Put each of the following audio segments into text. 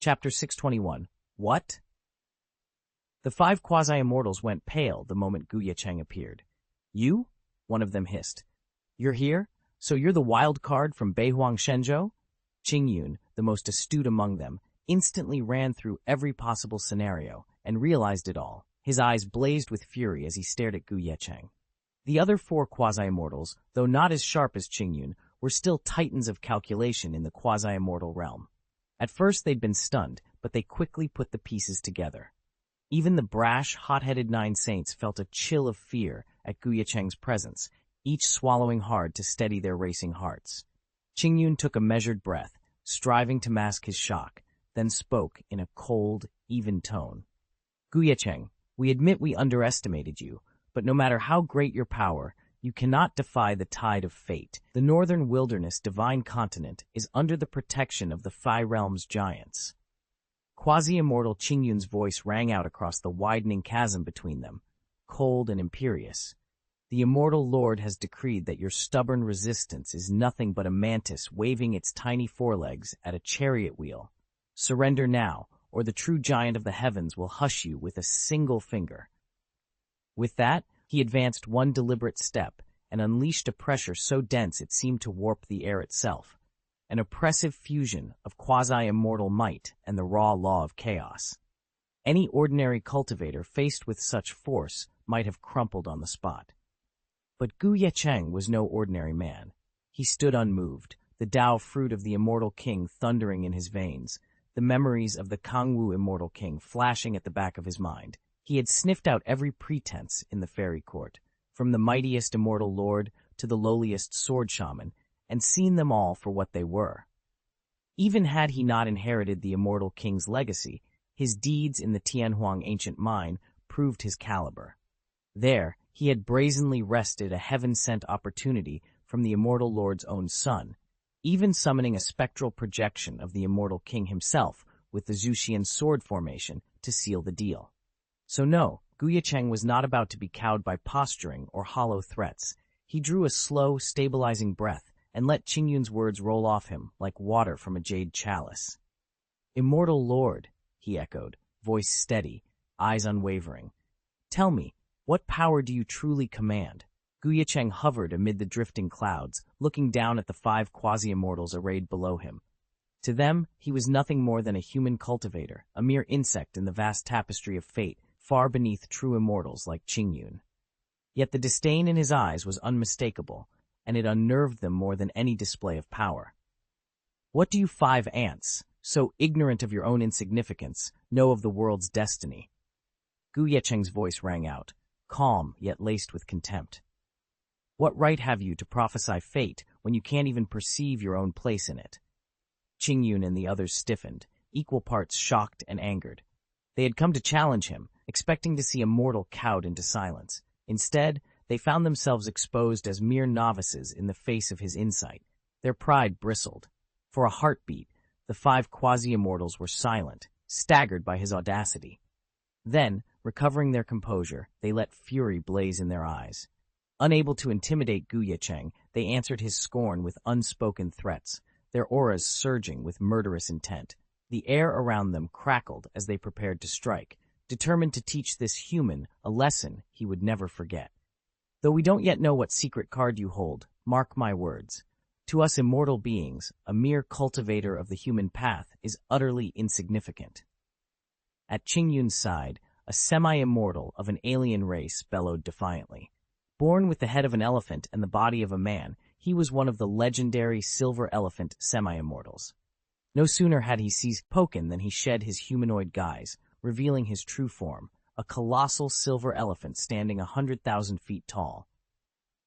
Chapter 621. What? The 5 quasi-immortals went pale the moment Ye Cheng appeared. You? One of them hissed. You're here? So you're the wild card from Beihuang Shenzhou? Qingyun, the most astute among them, instantly ran through every possible scenario and realized it all. His eyes blazed with fury as he stared at Ye Cheng. The other 4 quasi-immortals, though not as sharp as Qingyun, were still titans of calculation in the quasi-immortal realm. At first they'd been stunned, but they quickly put the pieces together. Even the brash, hot-headed 9 saints felt a chill of fear at Ye Cheng's presence, each swallowing hard to steady their racing hearts. Qingyun took a measured breath, striving to mask his shock, then spoke in a cold, even tone. Ye Cheng, we admit we underestimated you, but no matter how great your power, you cannot defy the tide of fate. The northern wilderness divine continent is under the protection of the Phi Realm's giants. Quasi-immortal Qingyun's voice rang out across the widening chasm between them, cold and imperious. The immortal lord has decreed that your stubborn resistance is nothing but a mantis waving its tiny forelegs at a chariot wheel. Surrender now, or the true giant of the heavens will hush you with a single finger. With that, he advanced one deliberate step and unleashed a pressure so dense it seemed to warp the air itself, an oppressive fusion of quasi-immortal might and the raw law of chaos. Any ordinary cultivator faced with such force might have crumpled on the spot. But Ye Cheng was no ordinary man. He stood unmoved, the Tao fruit of the immortal king thundering in his veins, the memories of the Kangwu immortal king flashing at the back of his mind. He had sniffed out every pretense in the fairy court, from the mightiest immortal lord to the lowliest sword shaman, and seen them all for what they were. Even had he not inherited the immortal king's legacy, his deeds in the Tianhuang ancient mine proved his caliber. There, he had brazenly wrested a heaven-sent opportunity from the immortal lord's own son, even summoning a spectral projection of the immortal king himself with the Zhuxian sword formation to seal the deal. So no, Ye Cheng was not about to be cowed by posturing or hollow threats. He drew a slow, stabilizing breath and let Qingyun's words roll off him like water from a jade chalice. Immortal Lord, he echoed, voice steady, eyes unwavering. Tell me, what power do you truly command? Ye Cheng hovered amid the drifting clouds, looking down at the 5 quasi-immortals arrayed below him. To them, he was nothing more than a human cultivator, a mere insect in the vast tapestry of fate, far beneath true immortals like Qingyun. Yet the disdain in his eyes was unmistakable, and it unnerved them more than any display of power. What do you 5 ants, so ignorant of your own insignificance, know of the world's destiny? Ye Cheng's voice rang out, calm yet laced with contempt. What right have you to prophesy fate when you can't even perceive your own place in it? Qingyun and the others stiffened, equal parts shocked and angered. They had come to challenge him, expecting to see a mortal cowed into silence. Instead, they found themselves exposed as mere novices in the face of his insight. Their pride bristled. For a heartbeat, the 5 quasi-immortals were silent, staggered by his audacity. Then, recovering their composure, they let fury blaze in their eyes. Unable to intimidate Ye Cheng, they answered his scorn with unspoken threats, their auras surging with murderous intent. The air around them crackled as they prepared to strike, determined to teach this human a lesson he would never forget. Though we don't yet know what secret card you hold, mark my words. To us immortal beings, a mere cultivator of the human path is utterly insignificant. At Qingyun's side, a semi-immortal of an alien race bellowed defiantly. Born with the head of an elephant and the body of a man, he was one of the legendary silver elephant semi-immortals. No sooner had he seized Pokin than he shed his humanoid guise, revealing his true form, a colossal silver elephant standing 100,000 feet tall.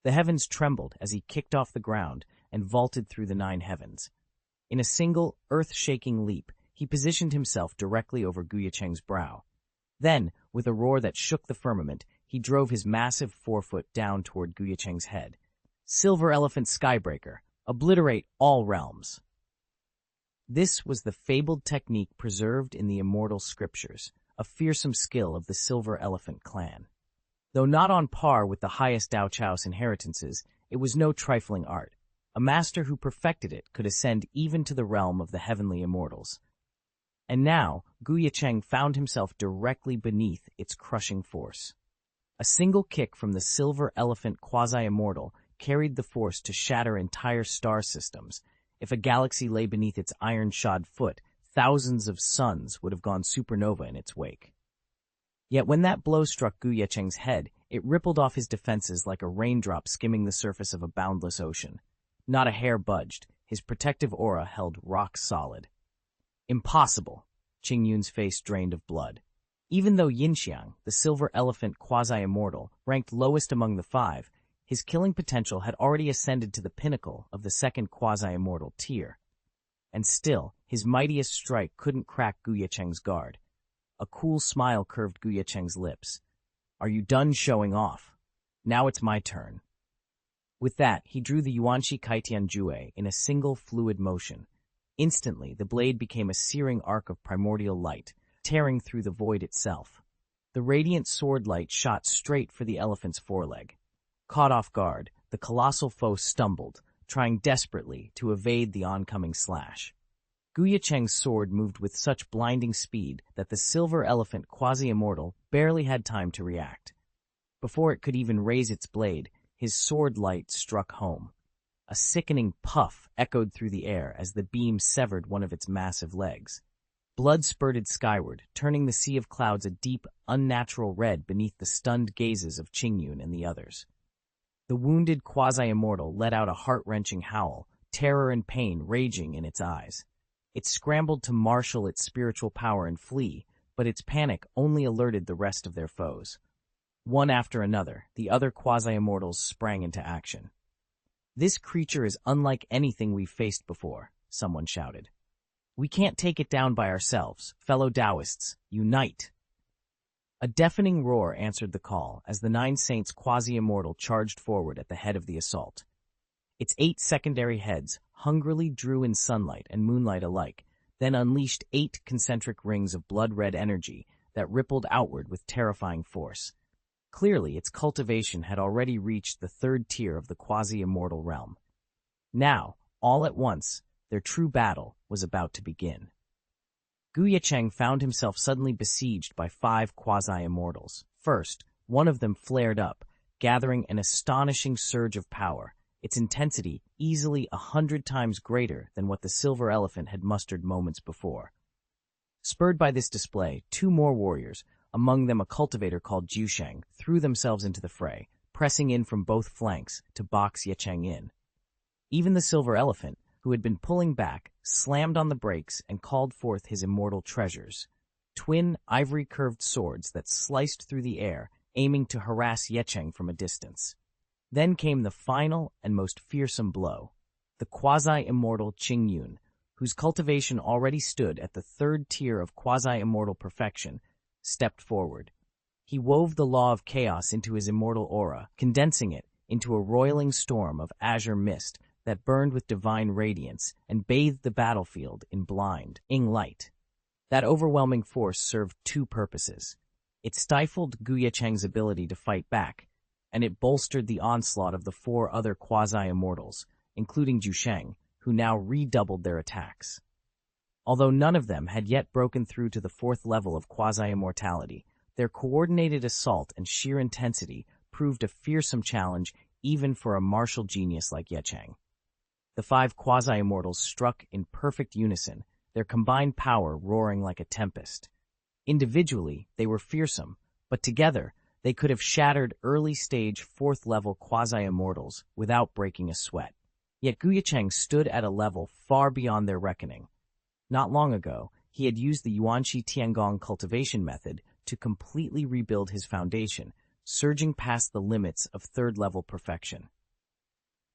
The heavens trembled as he kicked off the ground and vaulted through the 9 heavens. In a single, earth-shaking leap, he positioned himself directly over Ye Cheng's brow. Then, with a roar that shook the firmament, he drove his massive forefoot down toward Ye Cheng's head. Silver Elephant Skybreaker, obliterate all realms. This was the fabled technique preserved in the immortal scriptures, a fearsome skill of the Silver Elephant clan. Though not on par with the highest Dao Chao's inheritances, it was no trifling art. A master who perfected it could ascend even to the realm of the heavenly immortals. And now, Ye Cheng found himself directly beneath its crushing force. A single kick from the silver elephant quasi-immortal carried the force to shatter entire star systems. If a galaxy lay beneath its iron-shod foot, thousands of suns would have gone supernova in its wake. Yet when that blow struck Ye Cheng's head, it rippled off his defenses like a raindrop skimming the surface of a boundless ocean. Not a hair budged, his protective aura held rock solid. Impossible! Qingyun's face drained of blood. Even though Xianxia, the silver elephant quasi-immortal, ranked lowest among the five, his killing potential had already ascended to the pinnacle of the second quasi-immortal tier. And still, his mightiest strike couldn't crack Ye Cheng's guard. A cool smile curved Ye Cheng's lips. "Are you done showing off? Now it's my turn." With that, he drew the Yuanxi Kaitian Jue in a single fluid motion. Instantly, the blade became a searing arc of primordial light, tearing through the void itself. The radiant sword light shot straight for the elephant's foreleg. Caught off guard, the colossal foe stumbled, trying desperately to evade the oncoming slash. Ye Cheng's sword moved with such blinding speed that the silver elephant quasi-immortal barely had time to react. Before it could even raise its blade, his sword light struck home. A sickening puff echoed through the air as the beam severed one of its massive legs. Blood spurted skyward, turning the sea of clouds a deep, unnatural red beneath the stunned gazes of Qingyun and the others. The wounded quasi-immortal let out a heart-wrenching howl, terror and pain raging in its eyes. It scrambled to marshal its spiritual power and flee, but its panic only alerted the rest of their foes. One after another, the other quasi-immortals sprang into action. "This creature is unlike anything we've faced before," someone shouted. "We can't take it down by ourselves. Fellow Taoists, unite!" A deafening roar answered the call as the Nine Saints quasi-immortal charged forward at the head of the assault. Its 8 secondary heads hungrily drew in sunlight and moonlight alike, then unleashed 8 concentric rings of blood-red energy that rippled outward with terrifying force. Clearly, its cultivation had already reached the 3rd tier of the quasi-immortal realm. Now, all at once, their true battle was about to begin. Ye Cheng found himself suddenly besieged by 5 quasi-immortals. First, one of them flared up, gathering an astonishing surge of power, its intensity easily 100 times greater than what the silver elephant had mustered moments before. Spurred by this display, 2 more warriors, among them a cultivator called Ye Cheng, threw themselves into the fray, pressing in from both flanks to box Ye Cheng in. Even the silver elephant, who had been pulling back, slammed on the brakes and called forth his immortal treasures, twin ivory-curved swords that sliced through the air, aiming to harass Ye Cheng from a distance. Then came the final and most fearsome blow. The quasi-immortal Qingyun, whose cultivation already stood at the 3rd tier of quasi-immortal perfection, stepped forward. He wove the law of chaos into his immortal aura, condensing it into a roiling storm of azure mist that burned with divine radiance and bathed the battlefield in blinding light. That overwhelming force served 2 purposes. It stifled Ye Cheng's ability to fight back, and it bolstered the onslaught of the 4 other quasi-immortals, including Ye Cheng, who now redoubled their attacks. Although none of them had yet broken through to the 4th level of quasi-immortality, their coordinated assault and sheer intensity proved a fearsome challenge even for a martial genius like Ye Cheng. The 5 quasi-immortals struck in perfect unison, their combined power roaring like a tempest. Individually, they were fearsome, but together, they could have shattered early-stage 4th-level quasi-immortals without breaking a sweat. Yet Ye Cheng stood at a level far beyond their reckoning. Not long ago, he had used the Yuanxi Tiangong cultivation method to completely rebuild his foundation, surging past the limits of 3rd-level perfection.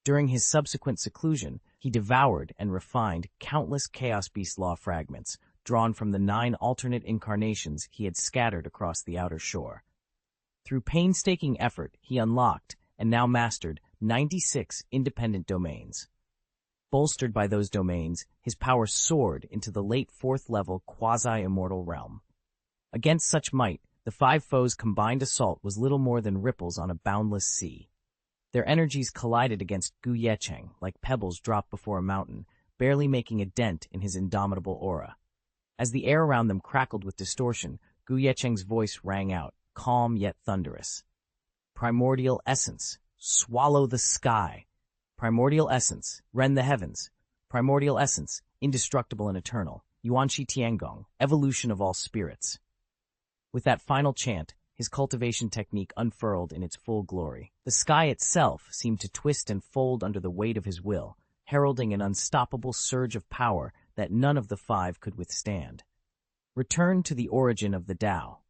During his subsequent seclusion, he devoured and refined countless Chaos Beast Law fragments, drawn from the 9 alternate incarnations he had scattered across the outer shore. Through painstaking effort, he unlocked and now mastered 96 independent domains. Bolstered by those domains, his power soared into the late 4th-level quasi-immortal realm. Against such might, the 5 foes' combined assault was little more than ripples on a boundless sea. Their energies collided against Ye Cheng like pebbles dropped before a mountain, barely making a dent in his indomitable aura. As the air around them crackled with distortion, Ye Cheng's voice rang out, calm yet thunderous. Primordial essence, swallow the sky. Primordial essence, rend the heavens. Primordial essence, indestructible and eternal. Yuanxi Tiangong, evolution of all spirits. With that final chant, his cultivation technique unfurled in its full glory. The sky itself seemed to twist and fold under the weight of his will, heralding an unstoppable surge of power that none of the five could withstand. Return to the origin of the Tao.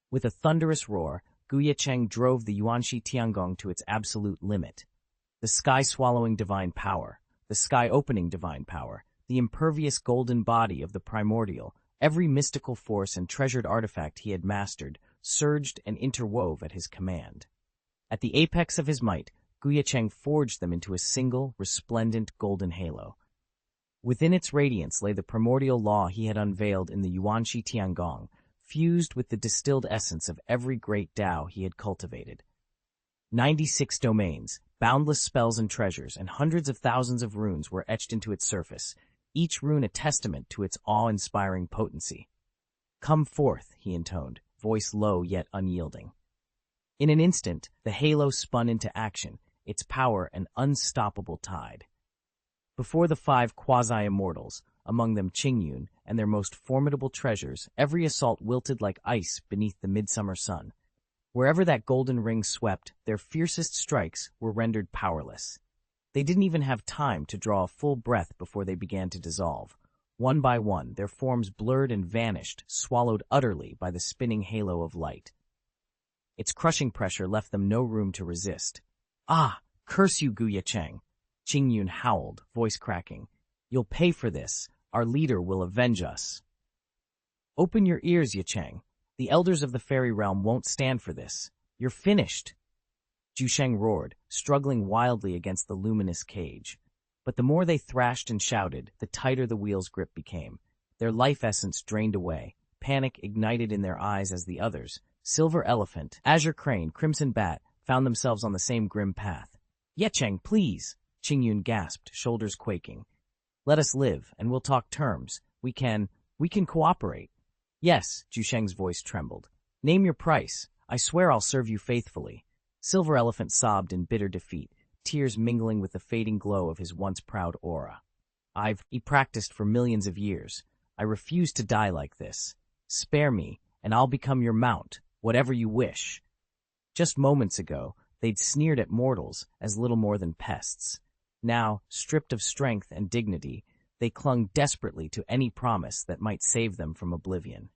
With a thunderous roar, Ye Cheng drove the Yuanxi Tiangong to its absolute limit. The sky-swallowing divine power, the sky-opening divine power, the impervious golden body of the primordial, every mystical force and treasured artifact he had mastered, surged and interwove at his command. At the apex of his might, Ye Cheng forged them into a single, resplendent golden halo. Within its radiance lay the primordial law he had unveiled in the Yuanxi Tiangong, fused with the distilled essence of every great Tao he had cultivated. 96 domains, boundless spells and treasures, and hundreds of thousands of runes were etched into its surface, each rune a testament to its awe-inspiring potency. "Come forth," he intoned, voice low yet unyielding. In an instant, the halo spun into action, its power an unstoppable tide. Before the five quasi-immortals, among them Qingyun, and their most formidable treasures, every assault wilted like ice beneath the midsummer sun. Wherever that golden ring swept, their fiercest strikes were rendered powerless. They didn't even have time to draw a full breath before they began to dissolve. One by one, their forms blurred and vanished, swallowed utterly by the spinning halo of light. Its crushing pressure left them no room to resist. "Ah, curse you, Ye Cheng!" Qingyun howled, voice cracking. "You'll pay for this. Our leader will avenge us." "Open your ears, Ye Cheng. The elders of the fairy realm won't stand for this. You're finished." Ye Cheng roared, struggling wildly against the luminous cage. But the more they thrashed and shouted, the tighter the wheel's grip became. Their life essence drained away, panic ignited in their eyes as the others, Silver Elephant, Azure Crane, Crimson Bat, found themselves on the same grim path. "Ye Cheng, please!" Qingyun gasped, shoulders quaking. "Let us live, and we'll talk terms. We can cooperate." "Yes," Ye Cheng's voice trembled. "Name your price. I swear I'll serve you faithfully." Silver Elephant sobbed in bitter defeat, tears mingling with the fading glow of his once proud aura. I've practiced for millions of years. I refuse to die like this. Spare me, and I'll become your mount, whatever you wish." Just moments ago, they'd sneered at mortals as little more than pests. Now, stripped of strength and dignity, they clung desperately to any promise that might save them from oblivion.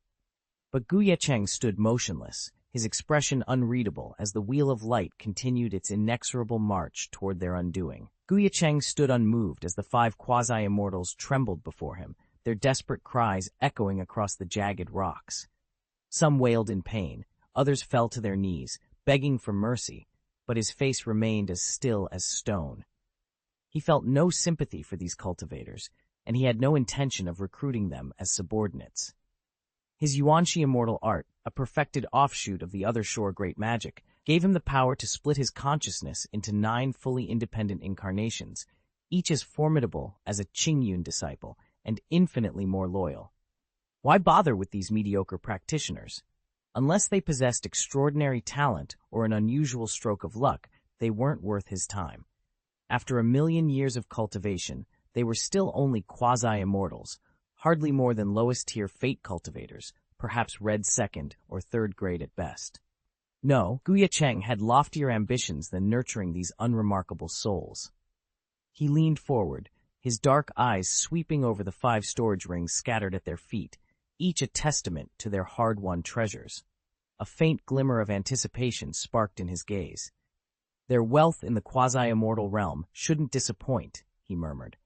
But Ye Cheng stood motionless, his expression unreadable as the wheel of light continued its inexorable march toward their undoing. Ye Cheng stood unmoved as the five quasi-immortals trembled before him, their desperate cries echoing across the jagged rocks. Some wailed in pain, others fell to their knees, begging for mercy, but his face remained as still as stone. He felt no sympathy for these cultivators, and he had no intention of recruiting them as subordinates. His Yuanxi immortal art, a perfected offshoot of the other Shore great magic, gave him the power to split his consciousness into 9 fully independent incarnations, each as formidable as a Qingyun disciple and infinitely more loyal. Why bother with these mediocre practitioners? Unless they possessed extraordinary talent or an unusual stroke of luck, they weren't worth his time. After 1,000,000 years of cultivation, they were still only quasi-immortals, hardly more than lowest-tier fate cultivators, perhaps red 2nd or 3rd grade at best. No, Ye Cheng had loftier ambitions than nurturing these unremarkable souls. He leaned forward, his dark eyes sweeping over the 5 storage rings scattered at their feet, each a testament to their hard-won treasures. A faint glimmer of anticipation sparked in his gaze. "Their wealth in the quasi-immortal realm shouldn't disappoint," he murmured.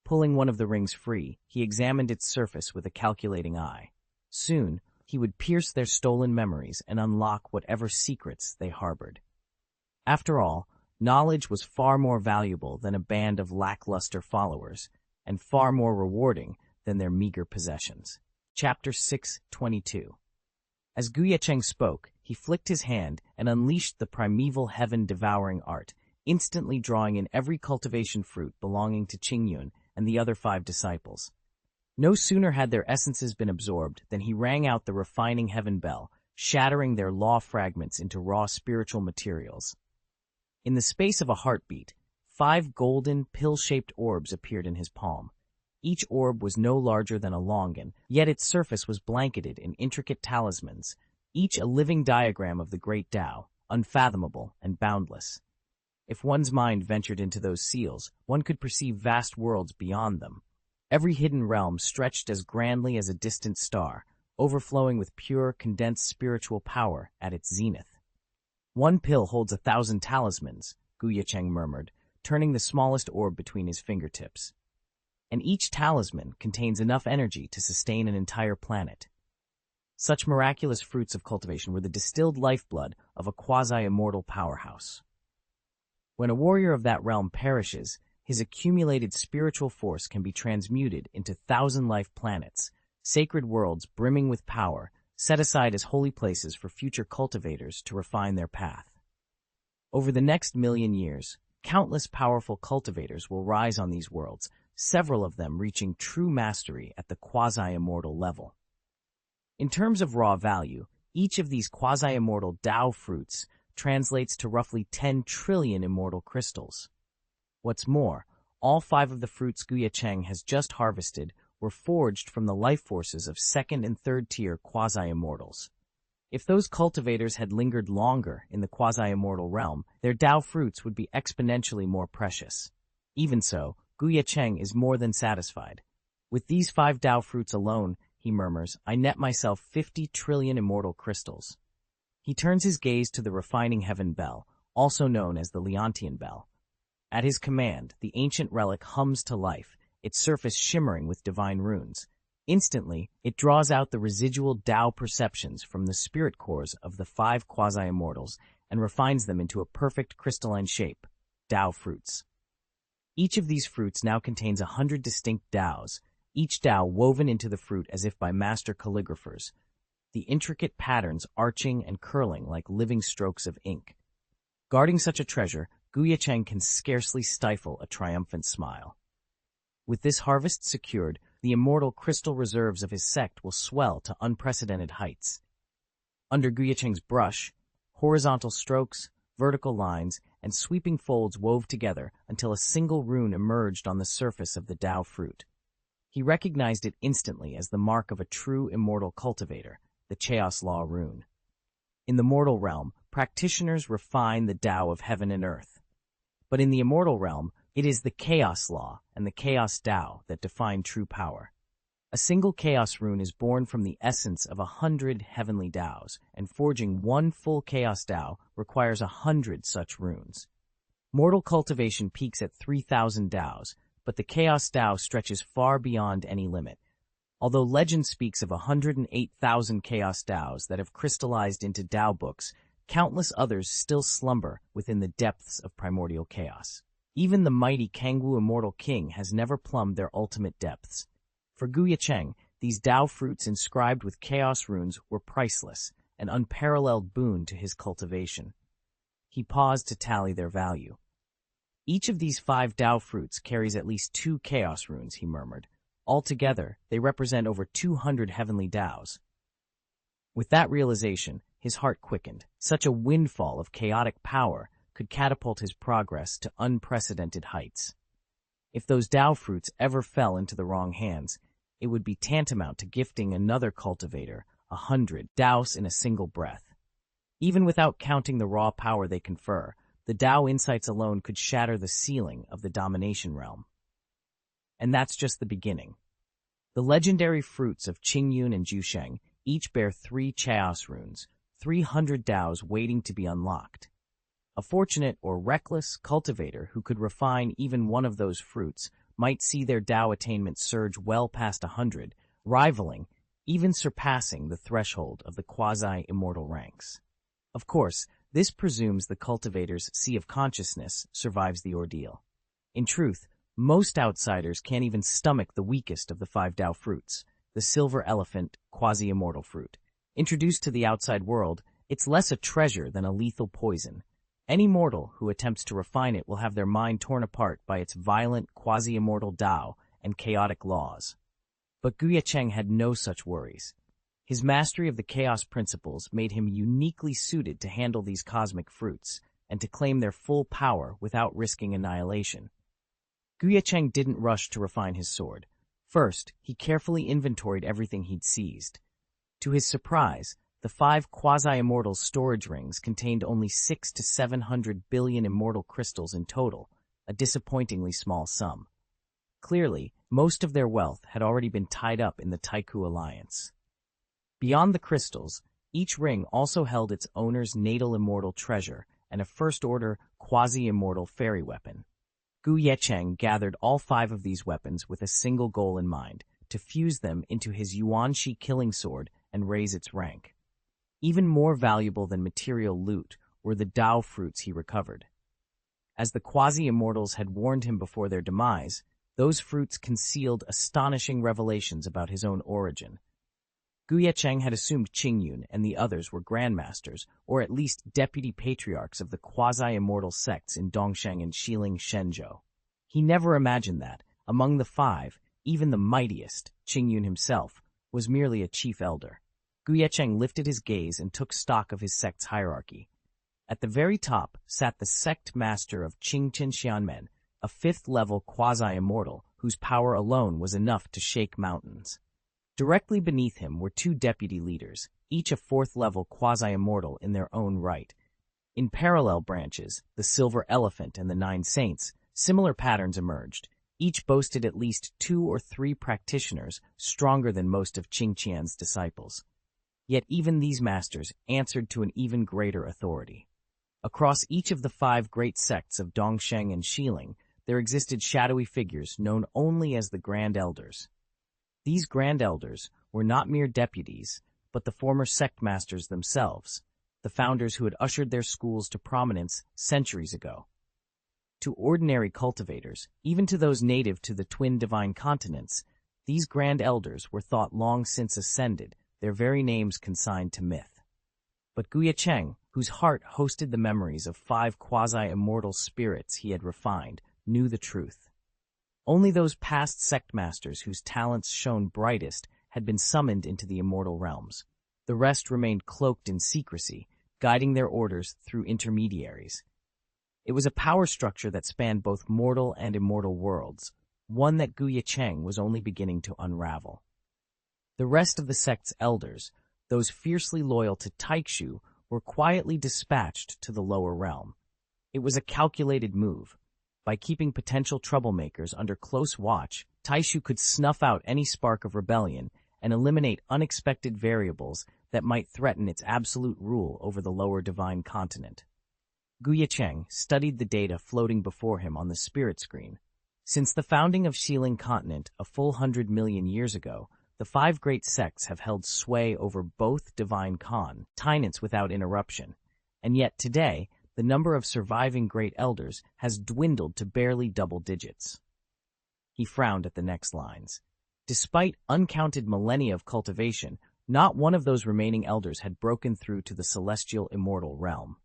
Pulling one of the rings free, he examined its surface with a calculating eye. Soon, he would pierce their stolen memories and unlock whatever secrets they harbored. After all, knowledge was far more valuable than a band of lackluster followers, and far more rewarding than their meager possessions. Chapter 6:22. As Ye Cheng spoke, he flicked his hand and unleashed the primeval heaven-devouring art, instantly drawing in every cultivation fruit belonging to Qingyun and the other 5 disciples. No sooner had their essences been absorbed than he rang out the refining heaven bell, shattering their law fragments into raw spiritual materials. In the space of a heartbeat, 5 golden, pill-shaped orbs appeared in his palm. Each orb was no larger than a longan, yet its surface was blanketed in intricate talismans, each a living diagram of the great Tao, unfathomable and boundless. If one's mind ventured into those seals, one could perceive vast worlds beyond them. Every hidden realm stretched as grandly as a distant star, overflowing with pure, condensed spiritual power at its zenith. "One pill holds 1,000 talismans," Ye Cheng murmured, turning the smallest orb between his fingertips. "And each talisman contains enough energy to sustain an entire planet." Such miraculous fruits of cultivation were the distilled lifeblood of a quasi-immortal powerhouse. When a warrior of that realm perishes, his accumulated spiritual force can be transmuted into 1,000-life planets, sacred worlds brimming with power, set aside as holy places for future cultivators to refine their path. Over the next 1,000,000 years, countless powerful cultivators will rise on these worlds, several of them reaching true mastery at the quasi-immortal level. In terms of raw value, each of these quasi-immortal Tao fruits translates to roughly 10 trillion immortal crystals. What's more, all 5 of the fruits Ye Cheng has just harvested were forged from the life forces of second- and third-tier quasi-immortals. If those cultivators had lingered longer in the quasi-immortal realm, their Tao fruits would be exponentially more precious. Even so, Ye Cheng is more than satisfied. "With these 5 Tao fruits alone," he murmurs, "I net myself 50 trillion immortal crystals." He turns his gaze to the refining heaven bell, also known as the Leontian bell. At his command, the ancient relic hums to life, its surface shimmering with divine runes. Instantly, it draws out the residual Tao perceptions from the spirit cores of the 5 quasi-immortals and refines them into a perfect crystalline shape, Tao fruits. Each of these fruits now contains 100 distinct Taos, each Tao woven into the fruit as if by master calligraphers, the intricate patterns arching and curling like living strokes of ink. Guarding such a treasure, Ye Cheng can scarcely stifle a triumphant smile. With this harvest secured, the immortal crystal reserves of his sect will swell to unprecedented heights. Under Ye Cheng's brush, horizontal strokes, vertical lines, and sweeping folds wove together until a single rune emerged on the surface of the Tao fruit. He recognized it instantly as the mark of a true immortal cultivator, the Chaos Law rune. In the mortal realm, practitioners refine the Tao of heaven and earth. But in the immortal realm, it is the Chaos Law and the Chaos Tao that define true power. A single Chaos rune is born from the essence of 100 heavenly Taos, and forging one full Chaos Tao requires 100 such runes. Mortal cultivation peaks at 3,000 Taos, but the Chaos Tao stretches far beyond any limit. Although legend speaks of 108,000 Chaos Taos that have crystallized into Tao books, countless others still slumber within the depths of primordial chaos. Even the mighty Kangwu Immortal King has never plumbed their ultimate depths. For Ye Cheng, these Tao fruits inscribed with chaos runes were priceless, an unparalleled boon to his cultivation. He paused to tally their value. "Each of these 5 Tao fruits carries at least 2 chaos runes," he murmured. "Altogether, they represent over 200 heavenly Taos." With that realization, his heart quickened. Such a windfall of chaotic power could catapult his progress to unprecedented heights. If those Tao fruits ever fell into the wrong hands, it would be tantamount to gifting another cultivator 100 Taos in a single breath. Even without counting the raw power they confer, the Tao insights alone could shatter the ceiling of the domination realm. And that's just the beginning. The legendary fruits of Qingyun and Jusheng each bear 3 Chaos runes, 300 Taos waiting to be unlocked. A fortunate or reckless cultivator who could refine even one of those fruits might see their Tao attainment surge well past 100, rivaling, even surpassing the threshold of the quasi-immortal ranks. Of course, this presumes the cultivator's sea of consciousness survives the ordeal. In truth, most outsiders can't even stomach the weakest of the 5 Tao fruits, the silver elephant quasi-immortal fruit. Introduced to the outside world, it's less a treasure than a lethal poison. Any mortal who attempts to refine it will have their mind torn apart by its violent quasi-immortal Tao and chaotic laws. But Ye Cheng had no such worries. His mastery of the chaos principles made him uniquely suited to handle these cosmic fruits and to claim their full power without risking annihilation. Ye Cheng didn't rush to refine his sword. First, he carefully inventoried everything he'd seized. To his surprise, the 5 quasi-immortal storage rings contained only 600 to 700 billion immortal crystals in total, a disappointingly small sum. Clearly, most of their wealth had already been tied up in the Taiku alliance. Beyond the crystals, each ring also held its owner's natal immortal treasure and a first-order quasi-immortal fairy weapon. Ye Cheng gathered all 5 of these weapons with a single goal in mind, to fuse them into his Xianxia killing sword and raise its rank. Even more valuable than material loot were the Dao fruits he recovered. As the quasi-immortals had warned him before their demise, those fruits concealed astonishing revelations about his own origin. Ye Cheng had assumed Qingyun and the others were grandmasters, or at least deputy patriarchs of the quasi-immortal sects in Dongsheng and Xiling Shenzhou. He never imagined that, among the 5, even the mightiest, Qingyun himself, was merely a chief elder. Ye Cheng lifted his gaze and took stock of his sect's hierarchy. At the very top sat the sect master of Qingchen Xianmen, a 5th-level quasi-immortal whose power alone was enough to shake mountains. Directly beneath him were 2 deputy leaders, each a 4th-level quasi-immortal in their own right. In parallel branches, the Silver Elephant and the 9 Saints, similar patterns emerged. Each boasted at least 2 or 3 practitioners stronger than most of Qingqian's disciples. Yet even these masters answered to an even greater authority. Across each of the 5 great sects of Dongsheng and Xiling, there existed shadowy figures known only as the Grand Elders. These Grand Elders were not mere deputies, but the former sect masters themselves, the founders who had ushered their schools to prominence centuries ago. To ordinary cultivators, even to those native to the twin divine continents, these Grand Elders were thought long since ascended, their very names consigned to myth. But Ye Cheng, whose heart hosted the memories of 5 quasi-immortal spirits he had refined, knew the truth. Only those past sect masters whose talents shone brightest had been summoned into the immortal realms. The rest remained cloaked in secrecy, guiding their orders through intermediaries. It was a power structure that spanned both mortal and immortal worlds, one that Ye Cheng was only beginning to unravel. The rest of the sect's elders, those fiercely loyal to Taikshu, were quietly dispatched to the lower realm. It was a calculated move. By keeping potential troublemakers under close watch, Taishu could snuff out any spark of rebellion and eliminate unexpected variables that might threaten its absolute rule over the lower divine continent. Ye Cheng studied the data floating before him on the spirit screen. Since the founding of Xiling continent a full 100 million years ago, the 5 great sects have held sway over both divine continents without interruption, and yet today, the number of surviving great elders has dwindled to barely double digits. He frowned at the next lines. Despite uncounted millennia of cultivation, not one of those remaining elders had broken through to the celestial immortal realm.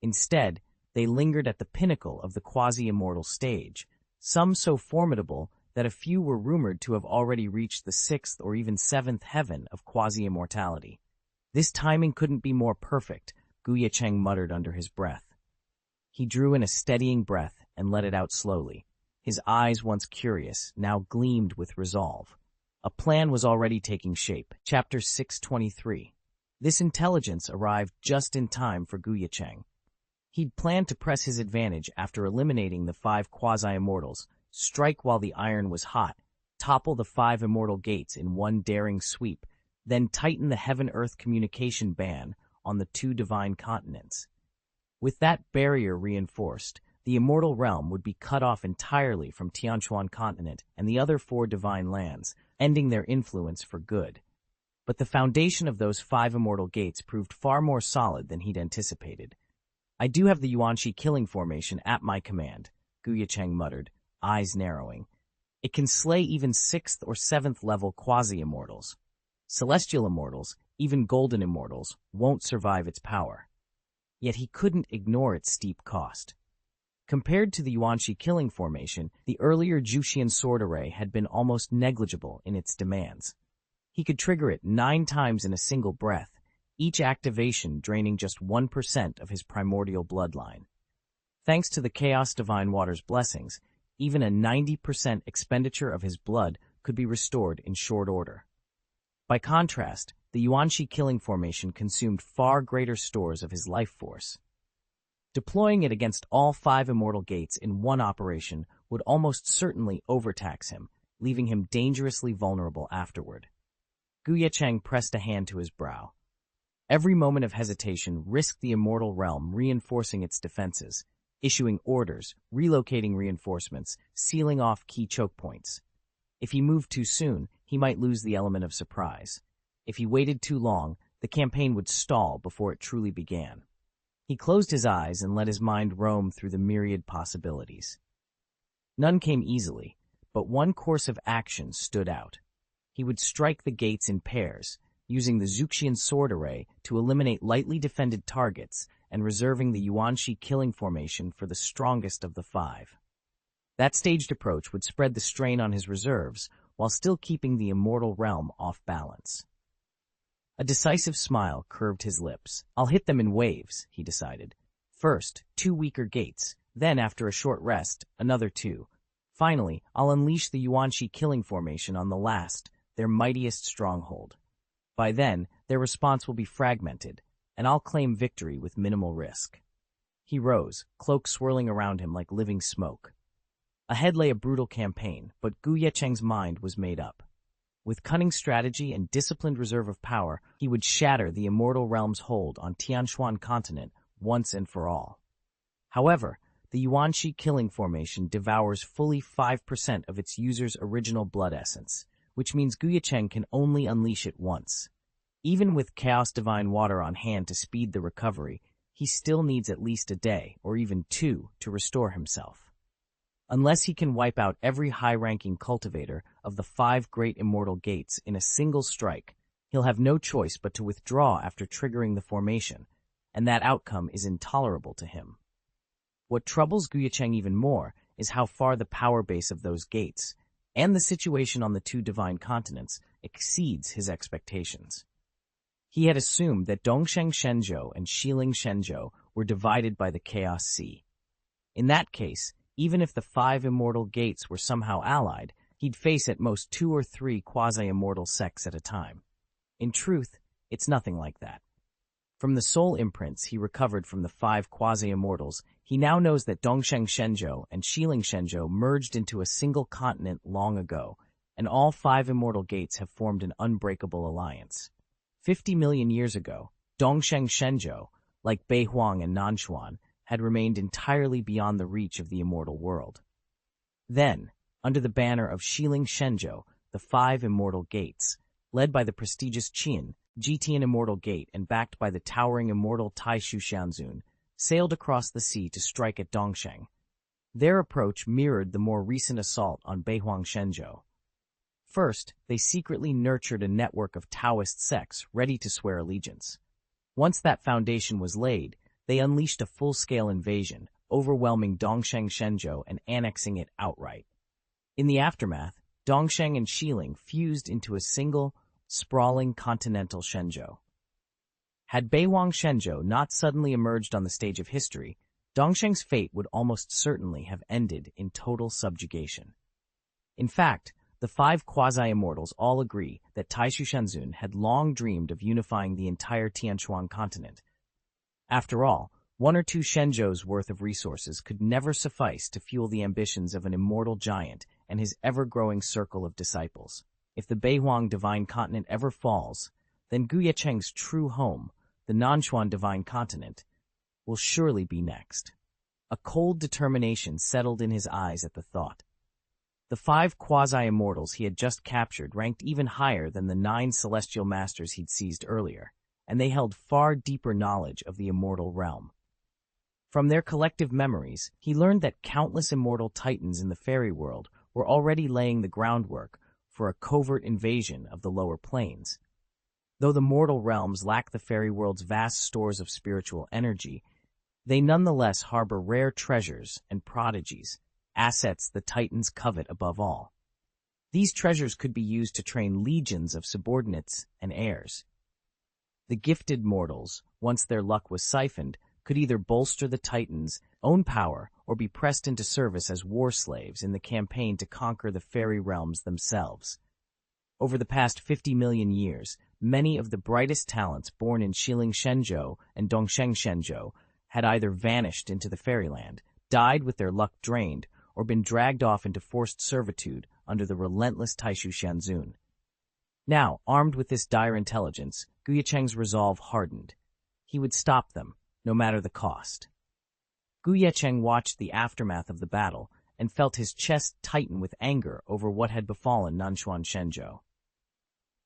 Instead, they lingered at the pinnacle of the quasi-immortal stage, some so formidable that a few were rumored to have already reached the 6th or even 7th heaven of quasi-immortality. This timing couldn't be more perfect, Ye Cheng muttered under his breath. He drew in a steadying breath and let it out slowly. His eyes, once curious, now gleamed with resolve. A plan was already taking shape. Chapter 623. This intelligence arrived just in time for Ye Cheng. He'd planned to press his advantage after eliminating the 5 quasi-immortals, strike while the iron was hot, topple the 5 immortal gates in one daring sweep, then tighten the heaven-earth communication ban on the 2 divine continents. With that barrier reinforced, the immortal realm would be cut off entirely from Tianchuan continent and the other 4 divine lands, ending their influence for good. But the foundation of those 5 immortal gates proved far more solid than he'd anticipated. I do have the Xianxia killing formation at my command, Ye Cheng muttered, eyes narrowing. It can slay even 6th or 7th level quasi-immortals. Celestial immortals, even golden immortals, won't survive its power. Yet he couldn't ignore its steep cost. Compared to the Yuanxi killing formation, the earlier Juxian sword array had been almost negligible in its demands. He could trigger it 9 times in a single breath, each activation draining just 1% of his primordial bloodline. Thanks to the Chaos Divine Water's blessings, even a 90% expenditure of his blood could be restored in short order. By contrast, the Yuanxi killing formation consumed far greater stores of his life force. Deploying it against all 5 immortal gates in one operation would almost certainly overtax him, leaving him dangerously vulnerable afterward. Ye Cheng pressed a hand to his brow. Every moment of hesitation risked the immortal realm reinforcing its defenses, issuing orders, relocating reinforcements, sealing off key choke points. If he moved too soon, he might lose the element of surprise. If he waited too long, the campaign would stall before it truly began. He closed his eyes and let his mind roam through the myriad possibilities. None came easily, but one course of action stood out. He would strike the gates in pairs, using the Zuxian sword array to eliminate lightly defended targets and reserving the Yuanxi killing formation for the strongest of the 5. That staged approach would spread the strain on his reserves while still keeping the immortal realm off balance. A decisive smile curved his lips. I'll hit them in waves, he decided. First, 2 weaker gates, then after a short rest, another 2. Finally, I'll unleash the Yuanxi killing formation on the last, their mightiest stronghold. By then, their response will be fragmented, and I'll claim victory with minimal risk. He rose, cloak swirling around him like living smoke. Ahead lay a brutal campaign, but Ye Cheng's mind was made up. With cunning strategy and disciplined reserve of power, he would shatter the immortal realm's hold on Tianshuan continent once and for all. However, the Yuanxi killing formation devours fully 5% of its user's original blood essence, which means Ye Cheng can only unleash it once. Even with Chaos Divine Water on hand to speed the recovery, he still needs at least a day, or even 2, to restore himself. Unless he can wipe out every high-ranking cultivator of the 5 great immortal gates in a single strike, he'll have no choice but to withdraw after triggering the formation, and that outcome is intolerable to him. What troubles Ye Cheng even more is how far the power base of those gates, and the situation on the 2 divine continents, exceeds his expectations. He had assumed that Dongsheng Shenzhou and Xiling Shenzhou were divided by the Chaos Sea. In that case, even if the 5 immortal gates were somehow allied, he'd face at most 2 or 3 quasi-immortal sects at a time. In truth, it's nothing like that. From the soul imprints he recovered from the 5 quasi-immortals, he now knows that Dongsheng Shenzhou and Xiling Shenzhou merged into a single continent long ago, and all 5 immortal gates have formed an unbreakable alliance. 50 million years ago, Dongsheng Shenzhou, like Beihuang and Nanshuan, had remained entirely beyond the reach of the immortal world. Then, under the banner of Xiling Shenzhou, the 5 immortal gates, led by the prestigious Qian, Jitian Immortal Gate and backed by the towering immortal Taishu Xianzun, sailed across the sea to strike at Dongsheng. Their approach mirrored the more recent assault on Beihuang Shenzhou. First, they secretly nurtured a network of Taoist sects ready to swear allegiance. Once that foundation was laid, they unleashed a full-scale invasion, overwhelming Dongsheng Shenzhou and annexing it outright. In the aftermath, Dongsheng and Xiling fused into a single, sprawling continental Shenzhou. Had Beihuang Shenzhou not suddenly emerged on the stage of history, Dongsheng's fate would almost certainly have ended in total subjugation. In fact, the 5 quasi-immortals all agree that Taishu Xianzun had long dreamed of unifying the entire Tianshuan continent. After all, 1 or 2 Shenzhou's worth of resources could never suffice to fuel the ambitions of an immortal giant and his ever-growing circle of disciples. If the Beihuang divine continent ever falls, then Ye Cheng's true home, the Nanshuan divine continent, will surely be next. A cold determination settled in his eyes at the thought. The 5 quasi-immortals he had just captured ranked even higher than the 9 celestial masters he'd seized earlier, and they held far deeper knowledge of the immortal realm. From their collective memories, he learned that countless immortal titans in the fairy world were already laying the groundwork for a covert invasion of the lower planes. Though the mortal realms lack the fairy world's vast stores of spiritual energy, They nonetheless harbor rare treasures and prodigies, assets the Titans covet above all. These treasures could be used to train legions of subordinates and heirs. The gifted mortals, once their luck was siphoned, could either bolster the Titans' own power or be pressed into service as war slaves in the campaign to conquer the fairy realms themselves. Over the past 50 million years, many of the brightest talents born in Xiling Shenzhou and Dongsheng Shenzhou had either vanished into the fairyland, died with their luck drained, or been dragged off into forced servitude under the relentless Taishu Xianzun. Now, armed with this dire intelligence, Ye Cheng's resolve hardened. He would stop them, no matter the cost. Ye Cheng watched the aftermath of the battle and felt his chest tighten with anger over what had befallen Nanshuan Shenzhou.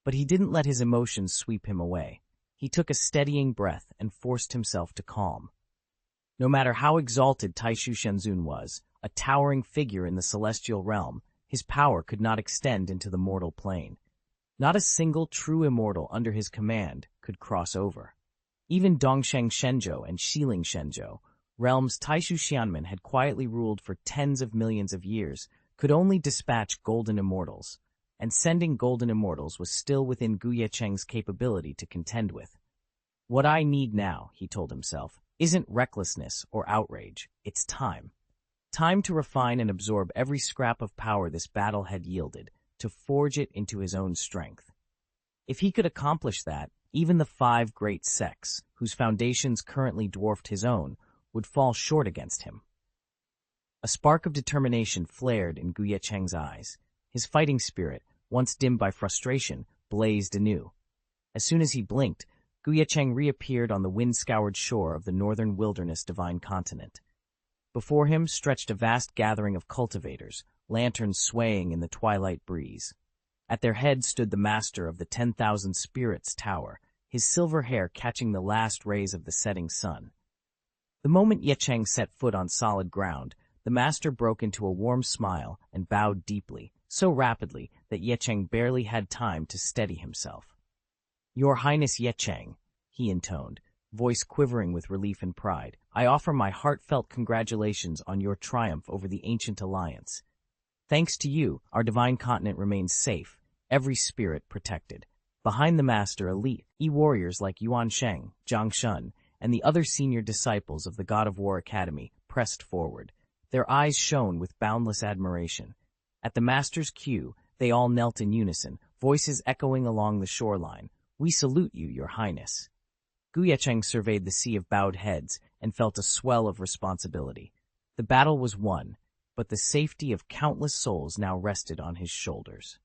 But he didn't let his emotions sweep him away. He took a steadying breath and forced himself to calm. No matter how exalted Taishu Xianzun was, a towering figure in the celestial realm, his power could not extend into the mortal plane. Not a single true immortal under his command could cross over. Even Dongsheng Shenzhou and Xiling Shenzhou, realms Taishu Xianmen had quietly ruled for tens of millions of years, could only dispatch golden immortals, and sending golden immortals was still within Ye Cheng's capability to contend with. What I need now, he told himself, isn't recklessness or outrage, it's time. Time to refine and absorb every scrap of power this battle had yielded, to forge it into his own strength. If he could accomplish that, even the 5 great sects, whose foundations currently dwarfed his own, would fall short against him. A spark of determination flared in Ye Cheng's eyes. His fighting spirit, once dimmed by frustration, blazed anew. As soon as he blinked, Ye Cheng reappeared on the wind-scoured shore of the northern wilderness divine continent. Before him stretched a vast gathering of cultivators, lanterns swaying in the twilight breeze. At their head stood the master of the 10,000 Spirits Tower, his silver hair catching the last rays of the setting sun. The moment Ye Cheng set foot on solid ground, the master broke into a warm smile and bowed deeply, so rapidly that Ye Cheng barely had time to steady himself. "Your Highness Ye Cheng," he intoned, voice quivering with relief and pride, "I offer my heartfelt congratulations on your triumph over the ancient alliance. Thanks to you, our divine continent remains safe, every spirit protected." Behind the master, elite warriors like Yuan Sheng, Zhang Shun, and the other senior disciples of the God of War Academy pressed forward. Their eyes shone with boundless admiration. At the master's cue, they all knelt in unison, voices echoing along the shoreline. "We salute you, your highness." Ye Cheng surveyed the sea of bowed heads and felt a swell of responsibility. The battle was won, but the safety of countless souls now rested on his shoulders.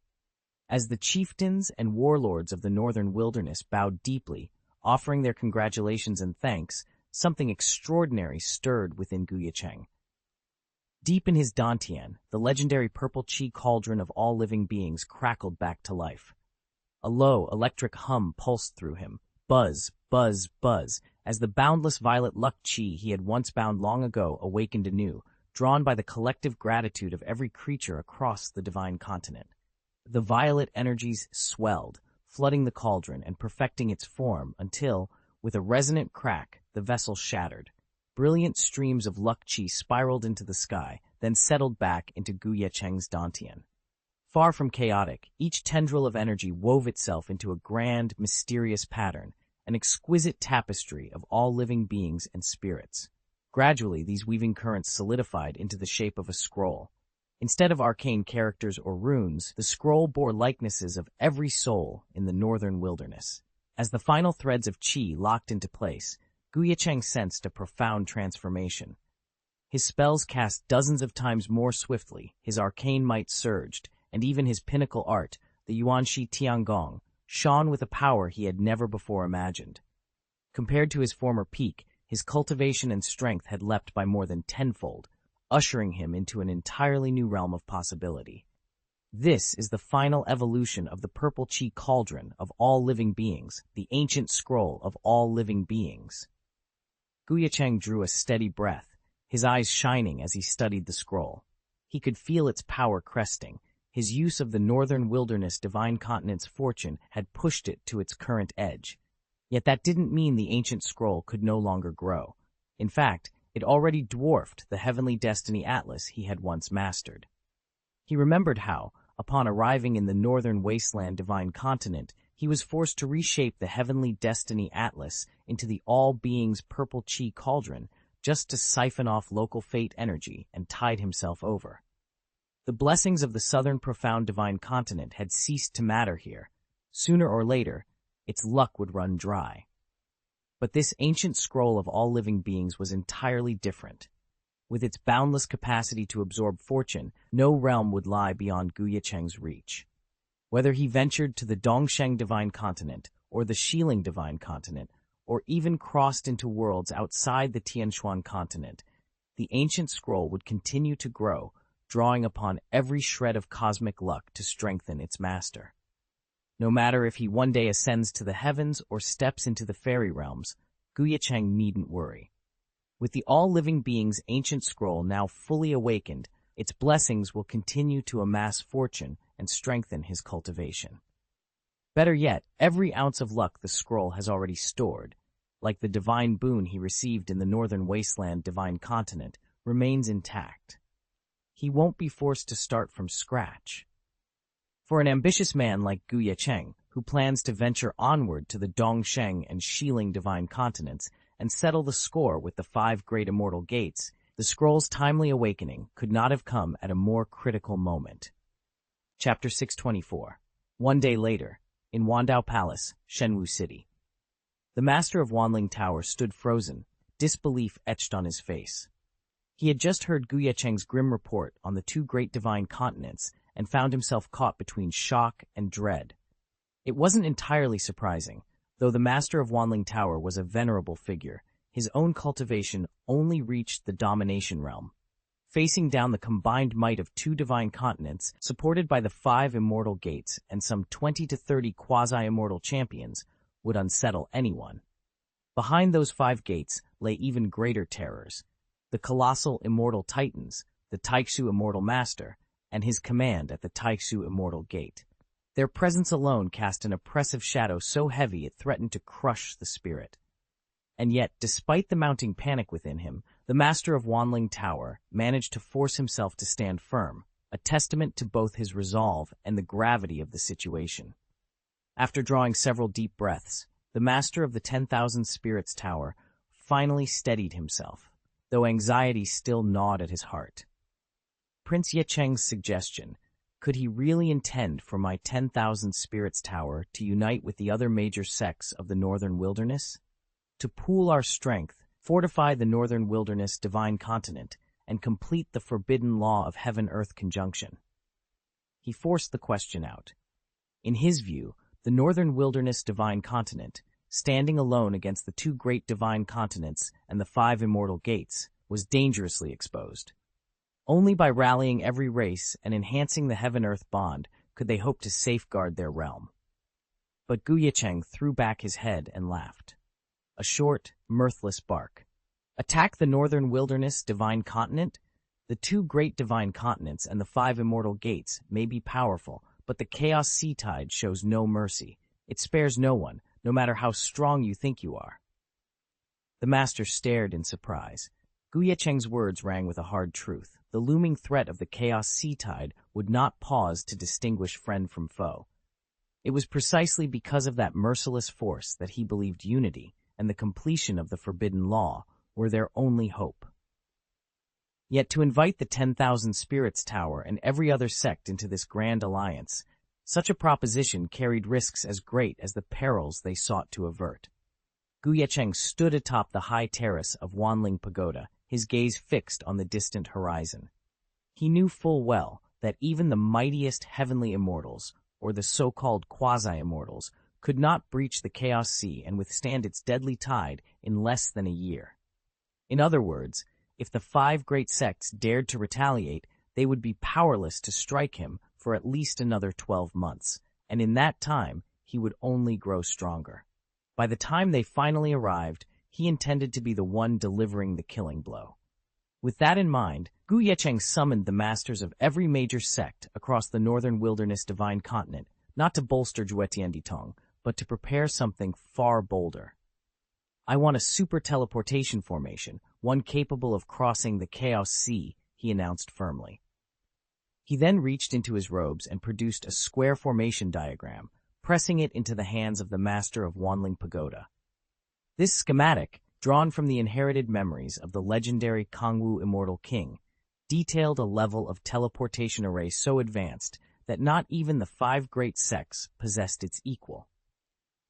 As the chieftains and warlords of the northern wilderness bowed deeply, offering their congratulations and thanks, something extraordinary stirred within Ye Cheng. Deep in his dantian, the legendary purple chi cauldron of all living beings crackled back to life. A low, electric hum pulsed through him, buzz, buzz, buzz, as the boundless violet luck chi he had once bound long ago awakened anew, drawn by the collective gratitude of every creature across the divine continent. The violet energies swelled, flooding the cauldron and perfecting its form until, with a resonant crack, the vessel shattered. Brilliant streams of luck chi spiraled into the sky, then settled back into Ye Cheng's dantian. Far from chaotic, each tendril of energy wove itself into a grand, mysterious pattern, an exquisite tapestry of all living beings and spirits. Gradually, these weaving currents solidified into the shape of a scroll. Instead of arcane characters or runes, the scroll bore likenesses of every soul in the northern wilderness. As the final threads of chi locked into place, Ye Cheng sensed a profound transformation. His spells cast dozens of times more swiftly, his arcane might surged, and even his pinnacle art, the Yuanxi Tiangong, shone with a power he had never before imagined. Compared to his former peak, his cultivation and strength had leapt by more than tenfold, ushering him into an entirely new realm of possibility. This is the final evolution of the purple chi cauldron of all living beings, the ancient scroll of all living beings. Ye Cheng drew a steady breath, his eyes shining as he studied the scroll. He could feel its power cresting. His use of the northern wilderness divine continent's fortune had pushed it to its current edge. Yet that didn't mean the ancient scroll could no longer grow. In fact, it already dwarfed the heavenly destiny atlas he had once mastered. He remembered how, upon arriving in the northern wasteland divine continent, he was forced to reshape the heavenly destiny atlas into the all-beings purple chi cauldron just to siphon off local fate energy and tide himself over. The blessings of the southern profound divine continent had ceased to matter here. Sooner or later, its luck would run dry. But this ancient scroll of all living beings was entirely different. With its boundless capacity to absorb fortune, no realm would lie beyond Ye Cheng's reach. Whether he ventured to the Dongsheng divine continent, or the Xiling divine continent, or even crossed into worlds outside the Tianshuan continent, the ancient scroll would continue to grow, drawing upon every shred of cosmic luck to strengthen its master. No matter if he one day ascends to the heavens or steps into the fairy realms, Ye Cheng needn't worry. With the all-living being's ancient scroll now fully awakened, its blessings will continue to amass fortune and strengthen his cultivation. Better yet, every ounce of luck the scroll has already stored, like the divine boon he received in the northern wasteland divine continent, remains intact. He won't be forced to start from scratch. For an ambitious man like Ye Cheng, who plans to venture onward to the Dongsheng and Xiling divine continents and settle the score with the 5 great immortal gates, the scroll's timely awakening could not have come at a more critical moment. Chapter 624. One day later, in Wandao Palace, Shenwu City. The master of Wanling Tower stood frozen, disbelief etched on his face. He had just heard Ye Cheng's grim report on the 2 great divine continents and found himself caught between shock and dread. It wasn't entirely surprising. Though the master of Wanling Tower was a venerable figure, his own cultivation only reached the domination realm. Facing down the combined might of 2 divine continents, supported by the 5 immortal gates and some 20 to 30 quasi-immortal champions, would unsettle anyone. Behind those 5 gates lay even greater terrors: the colossal immortal titans, the Taixu immortal master, and his command at the Taixu immortal gate. Their presence alone cast an oppressive shadow so heavy it threatened to crush the spirit. And yet, despite the mounting panic within him, the master of Wanling Tower managed to force himself to stand firm, a testament to both his resolve and the gravity of the situation. After drawing several deep breaths, the master of the 10,000 Spirits Tower finally steadied himself, though anxiety still gnawed at his heart. Prince Ye Cheng's suggestion: could he really intend for my 10,000 Spirits Tower to unite with the other major sects of the Northern Wilderness? To pool our strength, fortify the Northern Wilderness divine continent, and complete the forbidden law of heaven-earth conjunction? He forced the question out. In his view, the Northern Wilderness divine continent, standing alone against the 2 great divine continents and the 5 immortal gates, was dangerously exposed. Only by rallying every race and enhancing the heaven-earth bond could they hope to safeguard their realm. But Ye Cheng threw back his head and laughed. A short, mirthless bark. Attack the Northern Wilderness divine continent? The 2 great divine continents and the 5 immortal gates may be powerful, but the Chaos Sea Tide shows no mercy. It spares no one, no matter how strong you think you are. The master stared in surprise. Ye Cheng's words rang with a hard truth. The looming threat of the Chaos Sea Tide would not pause to distinguish friend from foe. It was precisely because of that merciless force that he believed unity and the completion of the forbidden law were their only hope. Yet to invite the 10,000 Spirits Tower and every other sect into this grand alliance, such a proposition carried risks as great as the perils they sought to avert. Ye Cheng stood atop the high terrace of Wanling Pagoda, his gaze fixed on the distant horizon. He knew full well that even the mightiest heavenly immortals, or the so-called quasi-immortals, could not breach the Chaos Sea and withstand its deadly tide in less than a year. In other words, if the 5 great sects dared to retaliate, they would be powerless to strike him for at least another 12 months, and in that time he would only grow stronger. By the time they finally arrived, he intended to be the one delivering the killing blow. With that in mind, Ye Cheng summoned the masters of every major sect across the Northern Wilderness divine continent, not to bolster Zhuetian Ditong, but to prepare something far bolder. I want a super teleportation formation, one capable of crossing the Chaos Sea, he announced firmly. He then reached into his robes and produced a square formation diagram, pressing it into the hands of the master of Wanling Pagoda. This schematic, drawn from the inherited memories of the legendary Kangwu Immortal King, detailed a level of teleportation array so advanced that not even the 5 great sects possessed its equal.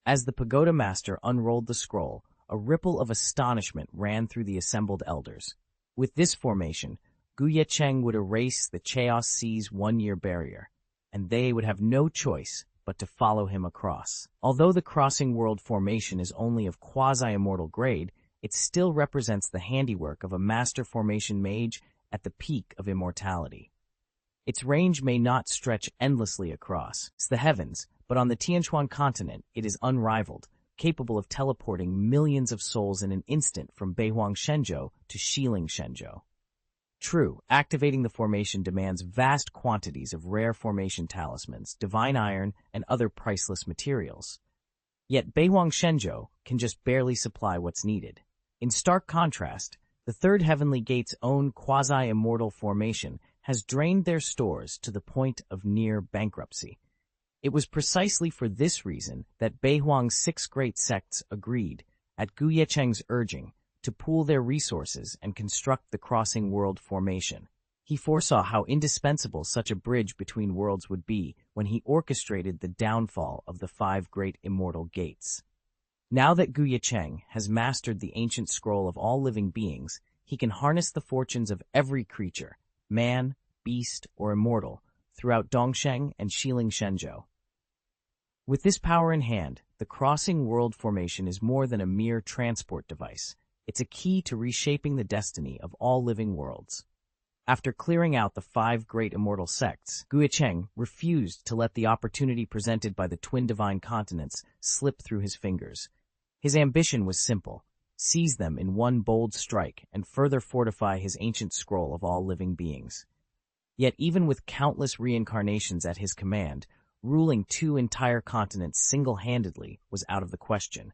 As the pagoda master unrolled the scroll, a ripple of astonishment ran through the assembled elders. With this formation, Ye Cheng would erase the Chaos Sea's 1-year barrier, and they would have no choice but to follow him across. Although the Crossing World formation is only of quasi-immortal grade, it still represents the handiwork of a master formation mage at the peak of immortality. Its range may not stretch endlessly across the heavens, but on the Tianquan continent it is unrivaled, capable of teleporting millions of souls in an instant from Beihuang Shenzhou to Xiling Shenzhou. True, activating the formation demands vast quantities of rare formation talismans, divine iron, and other priceless materials. Yet Beihuang Shenzhou can just barely supply what's needed. In stark contrast, the Third Heavenly Gate's own quasi-immortal formation has drained their stores to the point of near bankruptcy. It was precisely for this reason that Beihuang's 6 great sects agreed, at Ye Cheng's urging, to pool their resources and construct the Crossing World formation. He foresaw how indispensable such a bridge between worlds would be when he orchestrated the downfall of the 5 great immortal gates. Now that Ye Cheng has mastered the ancient scroll of all living beings, he can harness the fortunes of every creature, man, beast, or immortal, throughout Dongsheng and Xiling Shenzhou. With this power in hand, the Crossing World formation is more than a mere transport device. It's a key to reshaping the destiny of all living worlds. After clearing out the 5 great immortal sects, Ye Cheng refused to let the opportunity presented by the twin divine continents slip through his fingers. His ambition was simple: seize them in one bold strike and further fortify his ancient scroll of all living beings. Yet even with countless reincarnations at his command, ruling 2 entire continents single-handedly was out of the question.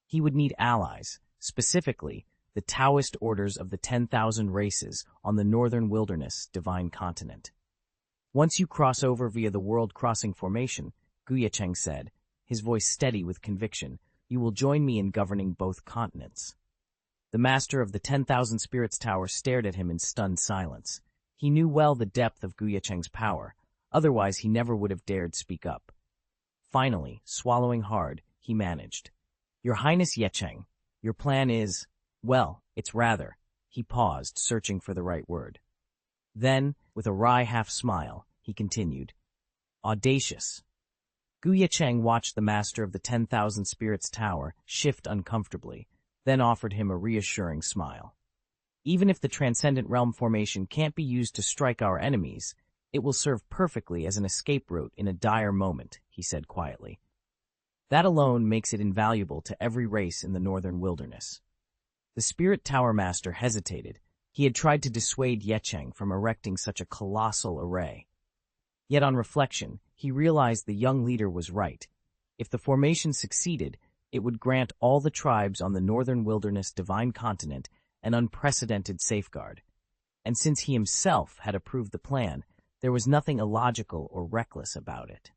He would need allies, specifically the Taoist orders of the 10,000 races on the northern wilderness divine continent. Once you cross over via the world-crossing formation, Ye Cheng said, his voice steady with conviction, you will join me in governing both continents. The master of the 10,000 Spirits Tower stared at him in stunned silence. He knew well the depth of Ye Cheng's power, otherwise he never would have dared speak up. Finally, swallowing hard, he managed. Your Highness Ye Cheng, your plan is, well, it's rather. He paused, searching for the right word. Then, with a wry half-smile, he continued, audacious. Ye Cheng watched the master of the 10,000 Spirits Tower shift uncomfortably, then offered him a reassuring smile. Even if the Transcendent Realm formation can't be used to strike our enemies, it will serve perfectly as an escape route in a dire moment, he said quietly. That alone makes it invaluable to every race in the northern wilderness. The Spirit Tower Master hesitated. He had tried to dissuade Ye Cheng from erecting such a colossal array. Yet on reflection, he realized the young leader was right. If the formation succeeded, it would grant all the tribes on the northern wilderness divine continent an unprecedented safeguard. And since he himself had approved the plan, there was nothing illogical or reckless about it.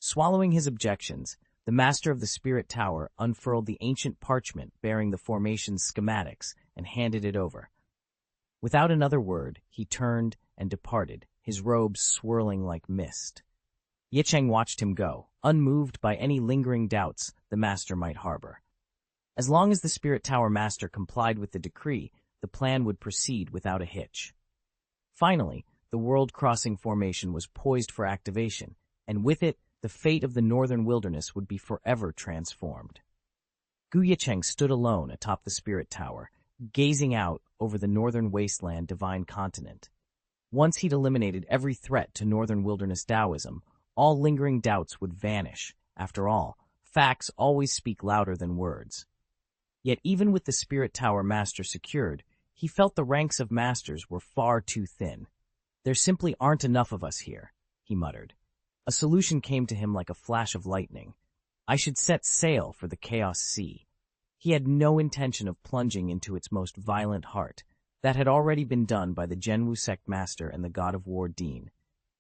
Swallowing his objections, the master of the Spirit Tower unfurled the ancient parchment bearing the formation's schematics and handed it over. Without another word, he turned and departed, his robes swirling like mist. Ye Cheng watched him go, unmoved by any lingering doubts the master might harbor. As long as the Spirit Tower Master complied with the decree, the plan would proceed without a hitch. Finally, the world-crossing formation was poised for activation, and with it, the fate of the northern wilderness would be forever transformed. Ye Cheng stood alone atop the Spirit Tower, gazing out over the northern wasteland divine continent. Once he'd eliminated every threat to northern wilderness Taoism, all lingering doubts would vanish. After all, facts always speak louder than words. Yet even with the Spirit Tower Master secured, he felt the ranks of masters were far too thin. There simply aren't enough of us here, he muttered. A solution came to him like a flash of lightning. I should set sail for the Chaos Sea. He had no intention of plunging into its most violent heart. That had already been done by the Zhenwu sect master and the god of war Dean.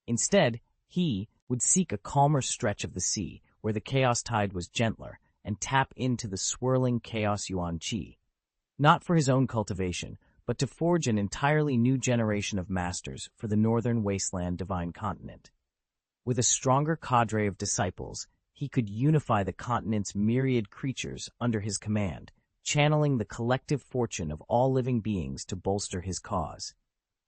Instead, he would seek a calmer stretch of the sea, where the chaos tide was gentler, and tap into the swirling chaos yuan qi. Not for his own cultivation, but to forge an entirely new generation of masters for the northern wasteland divine continent. With a stronger cadre of disciples, he could unify the continent's myriad creatures under his command, channeling the collective fortune of all living beings to bolster his cause.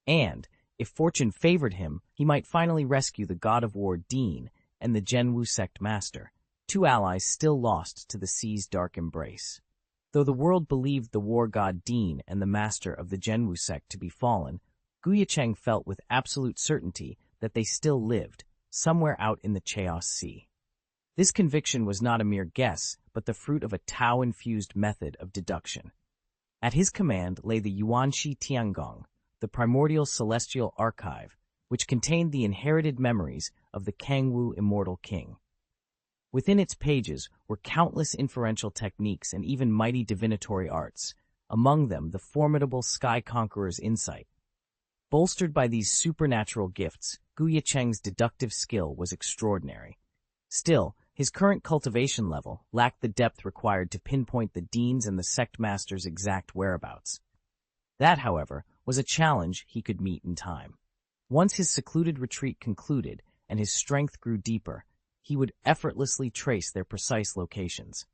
And, if fortune favored him, he might finally rescue the god of war Dean and the Zhenwu sect master, two allies still lost to the sea's dark embrace. Though the world believed the war god Dean and the master of the Zhenwu sect to be fallen, Ye Cheng felt with absolute certainty that they still lived, somewhere out in the Chaos Sea. This conviction was not a mere guess, but the fruit of a Tao-infused method of deduction. At his command lay the Yuanxi Tiangong, the primordial celestial archive, which contained the inherited memories of the Kangwu immortal king. Within its pages were countless inferential techniques and even mighty divinatory arts, among them the formidable Sky Conqueror's insight. Bolstered by these supernatural gifts, Ye Cheng's deductive skill was extraordinary. Still, his current cultivation level lacked the depth required to pinpoint the dean's and the sect master's exact whereabouts. That, however, was a challenge he could meet in time. Once his secluded retreat concluded and his strength grew deeper, he would effortlessly trace their precise locations.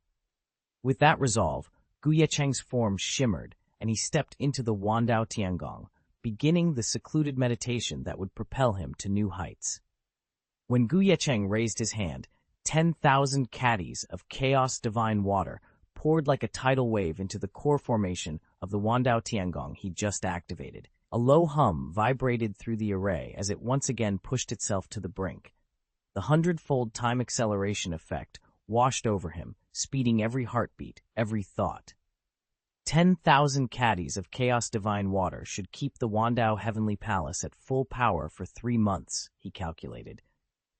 With that resolve, Ye Cheng's form shimmered, and he stepped into the Wandao Tiangong, beginning the secluded meditation that would propel him to new heights. When Ye Cheng raised his hand, 10,000 caddies of chaos divine water poured like a tidal wave into the core formation of the Wandao Tiangong he just activated. A low hum vibrated through the array as it once again pushed itself to the brink. The 100-fold time acceleration effect washed over him, speeding every heartbeat, every thought. 10,000 caddies of chaos divine water should keep the Wandao Heavenly Palace at full power for 3 months, he calculated.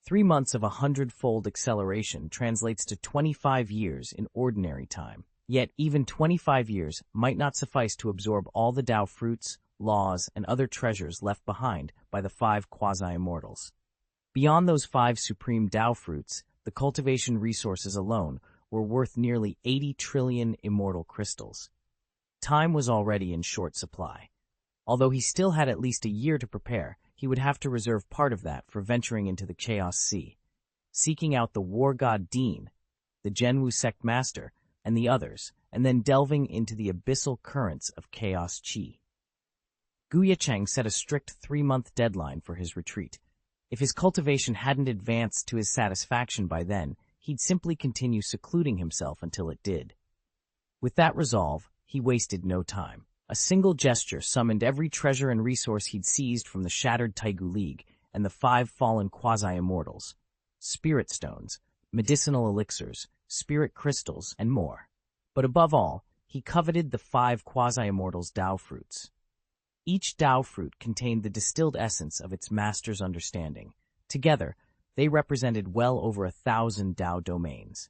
3 months of 100-fold acceleration translates to 25 years in ordinary time. Yet even 25 years might not suffice to absorb all the Tao fruits, laws, and other treasures left behind by the 5 quasi-immortals. Beyond those 5 supreme Tao fruits, the cultivation resources alone were worth nearly 80 trillion immortal crystals. Time was already in short supply. Although he still had at least a year to prepare, he would have to reserve part of that for venturing into the Chaos Sea, seeking out the war god Dean, the Zhenwu sect master, and the others, and then delving into the abyssal currents of Chaos Qi. Ye Cheng set a strict 3-month deadline for his retreat. If his cultivation hadn't advanced to his satisfaction by then, he'd simply continue secluding himself until it did. With that resolve, he wasted no time. A single gesture summoned every treasure and resource he'd seized from the shattered Taigu League and the 5 fallen quasi-immortals: spirit stones, medicinal elixirs, spirit crystals, and more. But above all, he coveted the 5 quasi-immortals' Tao fruits. Each Tao fruit contained the distilled essence of its master's understanding. Together, they represented well over 1,000 Tao domains.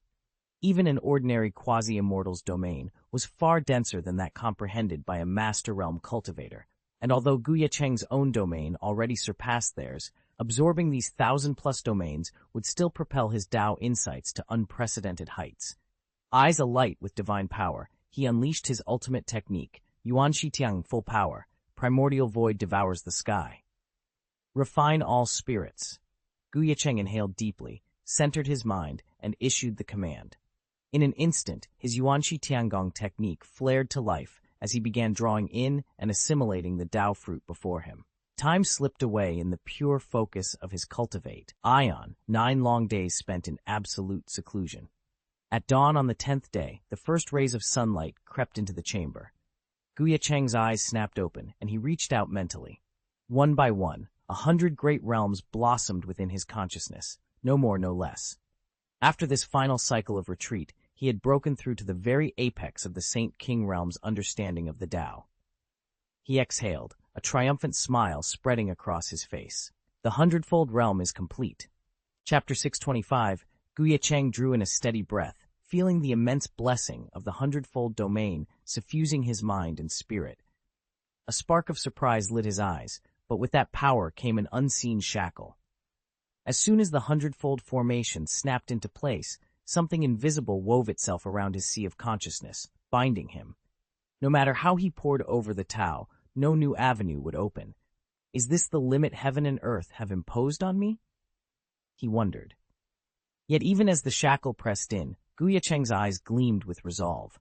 Even an ordinary quasi-immortal's domain was far denser than that comprehended by a master realm cultivator, and although Ye Cheng's own domain already surpassed theirs, absorbing these 1,000-plus domains would still propel his Tao insights to unprecedented heights. Eyes alight with divine power, he unleashed his ultimate technique, Yuanxi Tiang full power, primordial void devours the sky. Refine all spirits. Ye Cheng inhaled deeply, centered his mind, and issued the command. In an instant, his Yuanxi Tiangong technique flared to life as he began drawing in and assimilating the Tao fruit before him. Time slipped away in the pure focus of his cultivate. Ion, 9 long days spent in absolute seclusion. At dawn on the 10th day, the first rays of sunlight crept into the chamber. Ye Cheng's eyes snapped open, and he reached out mentally. One by one, 100 great realms blossomed within his consciousness, no more, no less. After this final cycle of retreat, he had broken through to the very apex of the Saint King realm's understanding of the Tao. He exhaled, a triumphant smile spreading across his face. The 100-fold realm is complete. Chapter 625, Ye Cheng drew in a steady breath, feeling the immense blessing of the hundredfold domain suffusing his mind and spirit. A spark of surprise lit his eyes, but with that power came an unseen shackle. As soon as the hundredfold formation snapped into place, something invisible wove itself around his sea of consciousness, binding him. No matter how he pored over the Tao, no new avenue would open. Is this the limit heaven and earth have imposed on me? He wondered. Yet even as the shackle pressed in, Ye Cheng's eyes gleamed with resolve.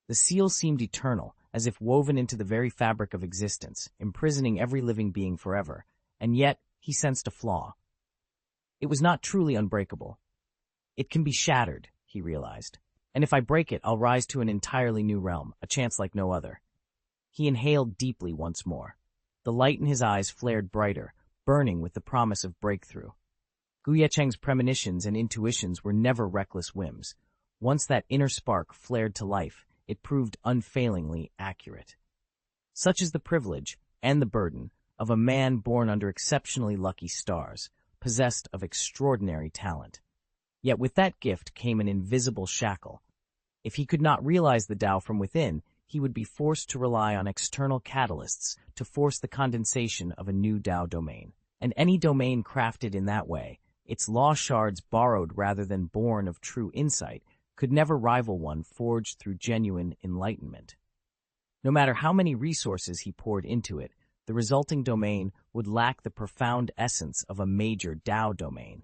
The seal seemed eternal, as if woven into the very fabric of existence, imprisoning every living being forever, and yet he sensed a flaw. It was not truly unbreakable. It can be shattered, he realized, and if I break it, I'll rise to an entirely new realm, a chance like no other. He inhaled deeply once more. The light in his eyes flared brighter, burning with the promise of breakthrough. Ye Cheng's premonitions and intuitions were never reckless whims. Once that inner spark flared to life, it proved unfailingly accurate. Such is the privilege and the burden of a man born under exceptionally lucky stars, possessed of extraordinary talent. Yet with that gift came an invisible shackle. If he could not realize the Tao from within, he would be forced to rely on external catalysts to force the condensation of a new Tao domain. And any domain crafted in that way, its law shards borrowed rather than born of true insight, could never rival one forged through genuine enlightenment. No matter how many resources he poured into it, the resulting domain would lack the profound essence of a major Tao domain.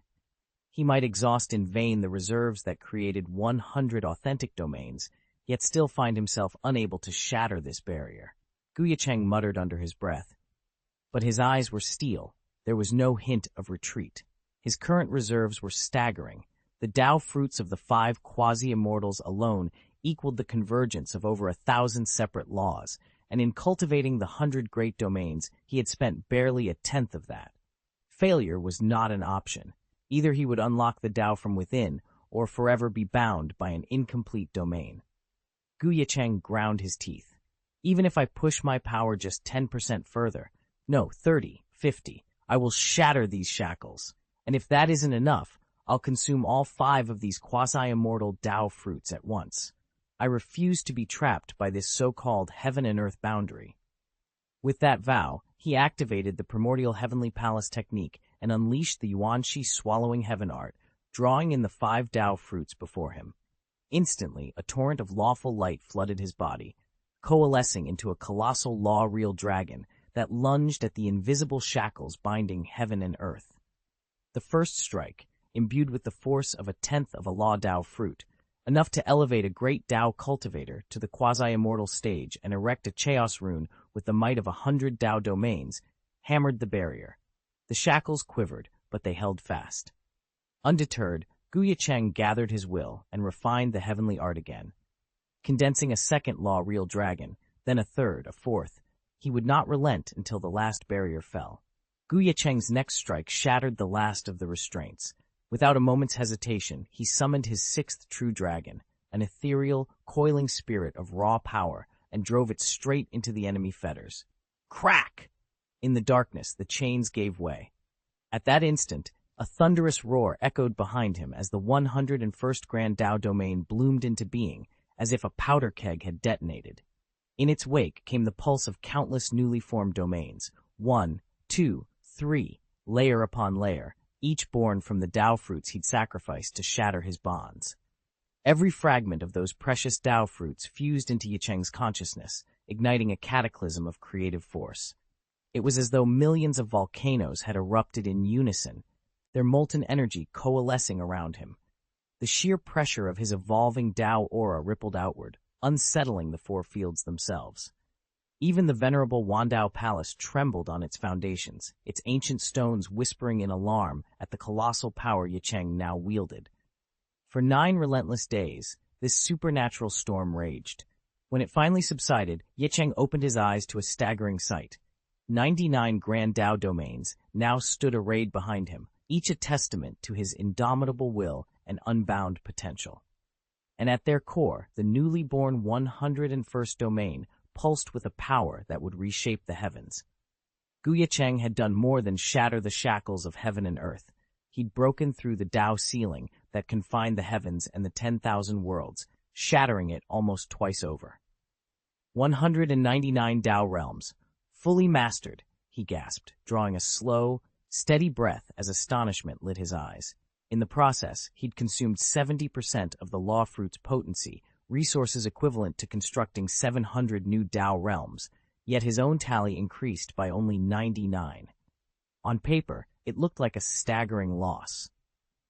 He might exhaust in vain the reserves that created 100 authentic domains, yet still find himself unable to shatter this barrier. Ye Cheng muttered under his breath. But his eyes were steel. There was no hint of retreat. His current reserves were staggering. The Tao fruits of the 5 quasi-immortals alone equaled the convergence of over 1,000 separate laws, and in cultivating the 100 great domains, he had spent barely a tenth of that. Failure was not an option. Either he would unlock the Tao from within, or forever be bound by an incomplete domain. Ye Cheng ground his teeth. Even if I push my power just 10% further, no, 30, 50, I will shatter these shackles. And if that isn't enough, I'll consume all 5 of these quasi-immortal Tao fruits at once. I refuse to be trapped by this so-called heaven and earth boundary. With that vow, he activated the primordial heavenly palace technique and unleashed the Xianxia swallowing heaven art, drawing in the 5 Tao fruits before him. Instantly, a torrent of lawful light flooded his body, coalescing into a colossal law-real dragon that lunged at the invisible shackles binding heaven and earth. The first strike, imbued with the force of 1/10 of a law Tao fruit, enough to elevate a great Tao cultivator to the quasi-immortal stage and erect a chaos rune with the might of 100 Tao domains, hammered the barrier. The shackles quivered, but they held fast. Undeterred, Ye Cheng gathered his will and refined the heavenly art again. Condensing a second law-real dragon, then a third, a fourth, he would not relent until the last barrier fell. Ye Cheng's next strike shattered the last of the restraints. Without a moment's hesitation, he summoned his 6th true dragon, an ethereal, coiling spirit of raw power, and drove it straight into the enemy fetters. Crack! In the darkness, the chains gave way. At that instant, a thunderous roar echoed behind him as the 101st Grand Tao domain bloomed into being, as if a powder keg had detonated. In its wake came the pulse of countless newly formed domains, 1, 2, 3, layer upon layer, each born from the Tao fruits he'd sacrificed to shatter his bonds. Every fragment of those precious Tao fruits fused into Ye Cheng's consciousness, igniting a cataclysm of creative force. It was as though millions of volcanoes had erupted in unison, their molten energy coalescing around him. The sheer pressure of his evolving Tao aura rippled outward, unsettling the 4 fields themselves. Even the venerable Wandao Palace trembled on its foundations, its ancient stones whispering in alarm at the colossal power Ye Cheng now wielded. For 9 relentless days, this supernatural storm raged. When it finally subsided, Ye Cheng opened his eyes to a staggering sight. 99 Grand Tao domains now stood arrayed behind him, each a testament to his indomitable will and unbound potential. And at their core, the newly born 101st domain pulsed with a power that would reshape the heavens. Ye Cheng had done more than shatter the shackles of heaven and earth. He'd broken through the Tao ceiling, that confined the heavens and the 10,000 worlds, shattering it almost twice over. 199 Tao realms, fully mastered, he gasped, drawing a slow, steady breath as astonishment lit his eyes. In the process, he'd consumed 70% of the law fruit's potency, resources equivalent to constructing 700 new Tao realms, yet his own tally increased by only 99. On paper, it looked like a staggering loss.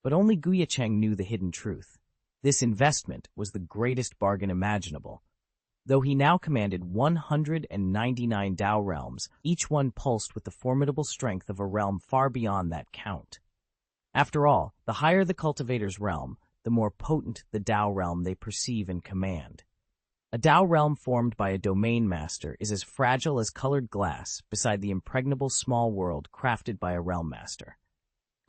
But only Ye Cheng knew the hidden truth. This investment was the greatest bargain imaginable. Though he now commanded 199 Tao realms, each one pulsed with the formidable strength of a realm far beyond that count. After all, the higher the cultivator's realm, the more potent the Tao realm they perceive and command. A Tao realm formed by a domain master is as fragile as colored glass beside the impregnable small world crafted by a realm master.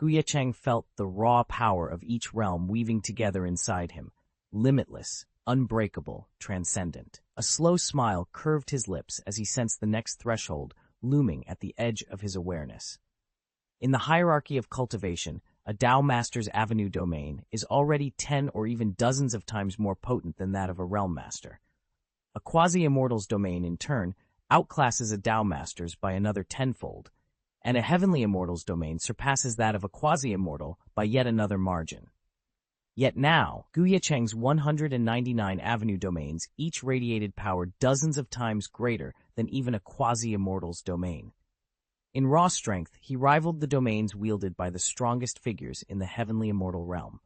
Ye Cheng felt the raw power of each realm weaving together inside him, limitless, unbreakable, transcendent. A slow smile curved his lips as he sensed the next threshold looming at the edge of his awareness. In the hierarchy of cultivation, a Tao Master's Avenue domain is already 10 or even dozens of times more potent than that of a Realm Master. A Quasi-Immortal's domain, in turn, outclasses a Tao Master's by another tenfold, and a Heavenly Immortal's domain surpasses that of a Quasi-Immortal by yet another margin. Yet now, Ye Cheng's 199 Avenue domains each radiated power dozens of times greater than even a Quasi-Immortal's domain. In raw strength, he rivaled the domains wielded by the strongest figures in the Heavenly Immortal realm.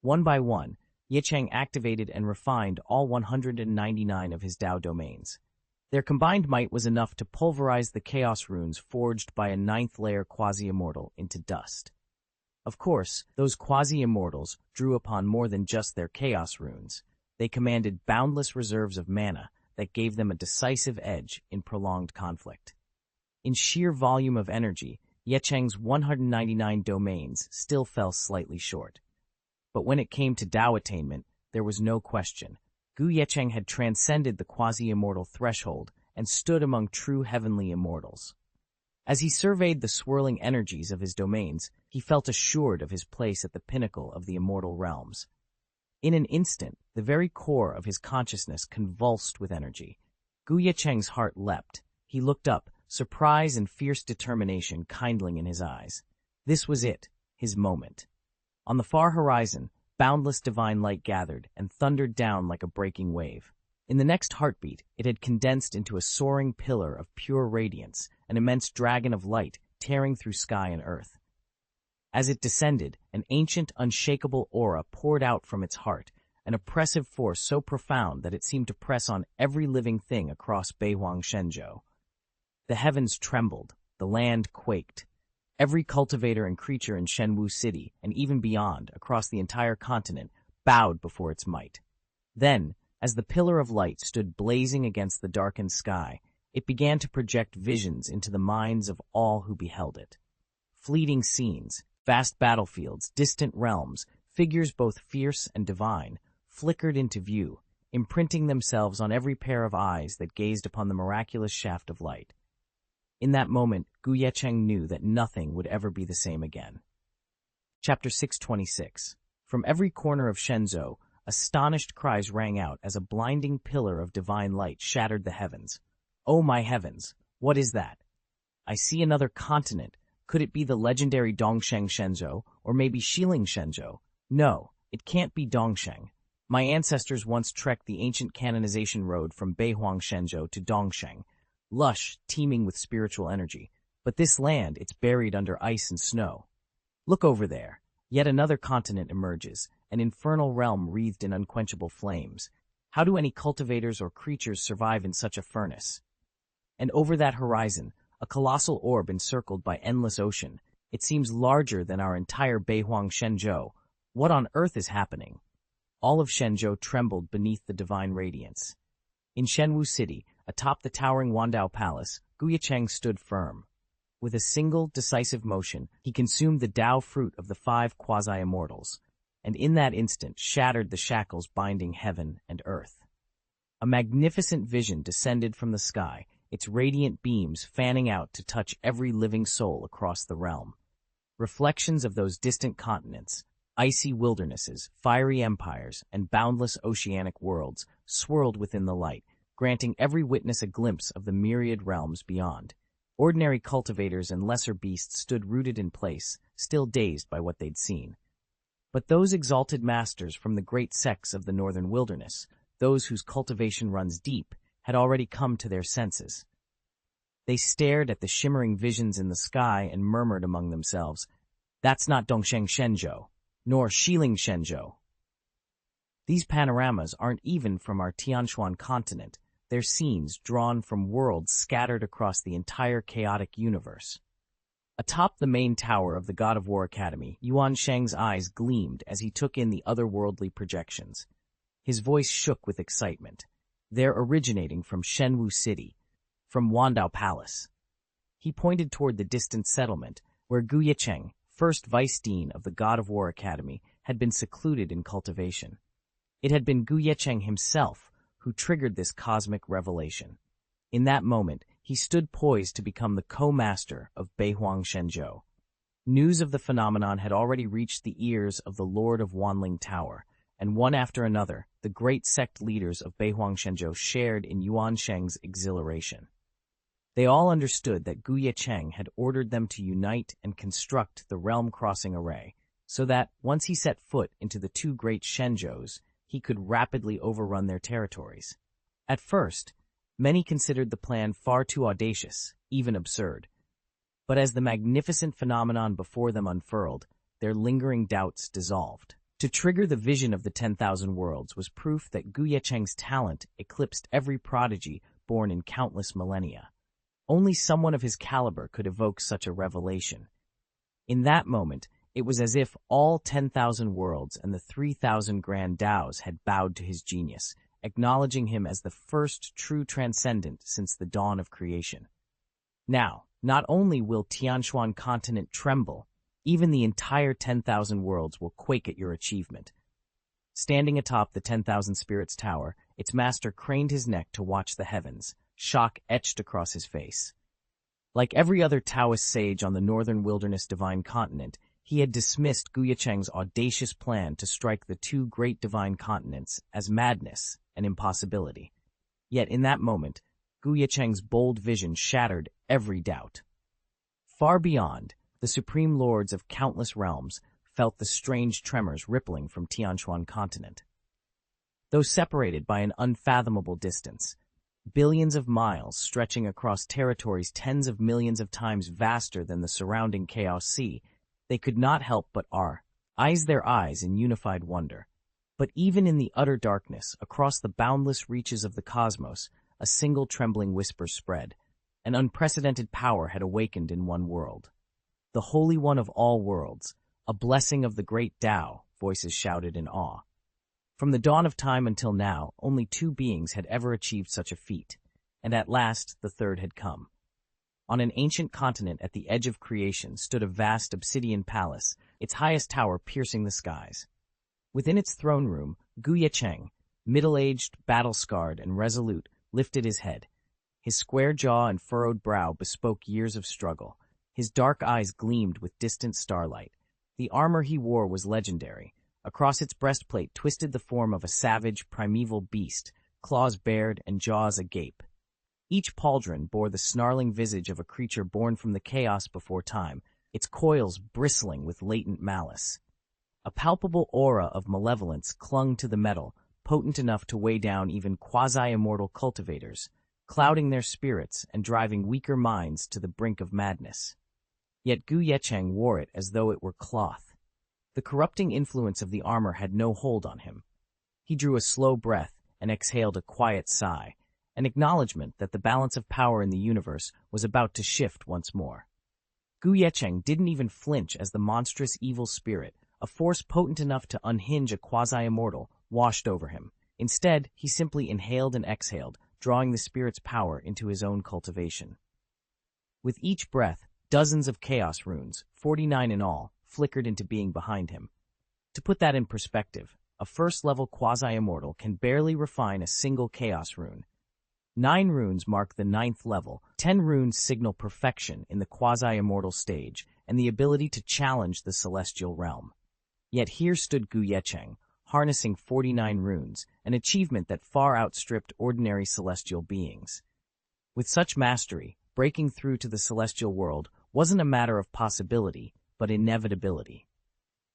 One by one, Ye Cheng activated and refined all 199 of his Tao domains. Their combined might was enough to pulverize the chaos runes forged by a 9th-layer quasi-immortal into dust. Of course, those quasi-immortals drew upon more than just their chaos runes. They commanded boundless reserves of mana that gave them a decisive edge in prolonged conflict. In sheer volume of energy, Ye Cheng's 199 domains still fell slightly short. But when it came to Tao attainment, there was no question. Ye Cheng had transcended the quasi-immortal threshold and stood among true heavenly immortals. As he surveyed the swirling energies of his domains, he felt assured of his place at the pinnacle of the immortal realms. In an instant, the very core of his consciousness convulsed with energy. Ye Cheng's heart leapt. He looked up, surprise and fierce determination kindling in his eyes. This was it, his moment. On the far horizon, boundless divine light gathered and thundered down like a breaking wave. In the next heartbeat, it had condensed into a soaring pillar of pure radiance, an immense dragon of light tearing through sky and earth. As it descended, an ancient, unshakable aura poured out from its heart, an oppressive force so profound that it seemed to press on every living thing across Beihuang Shenzhou. The heavens trembled, the land quaked. Every cultivator and creature in Shenwu City, and even beyond, across the entire continent, bowed before its might. Then, as the pillar of light stood blazing against the darkened sky, it began to project visions into the minds of all who beheld it. Fleeting scenes, vast battlefields, distant realms, figures both fierce and divine, flickered into view, imprinting themselves on every pair of eyes that gazed upon the miraculous shaft of light. In that moment, Ye Cheng knew that nothing would ever be the same again. Chapter 626. From every corner of Shenzhou, astonished cries rang out as a blinding pillar of divine light shattered the heavens. Oh my heavens, what is that? I see another continent. Could it be the legendary Dongsheng Shenzhou, or maybe Xiling Shenzhou? No, it can't be Dongsheng. My ancestors once trekked the ancient canonization road from Beihuang Shenzhou to Dongsheng, lush, teeming with spiritual energy. But this land, it's buried under ice and snow. Look over there. Yet another continent emerges, an infernal realm wreathed in unquenchable flames. How do any cultivators or creatures survive in such a furnace? And over that horizon, a colossal orb encircled by endless ocean. It seems larger than our entire Beihuang Shenzhou. What on earth is happening? All of Shenzhou trembled beneath the divine radiance. In Shenwu City, atop the towering Wandao Palace, Ye Cheng stood firm. With a single, decisive motion, he consumed the Tao fruit of the 5 quasi-immortals, and in that instant shattered the shackles binding heaven and earth. A magnificent vision descended from the sky, its radiant beams fanning out to touch every living soul across the realm. Reflections of those distant continents, Icy wildernesses, fiery empires, and boundless oceanic worlds swirled within the light, granting every witness a glimpse of the myriad realms beyond. Ordinary cultivators and lesser beasts stood rooted in place, still dazed by what they'd seen. But those exalted masters from the great sects of the northern wilderness, those whose cultivation runs deep, had already come to their senses. They stared at the shimmering visions in the sky and murmured among themselves, "That's not Dongsheng Shenzhou, nor Xiling Shenzhou. These panoramas aren't even from our Tianshuan continent. They're scenes drawn from worlds scattered across the entire chaotic universe." Atop the main tower of the God of War Academy, Yuan Sheng's eyes gleamed as he took in the otherworldly projections. His voice shook with excitement. They're originating from Shenwu City, from Wandao Palace. He pointed toward the distant settlement, where Ye Cheng, first vice dean of the God of War Academy, had been secluded in cultivation. It had been Ye Cheng himself who triggered this cosmic revelation. In that moment, he stood poised to become the co-master of Beihuang Shenzhou. News of the phenomenon had already reached the ears of the Lord of Wanling Tower, and one after another, the great sect leaders of Beihuang Shenzhou shared in Yuan Sheng's exhilaration. They all understood that Ye Cheng had ordered them to unite and construct the realm-crossing array, so that, once he set foot into the two great Shenzhous, he could rapidly overrun their territories. At first, many considered the plan far too audacious, even absurd. But as the magnificent phenomenon before them unfurled, their lingering doubts dissolved. To trigger the vision of the 10,000 worlds was proof that Ye Cheng's talent eclipsed every prodigy born in countless millennia. Only someone of his caliber could evoke such a revelation. In that moment, it was as if all 10,000 worlds and the 3,000 grand Daos had bowed to his genius, acknowledging him as the first true transcendent since the dawn of creation. Now, not only will Tianshuan continent tremble, even the entire 10,000 worlds will quake at your achievement. Standing atop the 10,000 Spirits Tower, its master craned his neck to watch the heavens, shock etched across his face. Like every other Taoist sage on the northern wilderness divine continent, he had dismissed Ye Cheng's audacious plan to strike the two great divine continents as madness and impossibility. Yet in that moment, Ye Cheng's bold vision shattered every doubt. Far beyond, the supreme lords of countless realms felt the strange tremors rippling from Tianshuan continent. Though separated by an unfathomable distance, billions of miles stretching across territories tens of millions of times vaster than the surrounding Chaos Sea, they could not help but eyes their eyes in unified wonder. But even in the utter darkness, across the boundless reaches of the cosmos, a single trembling whisper spread. An unprecedented power had awakened in one world. The Holy One of all worlds, a blessing of the great Tao, voices shouted in awe. From the dawn of time until now, only two beings had ever achieved such a feat, and at last the third had come. On an ancient continent at the edge of creation stood a vast obsidian palace, its highest tower piercing the skies. Within its throne room, Ye Cheng, middle-aged, battle-scarred, and resolute, lifted his head. His square jaw and furrowed brow bespoke years of struggle. His dark eyes gleamed with distant starlight. The armor he wore was legendary. Across its breastplate twisted the form of a savage, primeval beast, claws bared and jaws agape. Each pauldron bore the snarling visage of a creature born from the chaos before time, its coils bristling with latent malice. A palpable aura of malevolence clung to the metal, potent enough to weigh down even quasi-immortal cultivators, clouding their spirits and driving weaker minds to the brink of madness. Yet Ye Cheng wore it as though it were cloth. The corrupting influence of the armor had no hold on him. He drew a slow breath and exhaled a quiet sigh, an acknowledgement that the balance of power in the universe was about to shift once more. Ye Cheng didn't even flinch as the monstrous evil spirit, a force potent enough to unhinge a quasi-immortal, washed over him. Instead, he simply inhaled and exhaled, drawing the spirit's power into his own cultivation. With each breath, dozens of chaos runes, 49 in all, flickered into being behind him. To put that in perspective, a first-level quasi-immortal can barely refine a single chaos rune. 9 runes mark the 9th level, 10 runes signal perfection in the quasi-immortal stage, and the ability to challenge the celestial realm. Yet here stood Ye Cheng, harnessing 49 runes, an achievement that far outstripped ordinary celestial beings. With such mastery, breaking through to the celestial world wasn't a matter of possibility, but inevitability.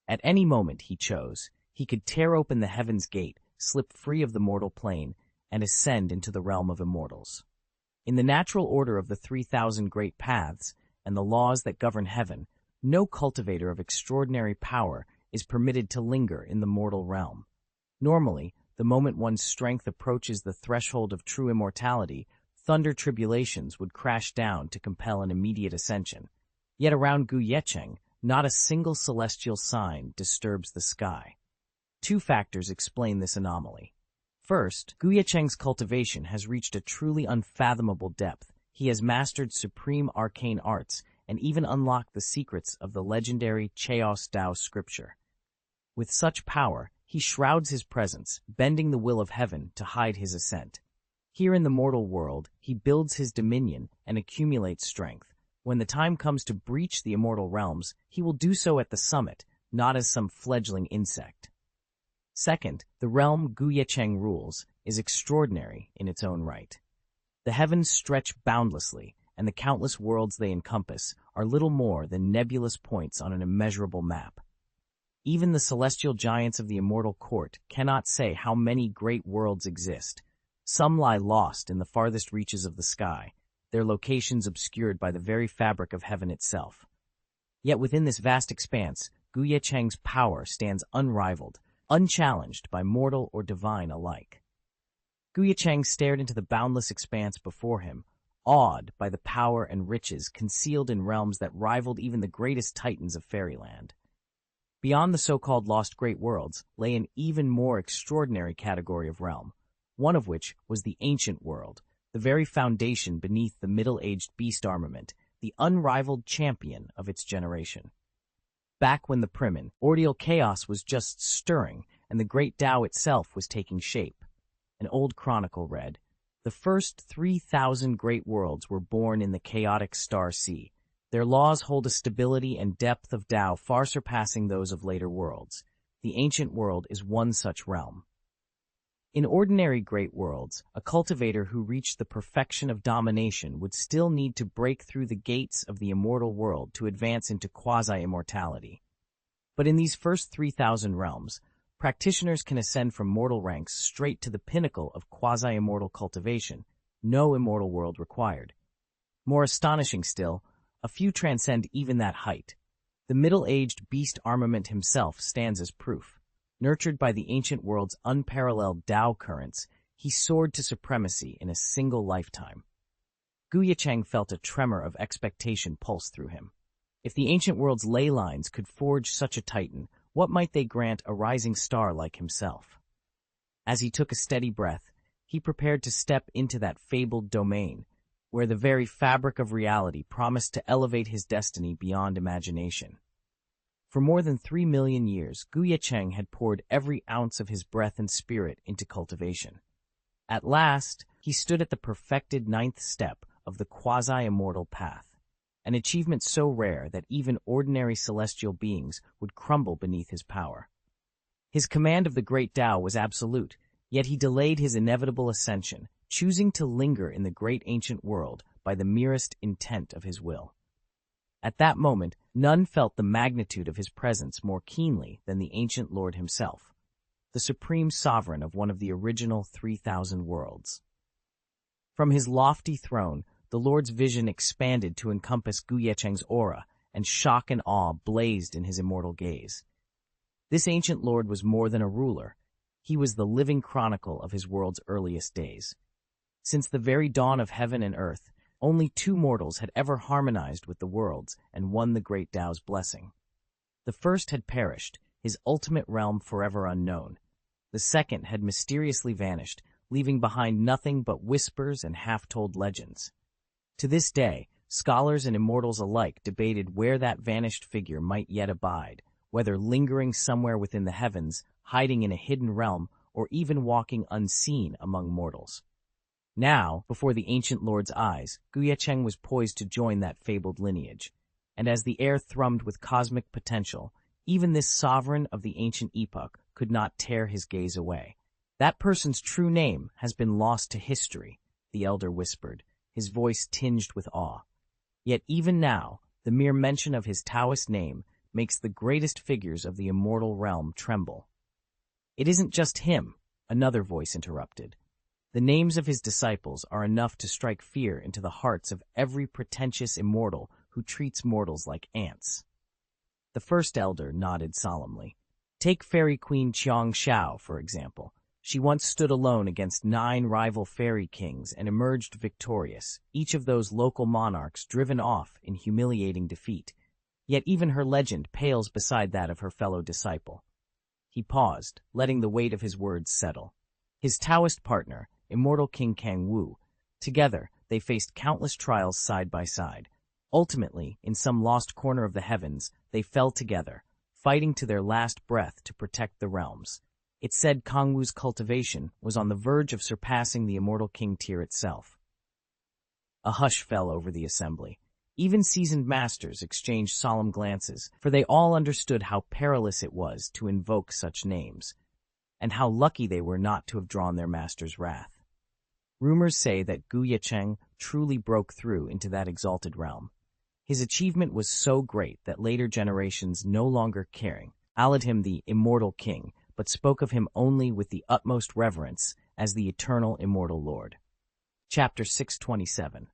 At any moment he chose, he could tear open the heaven's gate, slip free of the mortal plane, and ascend into the realm of immortals. In the natural order of the 3,000 great paths and the laws that govern heaven, no cultivator of extraordinary power is permitted to linger in the mortal realm. Normally, the moment one's strength approaches the threshold of true immortality, thunder tribulations would crash down to compel an immediate ascension. Yet around Ye Cheng, not a single celestial sign disturbs the sky. Two factors explain this anomaly. First, Ye Cheng's cultivation has reached a truly unfathomable depth. He has mastered supreme arcane arts and even unlocked the secrets of the legendary Chaos Dao scripture. With such power, he shrouds his presence, bending the will of heaven to hide his ascent. Here in the mortal world, he builds his dominion and accumulates strength. When the time comes to breach the immortal realms, he will do so at the summit, not as some fledgling insect. Second, the realm Ye Cheng rules is extraordinary in its own right. The heavens stretch boundlessly, and the countless worlds they encompass are little more than nebulous points on an immeasurable map. Even the celestial giants of the immortal court cannot say how many great worlds exist. Some lie lost in the farthest reaches of the sky, their locations obscured by the very fabric of heaven itself. Yet within this vast expanse, Ye Cheng's power stands unrivaled, unchallenged by mortal or divine alike. Ye Cheng stared into the boundless expanse before him, awed by the power and riches concealed in realms that rivaled even the greatest titans of fairyland. Beyond the so-called lost great worlds lay an even more extraordinary category of realm, one of which was the ancient world, the very foundation beneath the middle-aged beast armament, the unrivaled champion of its generation. Back when the primordial chaos was just stirring and the great Tao itself was taking shape, an old chronicle read, "The first 3,000 great worlds were born in the chaotic star sea. Their laws hold a stability and depth of Tao far surpassing those of later worlds. The ancient world is one such realm." In ordinary great worlds, a cultivator who reached the perfection of domination would still need to break through the gates of the immortal world to advance into quasi-immortality. But in these first 3,000 realms, practitioners can ascend from mortal ranks straight to the pinnacle of quasi-immortal cultivation, no immortal world required. More astonishing still, a few transcend even that height. The middle-aged beast armament himself stands as proof. Nurtured by the ancient world's unparalleled Tao currents, he soared to supremacy in a single lifetime. Ye Cheng felt a tremor of expectation pulse through him. If the ancient world's ley lines could forge such a titan, what might they grant a rising star like himself? As he took a steady breath, he prepared to step into that fabled domain, where the very fabric of reality promised to elevate his destiny beyond imagination. For more than 3 million years, Ye Cheng had poured every ounce of his breath and spirit into cultivation. At last, he stood at the perfected 9th step of the quasi-immortal path, an achievement so rare that even ordinary celestial beings would crumble beneath his power. His command of the great Tao was absolute, yet he delayed his inevitable ascension, choosing to linger in the great ancient world by the merest intent of his will. At that moment, none felt the magnitude of his presence more keenly than the ancient lord himself, the supreme sovereign of one of the original 3,000 worlds. From his lofty throne, the lord's vision expanded to encompass Ye Cheng's aura, and shock and awe blazed in his immortal gaze. This ancient lord was more than a ruler. He was the living chronicle of his world's earliest days. Since the very dawn of heaven and earth, only 2 mortals had ever harmonized with the worlds and won the great Tao's blessing. The first had perished, his ultimate realm forever unknown. The second had mysteriously vanished, leaving behind nothing but whispers and half-told legends. To this day, scholars and immortals alike debated where that vanished figure might yet abide, whether lingering somewhere within the heavens, hiding in a hidden realm, or even walking unseen among mortals. Now, before the ancient lord's eyes, Ye Cheng was poised to join that fabled lineage, and as the air thrummed with cosmic potential, Even this sovereign of the ancient epoch could not tear his gaze away. "That person's true name has been lost to history," the elder whispered, his voice tinged with awe. "Yet even now, the mere mention of his Taoist name makes the greatest figures of the immortal realm tremble." "It isn't just him," another voice interrupted. "The names of his disciples are enough to strike fear into the hearts of every pretentious immortal who treats mortals like ants." The first elder nodded solemnly. "Take fairy queen Xianxia, for example. She once stood alone against 9 rival fairy kings and emerged victorious, each of those local monarchs driven off in humiliating defeat. Yet even her legend pales beside that of her fellow disciple." He paused, letting the weight of his words settle. His Taoist partner, immortal King Kangwu, together they faced countless trials side by side. Ultimately, in some lost corner of the heavens, they fell together, fighting to their last breath to protect the realms. It said Kangwu's cultivation was on the verge of surpassing the immortal king tier itself. A hush fell over the assembly. Even seasoned masters exchanged solemn glances, for they all understood how perilous it was to invoke such names, and how lucky they were not to have drawn their master's wrath. Rumors say that Ye Cheng truly broke through into that exalted realm. His achievement was so great that later generations, no longer caring, allied him the immortal king, but spoke of him only with the utmost reverence as the eternal immortal lord. Chapter 627.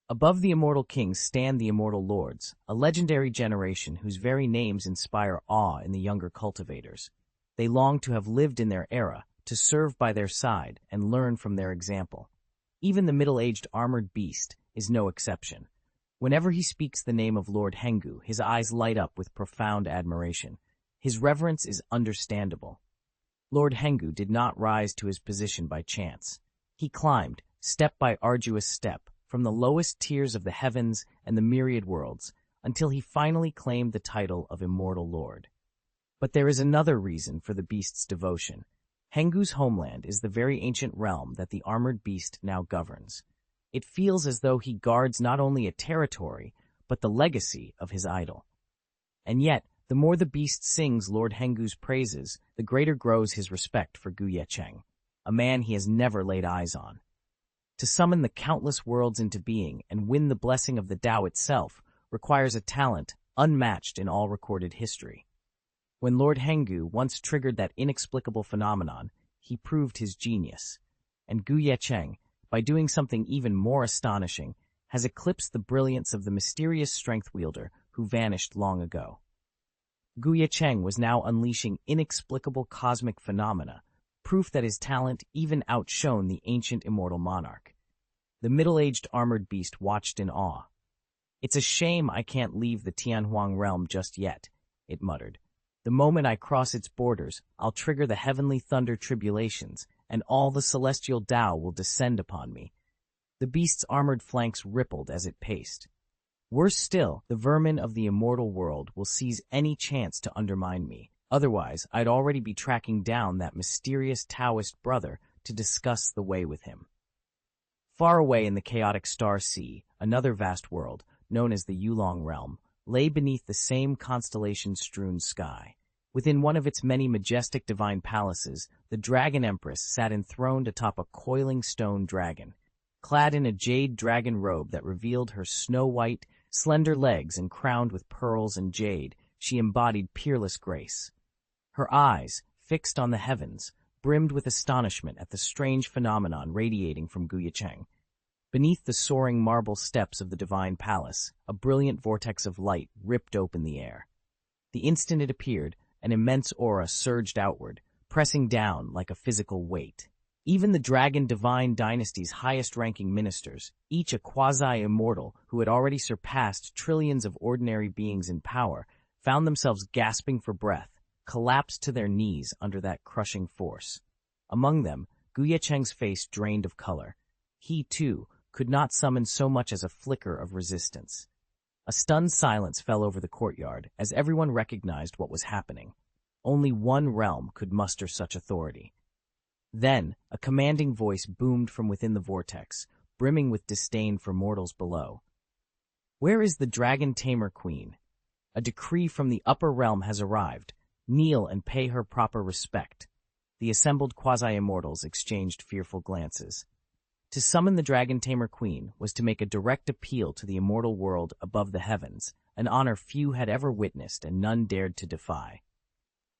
Above the immortal kings stand the immortal lords, a legendary generation whose very names inspire awe in the younger cultivators. They long to have lived in their era, to serve by their side and learn from their example. Even the middle-aged armored beast is no exception. Whenever he speaks the name of Lord Hengu, his eyes light up with profound admiration. His reverence is understandable. Lord Hengu did not rise to his position by chance. He climbed, step by arduous step, from the lowest tiers of the heavens and the myriad worlds, until he finally claimed the title of Immortal Lord. But there is another reason for the beast's devotion. Hengu's homeland is the very ancient realm that the armored beast now governs. It feels as though he guards not only a territory, but the legacy of his idol. And yet, the more the beast sings Lord Hengu's praises, the greater grows his respect for Ye Cheng, a man he has never laid eyes on. To summon the countless worlds into being and win the blessing of the Tao itself requires a talent unmatched in all recorded history. When Lord Hengu once triggered that inexplicable phenomenon, he proved his genius. And Ye Cheng, by doing something even more astonishing, has eclipsed the brilliance of the mysterious strength wielder who vanished long ago. Ye Cheng was now unleashing inexplicable cosmic phenomena, proof that his talent even outshone the ancient immortal monarch. The middle-aged armored beast watched in awe. "It's a shame I can't leave the Tianhuang realm just yet," it muttered. "The moment I cross its borders, I'll trigger the heavenly thunder tribulations, and all the celestial Tao will descend upon me." The beast's armored flanks rippled as it paced. "Worse still, the vermin of the immortal world will seize any chance to undermine me. Otherwise, I'd already be tracking down that mysterious Taoist brother to discuss the way with him." Far away in the chaotic star sea, another vast world, known as the Yulong realm, lay beneath the same constellation-strewn sky. Within one of its many majestic divine palaces, the Dragon Empress sat enthroned atop a coiling stone dragon. Clad in a jade dragon robe that revealed her snow-white, slender legs and crowned with pearls and jade, she embodied peerless grace. Her eyes, fixed on the heavens, brimmed with astonishment at the strange phenomenon radiating from Ye Cheng. Beneath the soaring marble steps of the divine palace, a brilliant vortex of light ripped open the air. The instant it appeared, an immense aura surged outward, pressing down like a physical weight. Even the Dragon Divine Dynasty's highest-ranking ministers, each a quasi-immortal who had already surpassed trillions of ordinary beings in power, found themselves gasping for breath, collapsed to their knees under that crushing force. Among them, Ye Cheng's face drained of color. He, too, could not summon so much as a flicker of resistance. A stunned silence fell over the courtyard as everyone recognized what was happening. Only one realm could muster such authority. Then, a commanding voice boomed from within the vortex, brimming with disdain for mortals below. "Where is the Dragon Tamer Queen?" A decree from the upper realm has arrived. Kneel and pay her proper respect." The assembled quasi-immortals exchanged fearful glances. To summon the Dragon Tamer Queen was to make a direct appeal to the immortal world above the heavens, an honor few had ever witnessed and none dared to defy.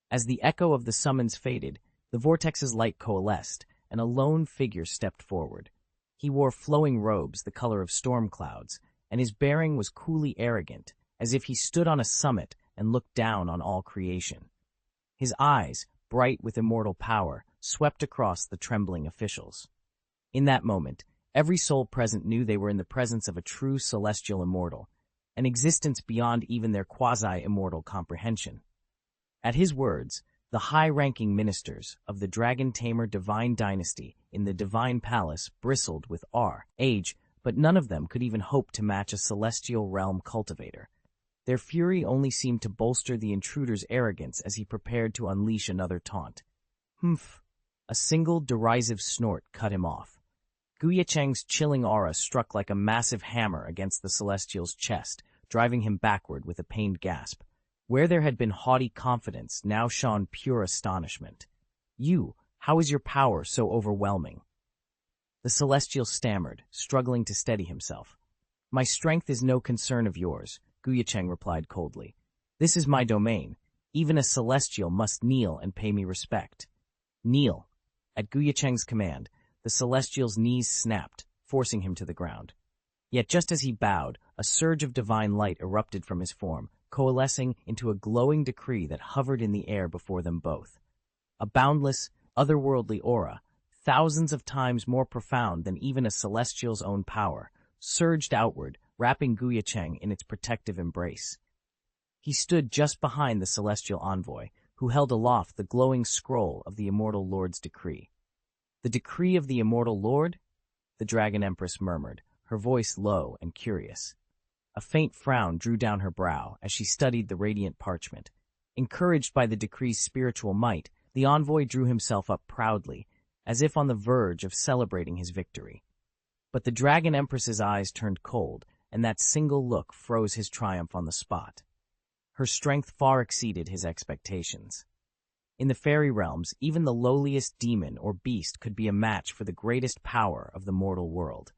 As the echo of the summons faded, the vortex's light coalesced, and a lone figure stepped forward. He wore flowing robes the color of storm clouds, and his bearing was coolly arrogant, as if he stood on a summit and looked down on all creation. His eyes, bright with immortal power, swept across the trembling officials. In that moment, every soul present knew they were in the presence of a true celestial immortal, an existence beyond even their quasi-immortal comprehension. At his words, the high-ranking ministers of the Dragon Tamer Divine Dynasty in the Divine Palace bristled with age, but none of them could even hope to match a celestial realm cultivator. Their fury only seemed to bolster the intruder's arrogance as he prepared to unleash another taunt. "Humph!" A single derisive snort cut him off. Ye Cheng's chilling aura struck like a massive hammer against the Celestial's chest, driving him backward with a pained gasp. Where there had been haughty confidence now shone pure astonishment. How is your power so overwhelming?" The Celestial stammered, struggling to steady himself. "My strength is no concern of yours," Ye Cheng replied coldly. "This is my domain. Even a Celestial must kneel and pay me respect." "Kneel." At Ye Cheng's command, the Celestial's knees snapped, forcing him to the ground. Yet just as he bowed, a surge of divine light erupted from his form, coalescing into a glowing decree that hovered in the air before them both. A boundless, otherworldly aura, thousands of times more profound than even a Celestial's own power, surged outward, wrapping Ye Cheng in its protective embrace. He stood just behind the Celestial envoy, who held aloft the glowing scroll of the Immortal Lord's decree. "The decree of the Immortal Lord?" the Dragon Empress murmured, her voice low and curious. A faint frown drew down her brow as she studied the radiant parchment. Encouraged by the decree's spiritual might, the envoy drew himself up proudly, as if on the verge of celebrating his victory. But the Dragon Empress's eyes turned cold, and that single look froze his triumph on the spot. Her strength far exceeded his expectations. In the fairy realms, even the lowliest demon or beast could be a match for the greatest power of the mortal world.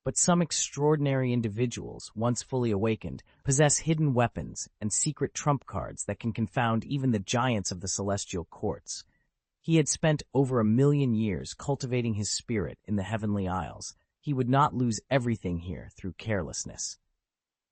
But some extraordinary individuals, once fully awakened, possess hidden weapons and secret trump cards that can confound even the giants of the celestial courts. He had spent over 1,000,000 years cultivating his spirit in the heavenly isles. He would not lose everything here through carelessness.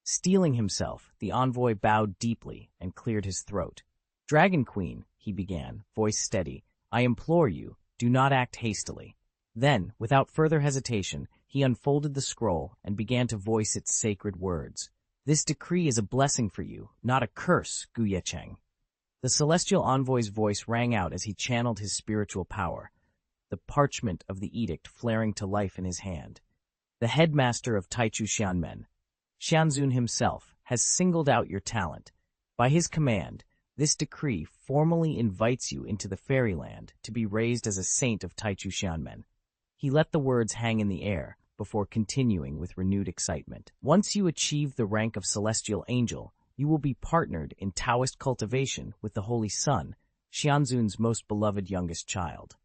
Steeling himself, the envoy bowed deeply and cleared his throat. "Dragon Queen," he began, voice steady, "I implore you, do not act hastily." Then, without further hesitation, he unfolded the scroll and began to voice its sacred words. "This decree is a blessing for you, not a curse, Ye Cheng." The celestial envoy's voice rang out as he channeled his spiritual power, the parchment of the edict flaring to life in his hand. "The headmaster of Taichu Xianmen, Xianzun himself, has singled out your talent. By his command, this decree formally invites you into the fairyland to be raised as a saint of Taichu Xianmen." He let the words hang in the air before continuing with renewed excitement. "Once you achieve the rank of celestial angel, you will be partnered in Taoist cultivation with the Holy Sun, Xianzun's most beloved youngest child."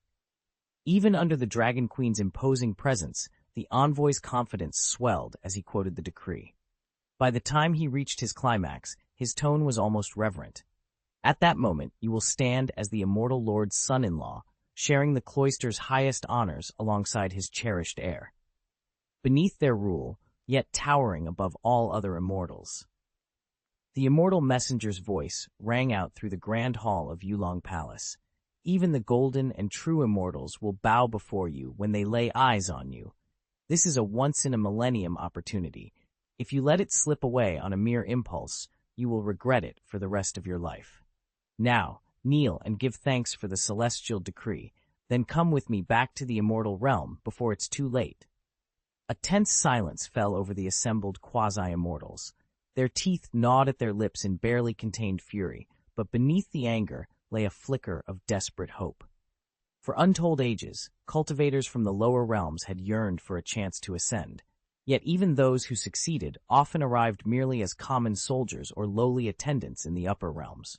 Even under the Dragon Queen's imposing presence, the envoy's confidence swelled as he quoted the decree. By the time he reached his climax, his tone was almost reverent. "At that moment, you will stand as the Immortal Lord's son-in-law, sharing the cloister's highest honors alongside his cherished heir. Beneath their rule, yet towering above all other immortals." The immortal messenger's voice rang out through the grand hall of Yulong Palace. "Even the golden and true immortals will bow before you when they lay eyes on you. This is a once-in-a-millennium opportunity. If you let it slip away on a mere impulse, you will regret it for the rest of your life. Now, kneel and give thanks for the celestial decree, then come with me back to the immortal realm before it's too late." A tense silence fell over the assembled quasi-immortals. Their teeth gnawed at their lips in barely contained fury, but beneath the anger lay a flicker of desperate hope. For untold ages, cultivators from the lower realms had yearned for a chance to ascend. Yet even those who succeeded often arrived merely as common soldiers or lowly attendants in the upper realms.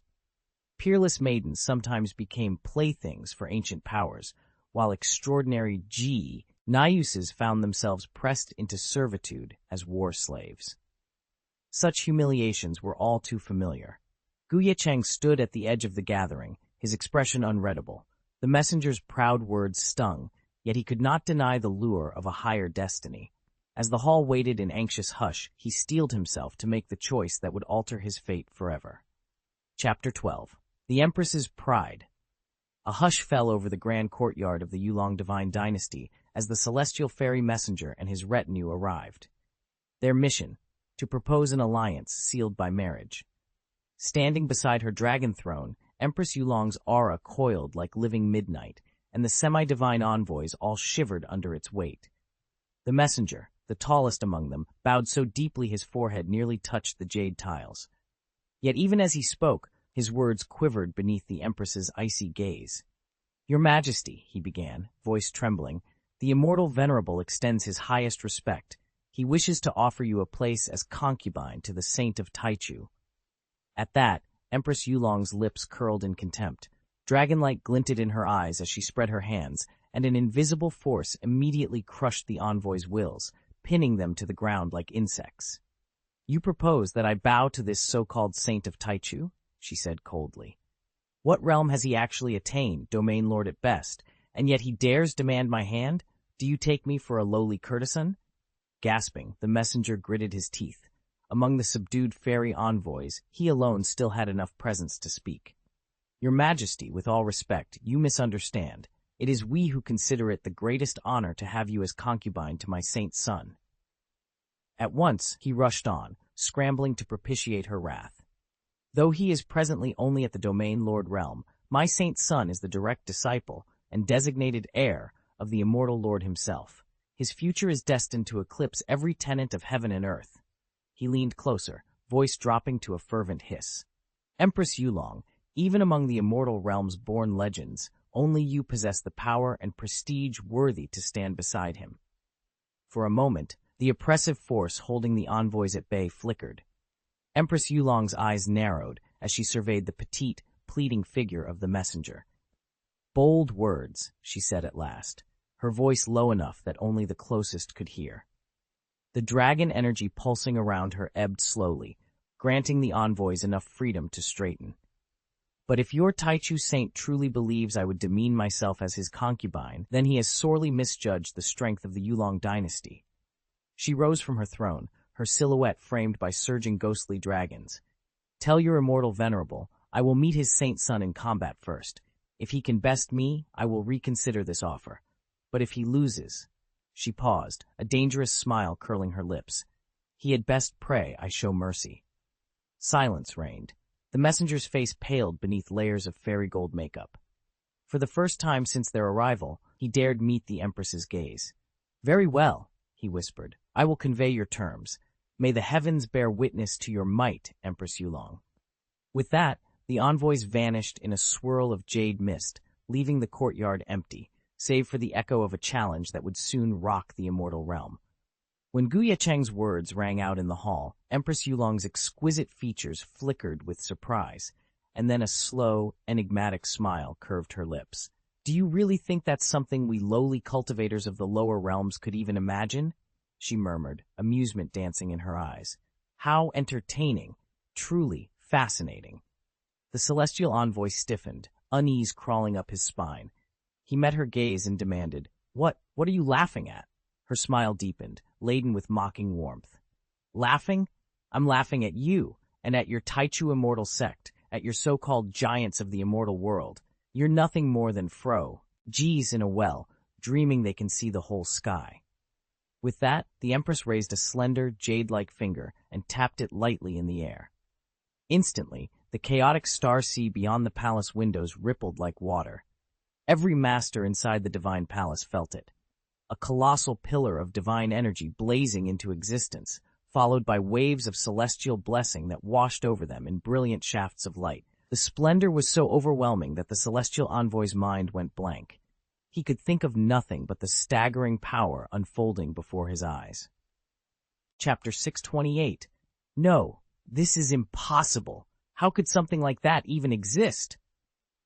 Peerless maidens sometimes became playthings for ancient powers, while extraordinary geniuses found themselves pressed into servitude as war slaves. Such humiliations were all too familiar. Ye Cheng stood at the edge of the gathering, his expression unreadable. The messenger's proud words stung, yet he could not deny the lure of a higher destiny. As the hall waited in anxious hush, he steeled himself to make the choice that would alter his fate forever. Chapter 12. The Empress's Pride. A hush fell over the grand courtyard of the Yulong Divine Dynasty as the celestial fairy messenger and his retinue arrived. Their mission, to propose an alliance sealed by marriage. Standing beside her dragon throne, Empress Yulong's aura coiled like living midnight, and the semi-divine envoys all shivered under its weight. The messenger, the tallest among them, bowed so deeply his forehead nearly touched the jade tiles. Yet even as he spoke, his words quivered beneath the Empress's icy gaze. "Your Majesty," he began, voice trembling, "the immortal venerable extends his highest respect. He wishes to offer you a place as concubine to the Saint of Taichu." At that, Empress Yulong's lips curled in contempt. Dragonlight glinted in her eyes as she spread her hands, and an invisible force immediately crushed the envoys' wills, pinning them to the ground like insects. "You propose that I bow to this so-called Saint of Taichu?" she said coldly. "What realm has he actually attained, domain lord at best, and yet he dares demand my hand? Do you take me for a lowly courtesan?" Gasping, the messenger gritted his teeth. Among the subdued fairy envoys, he alone still had enough presence to speak. "Your Majesty, with all respect, you misunderstand. It is we who consider it the greatest honor to have you as concubine to my saint's son." At once, he rushed on, scrambling to propitiate her wrath. "Though he is presently only at the domain lord realm, my saint's son is the direct disciple and designated heir of the immortal lord himself. His future is destined to eclipse every tenant of heaven and earth." He leaned closer, voice dropping to a fervent hiss. "Empress Yulong, even among the immortal realm's born legends, only you possess the power and prestige worthy to stand beside him." For a moment, the oppressive force holding the envoys at bay flickered. Empress Yulong's eyes narrowed as she surveyed the petite, pleading figure of the messenger. "Bold words," she said at last, her voice low enough that only the closest could hear. The dragon energy pulsing around her ebbed slowly, granting the envoys enough freedom to straighten. "But if your Taichu saint truly believes I would demean myself as his concubine, then he has sorely misjudged the strength of the Yulong dynasty." She rose from her throne, her silhouette framed by surging ghostly dragons. "Tell your immortal venerable, I will meet his saint son in combat first. If he can best me, I will reconsider this offer. But if he loses—" She paused, a dangerous smile curling her lips. "He had best pray I show mercy." Silence reigned. The messenger's face paled beneath layers of fairy gold makeup. For the first time since their arrival, he dared meet the Empress's gaze. "Very well," he whispered. "I will convey your terms. May the heavens bear witness to your might, Empress Yulong." With that, the envoys vanished in a swirl of jade mist, leaving the courtyard empty, save for the echo of a challenge that would soon rock the immortal realm. When Ye Cheng's words rang out in the hall, Empress Yulong's exquisite features flickered with surprise, and then a slow, enigmatic smile curved her lips. "Do you really think that's something we lowly cultivators of the lower realms could even imagine?" she murmured, amusement dancing in her eyes. "How entertaining, truly fascinating." The celestial envoy stiffened, unease crawling up his spine. He met her gaze and demanded, What are you laughing at?" Her smile deepened, laden with mocking warmth. "Laughing? I'm laughing at you, and at your Taichu immortal sect, at your so-called giants of the immortal world. You're nothing more than G's in a well, dreaming they can see the whole sky." With that, the Empress raised a slender, jade-like finger and tapped it lightly in the air. Instantly, the chaotic star sea beyond the palace windows rippled like water. Every master inside the divine palace felt it. A colossal pillar of divine energy blazing into existence, followed by waves of celestial blessing that washed over them in brilliant shafts of light. The splendor was so overwhelming that the celestial envoy's mind went blank. He could think of nothing but the staggering power unfolding before his eyes. Chapter 628. No, this is impossible. How could something like that even exist?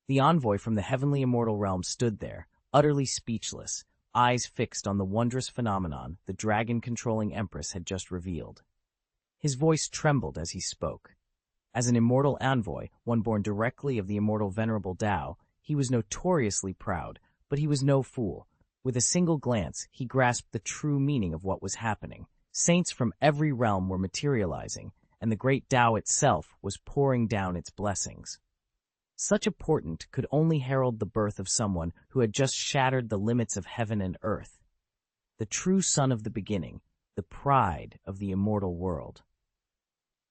The envoy from the heavenly immortal realm stood there, utterly speechless, eyes fixed on the wondrous phenomenon the dragon-controlling empress had just revealed. His voice trembled as he spoke. As an immortal envoy, one born directly of the immortal venerable Tao, he was notoriously proud, but he was no fool. With a single glance, he grasped the true meaning of what was happening. Saints from every realm were materializing, and the great Tao itself was pouring down its blessings. Such a portent could only herald the birth of someone who had just shattered the limits of heaven and earth. The true son of the beginning, the pride of the immortal world.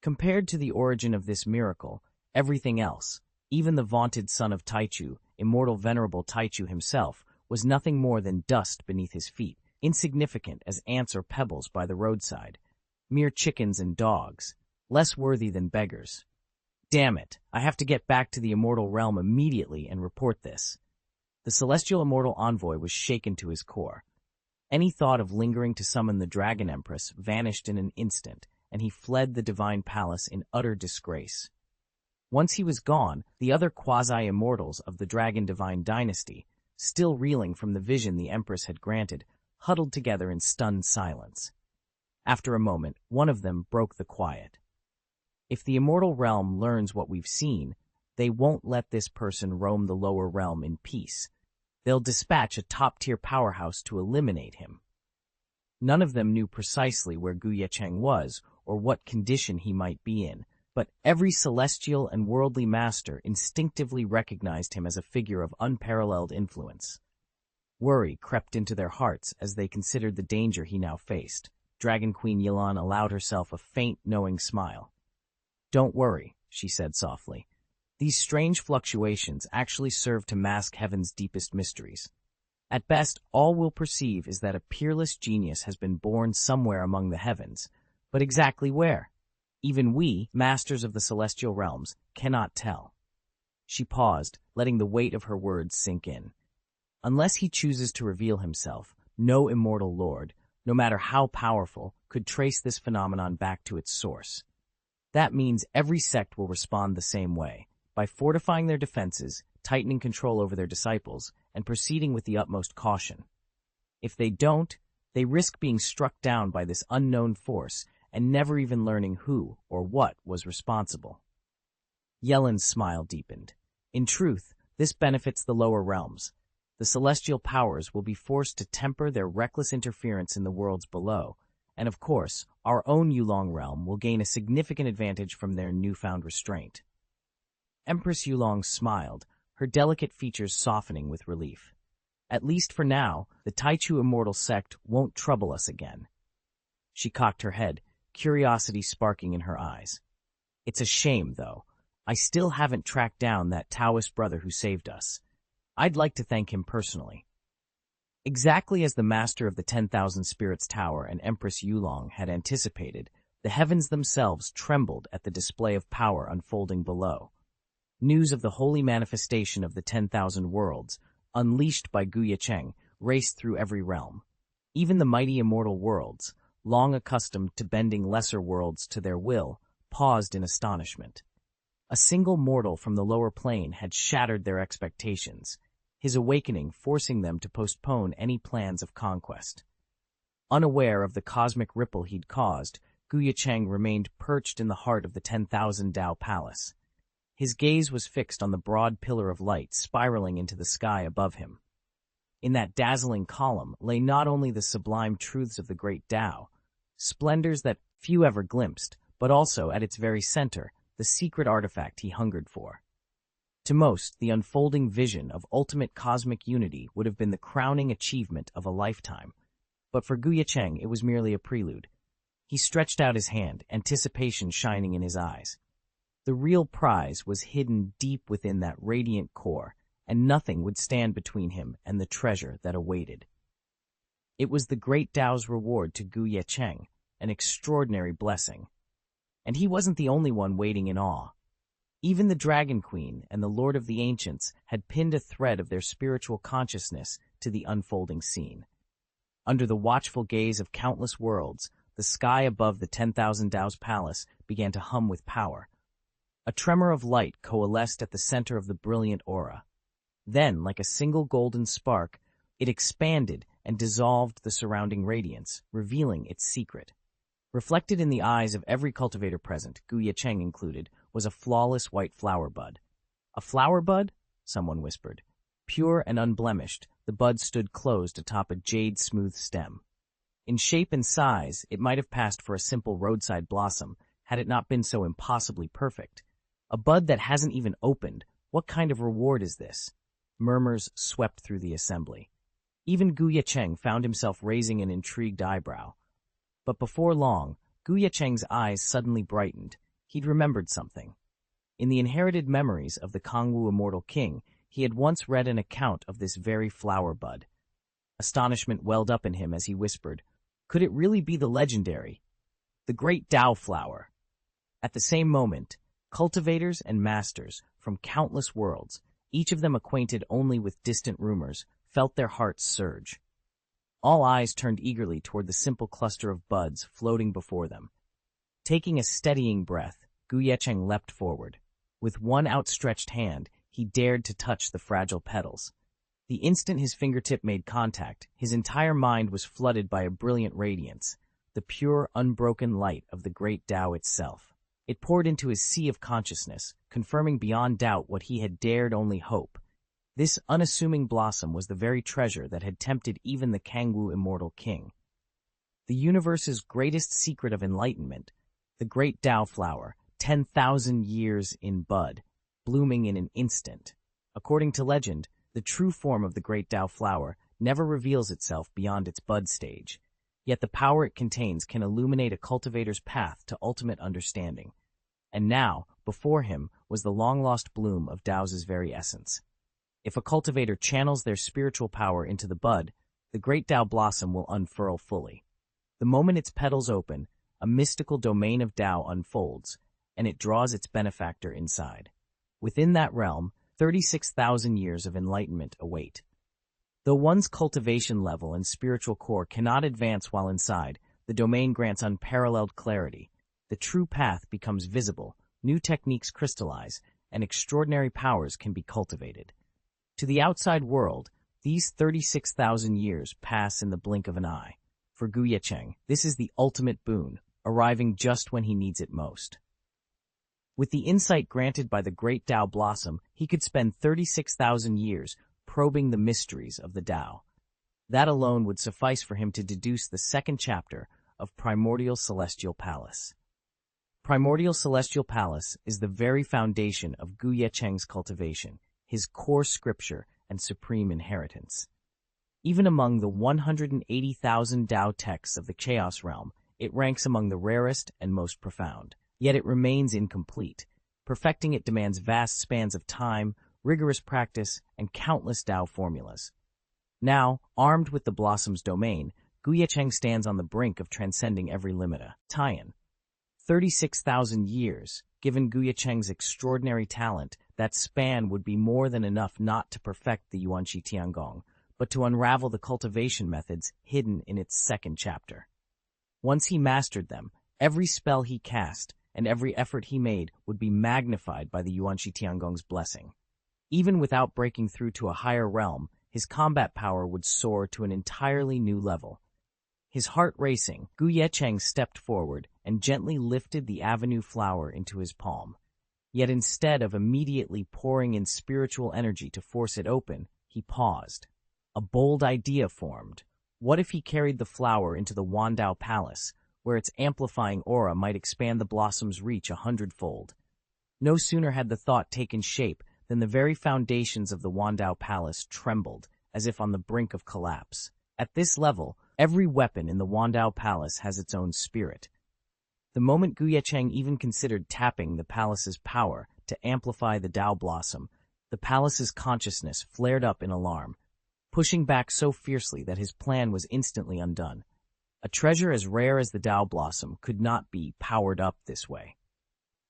Compared to the origin of this miracle, everything else, even the vaunted son of Taichu, immortal venerable Taichu himself, was nothing more than dust beneath his feet, insignificant as ants or pebbles by the roadside, mere chickens and dogs, less worthy than beggars. Damn it, I have to get back to the immortal realm immediately and report this. The celestial immortal envoy was shaken to his core. Any thought of lingering to summon the Dragon Empress vanished in an instant, and he fled the divine palace in utter disgrace. Once he was gone, the other quasi-immortals of the Dragon Divine dynasty, still reeling from the vision the Empress had granted, huddled together in stunned silence. After a moment, one of them broke the quiet. If the immortal realm learns what we've seen, they won't let this person roam the lower realm in peace. They'll dispatch a top-tier powerhouse to eliminate him. None of them knew precisely where Ye Cheng was or what condition he might be in, but every celestial and worldly master instinctively recognized him as a figure of unparalleled influence. Worry crept into their hearts as they considered the danger he now faced. Dragon Queen Yilan allowed herself a faint, knowing smile. "Don't worry," she said softly. "These strange fluctuations actually serve to mask heaven's deepest mysteries. At best, all we'll perceive is that a peerless genius has been born somewhere among the heavens, but exactly where? Even we, masters of the celestial realms, cannot tell." She paused, letting the weight of her words sink in. Unless he chooses to reveal himself, no immortal lord, no matter how powerful, could trace this phenomenon back to its source. That means every sect will respond the same way, by fortifying their defenses, tightening control over their disciples, and proceeding with the utmost caution. If they don't, they risk being struck down by this unknown force and never even learning who or what was responsible. Yelin's smile deepened. In truth, this benefits the lower realms. The celestial powers will be forced to temper their reckless interference in the worlds below, and of course, our own Yulong realm will gain a significant advantage from their newfound restraint. Empress Yulong smiled, her delicate features softening with relief. At least for now, the Taichu immortal sect won't trouble us again. She cocked her head, curiosity sparking in her eyes. It's a shame, though. I still haven't tracked down that Taoist brother who saved us. I'd like to thank him personally. Exactly as the master of the 10,000 Spirits Tower and Empress Yulong had anticipated, the heavens themselves trembled at the display of power unfolding below. News of the holy manifestation of the 10,000 worlds, unleashed by Ye Cheng, raced through every realm. Even the mighty immortal worlds, long accustomed to bending lesser worlds to their will, paused in astonishment. A single mortal from the lower plane had shattered their expectations, his awakening forcing them to postpone any plans of conquest. Unaware of the cosmic ripple he'd caused, Ye Cheng remained perched in the heart of the 10,000 Dao Palace. His gaze was fixed on the broad pillar of light spiraling into the sky above him. In that dazzling column lay not only the sublime truths of the great Tao, splendors that few ever glimpsed, but also, at its very center, the secret artifact he hungered for. To most, the unfolding vision of ultimate cosmic unity would have been the crowning achievement of a lifetime. But for Ye Cheng, it was merely a prelude. He stretched out his hand, anticipation shining in his eyes. The real prize was hidden deep within that radiant core, and nothing would stand between him and the treasure that awaited. It was the great Tao's reward to Ye Cheng, an extraordinary blessing. And he wasn't the only one waiting in awe. Even the Dragon Queen and the Lord of the Ancients had pinned a thread of their spiritual consciousness to the unfolding scene. Under the watchful gaze of countless worlds, the sky above the 10,000 Dao's palace began to hum with power. A tremor of light coalesced at the center of the brilliant aura. Then, like a single golden spark, it expanded and dissolved the surrounding radiance, revealing its secret. Reflected in the eyes of every cultivator present, Ye Cheng included, was a flawless white flower bud. A flower bud? Someone whispered. Pure and unblemished, the bud stood closed atop a jade-smooth stem. In shape and size, it might have passed for a simple roadside blossom, had it not been so impossibly perfect. A bud that hasn't even opened, what kind of reward is this? Murmurs swept through the assembly. Even Ye Cheng found himself raising an intrigued eyebrow. But before long, Ye Cheng's eyes suddenly brightened. He'd remembered something. In the inherited memories of the Kangwu Immortal King, he had once read an account of this very flower bud. Astonishment welled up in him as he whispered, could it really be the legendary, the great Dao flower? At the same moment, cultivators and masters from countless worlds, each of them acquainted only with distant rumors, felt their hearts surge. All eyes turned eagerly toward the simple cluster of buds floating before them. Taking a steadying breath, Ye Cheng leapt forward. With one outstretched hand, he dared to touch the fragile petals. The instant his fingertip made contact, his entire mind was flooded by a brilliant radiance, the pure, unbroken light of the great Tao itself. It poured into his sea of consciousness, confirming beyond doubt what he had dared only hope. This unassuming blossom was the very treasure that had tempted even the Kangwu Immortal King. The universe's greatest secret of enlightenment, the great Tao flower, 10,000 years in bud, blooming in an instant. According to legend, the true form of the great Tao flower never reveals itself beyond its bud stage, yet the power it contains can illuminate a cultivator's path to ultimate understanding. And now, before him, was the long-lost bloom of Tao's very essence. If a cultivator channels their spiritual power into the bud, the great Tao blossom will unfurl fully. The moment its petals open, a mystical domain of Tao unfolds, and it draws its benefactor inside. Within that realm, 36,000 years of enlightenment await. Though one's cultivation level and spiritual core cannot advance while inside, the domain grants unparalleled clarity. The true path becomes visible, new techniques crystallize, and extraordinary powers can be cultivated. To the outside world, these 36,000 years pass in the blink of an eye. For Ye Cheng, this is the ultimate boon, arriving just when he needs it most. With the insight granted by the great Tao blossom, he could spend 36,000 years probing the mysteries of the Tao. That alone would suffice for him to deduce the second chapter of Primordial Celestial Palace. Primordial Celestial Palace is the very foundation of Ye Cheng's cultivation, his core scripture and supreme inheritance. Even among the 180,000 Tao texts of the Chaos Realm, it ranks among the rarest and most profound. Yet it remains incomplete. Perfecting it demands vast spans of time, rigorous practice, and countless Tao formulas. Now, armed with the Blossom's domain, Ye Cheng stands on the brink of transcending every limita. Tian. 36,000 years. Given Ye Cheng's extraordinary talent, that span would be more than enough not to perfect the Yuanqi Tiangong, but to unravel the cultivation methods hidden in its second chapter. Once he mastered them, every spell he cast, and every effort he made would be magnified by the Yuanqi Tiangong's blessing. Even without breaking through to a higher realm, his combat power would soar to an entirely new level. His heart racing, Ye Cheng stepped forward and gently lifted the avenue flower into his palm. Yet instead of immediately pouring in spiritual energy to force it open, he paused. A bold idea formed. What if he carried the flower into the Wandao Palace, where its amplifying aura might expand the blossom's reach 100-fold? No sooner had the thought taken shape than the very foundations of the Wandao Palace trembled, as if on the brink of collapse. At this level, every weapon in the Wandao Palace has its own spirit. The moment Ye Cheng even considered tapping the palace's power to amplify the Tao blossom, the palace's consciousness flared up in alarm, pushing back so fiercely that his plan was instantly undone. A treasure as rare as the Tao blossom could not be powered up this way.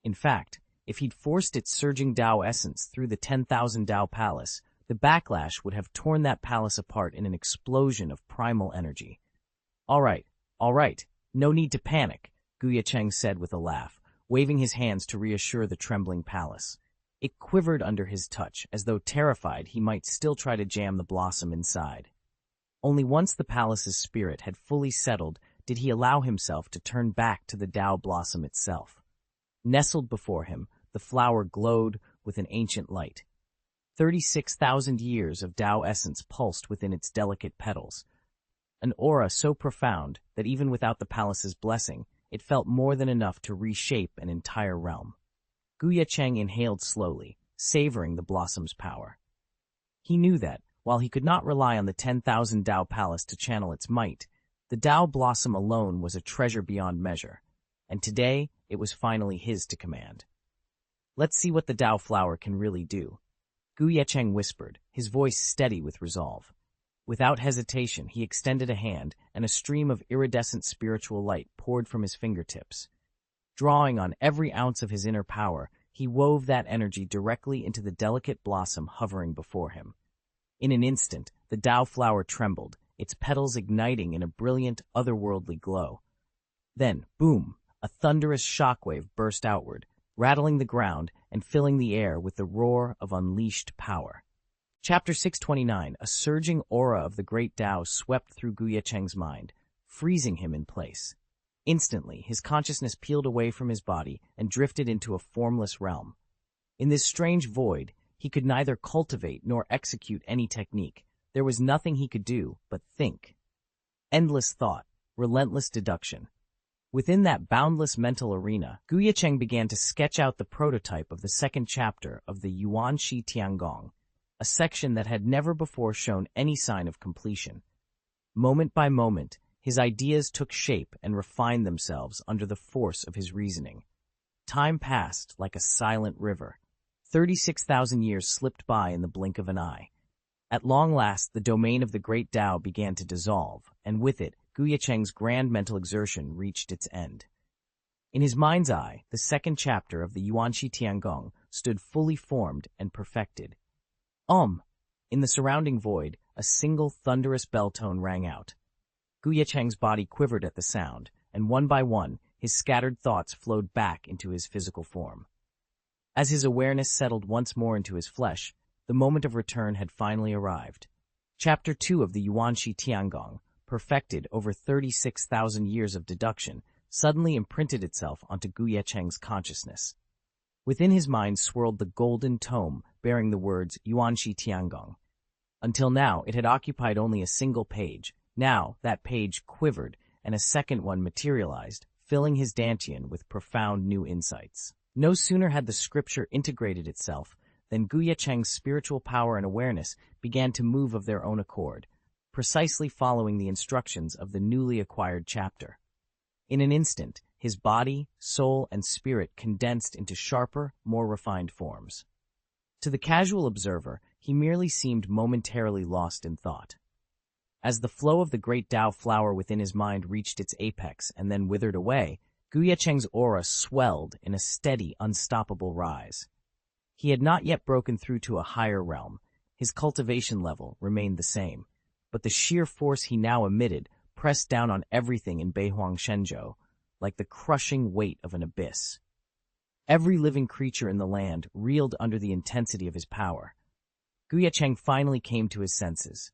In fact, if he'd forced its surging Tao essence through the 10,000 Tao palace, the backlash would have torn that palace apart in an explosion of primal energy. All right, No need to panic, Ye Cheng said with a laugh, waving his hands to reassure the trembling palace. It quivered under his touch, as though terrified he might still try to jam the blossom inside. Only once the palace's spirit had fully settled did he allow himself to turn back to the Tao blossom itself. Nestled before him, the flower glowed with an ancient light. 36,000 years of Tao essence pulsed within its delicate petals, an aura so profound that even without the palace's blessing, it felt more than enough to reshape an entire realm. Ye Cheng inhaled slowly, savoring the blossom's power. He knew that, while he could not rely on the 10,000 Tao palace to channel its might, the Tao blossom alone was a treasure beyond measure, and today it was finally his to command. Let's see what the Tao flower can really do, Ye Cheng whispered, his voice steady with resolve. Without hesitation, he extended a hand, and a stream of iridescent spiritual light poured from his fingertips. Drawing on every ounce of his inner power, he wove that energy directly into the delicate blossom hovering before him. In an instant, the Tao flower trembled, its petals igniting in a brilliant, otherworldly glow. Then, boom, a thunderous shockwave burst outward, rattling the ground and filling the air with the roar of unleashed power. Chapter 629, a surging aura of the great Tao swept through Ye Cheng's mind, freezing him in place. Instantly, his consciousness peeled away from his body and drifted into a formless realm. In this strange void, he could neither cultivate nor execute any technique. There was nothing he could do but think. Endless thought, relentless deduction. Within that boundless mental arena, Ye Cheng began to sketch out the prototype of the second chapter of the Yuanxi Tiangong, a section that had never before shown any sign of completion. Moment by moment, his ideas took shape and refined themselves under the force of his reasoning. Time passed like a silent river. 36,000 years slipped by in the blink of an eye. At long last, the domain of the great Tao began to dissolve, and with it, Ye Cheng's grand mental exertion reached its end. In his mind's eye, the second chapter of the Yuanxi Tiangong stood fully formed and perfected. In the surrounding void, a single thunderous bell tone rang out. Ye Cheng's body quivered at the sound, and one by one, his scattered thoughts flowed back into his physical form. As his awareness settled once more into his flesh, the moment of return had finally arrived. Chapter 2 of the Yuanxi Tiangong, perfected over 36,000 years of deduction, suddenly imprinted itself onto Ye Cheng's consciousness. Within his mind swirled the golden tome bearing the words Yuanxi Tiangong. Until now, it had occupied only a single page. Now, that page quivered, and a second one materialized, filling his dantian with profound new insights. No sooner had the scripture integrated itself than Ye Cheng's spiritual power and awareness began to move of their own accord, precisely following the instructions of the newly acquired chapter. In an instant, his body, soul, and spirit condensed into sharper, more refined forms. To the casual observer, he merely seemed momentarily lost in thought. As the flow of the great Tao flower within his mind reached its apex and then withered away, Ye Cheng's aura swelled in a steady, unstoppable rise. He had not yet broken through to a higher realm. His cultivation level remained the same, but the sheer force he now emitted pressed down on everything in Beihuang Shenzhou, like the crushing weight of an abyss. Every living creature in the land reeled under the intensity of his power. Ye Cheng finally came to his senses.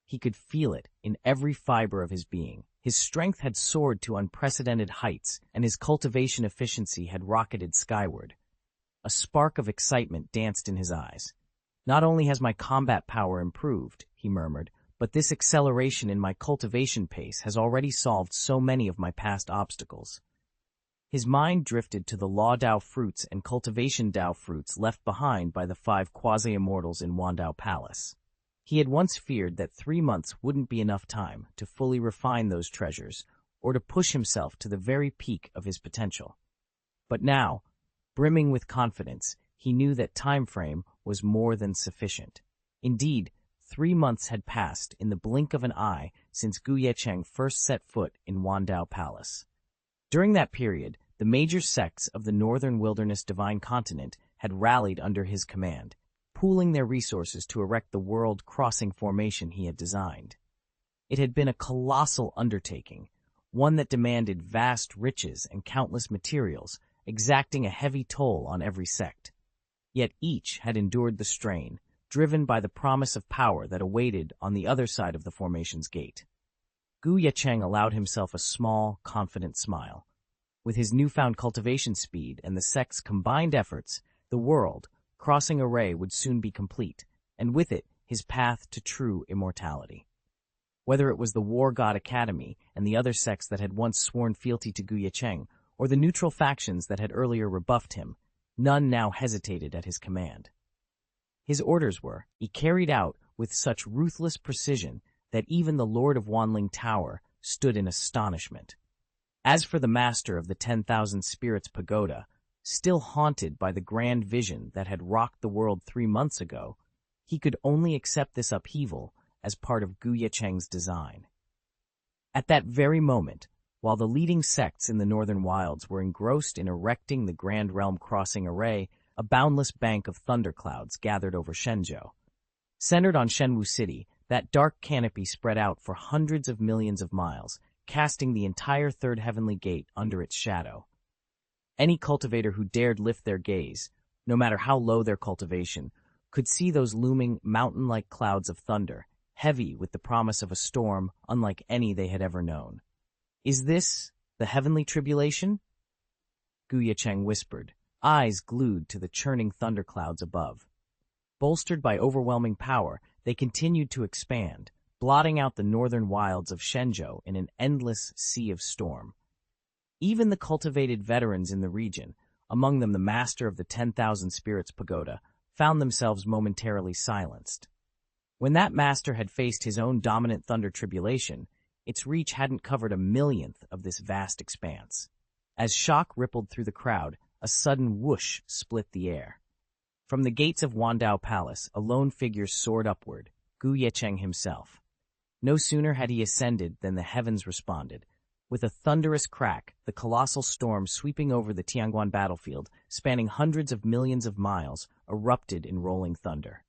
He could feel it in every fiber of his being. His strength had soared to unprecedented heights, and his cultivation efficiency had rocketed skyward. A spark of excitement danced in his eyes. Not only has my combat power improved, he murmured, but this acceleration in my cultivation pace has already solved so many of my past obstacles. His mind drifted to the Law Dao fruits and Cultivation Dao fruits left behind by the 5 quasi-immortals in Wandao Palace. He had once feared that 3 months wouldn't be enough time to fully refine those treasures or to push himself to the very peak of his potential. But now, brimming with confidence, he knew that time frame was more than sufficient. Indeed, 3 months had passed in the blink of an eye since Ye Cheng first set foot in Wandao Palace. During that period, the major sects of the Northern Wilderness Divine Continent had rallied under his command, pooling their resources to erect the world-crossing formation he had designed. It had been a colossal undertaking, one that demanded vast riches and countless materials, exacting a heavy toll on every sect. Yet each had endured the strain, driven by the promise of power that awaited on the other side of the formation's gate. Ye Cheng allowed himself a small, confident smile. With his newfound cultivation speed and the sect's combined efforts, the world, crossing array would soon be complete, and with it, his path to true immortality. Whether it was the War God Academy and the other sects that had once sworn fealty to Ye Cheng, or the neutral factions that had earlier rebuffed him, none now hesitated at his command. His orders were carried out with such ruthless precision that even the Lord of Wanling Tower stood in astonishment. As for the master of the 10,000 Spirits Pagoda, still haunted by the grand vision that had rocked the world 3 months ago, he could only accept this upheaval as part of Ye Cheng's design. At that very moment, while the leading sects in the northern wilds were engrossed in erecting the Grand Realm Crossing Array, a boundless bank of thunderclouds gathered over Shenzhou. Centered on Shenwu City, that dark canopy spread out for hundreds of millions of miles, casting the entire Third Heavenly Gate under its shadow. Any cultivator who dared lift their gaze, no matter how low their cultivation, could see those looming mountain-like clouds of thunder, heavy with the promise of a storm unlike any they had ever known. "Is this the heavenly tribulation?" Ye Cheng whispered, eyes glued to the churning thunderclouds above. Bolstered by overwhelming power, they continued to expand, blotting out the northern wilds of Shenzhou in an endless sea of storm. Even the cultivated veterans in the region, among them the master of the 10,000 Spirits Pagoda, found themselves momentarily silenced. When that master had faced his own dominant thunder tribulation, its reach hadn't covered a millionth of this vast expanse. As shock rippled through the crowd, a sudden whoosh split the air. From the gates of Wandao Palace, a lone figure soared upward, Ye Cheng himself. No sooner had he ascended than the heavens responded. With a thunderous crack, the colossal storm sweeping over the Tianguan battlefield, spanning hundreds of millions of miles, erupted in rolling thunder.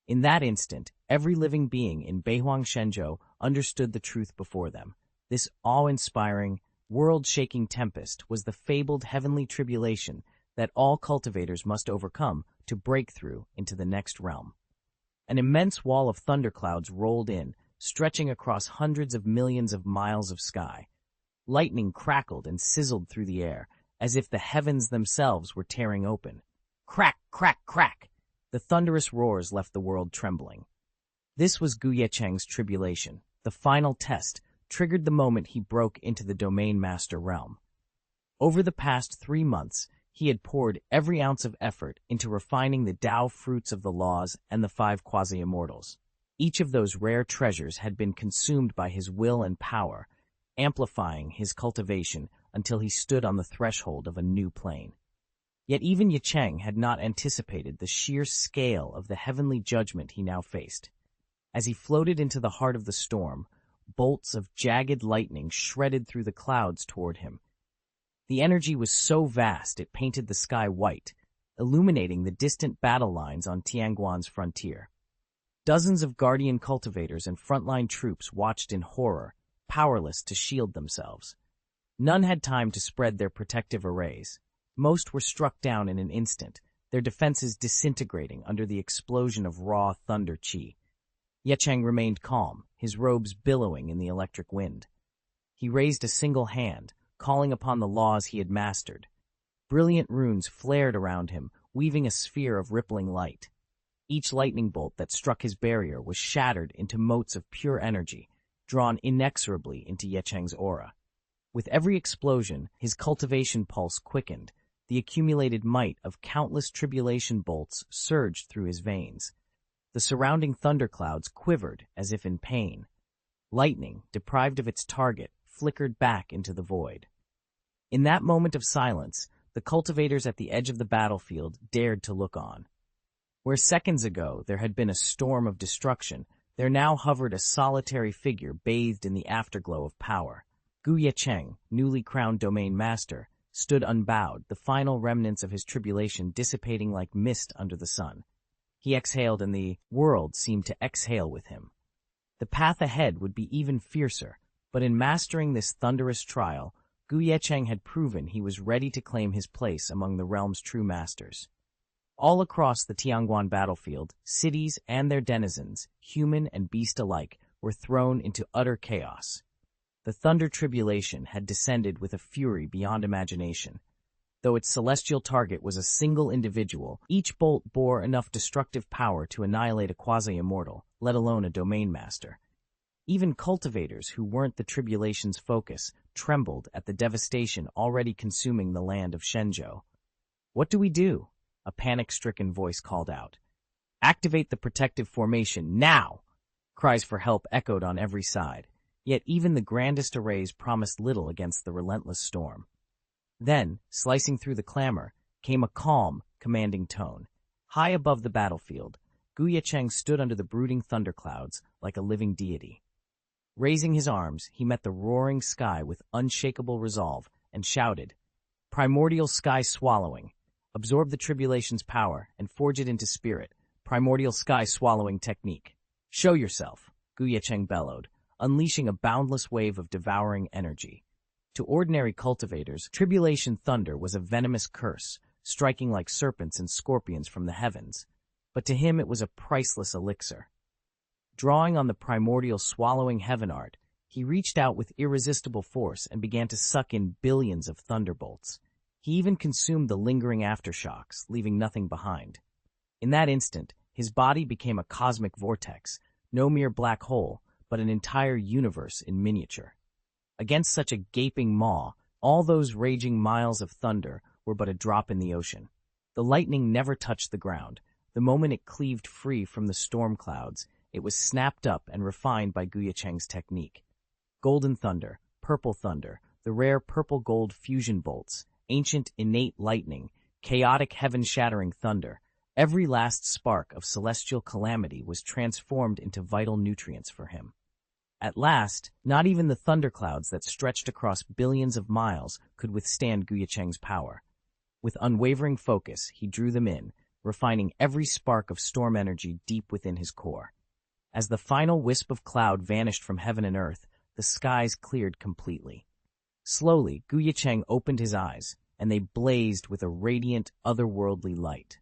In that instant, every living being in Beihuang Shenzhou understood the truth before them. This awe-inspiring, world-shaking tempest was the fabled heavenly tribulation that all cultivators must overcome to break through into the next realm. An immense wall of thunderclouds rolled in, stretching across hundreds of millions of miles of sky. Lightning crackled and sizzled through the air, as if the heavens themselves were tearing open. Crack, crack, crack! The thunderous roars left the world trembling. This was Ye Cheng's tribulation, the final test, triggered the moment he broke into the Domain Master realm. Over the past 3 months, he had poured every ounce of effort into refining the Tao fruits of the laws and the 5 quasi-immortals. Each of those rare treasures had been consumed by his will and power, amplifying his cultivation until he stood on the threshold of a new plane. Yet even Ye Cheng had not anticipated the sheer scale of the heavenly judgment he now faced. As he floated into the heart of the storm, bolts of jagged lightning shredded through the clouds toward him. The energy was so vast it painted the sky white, illuminating the distant battle lines on Tianguan's frontier. Dozens of guardian cultivators and frontline troops watched in horror, powerless to shield themselves. None had time to spread their protective arrays. Most were struck down in an instant, their defenses disintegrating under the explosion of raw thunder chi. Ye Cheng remained calm, his robes billowing in the electric wind. He raised a single hand, calling upon the laws he had mastered. Brilliant runes flared around him, weaving a sphere of rippling light. Each lightning bolt that struck his barrier was shattered into motes of pure energy, drawn inexorably into Ye Cheng's aura. With every explosion, his cultivation pulse quickened. The accumulated might of countless tribulation bolts surged through his veins. The surrounding thunderclouds quivered as if in pain. Lightning, deprived of its target, flickered back into the void. In that moment of silence, the cultivators at the edge of the battlefield dared to look on. Where seconds ago there had been a storm of destruction, there now hovered a solitary figure bathed in the afterglow of power. Ye Cheng, newly crowned Domain Master, stood unbowed, the final remnants of his tribulation dissipating like mist under the sun. He exhaled and the world seemed to exhale with him. The path ahead would be even fiercer, But in mastering this thunderous trial, Ye Cheng had proven he was ready to claim his place among the realm's true masters. All across the Tianguan battlefield, cities and their denizens, human and beast alike, were thrown into utter chaos. The Thunder Tribulation had descended with a fury beyond imagination. Though its celestial target was a single individual, each bolt bore enough destructive power to annihilate a quasi-immortal, let alone a domain master. Even cultivators who weren't the tribulation's focus trembled at the devastation already consuming the land of Shenzhou. "What do we do?" a panic-stricken voice called out. "Activate the protective formation, now!" Cries for help echoed on every side, yet even the grandest arrays promised little against the relentless storm. Then, slicing through the clamor, came a calm, commanding tone. High above the battlefield, Ye Cheng stood under the brooding thunderclouds like a living deity. Raising his arms, he met the roaring sky with unshakable resolve and shouted, "Primordial sky swallowing! Absorb the tribulation's power and forge it into spirit. Primordial sky swallowing technique. Show yourself," Ye Cheng bellowed, unleashing a boundless wave of devouring energy. To ordinary cultivators, tribulation thunder was a venomous curse, striking like serpents and scorpions from the heavens. But to him it was a priceless elixir. Drawing on the primordial swallowing heaven art, he reached out with irresistible force and began to suck in billions of thunderbolts. He even consumed the lingering aftershocks, leaving nothing behind. In that instant, his body became a cosmic vortex, no mere black hole, but an entire universe in miniature. Against such a gaping maw, all those raging miles of thunder were but a drop in the ocean. The lightning never touched the ground. The moment it cleaved free from the storm clouds, it was snapped up and refined by Ye Cheng's technique. Golden thunder, purple thunder, the rare purple-gold fusion bolts, ancient innate lightning, chaotic heaven-shattering thunder, every last spark of celestial calamity was transformed into vital nutrients for him. At last, not even the thunderclouds that stretched across billions of miles could withstand Ye Cheng's power. With unwavering focus, he drew them in, refining every spark of storm energy deep within his core. As the final wisp of cloud vanished from heaven and earth, the skies cleared completely. Slowly, Ye Cheng opened his eyes, and they blazed with a radiant, otherworldly light.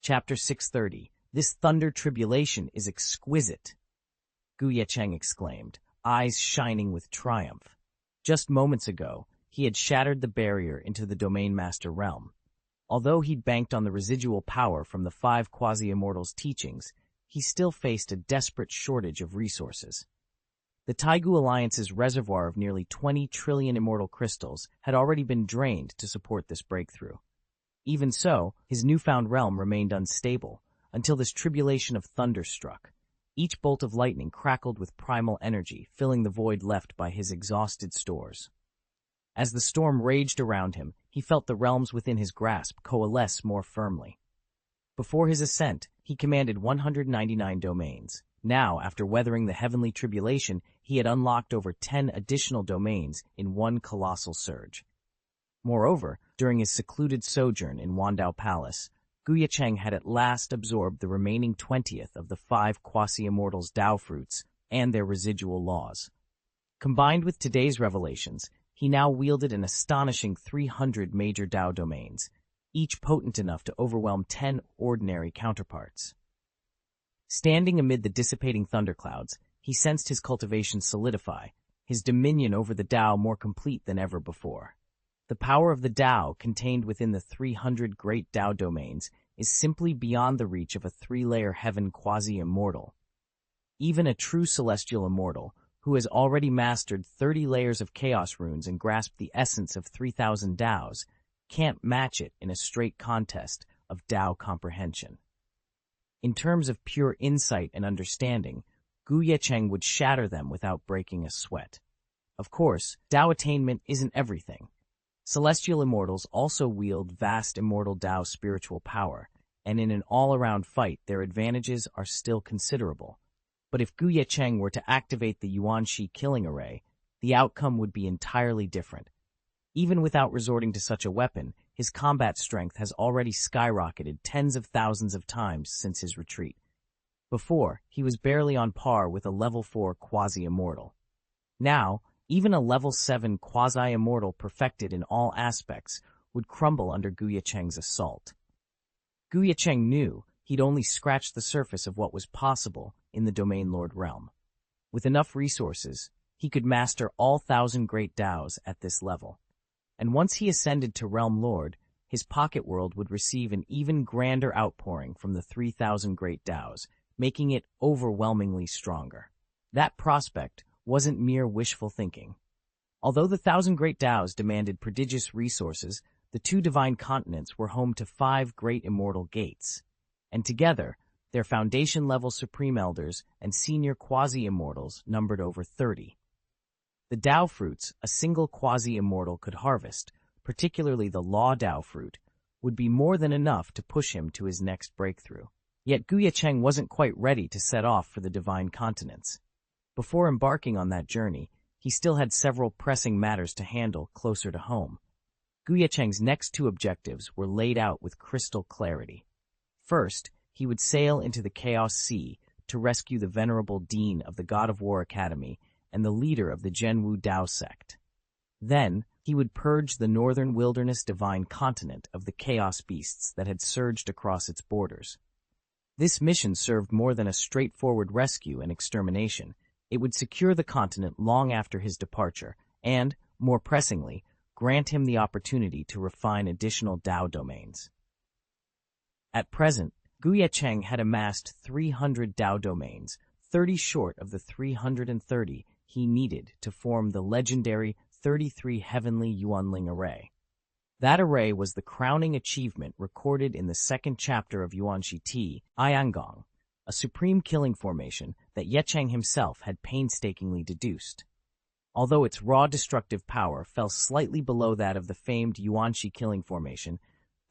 Chapter 630. This thunder tribulation is exquisite, Ye Cheng exclaimed, eyes shining with triumph. Just moments ago, he had shattered the barrier into the Domain Master realm. Although he'd banked on the residual power from the 5 quasi-immortals' teachings, he still faced a desperate shortage of resources. The Taigu Alliance's reservoir of nearly 20 trillion immortal crystals had already been drained to support this breakthrough. Even so, his newfound realm remained unstable, until this tribulation of thunder struck. Each bolt of lightning crackled with primal energy, filling the void left by his exhausted stores. As the storm raged around him, he felt the realms within his grasp coalesce more firmly. Before his ascent, he commanded 199 domains. Now, after weathering the heavenly tribulation, he had unlocked over 10 additional domains in one colossal surge. Moreover, during his secluded sojourn in Wandao Palace, Ye Cheng had at last absorbed the remaining 20th of the 5 quasi-immortals' Tao fruits and their residual laws. Combined with today's revelations, he now wielded an astonishing 300 major Tao domains, each potent enough to overwhelm 10 ordinary counterparts. Standing amid the dissipating thunderclouds, he sensed his cultivation solidify, his dominion over the Tao more complete than ever before. The power of the Tao contained within the 300 great Tao domains is simply beyond the reach of a 3-layer heaven quasi-immortal. Even a true celestial immortal, who has already mastered 30 layers of chaos runes and grasped the essence of 3,000 Taos, can't match it in a straight contest of Tao comprehension. In terms of pure insight and understanding, Ye Cheng would shatter them without breaking a sweat. Of course, Tao attainment isn't everything. Celestial immortals also wield vast immortal Tao spiritual power, and in an all-around fight their advantages are still considerable. But if Ye Cheng were to activate the Yuanxi killing array, the outcome would be entirely different. Even without resorting to such a weapon, his combat strength has already skyrocketed tens of thousands of times since his retreat. Before, he was barely on par with a level 4 quasi-immortal. Now, even a level 7 quasi-immortal perfected in all aspects would crumble under Ye Cheng's assault. Ye Cheng knew he'd only scratched the surface of what was possible in the Domain Lord realm. With enough resources, he could master all 1,000 great Daos at this level. And once he ascended to Realm Lord, his pocket world would receive an even grander outpouring from the 3,000 great Daos, making it overwhelmingly stronger. That prospect wasn't mere wishful thinking. Although the 1,000 great Daos demanded prodigious resources, the two divine continents were home to 5 great immortal gates, and together, their foundation-level supreme elders and senior quasi-immortals numbered over 30. The Dao fruits a single quasi-immortal could harvest, particularly the Law Dao fruit, would be more than enough to push him to his next breakthrough. Yet Ye Cheng wasn't quite ready to set off for the divine continents. Before embarking on that journey, he still had several pressing matters to handle closer to home. Ye Cheng's next 2 objectives were laid out with crystal clarity. First, he would sail into the Chaos Sea to rescue the venerable dean of the God of War Academy and the leader of the Zhenwu Dao sect. Then, he would purge the northern wilderness divine continent of the chaos beasts that had surged across its borders. This mission served more than a straightforward rescue and extermination. It would secure the continent long after his departure and, more pressingly, grant him the opportunity to refine additional Dao domains. At present, Ye Cheng had amassed 300 Dao domains, 30 short of the 330 he needed to form the legendary 33 Heavenly Yuanling Array. That array was the crowning achievement recorded in the 2nd chapter of Yuanxi Ti, Ayangong, a supreme killing formation that Ye Cheng himself had painstakingly deduced. Although its raw destructive power fell slightly below that of the famed Yuanxi killing formation,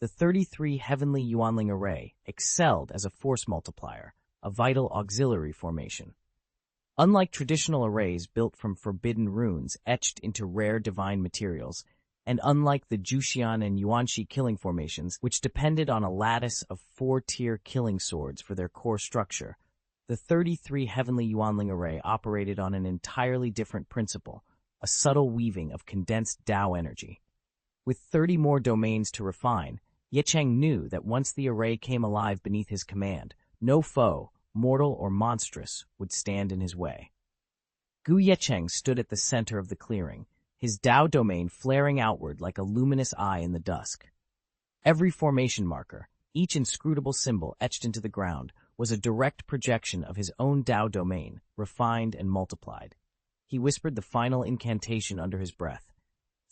the 33 Heavenly Yuanling Array excelled as a force multiplier, a vital auxiliary formation. Unlike traditional arrays built from forbidden runes etched into rare divine materials, and unlike the Juxian and Yuanxi killing formations, which depended on a lattice of 4-tier killing swords for their core structure, the 33 Heavenly Yuanling Array operated on an entirely different principle, a subtle weaving of condensed Dao energy. With 30 more domains to refine, Ye Cheng knew that once the array came alive beneath his command, no foe, mortal or monstrous, would stand in his way. Ye Cheng stood at the center of the clearing, his Dao domain flaring outward like a luminous eye in the dusk. Every formation marker, each inscrutable symbol etched into the ground, was a direct projection of his own Dao domain, refined and multiplied. He whispered the final incantation under his breath.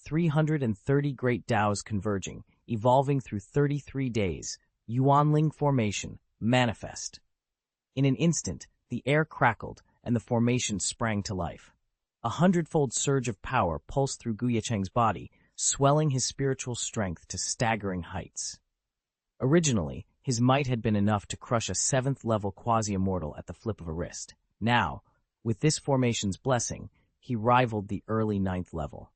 330 great Daos converging, evolving through 33 days, Yuanling formation, manifest. In an instant, the air crackled and the formation sprang to life. A 100-fold surge of power pulsed through Ye Cheng's body, swelling his spiritual strength to staggering heights. Originally, his might had been enough to crush a 7th-level quasi-immortal at the flip of a wrist. Now, with this formation's blessing, he rivaled the early 9th level.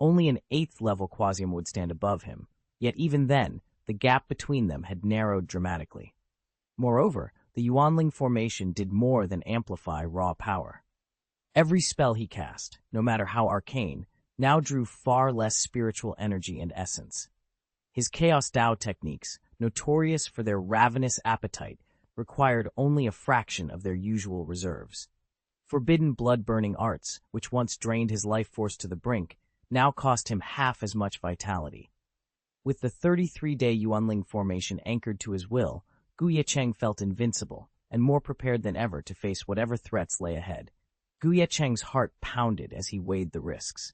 Only an 8th-level quasi-immortal would stand above him, yet even then, the gap between them had narrowed dramatically. Moreover, the Yuanling formation did more than amplify raw power. Every spell he cast, no matter how arcane, now drew far less spiritual energy and essence. His Chaos Dao techniques, notorious for their ravenous appetite, required only a fraction of their usual reserves. Forbidden blood-burning arts, which once drained his life force to the brink, now cost him half as much vitality. With the 33-day Yuanling formation anchored to his will, Ye Cheng felt invincible and more prepared than ever to face whatever threats lay ahead. Ye Cheng's heart pounded as he weighed the risks.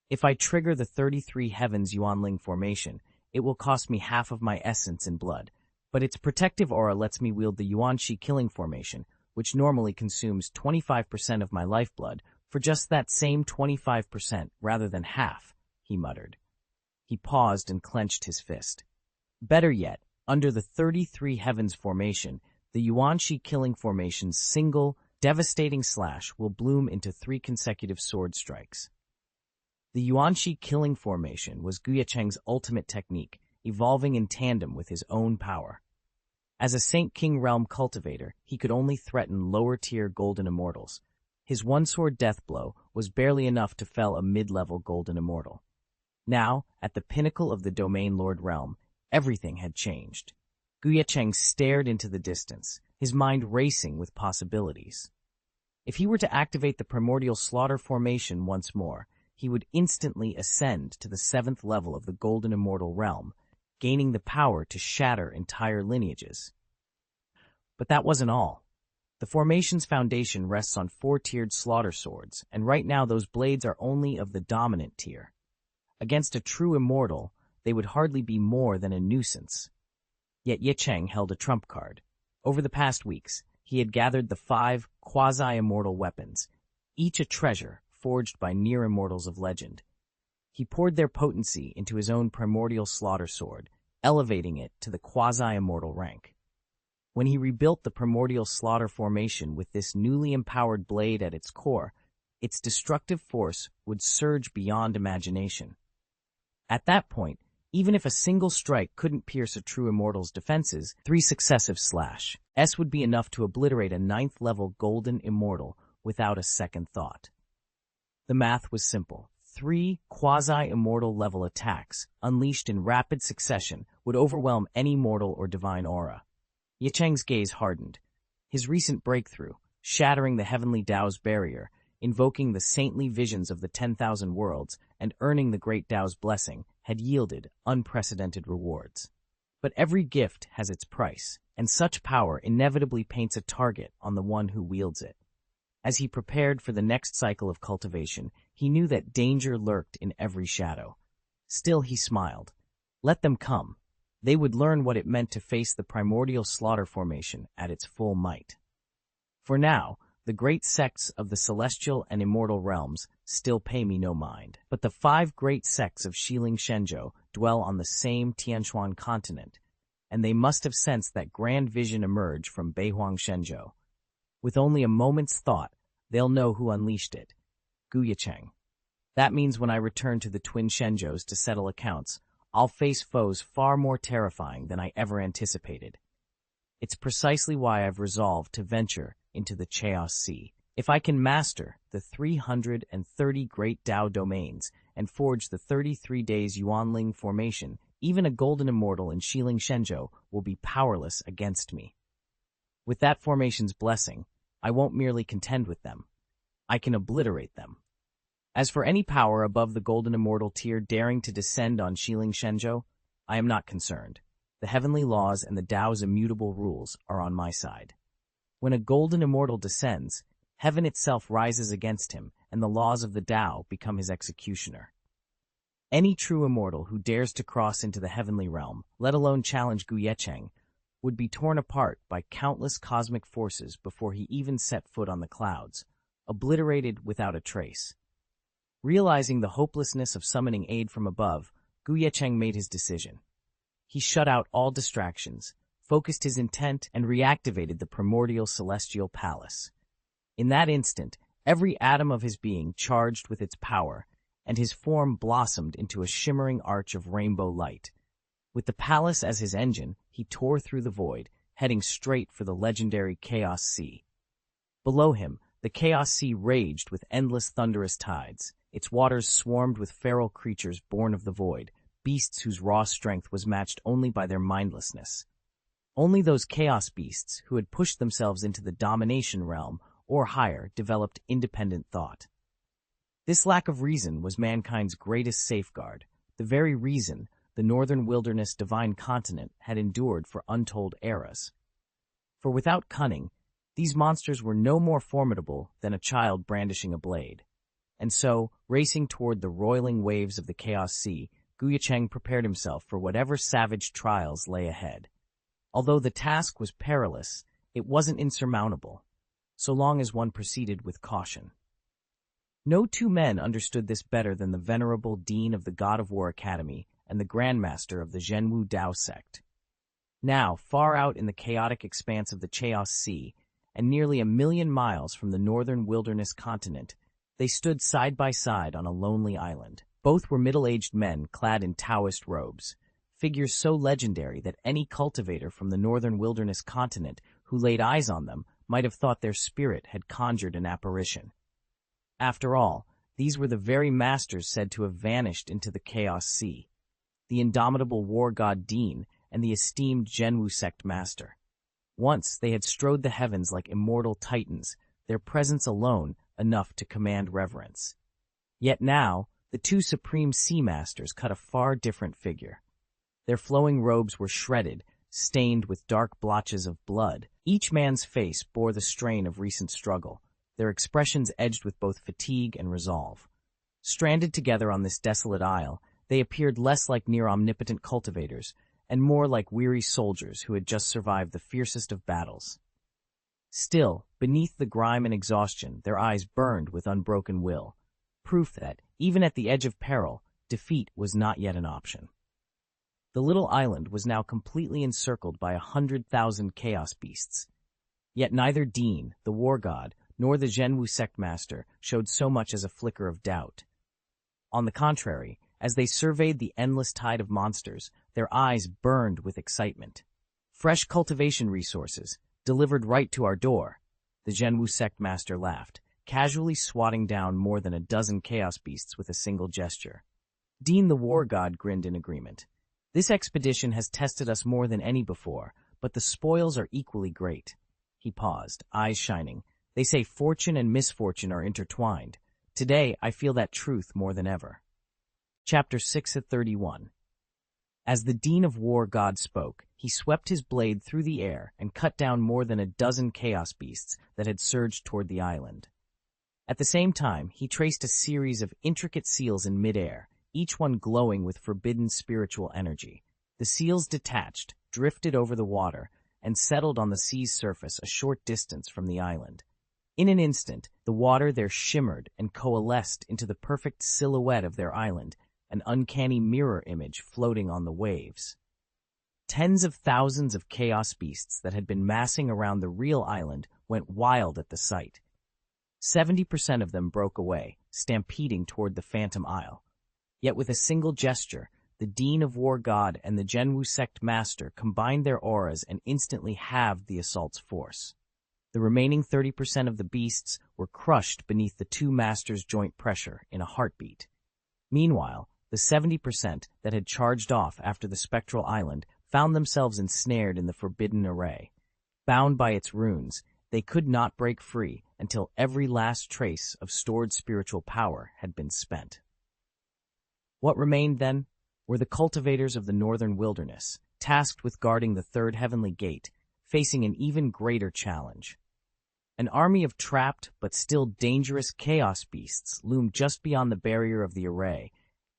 If I trigger the 33 Heavens Yuanling formation, it will cost me half of my essence and blood, but its protective aura lets me wield the Yuanxi killing formation, which normally consumes 25% of my lifeblood, for just that same 25% rather than half, he muttered. He paused and clenched his fist. Better yet, under the 33 Heavens formation, the Yuanxi killing formation's single, devastating slash will bloom into 3 consecutive sword strikes. The Yuanxi killing formation was Ye Cheng's ultimate technique, evolving in tandem with his own power. As a Saint King realm cultivator, he could only threaten lower-tier golden immortals, His one-sword death blow was barely enough to fell a mid-level golden immortal. Now, at the pinnacle of the Domain Lord realm, everything had changed. Ye Cheng stared into the distance, his mind racing with possibilities. If he were to activate the primordial slaughter formation once more, he would instantly ascend to the 7th level of the golden immortal realm, gaining the power to shatter entire lineages. But that wasn't all. The formation's foundation rests on 4-tiered slaughter swords, and right now those blades are only of the dominant tier. Against a true immortal, they would hardly be more than a nuisance. Yet Ye Cheng held a trump card. Over the past weeks, he had gathered the 5 quasi-immortal weapons, each a treasure forged by near-immortals of legend. He poured their potency into his own primordial slaughter sword, elevating it to the quasi-immortal rank. When he rebuilt the primordial slaughter formation with this newly empowered blade at its core, its destructive force would surge beyond imagination. At that point, even if a single strike couldn't pierce a true immortal's defenses, 3 successive slashes would be enough to obliterate a 9th-level golden immortal without a second thought. The math was simple. 3 quasi-immortal level attacks, unleashed in rapid succession, would overwhelm any mortal or divine aura. Ye Cheng's gaze hardened. His recent breakthrough, shattering the heavenly Tao's barrier, invoking the saintly visions of the 10,000 worlds, and earning the great Tao's blessing, had yielded unprecedented rewards. But every gift has its price, and such power inevitably paints a target on the one who wields it. As he prepared for the next cycle of cultivation, he knew that danger lurked in every shadow. Still he smiled. Let them come. They would learn what it meant to face the primordial slaughter formation at its full might. For now, the great sects of the celestial and immortal realms still pay me no mind. But the 5 great sects of Xianxia dwell on the same Tianquan continent, and they must have sensed that grand vision emerge from Beihuang Shenzhou. With only a moment's thought, they'll know who unleashed it. Ye Cheng. That means when I return to the twin Shenzhous to settle accounts, I'll face foes far more terrifying than I ever anticipated. It's precisely why I've resolved to venture into the Chaos Sea. If I can master the 330 great Tao domains and forge the 33 days Yuanling formation, even a golden immortal in Xiling Shenzhou will be powerless against me. With that formation's blessing, I won't merely contend with them. I can obliterate them. As for any power above the golden immortal tier daring to descend on Xiling Shenzhou, I am not concerned. The heavenly laws and the Tao's immutable rules are on my side. When a golden immortal descends, heaven itself rises against him, and the laws of the Tao become his executioner. Any true immortal who dares to cross into the heavenly realm, let alone challenge Ye Cheng, would be torn apart by countless cosmic forces before he even set foot on the clouds, obliterated without a trace. Realizing the hopelessness of summoning aid from above, Ye Cheng made his decision. He shut out all distractions, focused his intent, and reactivated the primordial celestial palace. In that instant, every atom of his being charged with its power, and his form blossomed into a shimmering arch of rainbow light. With the palace as his engine, he tore through the void, heading straight for the legendary Chaos Sea. Below him, the Chaos Sea raged with endless thunderous tides. Its waters swarmed with feral creatures born of the void, beasts whose raw strength was matched only by their mindlessness. Only those chaos beasts who had pushed themselves into the domination realm or higher developed independent thought. This lack of reason was mankind's greatest safeguard, the very reason the northern wilderness divine continent had endured for untold eras. For without cunning, these monsters were no more formidable than a child brandishing a blade. And so, racing toward the roiling waves of the Chaos Sea, Ye Cheng prepared himself for whatever savage trials lay ahead. Although the task was perilous, it wasn't insurmountable, so long as one proceeded with caution. No 2 men understood this better than the venerable Dean of the God of War Academy and the Grandmaster of the Zhenwu Dao sect. Now, far out in the chaotic expanse of the Chaos Sea, and nearly 1,000,000 miles from the northern wilderness continent, they stood side by side on a lonely island. Both were middle-aged men clad in Taoist robes, figures so legendary that any cultivator from the northern wilderness continent who laid eyes on them might have thought their spirit had conjured an apparition. After all, these were the very masters said to have vanished into the Chaos Sea, the indomitable war god Dean and the esteemed Zhenwu sect master. Once they had strode the heavens like immortal titans, their presence alone enough to command reverence. Yet now, the two supreme sea masters cut a far different figure. Their flowing robes were shredded, stained with dark blotches of blood. Each man's face bore the strain of recent struggle, their expressions edged with both fatigue and resolve. Stranded together on this desolate isle, they appeared less like near-omnipotent cultivators and more like weary soldiers who had just survived the fiercest of battles. Still, beneath the grime and exhaustion, their eyes burned with unbroken will, proof that, even at the edge of peril, defeat was not yet an option. The little island was now completely encircled by 100,000 chaos beasts. Yet neither Dean, the war god, nor the Zhenwu sect master showed so much as a flicker of doubt. On the contrary, as they surveyed the endless tide of monsters, their eyes burned with excitement. Fresh cultivation resources, delivered right to our door, the Zhenwu sect master laughed, casually swatting down more than a dozen chaos beasts with a single gesture. Dean the war god grinned in agreement. This expedition has tested us more than any before, but the spoils are equally great. He paused, eyes shining. They say fortune and misfortune are intertwined. Today, I feel that truth more than ever. Chapter 6:31. As the Dean of War god spoke, he swept his blade through the air and cut down more than a dozen chaos beasts that had surged toward the island. At the same time, he traced a series of intricate seals in midair, each one glowing with forbidden spiritual energy. The seals detached, drifted over the water, and settled on the sea's surface a short distance from the island. In an instant, the water there shimmered and coalesced into the perfect silhouette of their island, an uncanny mirror image floating on the waves. Tens of thousands of chaos beasts that had been massing around the real island went wild at the sight. 70% of them broke away, stampeding toward the Phantom Isle. Yet with a single gesture, the Dean of War god and the Zhenwu sect master combined their auras and instantly halved the assault's force. The remaining 30% of the beasts were crushed beneath the two masters' joint pressure in a heartbeat. Meanwhile, the 70% that had charged off after the spectral island found themselves ensnared in the forbidden array. Bound by its runes, they could not break free until every last trace of stored spiritual power had been spent. What remained, then, were the cultivators of the northern wilderness, tasked with guarding the third heavenly gate, facing an even greater challenge. An army of trapped but still dangerous chaos beasts loomed just beyond the barrier of the array,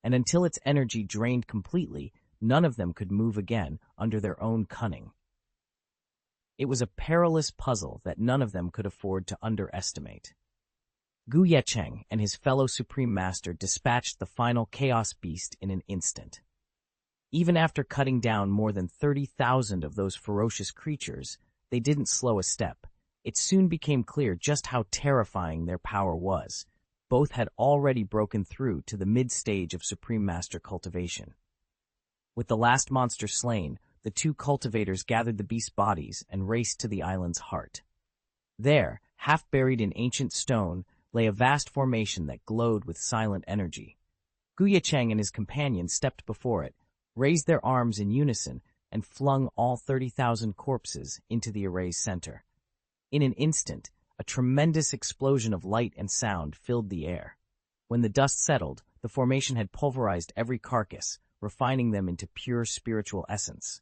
and until its energy drained completely, none of them could move again under their own cunning. It was a perilous puzzle that none of them could afford to underestimate. Ye Cheng and his fellow Supreme Master dispatched the final Chaos Beast in an instant. Even after cutting down more than 30,000 of those ferocious creatures, they didn't slow a step. It soon became clear just how terrifying their power was. Both had already broken through to the mid-stage of Supreme Master cultivation. With the last monster slain, the two cultivators gathered the beast's bodies and raced to the island's heart. There, half buried in ancient stone, lay a vast formation that glowed with silent energy. Ye Cheng and his companions stepped before it, raised their arms in unison, and flung all 30,000 corpses into the array's center. In an instant, a tremendous explosion of light and sound filled the air. When the dust settled, the formation had pulverized every carcass, refining them into pure spiritual essence.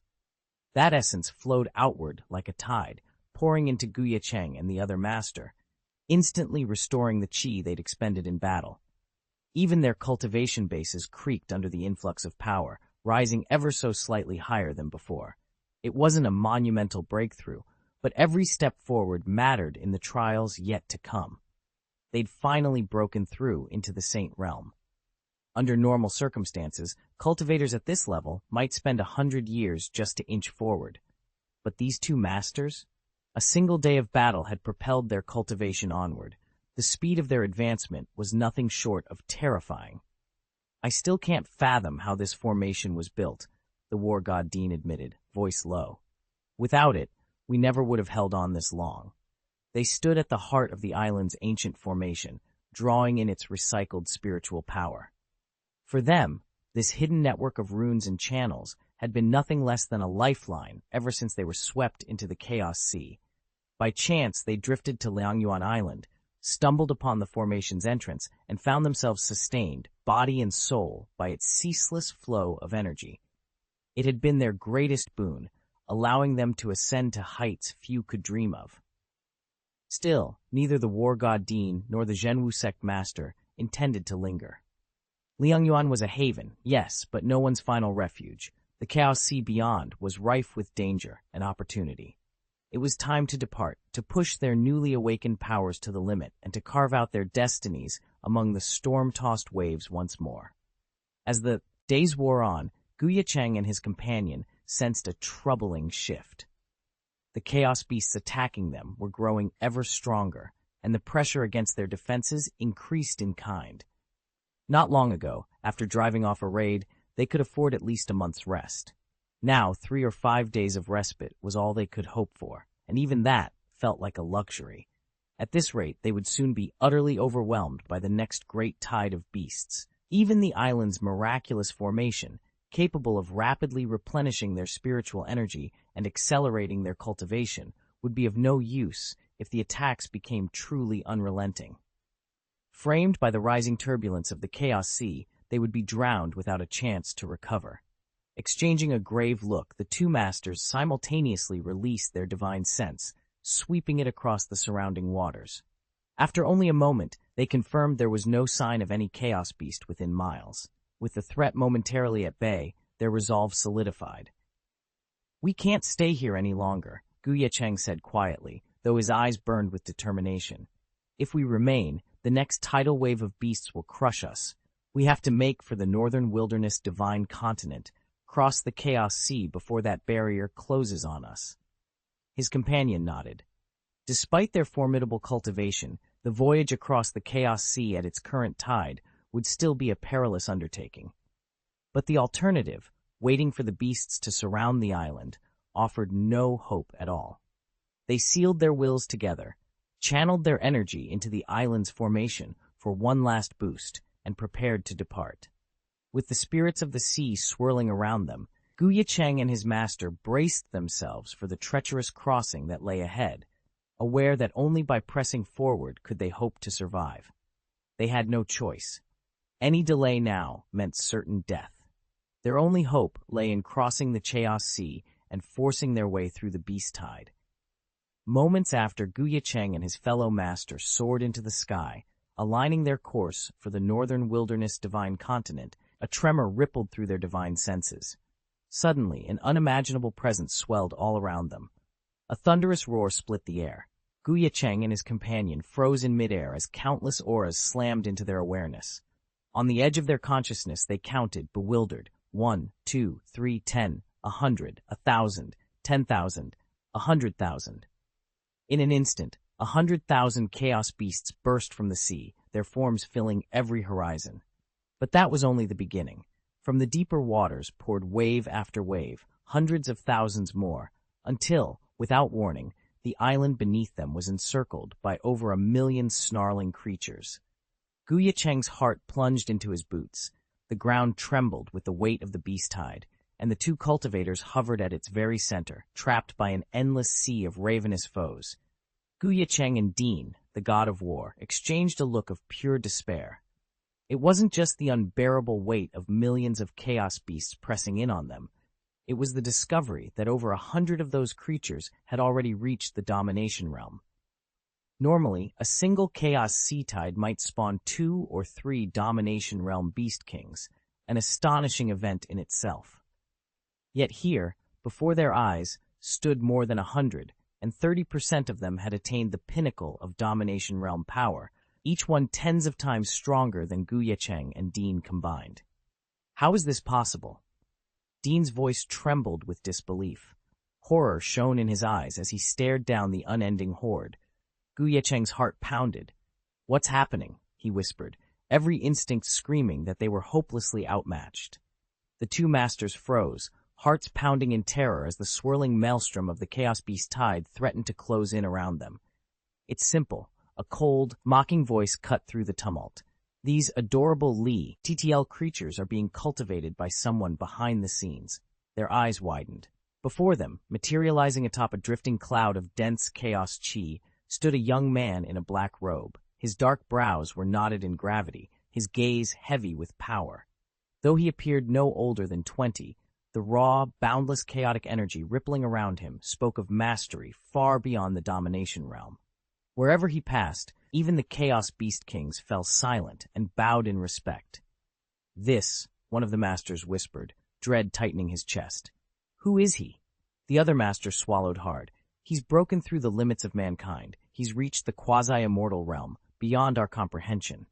That essence flowed outward like a tide, pouring into Ye Cheng and the other master, instantly restoring the chi they'd expended in battle. Even their cultivation bases creaked under the influx of power, rising ever so slightly higher than before. It wasn't a monumental breakthrough, but every step forward mattered in the trials yet to come. They'd finally broken through into the Saint Realm. Under normal circumstances, cultivators at this level might spend 100 years just to inch forward. But these two masters? A single day of battle had propelled their cultivation onward. The speed of their advancement was nothing short of terrifying. I still can't fathom how this formation was built, the war god Dean admitted, voice low. Without it, we never would have held on this long. They stood at the heart of the island's ancient formation, drawing in its recycled spiritual power. For them, this hidden network of runes and channels had been nothing less than a lifeline ever since they were swept into the Chaos Sea. By chance, they drifted to Liangyuan Island, stumbled upon the formation's entrance, and found themselves sustained, body and soul, by its ceaseless flow of energy. It had been their greatest boon, allowing them to ascend to heights few could dream of. Still, neither the war god Dean nor the Zhenwu sect master intended to linger. Liangyuan was a haven, yes, but no one's final refuge. The Chaos Sea beyond was rife with danger and opportunity. It was time to depart, to push their newly awakened powers to the limit, and to carve out their destinies among the storm-tossed waves once more. As the days wore on, Ye Cheng and his companion sensed a troubling shift. The chaos beasts attacking them were growing ever stronger, and the pressure against their defenses increased in kind. Not long ago, after driving off a raid, they could afford at least a month's rest. Now, 3 or 5 days of respite was all they could hope for, and even that felt like a luxury. At this rate, they would soon be utterly overwhelmed by the next great tide of beasts. Even the island's miraculous formation, capable of rapidly replenishing their spiritual energy and accelerating their cultivation, would be of no use if the attacks became truly unrelenting. Framed by the rising turbulence of the Chaos Sea, they would be drowned without a chance to recover. Exchanging a grave look, the two masters simultaneously released their divine sense, sweeping it across the surrounding waters. After only a moment, they confirmed there was no sign of any chaos beast within miles. With the threat momentarily at bay, their resolve solidified. "We can't stay here any longer," Ye Cheng said quietly, though his eyes burned with determination. "If we remain, the next tidal wave of beasts will crush us. We have to make for the northern wilderness divine continent, cross the Chaos Sea before that barrier closes on us." His companion nodded. Despite their formidable cultivation, the voyage across the Chaos Sea at its current tide would still be a perilous undertaking. But the alternative, waiting for the beasts to surround the island, offered no hope at all. They sealed their wills together, channeled their energy into the island's formation for one last boost, and prepared to depart. With the spirits of the sea swirling around them, Ye Cheng and his master braced themselves for the treacherous crossing that lay ahead, aware that only by pressing forward could they hope to survive. They had no choice. Any delay now meant certain death. Their only hope lay in crossing the Chaos Sea and forcing their way through the beast tide. Moments after Ye Cheng and his fellow master soared into the sky, aligning their course for the northern wilderness divine continent, a tremor rippled through their divine senses. Suddenly, an unimaginable presence swelled all around them. A thunderous roar split the air. Ye Cheng and his companion froze in midair as countless auras slammed into their awareness. On the edge of their consciousness, they counted, bewildered. 1, 2, 3, 10, 100, 1,000, 10,000, 100,000. In an instant, 100,000 chaos beasts burst from the sea, their forms filling every horizon. But that was only the beginning. From the deeper waters poured wave after wave, hundreds of thousands more, until, without warning, the island beneath them was encircled by over 1 million snarling creatures. Ye Cheng's heart plunged into his boots. The ground trembled with the weight of the beast tide, and the two cultivators hovered at its very center, trapped by an endless sea of ravenous foes. Ye Cheng and Dean, the god of war, exchanged a look of pure despair. It wasn't just the unbearable weight of millions of chaos beasts pressing in on them. It was the discovery that over 100 of those creatures had already reached the domination realm. Normally, a single chaos sea tide might spawn 2 or 3 domination realm beast kings, an astonishing event in itself. Yet here, before their eyes, stood more than 100, and 30% of them had attained the pinnacle of domination realm power, each one tens of times stronger than Ye Cheng and Dean combined. How is this possible? Dean's voice trembled with disbelief. Horror shone in his eyes as he stared down the unending horde. Ye Cheng's heart pounded. "What's happening?" he whispered, every instinct screaming that they were hopelessly outmatched. The two masters froze, hearts pounding in terror as the swirling maelstrom of the Chaos Beast tide threatened to close in around them. It's simple. A cold, mocking voice cut through the tumult. These adorable Li TTL creatures are being cultivated by someone behind the scenes. Their eyes widened. Before them, materializing atop a drifting cloud of dense chaos chi, stood a young man in a black robe. His dark brows were knotted in gravity, his gaze heavy with power. Though he appeared no older than 20, the raw, boundless chaotic energy rippling around him spoke of mastery far beyond the domination realm. Wherever he passed, even the Chaos Beast Kings fell silent and bowed in respect. "This," one of the masters whispered, dread tightening his chest. "Who is he?" The other master swallowed hard. "He's broken through the limits of mankind. He's reached the quasi-immortal realm, beyond our comprehension."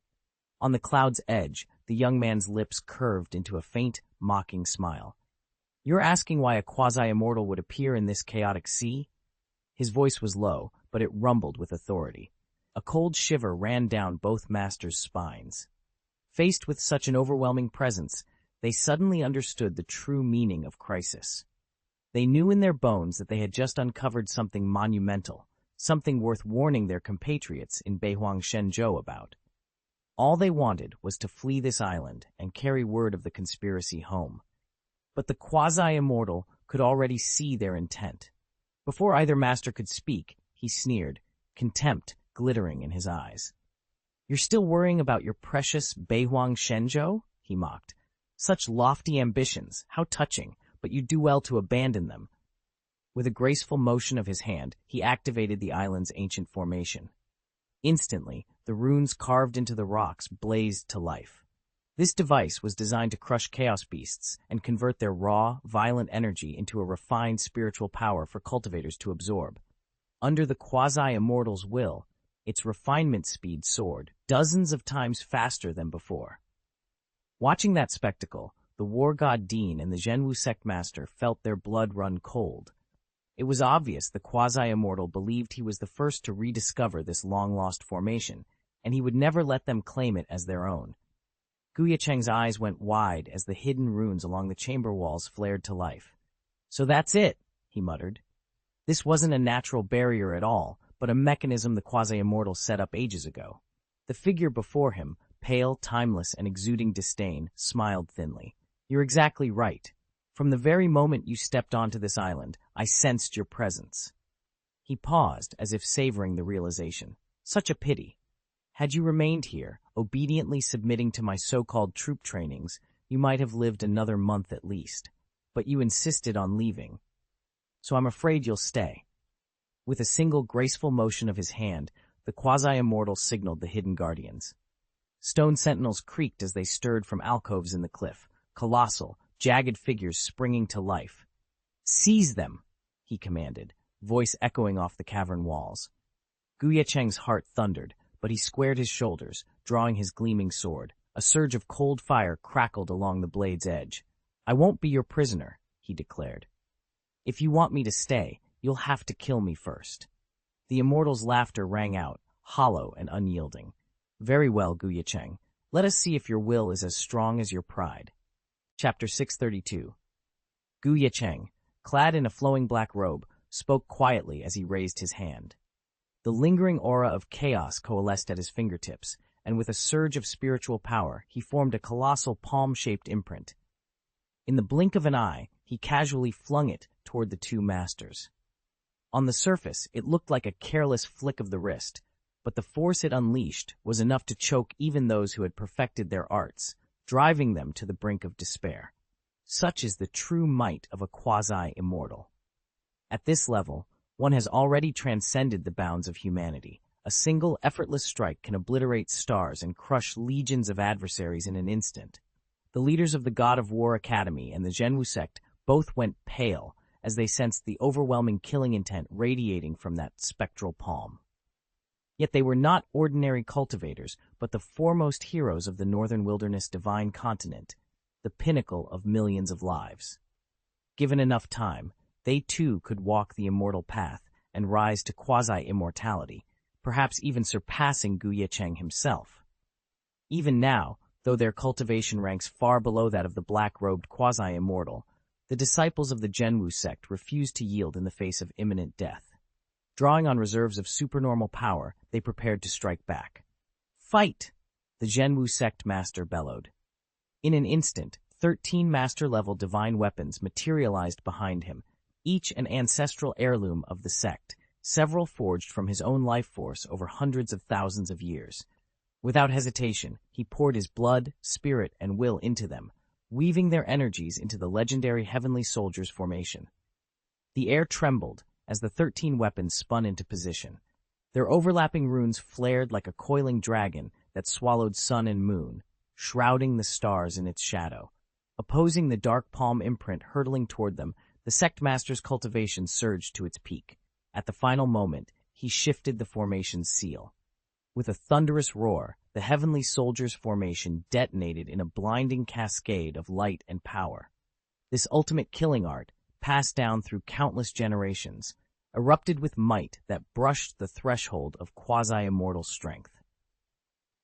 On the cloud's edge, the young man's lips curved into a faint, mocking smile. "You're asking why a quasi-immortal would appear in this chaotic sea?" His voice was low, but it rumbled with authority. A cold shiver ran down both masters' spines. Faced with such an overwhelming presence, they suddenly understood the true meaning of crisis. They knew in their bones that they had just uncovered something monumental, something worth warning their compatriots in Beihuang Shenzhou about. All they wanted was to flee this island and carry word of the conspiracy home. But the quasi-immortal could already see their intent. Before either master could speak, he sneered, contempt glittering in his eyes. "You're still worrying about your precious Beihuang Shenzhou?" he mocked. "Such lofty ambitions, how touching, but you do well to abandon them." With a graceful motion of his hand, he activated the island's ancient formation. Instantly, the runes carved into the rocks blazed to life. This device was designed to crush chaos beasts and convert their raw, violent energy into a refined spiritual power for cultivators to absorb. Under the quasi-immortal's will, its refinement speed soared, dozens of times faster than before. Watching that spectacle, the war god Dean and the Zhenwu sect master felt their blood run cold. It was obvious the quasi-immortal believed he was the first to rediscover this long-lost formation, and he would never let them claim it as their own. Ye Cheng's eyes went wide as the hidden runes along the chamber walls flared to life. "So that's it," he muttered. This wasn't a natural barrier at all, but a mechanism the quasi-immortal set up ages ago. The figure before him, pale, timeless, and exuding disdain, smiled thinly. "You're exactly right. From the very moment you stepped onto this island, I sensed your presence." He paused, as if savoring the realization. "Such a pity. Had you remained here, obediently submitting to my so-called troop trainings, you might have lived another month at least. But you insisted on leaving. So I'm afraid you'll stay." With a single graceful motion of his hand, the quasi-immortal signaled the hidden guardians. Stone sentinels creaked as they stirred from alcoves in the cliff, colossal, jagged figures springing to life. "Seize them!" he commanded, voice echoing off the cavern walls. Ye Cheng's heart thundered, but he squared his shoulders, drawing his gleaming sword. A surge of cold fire crackled along the blade's edge. "I won't be your prisoner," he declared. "If you want me to stay, you'll have to kill me first." The immortal's laughter rang out, hollow and unyielding. "Very well, Ye Cheng. Let us see if your will is as strong as your pride." Chapter 632. Ye Cheng, clad in a flowing black robe, spoke quietly as he raised his hand. The lingering aura of chaos coalesced at his fingertips, and with a surge of spiritual power, he formed a colossal palm-shaped imprint. In the blink of an eye, he casually flung it toward the two masters. On the surface, it looked like a careless flick of the wrist, but the force it unleashed was enough to choke even those who had perfected their arts, driving them to the brink of despair. Such is the true might of a quasi-immortal. At this level, one has already transcended the bounds of humanity. A single, effortless strike can obliterate stars and crush legions of adversaries in an instant. The leaders of the God of War Academy and the Zhenwu sect both went pale as they sensed the overwhelming killing intent radiating from that spectral palm. Yet they were not ordinary cultivators, but the foremost heroes of the Northern Wilderness Divine Continent, the pinnacle of millions of lives. Given enough time, they too could walk the immortal path and rise to quasi-immortality, perhaps even surpassing Ye Cheng himself. Even now, though their cultivation ranks far below that of the black-robed quasi-immortal, the disciples of the Zhenwu sect refused to yield in the face of imminent death. Drawing on reserves of supernormal power, they prepared to strike back. "Fight!" the Zhenwu sect master bellowed. In an instant, 13 master-level divine weapons materialized behind him, each an ancestral heirloom of the sect, several forged from his own life force over hundreds of thousands of years. Without hesitation, he poured his blood, spirit, and will into them, weaving their energies into the legendary Heavenly Soldiers formation. The air trembled as the 13 weapons spun into position. Their overlapping runes flared like a coiling dragon that swallowed sun and moon, shrouding the stars in its shadow. Opposing the dark palm imprint hurtling toward them, the sect master's cultivation surged to its peak. At the final moment, he shifted the formation's seal. With a thunderous roar, the Heavenly Soldiers formation detonated in a blinding cascade of light and power. This ultimate killing art, passed down through countless generations, erupted with might that brushed the threshold of quasi-immortal strength.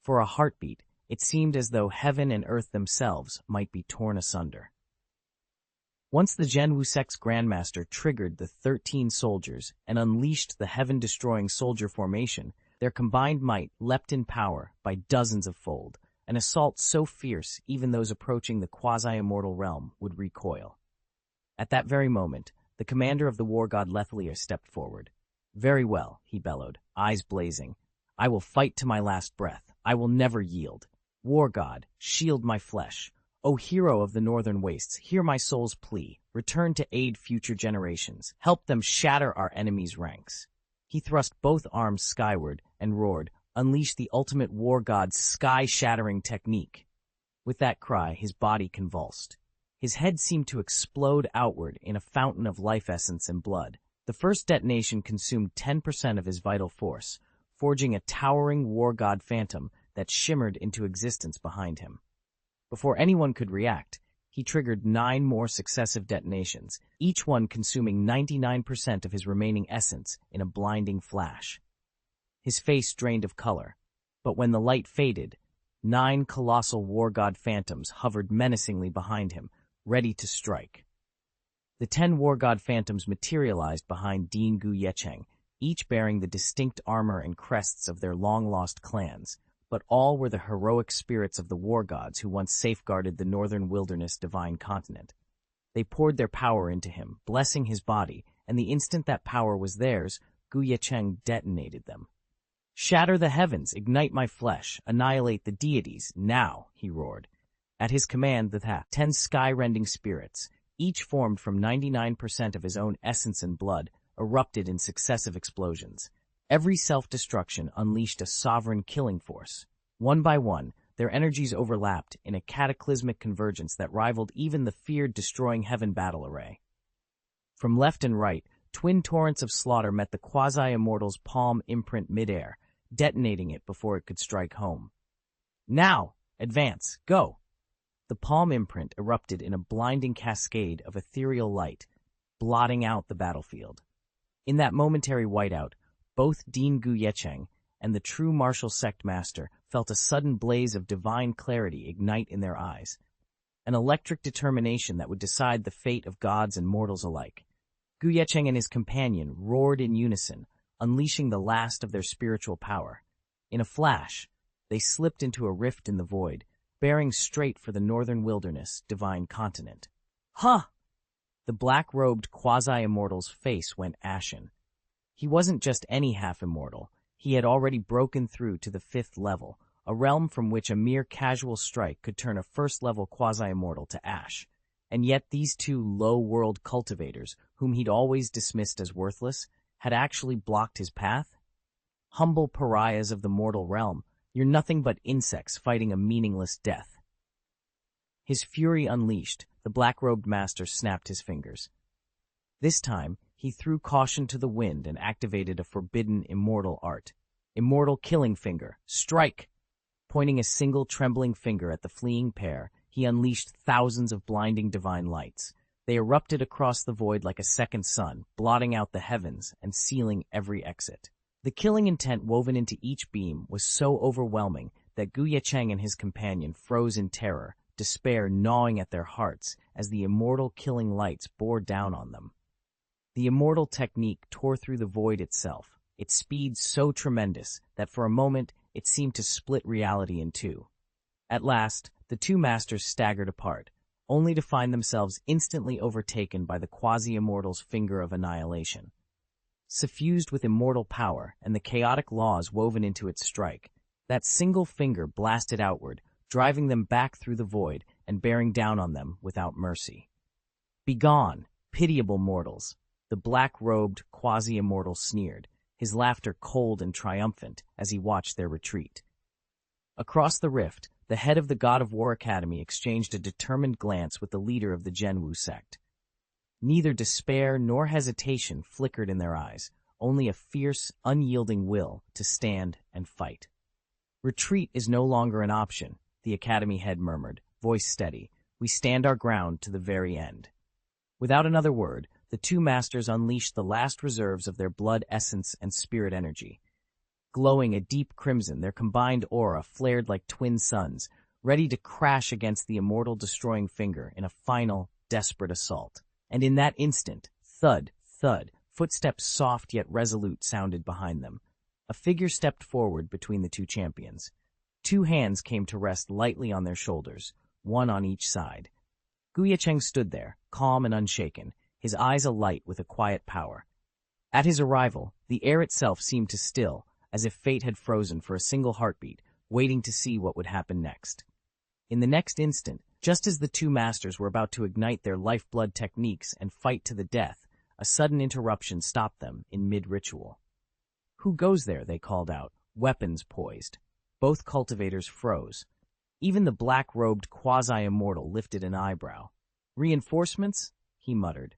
For a heartbeat, it seemed as though heaven and earth themselves might be torn asunder. Once the Zhenwu sect's Grandmaster triggered the 13 soldiers and unleashed the heaven-destroying soldier formation, their combined might leapt in power by dozens of fold, an assault so fierce even those approaching the quasi-immortal realm would recoil. At that very moment, the commander of the war god Lethlear stepped forward. "Very well," he bellowed, eyes blazing. "I will fight to my last breath. I will never yield. War god, shield my flesh. O hero of the northern wastes, hear my soul's plea. Return to aid future generations. Help them shatter our enemies' ranks." He thrust both arms skyward and roared, "Unleash the ultimate war god's sky-shattering technique." With that cry, his body convulsed. His head seemed to explode outward in a fountain of life essence and blood. The first detonation consumed 10% of his vital force, forging a towering war god phantom that shimmered into existence behind him. Before anyone could react, he triggered 9 more successive detonations, each one consuming 99% of his remaining essence in a blinding flash. His face drained of color, but when the light faded, 9 colossal war god phantoms hovered menacingly behind him, ready to strike. The 10 war god phantoms materialized behind Ye Cheng, each bearing the distinct armor and crests of their long-lost clans, but all were the heroic spirits of the war gods who once safeguarded the northern wilderness divine continent. They poured their power into him, blessing his body, and the instant that power was theirs, Ye Cheng detonated them. "Shatter the heavens, ignite my flesh, annihilate the deities, now," he roared. At his command, the 10 sky-rending spirits, each formed from 99% of his own essence and blood, erupted in successive explosions. Every self-destruction unleashed a sovereign killing force. One by one, their energies overlapped in a cataclysmic convergence that rivaled even the feared destroying heaven battle array. From left and right, twin torrents of slaughter met the quasi-immortal's palm imprint midair, detonating it before it could strike home. "Now! Advance! Go!" The palm imprint erupted in a blinding cascade of ethereal light, blotting out the battlefield. In that momentary whiteout, both Ye Cheng and the true martial sect master felt a sudden blaze of divine clarity ignite in their eyes, an electric determination that would decide the fate of gods and mortals alike. Ye Cheng and his companion roared in unison, unleashing the last of their spiritual power. In a flash, they slipped into a rift in the void, bearing straight for the northern wilderness divine continent. "Huh!" The black-robed quasi-immortal's face went ashen. He wasn't just any half-immortal. He had already broken through to the 5th level, a realm from which a mere casual strike could turn a first-level quasi-immortal to ash. And yet these 2 low-world cultivators, whom he'd always dismissed as worthless, had actually blocked his path? Humble pariahs of the mortal realm, you're nothing but insects fighting a meaningless death. His fury unleashed, the black-robed master snapped his fingers. This time, he threw caution to the wind and activated a forbidden immortal art. "Immortal killing finger, strike!" Pointing a single trembling finger at the fleeing pair, he unleashed thousands of blinding divine lights. They erupted across the void like a second sun, blotting out the heavens and sealing every exit. The killing intent woven into each beam was so overwhelming that Ye Cheng and his companion froze in terror, despair gnawing at their hearts as the immortal killing lights bore down on them. The immortal technique tore through the void itself, its speed so tremendous that for a moment it seemed to split reality in two. At last, the two masters staggered apart, only to find themselves instantly overtaken by the quasi-immortal's finger of annihilation. Suffused with immortal power and the chaotic laws woven into its strike, that single finger blasted outward, driving them back through the void and bearing down on them without mercy. "Begone, pitiable mortals," the black-robed quasi-immortal sneered, his laughter cold and triumphant as he watched their retreat. Across the rift, the head of the God of War Academy exchanged a determined glance with the leader of the Zhenwu sect. Neither despair nor hesitation flickered in their eyes, only a fierce, unyielding will to stand and fight. "Retreat is no longer an option," the Academy head murmured, voice steady. "We stand our ground to the very end." Without another word, the two masters unleashed the last reserves of their blood essence and spirit energy. Glowing a deep crimson, their combined aura flared like twin suns, ready to crash against the immortal destroying finger in a final, desperate assault. And in that instant, thud, thud, footsteps soft yet resolute sounded behind them. A figure stepped forward between the two champions. Two hands came to rest lightly on their shoulders, one on each side. Ye Cheng stood there, calm and unshaken, his eyes alight with a quiet power. At his arrival, the air itself seemed to still, as if fate had frozen for a single heartbeat, waiting to see what would happen next. In the next instant, just as the two masters were about to ignite their lifeblood techniques and fight to the death, a sudden interruption stopped them in mid-ritual. "Who goes there?" they called out, weapons poised. Both cultivators froze. Even the black-robed quasi-immortal lifted an eyebrow. "Reinforcements?" he muttered.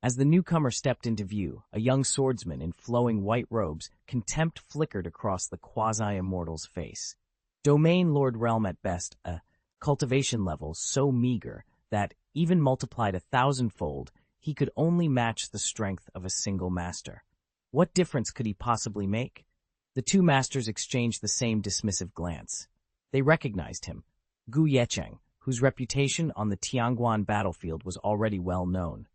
As the newcomer stepped into view, a young swordsman in flowing white robes, contempt flickered across the quasi-immortal's face. Domain Lord Realm at best, a cultivation level so meager that, even multiplied 1,000-fold, he could only match the strength of a single master. What difference could he possibly make? The two masters exchanged the same dismissive glance. They recognized him, Ye Cheng, whose reputation on the Tianguan battlefield was already well known.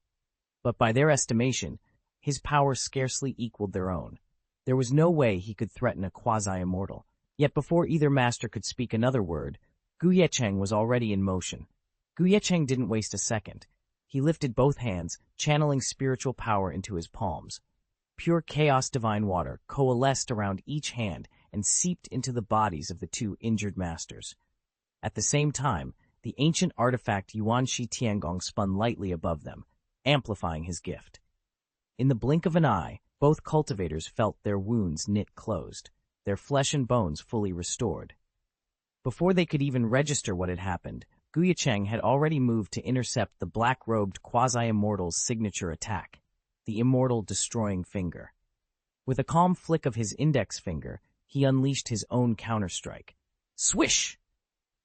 But by their estimation, his power scarcely equaled their own. There was no way he could threaten a quasi-immortal. Yet before either master could speak another word, Ye Cheng was already in motion. Ye Cheng didn't waste a second. He lifted both hands, channeling spiritual power into his palms. Pure chaos divine water coalesced around each hand and seeped into the bodies of the two injured masters. At the same time, the ancient artifact Yuanxi Tiangong spun lightly above them, amplifying his gift. In the blink of an eye, both cultivators felt their wounds knit closed, their flesh and bones fully restored. Before they could even register what had happened, Ye Cheng had already moved to intercept the black-robed quasi-immortal's signature attack, the immortal destroying finger. With a calm flick of his index finger, he unleashed his own counterstrike. Swish!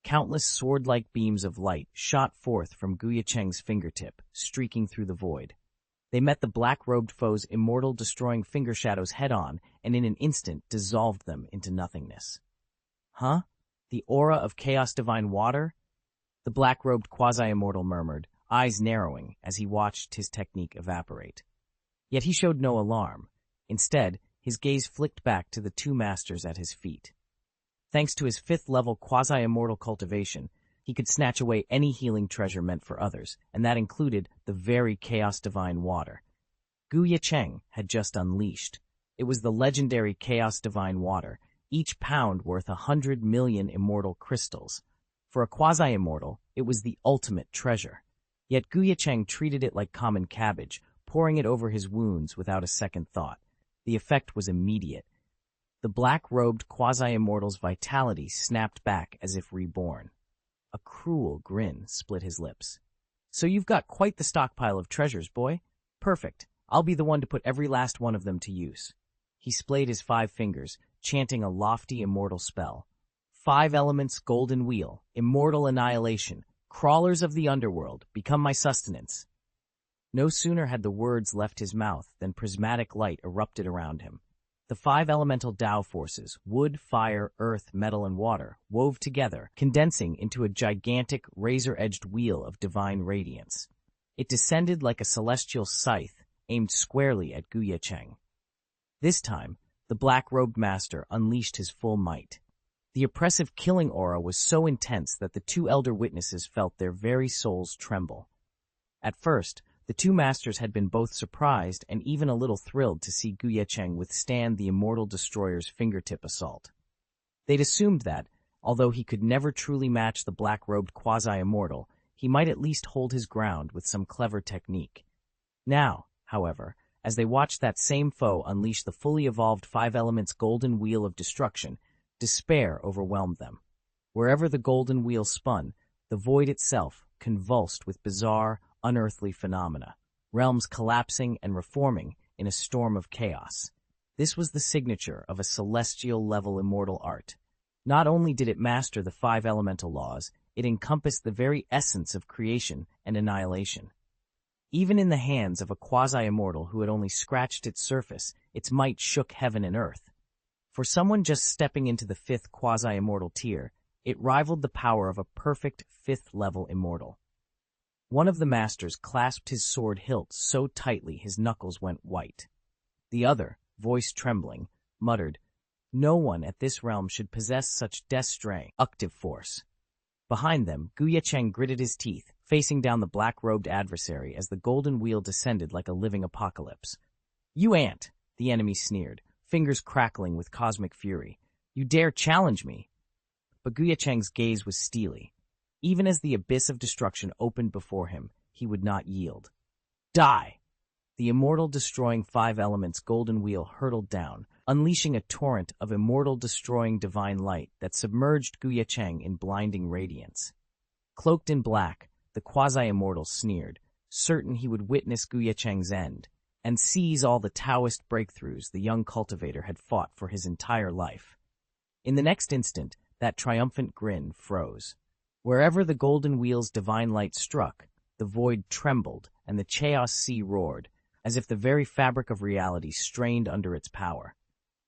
Countless sword-like beams of light shot forth from Ye Cheng's fingertip, streaking through the void. They met the black-robed foe's immortal destroying finger shadows head-on and in an instant dissolved them into nothingness. "Huh? The aura of chaos divine water?" the black-robed quasi-immortal murmured, eyes narrowing as he watched his technique evaporate. Yet he showed no alarm. Instead, his gaze flicked back to the two masters at his feet. Thanks to his fifth-level quasi-immortal cultivation, he could snatch away any healing treasure meant for others, and that included the very chaos divine water Ye Cheng had just unleashed. It was the legendary chaos divine water, each pound worth 100 million immortal crystals. For a quasi-immortal, it was the ultimate treasure. Yet Ye Cheng treated it like common cabbage, pouring it over his wounds without a second thought. The effect was immediate. The black-robed quasi-immortal's vitality snapped back as if reborn. A cruel grin split his lips. "So you've got quite the stockpile of treasures, boy. Perfect. I'll be the one to put every last one of them to use." He splayed his 5 fingers, chanting a lofty immortal spell. 5 elements golden wheel, immortal annihilation, crawlers of the underworld, become my sustenance. No sooner had the words left his mouth than prismatic light erupted around him. The 5 elemental Tao forces, wood, fire, earth, metal, and water, wove together, condensing into a gigantic, razor-edged wheel of divine radiance. It descended like a celestial scythe, aimed squarely at Ye Cheng. This time, the black-robed master unleashed his full might. The oppressive killing aura was so intense that the two elder witnesses felt their very souls tremble. At first, the two masters had been both surprised and even a little thrilled to see Ye Cheng withstand the immortal destroyer's fingertip assault. They'd assumed that, although he could never truly match the black-robed quasi-immortal, he might at least hold his ground with some clever technique. Now, however, as they watched that same foe unleash the fully evolved Five Elements Golden Wheel of Destruction, despair overwhelmed them. Wherever the golden wheel spun, the void itself convulsed with bizarre, unearthly phenomena, realms collapsing and reforming in a storm of chaos. This was the signature of a celestial-level immortal art. Not only did it master the five elemental laws, it encompassed the very essence of creation and annihilation. Even in the hands of a quasi-immortal who had only scratched its surface, its might shook heaven and earth. For someone just stepping into the fifth quasi-immortal tier, it rivaled the power of a perfect fifth-level immortal. One of the masters clasped his sword hilt so tightly his knuckles went white. The other, voice trembling, muttered, "No one at this realm should possess such destructive force." Behind them, Ye Cheng gritted his teeth, facing down the black-robed adversary as the golden wheel descended like a living apocalypse. "You ant," the enemy sneered, fingers crackling with cosmic fury. "You dare challenge me?" But Ye Cheng's gaze was steely. Even as the abyss of destruction opened before him, he would not yield. "Die!" The immortal destroying five elements golden wheel hurtled down, unleashing a torrent of immortal destroying divine light that submerged Ye Cheng in blinding radiance. Cloaked in black, the quasi-immortal sneered, certain he would witness Ye Cheng's end, and seize all the Taoist breakthroughs the young cultivator had fought for his entire life. In the next instant, that triumphant grin froze. Wherever the golden wheel's divine light struck, the void trembled and the chaos sea roared, as if the very fabric of reality strained under its power.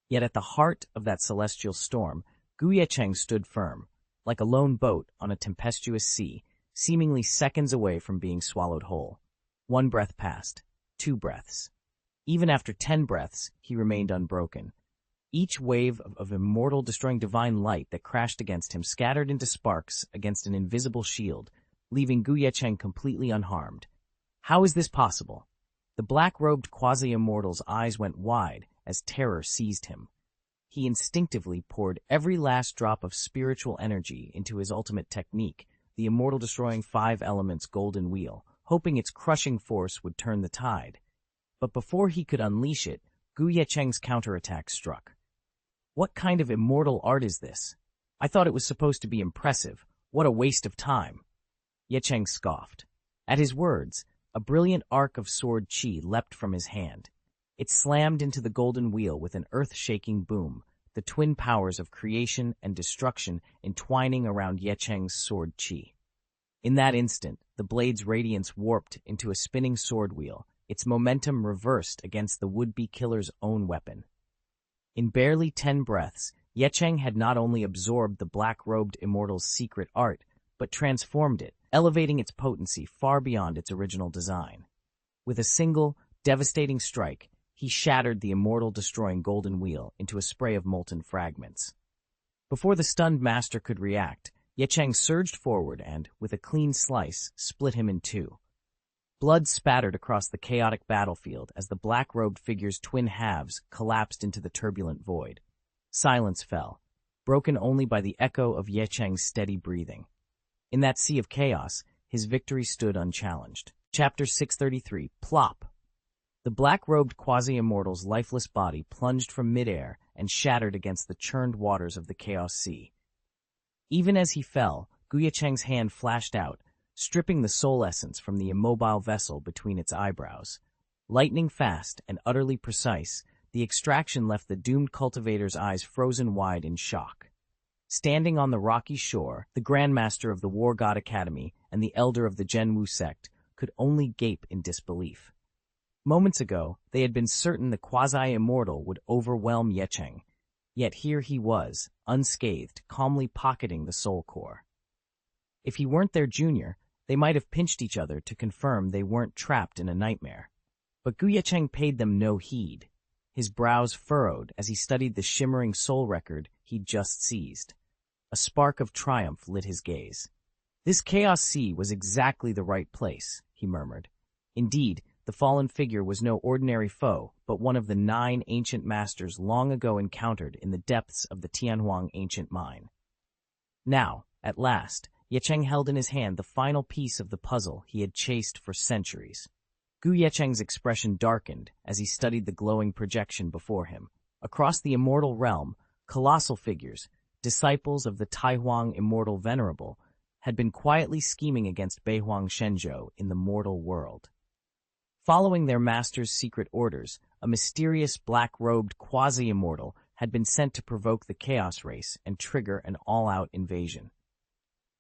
Yet at the heart of that celestial storm, Ye Cheng stood firm, like a lone boat on a tempestuous sea, seemingly seconds away from being swallowed whole. 1 breath passed, 2 breaths. Even after 10 breaths, he remained unbroken. Each wave of immortal destroying divine light that crashed against him scattered into sparks against an invisible shield, leaving Ye Cheng completely unharmed. How is this possible? The black-robed quasi-immortal's eyes went wide as terror seized him. He instinctively poured every last drop of spiritual energy into his ultimate technique, the immortal destroying five elements golden wheel, hoping its crushing force would turn the tide. But before he could unleash it, Ye Cheng's counterattack struck. What kind of immortal art is this? I thought it was supposed to be impressive. What a waste of time. Ye Cheng scoffed. At his words, a brilliant arc of sword chi leapt from his hand. It slammed into the golden wheel with an earth-shaking boom, the twin powers of creation and destruction entwining around Ye Cheng's sword chi. In that instant, the blade's radiance warped into a spinning sword wheel, its momentum reversed against the would-be killer's own weapon. In barely 10 breaths, Ye Cheng had not only absorbed the black-robed immortal's secret art, but transformed it, elevating its potency far beyond its original design. With a single, devastating strike, he shattered the immortal destroying golden wheel into a spray of molten fragments. Before the stunned master could react, Ye Cheng surged forward and, with a clean slice, split him in two. Blood spattered across the chaotic battlefield as the black-robed figure's twin halves collapsed into the turbulent void. Silence fell, broken only by the echo of Ye Cheng's steady breathing. In that sea of chaos, his victory stood unchallenged. Chapter 633, Plop! The black-robed quasi-immortal's lifeless body plunged from midair and shattered against the churned waters of the Chaos Sea. Even as he fell, Ye Cheng's hand flashed out, stripping the soul essence from the immobile vessel between its eyebrows. Lightning fast and utterly precise, the extraction left the doomed cultivator's eyes frozen wide in shock. Standing on the rocky shore, the Grandmaster of the War God Academy and the Elder of the Zhenwu sect could only gape in disbelief. Moments ago, they had been certain the quasi-immortal would overwhelm Ye Cheng, yet here he was, unscathed, calmly pocketing the soul core. If he weren't their junior, they might have pinched each other to confirm they weren't trapped in a nightmare. But Ye Cheng paid them no heed. his brows furrowed as he studied the shimmering soul record he'd just seized. A spark of triumph lit his gaze. This Chaos Sea was exactly the right place, he murmured. Indeed, the fallen figure was no ordinary foe, but one of the 9 ancient masters long ago encountered in the depths of the Tianhuang ancient mine. Now, at last, Ye Cheng held in his hand the final piece of the puzzle he had chased for centuries. Ye Cheng's expression darkened as he studied the glowing projection before him. Across the immortal realm, colossal figures, disciples of the Taihuang Immortal Venerable, had been quietly scheming against Beihuang Shenzhou in the mortal world. Following their master's secret orders, a mysterious black-robed quasi-immortal had been sent to provoke the Chaos Race and trigger an all-out invasion.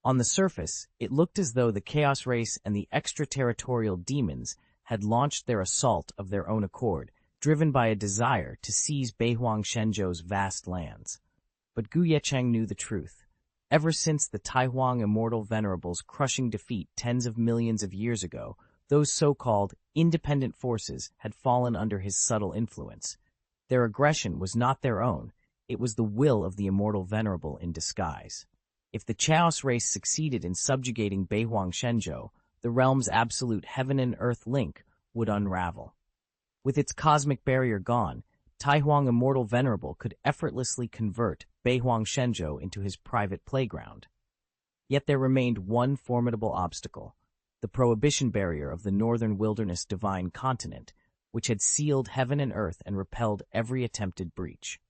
On the surface, it looked as though the Chaos Race and the extraterritorial demons had launched their assault of their own accord, driven by a desire to seize Beihuang Shenzhou's vast lands. But Ye Cheng knew the truth. Ever since the Taihuang Immortal Venerable's crushing defeat tens of millions of years ago, those so-called independent forces had fallen under his subtle influence. Their aggression was not their own, it was the will of the Immortal Venerable in disguise. If the Chaos Race succeeded in subjugating Beihuang Shenzhou, the realm's absolute heaven and earth link would unravel. With its cosmic barrier gone, Taihuang Immortal Venerable could effortlessly convert Beihuang Shenzhou into his private playground. Yet there remained one formidable obstacle, the prohibition barrier of the northern wilderness divine continent, which had sealed heaven and earth and repelled every attempted breach.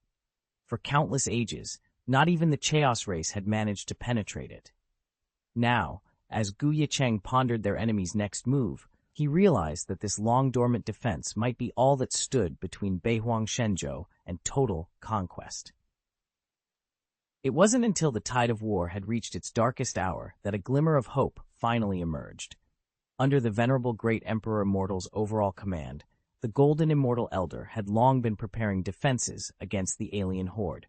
For countless ages, not even the Chaos Race had managed to penetrate it. Now, as Ye Cheng pondered their enemy's next move, he realized that this long-dormant defense might be all that stood between Beihuang Shenzhou and total conquest. It wasn't until the tide of war had reached its darkest hour that a glimmer of hope finally emerged. Under the venerable Great Emperor Immortal's overall command, the Golden Immortal Elder had long been preparing defenses against the alien horde.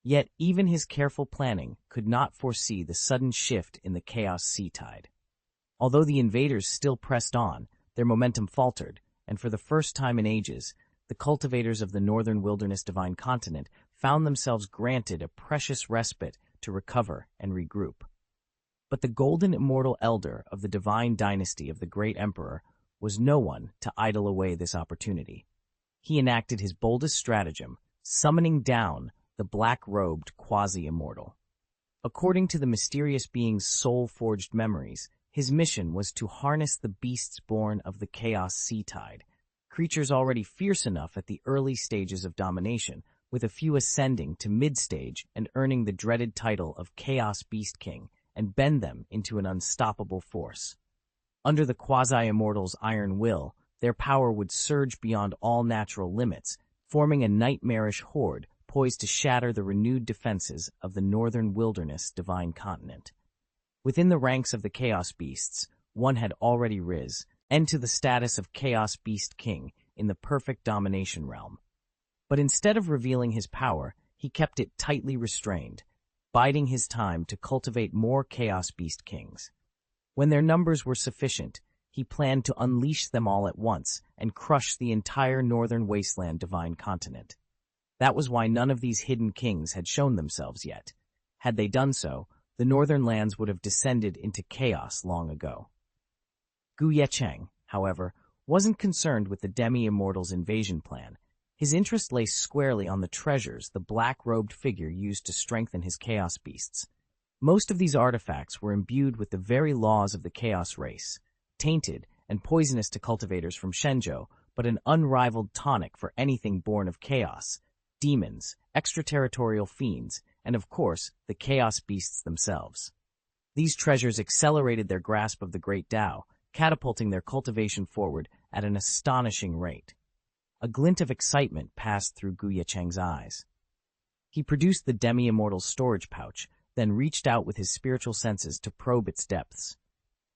Yet even his careful planning could not foresee the sudden shift in the Chaos Sea tide. Although the invaders still pressed on, their momentum faltered, and for the first time in ages, the cultivators of the northern wilderness divine continent found themselves granted a precious respite to recover and regroup. But the Golden Immortal Elder of the divine dynasty of the Great Emperor was no one to idle away this opportunity. He enacted his boldest stratagem, summoning down the black-robed quasi-immortal. According to the mysterious being's soul-forged memories, his mission was to harness the beasts born of the Chaos Sea tide, creatures already fierce enough at the early stages of domination, with a few ascending to mid-stage and earning the dreaded title of Chaos Beast King, and bend them into an unstoppable force. Under the quasi-immortal's iron will, their power would surge beyond all natural limits, forming a nightmarish horde poised to shatter the renewed defenses of the northern wilderness divine continent. Within the ranks of the Chaos Beasts, one had already risen to the status of Chaos Beast King in the perfect domination realm. But instead of revealing his power, he kept it tightly restrained, biding his time to cultivate more Chaos Beast Kings. When their numbers were sufficient, he planned to unleash them all at once and crush the entire northern wasteland divine continent. That was why none of these hidden kings had shown themselves yet. Had they done so, the northern lands would have descended into chaos long ago. Ye Cheng, however, wasn't concerned with the demi-immortal's invasion plan. His interest lay squarely on the treasures the black-robed figure used to strengthen his chaos beasts. Most of these artifacts were imbued with the very laws of the chaos race, tainted and poisonous to cultivators from Shenzhou, but an unrivaled tonic for anything born of chaos, demons, extraterritorial fiends, and of course, the chaos beasts themselves. These treasures accelerated their grasp of the great Tao, catapulting their cultivation forward at an astonishing rate. A glint of excitement passed through Ye Cheng's eyes. He produced the demi-immortal's storage pouch, then reached out with his spiritual senses to probe its depths.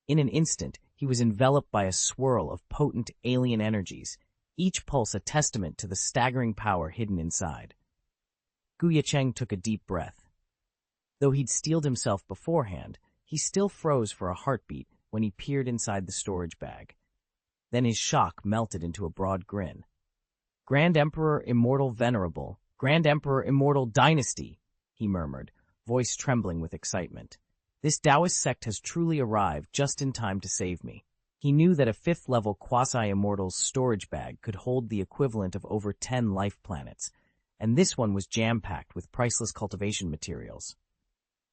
In an instant, he was enveloped by a swirl of potent alien energies, each pulse a testament to the staggering power hidden inside. Ye Cheng took a deep breath. Though he'd steeled himself beforehand, he still froze for a heartbeat when he peered inside the storage bag. Then his shock melted into a broad grin. Grand Emperor Immortal Venerable, Grand Emperor Immortal Dynasty, he murmured, voice trembling with excitement. This Taoist sect has truly arrived just in time to save me. He knew that a fifth-level quasi-immortal's storage bag could hold the equivalent of over 10 life planets, and this one was jam-packed with priceless cultivation materials.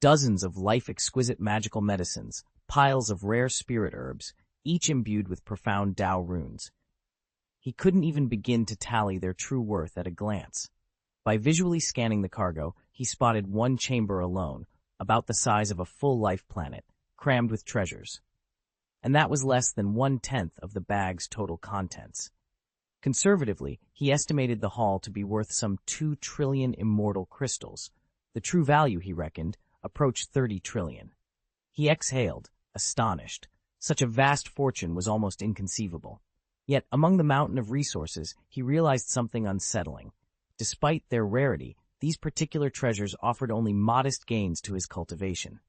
Dozens of life-exquisite magical medicines, piles of rare spirit herbs, each imbued with profound Tao runes. He couldn't even begin to tally their true worth at a glance. By visually scanning the cargo, he spotted one chamber alone, about the size of a full life planet, crammed with treasures. And that was less than 1/10 of the bag's total contents. Conservatively, he estimated the haul to be worth some 2 trillion immortal crystals. The true value, he reckoned, approached 30 trillion. He exhaled, astonished. Such a vast fortune was almost inconceivable. Yet, among the mountain of resources, he realized something unsettling. Despite their rarity, these particular treasures offered only modest gains to his cultivation.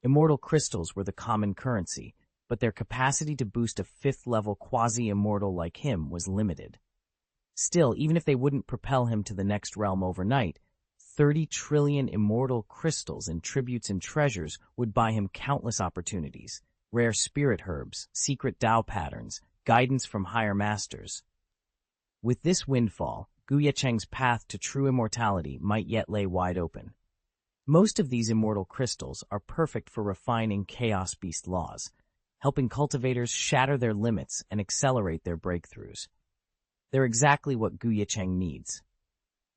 Immortal crystals were the common currency, but their capacity to boost a fifth-level quasi-immortal like him was limited. Still, even if they wouldn't propel him to the next realm overnight, 30 trillion immortal crystals in tributes and treasures would buy him countless opportunities, rare spirit herbs, secret Tao patterns, guidance from higher masters. With this windfall, Ye Cheng's path to true immortality might yet lay wide open. Most of these immortal crystals are perfect for refining Chaos Beast laws, helping cultivators shatter their limits and accelerate their breakthroughs. They're exactly what Ye Cheng needs.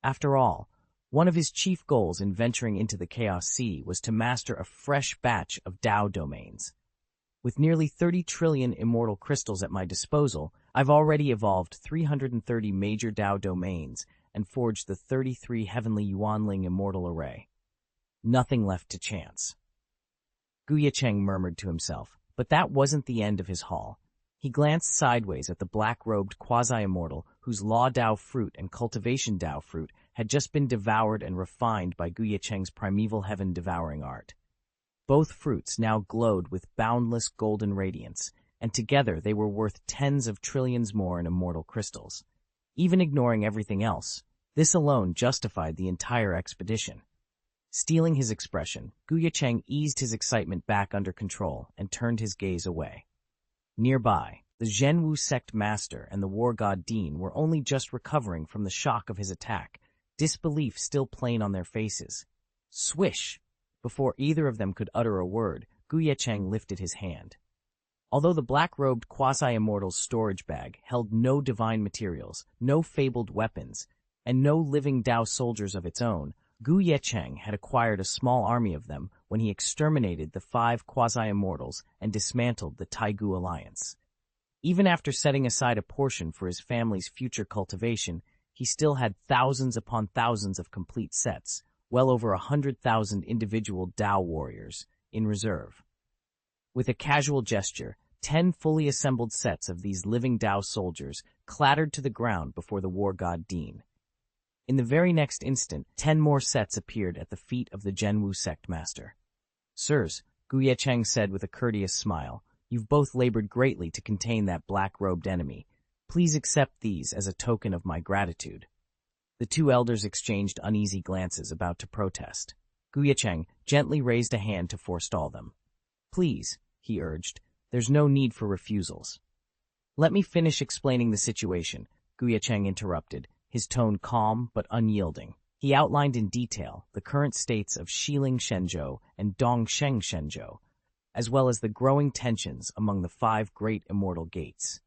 After all, one of his chief goals in venturing into the Chaos Sea was to master a fresh batch of Tao domains. With nearly 30 trillion immortal crystals at my disposal, I've already evolved 330 major Tao domains and forged the 33 Heavenly Yuanling Immortal Array. Nothing left to chance. Ye Cheng murmured to himself, but that wasn't the end of his haul. He glanced sideways at the black-robed quasi-immortal whose Law Tao fruit and Cultivation Tao fruit had just been devoured and refined by Ye Cheng's primeval heaven-devouring art. Both fruits now glowed with boundless golden radiance, and together they were worth tens of trillions more in immortal crystals. Even ignoring everything else, this alone justified the entire expedition. Stealing his expression, Ye Cheng eased his excitement back under control and turned his gaze away. Nearby, the Zhenwu sect master and the war god Dean were only just recovering from the shock of his attack, disbelief still plain on their faces. Swish! Before either of them could utter a word, Ye Cheng lifted his hand. Although the black-robed quasi-immortal's storage bag held no divine materials, no fabled weapons, and no living Tao soldiers of its own, Ye Cheng had acquired a small army of them when he exterminated the 5 quasi-immortals and dismantled the Taigu alliance. Even after setting aside a portion for his family's future cultivation, he still had thousands upon thousands of complete sets, well over 100,000 individual Tao warriors, in reserve. With a casual gesture, 10 fully assembled sets of these living Tao soldiers clattered to the ground before the war god Dean. In the very next instant, 10 more sets appeared at the feet of the Zhenwu sect master. "Sirs," Ye Cheng said with a courteous smile, "you've both labored greatly to contain that black-robed enemy. Please accept these as a token of my gratitude." The two elders exchanged uneasy glances, about to protest. Ye Cheng gently raised a hand to forestall them. "Please," he urged, "there's no need for refusals." "Let me finish explaining the situation," Ye Cheng interrupted, his tone calm but unyielding. He outlined in detail the current states of Xiling Shenzhou and Dongsheng Shenzhou, as well as the growing tensions among the 5 great immortal gates.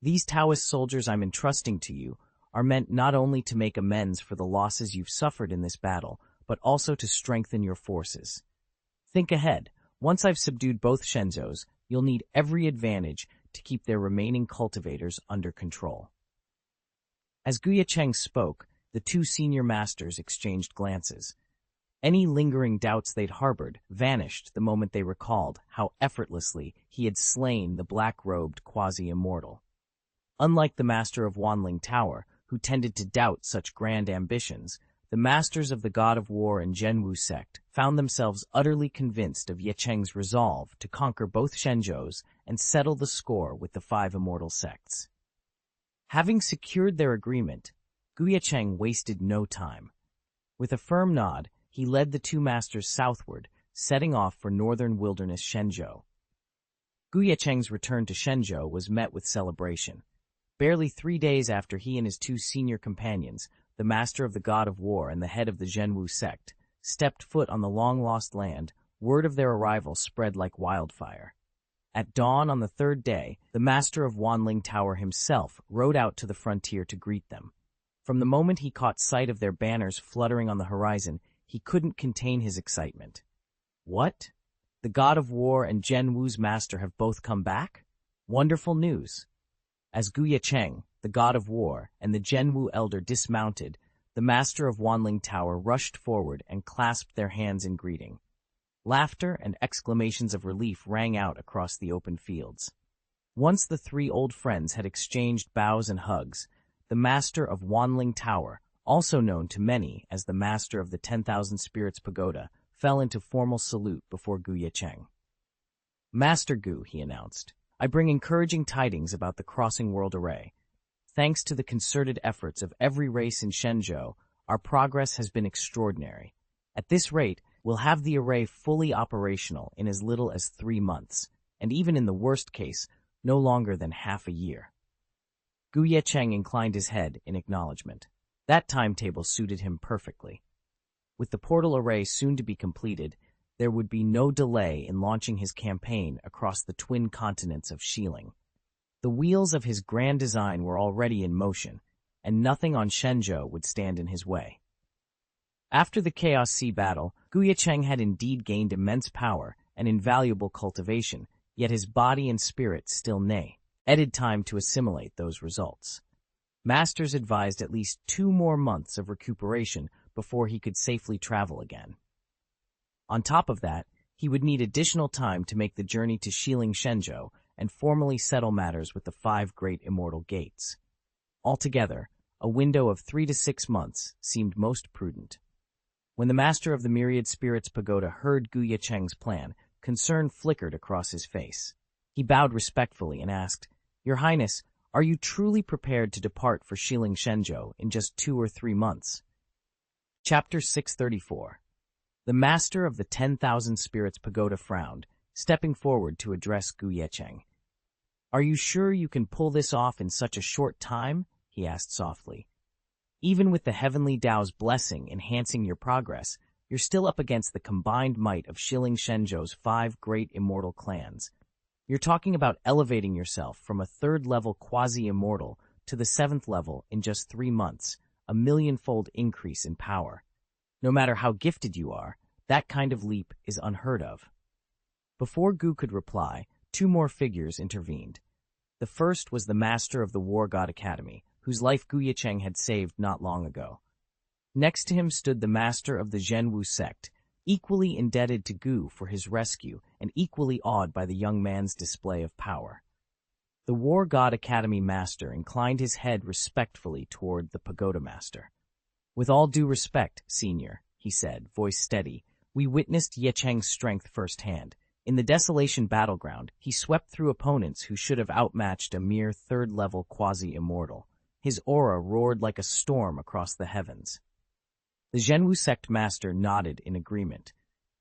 "These Taoist soldiers I'm entrusting to you are meant not only to make amends for the losses you've suffered in this battle, but also to strengthen your forces. Think ahead. Once I've subdued both Shenzhous, you'll need every advantage to keep their remaining cultivators under control." As Ye Cheng spoke, the 2 senior masters exchanged glances. Any lingering doubts they'd harbored vanished the moment they recalled how effortlessly he had slain the black-robed quasi-immortal. Unlike the master of Wanling Tower, who tended to doubt such grand ambitions, the masters of the God of War and Zhenwu sect found themselves utterly convinced of Ye Cheng's resolve to conquer both Shenzhous and settle the score with the 5 immortal sects. Having secured their agreement, Ye Cheng wasted no time. With a firm nod, he led the two masters southward, setting off for northern wilderness Shenzhou. Ye Cheng's return to Shenzhou was met with celebration. Barely 3 days after he and his two senior companions, the master of the God of War and the head of the Zhenwu sect, stepped foot on the long-lost land, word of their arrival spread like wildfire. At dawn on the third day, the master of Wanling Tower himself rode out to the frontier to greet them. From the moment he caught sight of their banners fluttering on the horizon, he couldn't contain his excitement. What? The God of War and Zhenwu's master have both come back? Wonderful news. As Ye Cheng, the God of War, and the Zhenwu elder dismounted, the master of Wanling Tower rushed forward and clasped their hands in greeting. Laughter and exclamations of relief rang out across the open fields. Once the three old friends had exchanged bows and hugs, the master of Wanling Tower, also known to many as the master of the 10,000 Spirits Pagoda, fell into formal salute before Ye Cheng. Master Gu, he announced, I bring encouraging tidings about the Crossing World Array. Thanks to the concerted efforts of every race in Shenzhou, our progress has been extraordinary. At this rate, we'll have the array fully operational in as little as 3 months, and even in the worst case, no longer than half a year. Ye Cheng inclined his head in acknowledgement. That timetable suited him perfectly. With the portal array soon to be completed, there would be no delay in launching his campaign across the twin continents of Xiling. The wheels of his grand design were already in motion, and nothing on Shenzhou would stand in his way. After the Chaos Sea battle, Ye Cheng had indeed gained immense power and invaluable cultivation, yet his body and spirit still needed time to assimilate those results. Masters advised at least 2 more months of recuperation before he could safely travel again. On top of that, he would need additional time to make the journey to Xiling Shenzhou and formally settle matters with the 5 great immortal gates. Altogether, a window of 3 to 6 months seemed most prudent. When the master of the Myriad Spirits Pagoda heard Ye Cheng's plan, concern flickered across his face. He bowed respectfully and asked, Your Highness, are you truly prepared to depart for Xiling Shenzhou in just 2 or 3 months? Chapter 634. The master of the 10,000 Spirits Pagoda frowned, stepping forward to address Ye Cheng. Are you sure you can pull this off in such a short time? He asked softly. Even with the Heavenly Tao's blessing enhancing your progress, you're still up against the combined might of Xiling Shenzhou's 5 great immortal clans. You're talking about elevating yourself from a 3rd-level quasi-immortal to the 7th level in just 3 months, a millionfold increase in power. No matter how gifted you are, that kind of leap is unheard of. Before Gu could reply, 2 more figures intervened. The first was the master of the War God Academy, whose life Ye Cheng had saved not long ago. Next to him stood the master of the Zhenwu sect, equally indebted to Gu for his rescue and equally awed by the young man's display of power. The War God Academy master inclined his head respectfully toward the pagoda master. With all due respect, senior, he said, voice steady, we witnessed Ye Cheng's strength firsthand. In the Desolation battleground, he swept through opponents who should have outmatched a mere 3rd-level quasi-immortal. His aura roared like a storm across the heavens. The Zhenwu sect master nodded in agreement.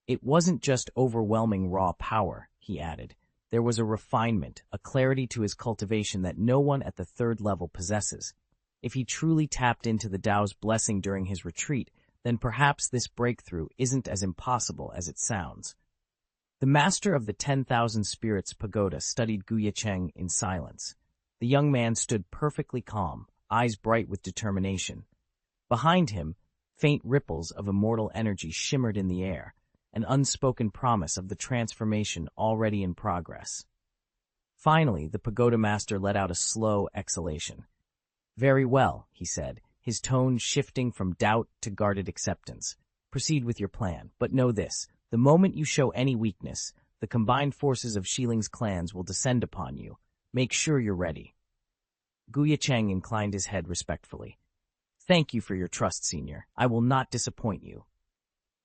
It wasn't just overwhelming raw power, he added. There was a refinement, a clarity to his cultivation that no one at the 3rd level possesses. If he truly tapped into the Tao's blessing during his retreat, then perhaps this breakthrough isn't as impossible as it sounds. The master of the 10,000 Spirits Pagoda studied Ye Cheng in silence. The young man stood perfectly calm, eyes bright with determination. Behind him, faint ripples of immortal energy shimmered in the air, an unspoken promise of the transformation already in progress. Finally, the pagoda master let out a slow exhalation. Very well, he said, his tone shifting from doubt to guarded acceptance. Proceed with your plan, but know this, the moment you show any weakness, the combined forces of Xiling's clans will descend upon you. Make sure you're ready. Ye Cheng inclined his head respectfully. Thank you for your trust, senior. I will not disappoint you.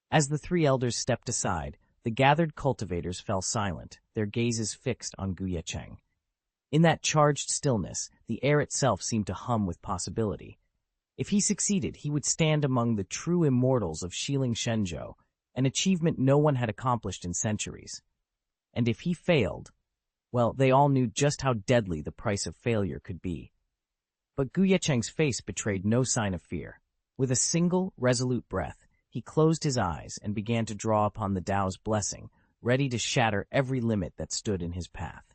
As the 3 elders stepped aside, the gathered cultivators fell silent, their gazes fixed on Ye Cheng. In that charged stillness, the air itself seemed to hum with possibility. If he succeeded, he would stand among the true immortals of Xianxia, an achievement no one had accomplished in centuries. And if he failed, well, they all knew just how deadly the price of failure could be. But Ye Cheng's face betrayed no sign of fear. With a single, resolute breath, he closed his eyes and began to draw upon the Tao's blessing, ready to shatter every limit that stood in his path.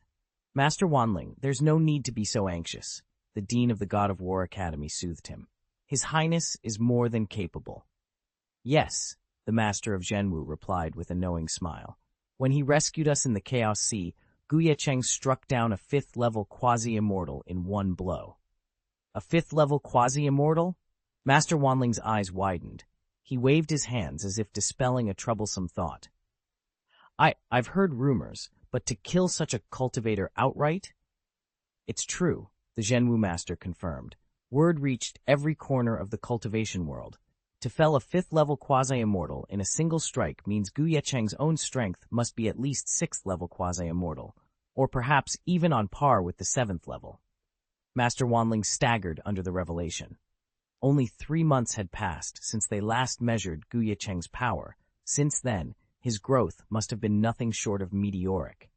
Master Wanling, there's no need to be so anxious, the Dean of the God of War Academy soothed him. His Highness is more than capable. Yes, the Master of Zhenwu replied with a knowing smile. When he rescued us in the Chaos Sea, Ye Cheng struck down a 5th-level quasi-immortal in one blow. A 5th-level quasi-immortal? Master Wanling's eyes widened. He waved his hands as if dispelling a troublesome thought. I've heard rumors, but to kill such a cultivator outright? It's true, the Zhenwu Master confirmed. Word reached every corner of the cultivation world. To fell a 5th-level quasi-immortal in a single strike means Ye Cheng's own strength must be at least 6th-level quasi-immortal, or perhaps even on par with the 7th level. Master Wanling staggered under the revelation. Only 3 months had passed since they last measured Ye Cheng's power. Since then, his growth must have been nothing short of meteoric.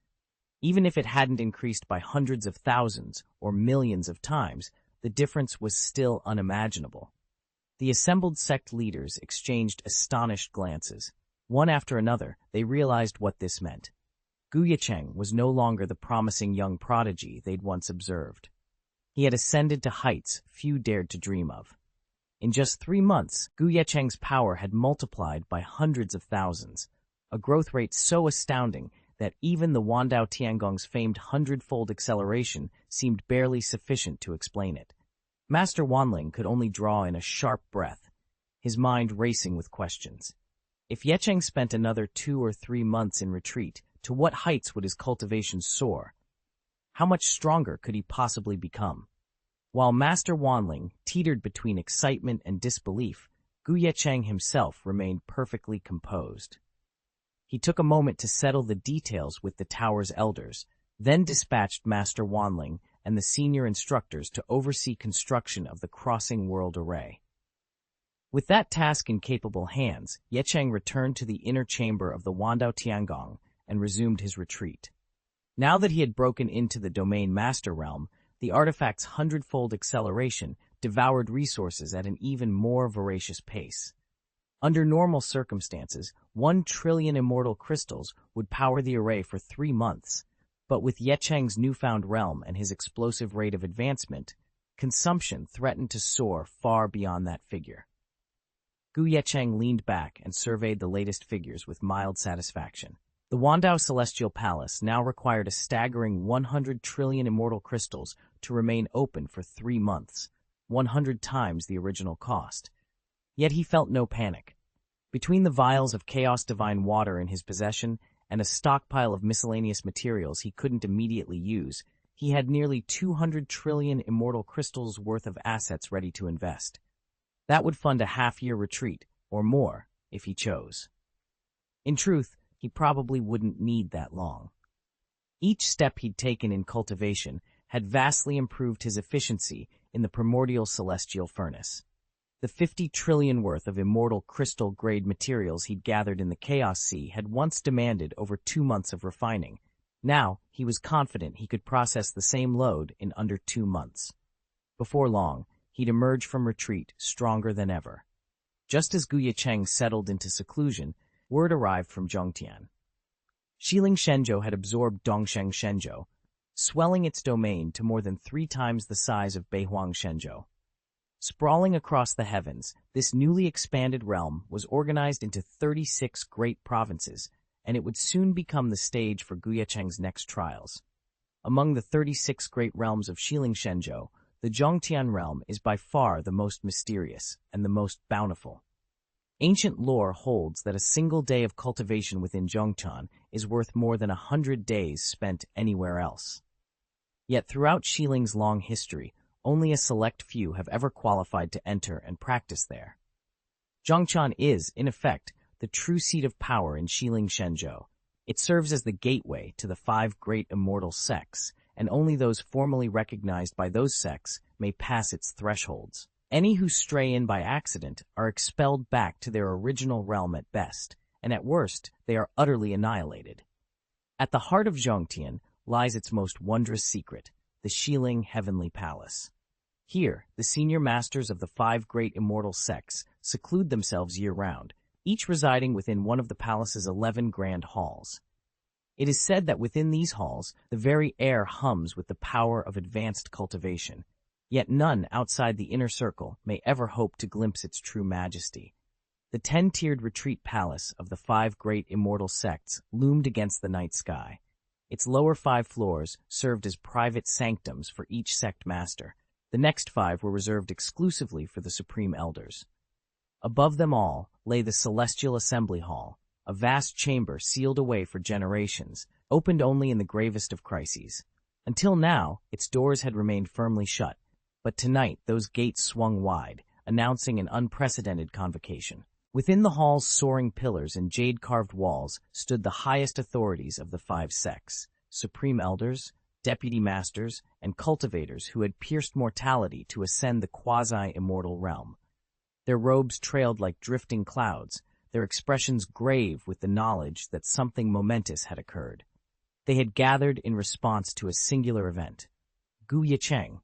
Even if it hadn't increased by hundreds of thousands or millions of times, the difference was still unimaginable. The assembled sect leaders exchanged astonished glances. One after another, they realized what this meant. Ye Cheng was no longer the promising young prodigy they'd once observed. He had ascended to heights few dared to dream of. In just 3 months, Ye Cheng's power had multiplied by hundreds of thousands, a growth rate so astounding that even the Wandao Tiangong's famed 100-fold acceleration seemed barely sufficient to explain it. Master Wanling could only draw in a sharp breath, his mind racing with questions. If Ye Cheng spent another 2 or 3 months in retreat, to what heights would his cultivation soar? How much stronger could he possibly become? While Master Wanling teetered between excitement and disbelief, Ye Cheng himself remained perfectly composed. He took a moment to settle the details with the tower's elders, then dispatched Master Wanling and the senior instructors to oversee construction of the Crossing World Array. With that task in capable hands, Ye Cheng returned to the inner chamber of the Wandao Tiangong and resumed his retreat. Now that he had broken into the Domain Master Realm, the artifact's 100-fold acceleration devoured resources at an even more voracious pace. Under normal circumstances, 1 trillion immortal crystals would power the array for 3 months, but with Ye Cheng's newfound realm and his explosive rate of advancement, consumption threatened to soar far beyond that figure. Ye Cheng leaned back and surveyed the latest figures with mild satisfaction. The Wandao Celestial Palace now required a staggering 100 trillion immortal crystals to remain open for 3 months, 100 times the original cost. Yet he felt no panic. Between the vials of Chaos Divine Water in his possession and a stockpile of miscellaneous materials he couldn't immediately use, he had nearly 200 trillion immortal crystals worth of assets ready to invest. That would fund a half-year retreat, or more, if he chose. In truth, he probably wouldn't need that long. Each step he'd taken in cultivation had vastly improved his efficiency in the primordial celestial furnace. The 50 trillion worth of immortal crystal-grade materials he'd gathered in the Chaos Sea had once demanded over 2 months of refining. Now, he was confident he could process the same load in under 2 months. Before long, he'd emerge from retreat stronger than ever. Just as Ye Cheng settled into seclusion, word arrived from Zhongtian. Xianxia had absorbed Dongsheng Shenzhou, swelling its domain to more than 3 times the size of Beihuang Shenzhou. Sprawling across the heavens, this newly expanded realm was organized into 36 great provinces, and it would soon become the stage for Ye Cheng's next trials. Among the 36 great realms of Xianxia, the Zhongtian realm is by far the most mysterious and the most bountiful. Ancient lore holds that a single day of cultivation within Zhongtian is worth more than 100 days spent anywhere else. Yet throughout Xiling's long history, only a select few have ever qualified to enter and practice there. Zhongtian is, in effect, the true seat of power in Xiling Shenzhou. It serves as the gateway to the 5 great immortal sects, and only those formally recognized by those sects may pass its thresholds. Any who stray in by accident are expelled back to their original realm at best, and at worst they are utterly annihilated. At the heart of Xianxia lies its most wondrous secret, the Xiling Heavenly Palace. Here, the senior masters of the 5 great immortal sects seclude themselves year-round, each residing within one of the palace's 11 grand halls. It is said that within these halls, the very air hums with the power of advanced cultivation, yet none outside the inner circle may ever hope to glimpse its true majesty. The 10-tiered retreat palace of the 5 great immortal sects loomed against the night sky. Its lower 5 floors served as private sanctums for each sect master. The next 5 were reserved exclusively for the supreme elders. Above them all lay the Celestial Assembly Hall, a vast chamber sealed away for generations, opened only in the gravest of crises. Until now, its doors had remained firmly shut, but tonight those gates swung wide, announcing an unprecedented convocation. Within the hall's soaring pillars and jade-carved walls stood the highest authorities of the 5 sects, supreme elders, deputy masters, and cultivators who had pierced mortality to ascend the quasi-immortal realm. Their robes trailed like drifting clouds, their expressions grave with the knowledge that something momentous had occurred. They had gathered in response to a singular event. Ye Cheng,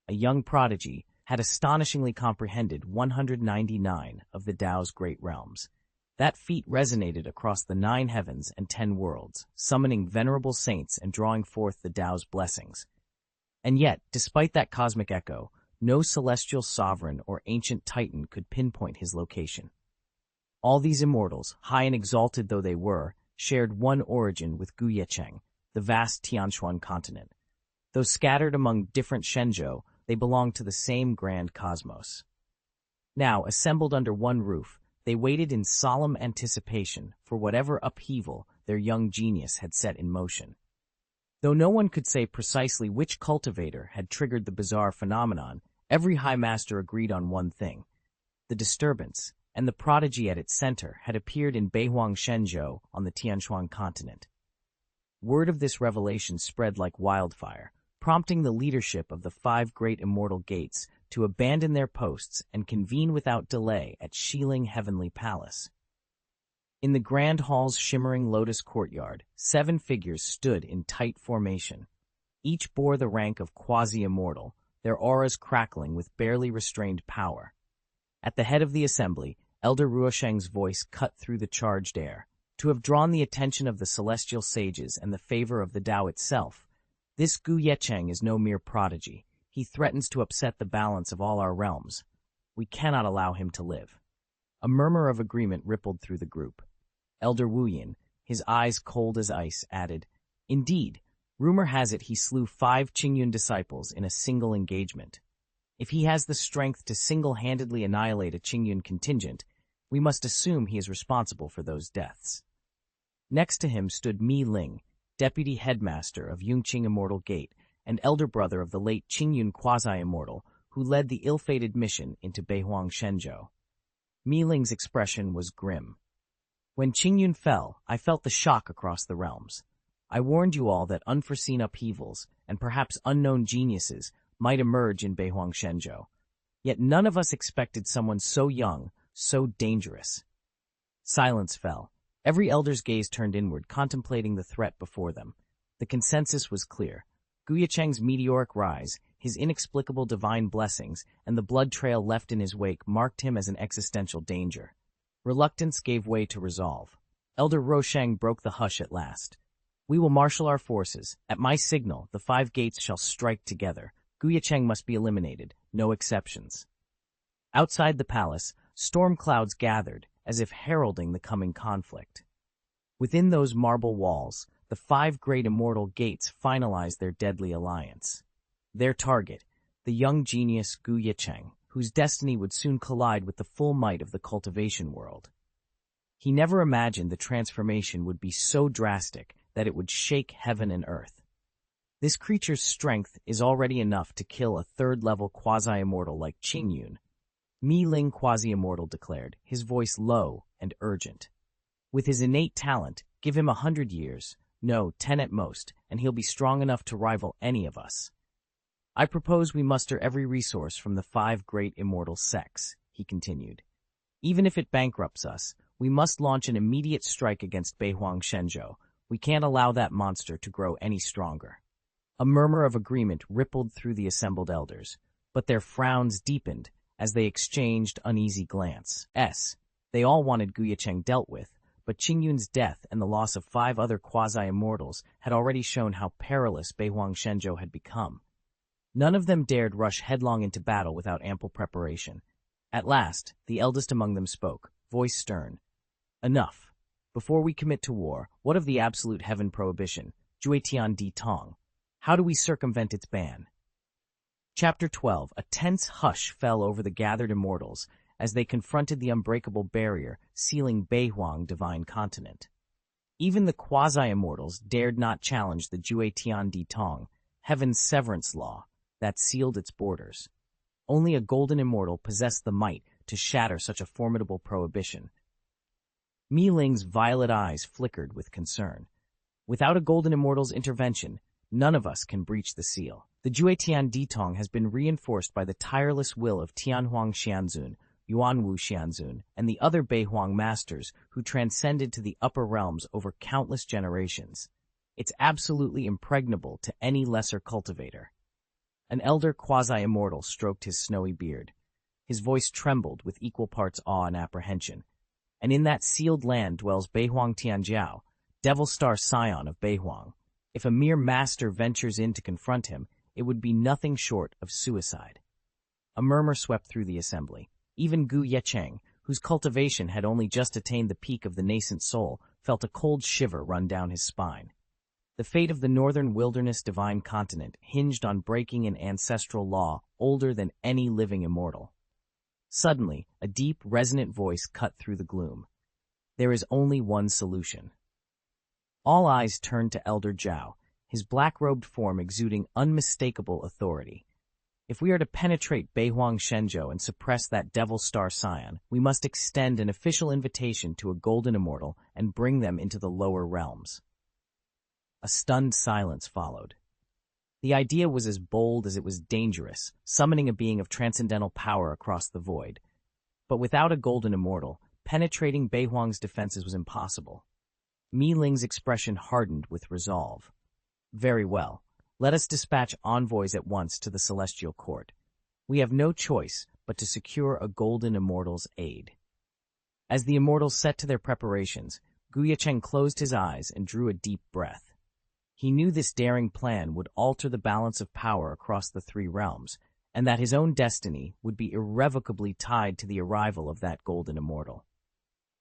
a young prodigy, had astonishingly comprehended 199 of the Tao's great realms. That feat resonated across the 9 heavens and 10 worlds, summoning venerable saints and drawing forth the Tao's blessings. And yet, despite that cosmic echo, no celestial sovereign or ancient titan could pinpoint his location. All these immortals, high and exalted though they were, shared one origin with Ye Cheng, the vast Tianquan continent. Though scattered among different shenzhou, they belonged to the same grand cosmos. Now, assembled under one roof, they waited in solemn anticipation for whatever upheaval their young genius had set in motion. Though no one could say precisely which cultivator had triggered the bizarre phenomenon, every high master agreed on one thing. The disturbance, and the prodigy at its center, had appeared in Beihuang Shenzhou on the Tianquan continent. Word of this revelation spread like wildfire, prompting the leadership of the 5 great immortal gates to abandon their posts and convene without delay at Xiling Heavenly Palace. In the grand hall's shimmering lotus courtyard, 7 figures stood in tight formation. Each bore the rank of quasi-immortal, their auras crackling with barely restrained power. At the head of the assembly, Elder Ruosheng's voice cut through the charged air. To have drawn the attention of the celestial sages and the favor of the Tao itself, this Ye Cheng is no mere prodigy. He threatens to upset the balance of all our realms. We cannot allow him to live. A murmur of agreement rippled through the group. Elder Wu Yin, his eyes cold as ice, added, "Indeed, rumor has it he slew 5 Qingyun disciples in a single engagement. If he has the strength to single-handedly annihilate a Qingyun contingent, we must assume he is responsible for those deaths." Next to him stood Mi Ling, deputy headmaster of Yunqing Immortal Gate, and elder brother of the late Qingyun quasi-immortal, who led the ill-fated mission into Beihuang Shenzhou. Mi Ling's expression was grim. "When Qingyun fell, I felt the shock across the realms. I warned you all that unforeseen upheavals, and perhaps unknown geniuses, might emerge in Beihuang Shenzhou. Yet none of us expected someone so young, so dangerous." Silence fell. Every elder's gaze turned inward, contemplating the threat before them. The consensus was clear. Ye Cheng's meteoric rise, his inexplicable divine blessings, and the blood trail left in his wake marked him as an existential danger. Reluctance gave way to resolve. Elder Ruosheng broke the hush at last. "We will marshal our forces. At my signal, the 5 gates shall strike together. Ye Cheng must be eliminated, no exceptions." Outside the palace, storm clouds gathered, as if heralding the coming conflict. Within those marble walls, the 5 great immortal gates finalized their deadly alliance. Their target, the young genius Ye Cheng, whose destiny would soon collide with the full might of the cultivation world. He never imagined the transformation would be so drastic that it would shake heaven and earth. This creature's strength is already enough to kill a 3rd-level quasi-immortal like Qingyun. Mi Ling quasi-immortal declared, his voice low and urgent. "With his innate talent, give him 100 years. No, 10 at most, and he'll be strong enough to rival any of us. I propose we muster every resource from the 5 great immortal sects, he continued. Even if it bankrupts us, we must launch an immediate strike against Beihuang Shenzhou. We can't allow that monster to grow any stronger. A murmur of agreement rippled through the assembled elders, but their frowns deepened as they exchanged uneasy glances. They all wanted Ye Cheng dealt with, but Qingyun's death and the loss of 5 other quasi-immortals had already shown how perilous Beihuang Shenzhou had become. None of them dared rush headlong into battle without ample preparation. At last, the eldest among them spoke, voice stern. Enough. Before we commit to war, what of the absolute heaven prohibition, Juetian Di Tong? How do we circumvent its ban? Chapter 12. A tense hush fell over the gathered immortals as they confronted the unbreakable barrier sealing Beihuang divine continent. Even the quasi-immortals dared not challenge the Juetian Di Tong, heaven's severance law, that sealed its borders. Only a golden immortal possessed the might to shatter such a formidable prohibition. Mi Ling's violet eyes flickered with concern. Without a golden immortal's intervention, none of us can breach the seal. The Juetian Di Tong has been reinforced by the tireless will of Tianhuang Xianzun, Yuanwu Xianzun, and the other Beihuang masters who transcended to the upper realms over countless generations. It's absolutely impregnable to any lesser cultivator. An elder quasi-immortal stroked his snowy beard. His voice trembled with equal parts awe and apprehension. And in that sealed land dwells Beihuang Tianjiao, Devil Star scion of Beihuang. If a mere master ventures in to confront him, it would be nothing short of suicide. A murmur swept through the assembly. Even Ye Cheng, whose cultivation had only just attained the peak of the nascent soul, felt a cold shiver run down his spine. The fate of the northern wilderness divine continent hinged on breaking an ancestral law older than any living immortal. Suddenly, a deep, resonant voice cut through the gloom. There is only one solution. All eyes turned to Elder Zhao, his black-robed form exuding unmistakable authority. If we are to penetrate Beihuang Shenzhou and suppress that Devil Star scion, we must extend an official invitation to a golden immortal and bring them into the lower realms. A stunned silence followed. The idea was as bold as it was dangerous, summoning a being of transcendental power across the void. But without a golden immortal, penetrating Beihuang's defenses was impossible. Mi Ling's expression hardened with resolve. Very well. Let us dispatch envoys at once to the Celestial Court. We have no choice but to secure a golden immortal's aid. As the immortals set to their preparations, Ye Cheng closed his eyes and drew a deep breath. He knew this daring plan would alter the balance of power across the 3 realms, and that his own destiny would be irrevocably tied to the arrival of that golden immortal.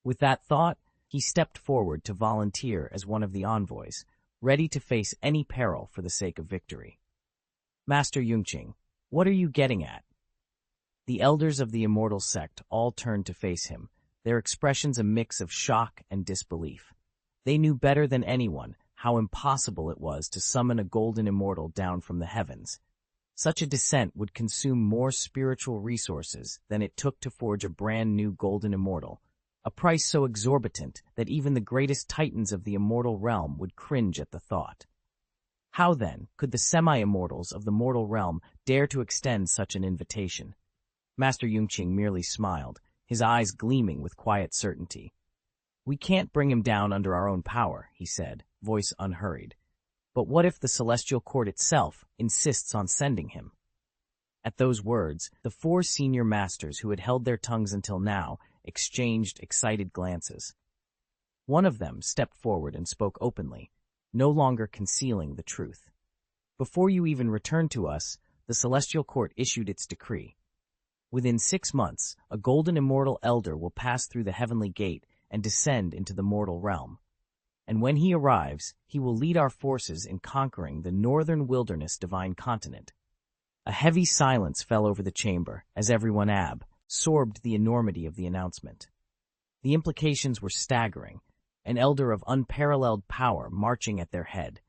With that thought, he stepped forward to volunteer as one of the envoys, ready to face any peril for the sake of victory. Master Yunqing, what are you getting at? The elders of the immortal sect all turned to face him, their expressions a mix of shock and disbelief. They knew better than anyone how impossible it was to summon a golden immortal down from the heavens. Such a descent would consume more spiritual resources than it took to forge a brand new golden immortal, a price so exorbitant that even the greatest titans of the immortal realm would cringe at the thought. How, then, could the semi-immortals of the mortal realm dare to extend such an invitation? Master Yunqing merely smiled, his eyes gleaming with quiet certainty. We can't bring him down under our own power, he said, voice unhurried. But what if the Celestial Court itself insists on sending him? At those words, the 4 senior masters who had held their tongues until now exchanged excited glances. One of them stepped forward and spoke openly, no longer concealing the truth. Before you even returned to us, the Celestial Court issued its decree. Within 6 months, a golden immortal elder will pass through the heavenly gate and descend into the mortal realm. And when he arrives, he will lead our forces in conquering the northern wilderness divine continent. A heavy silence fell over the chamber as everyone absorbed the enormity of the announcement. The implications were staggering, an elder of unparalleled power marching at their head.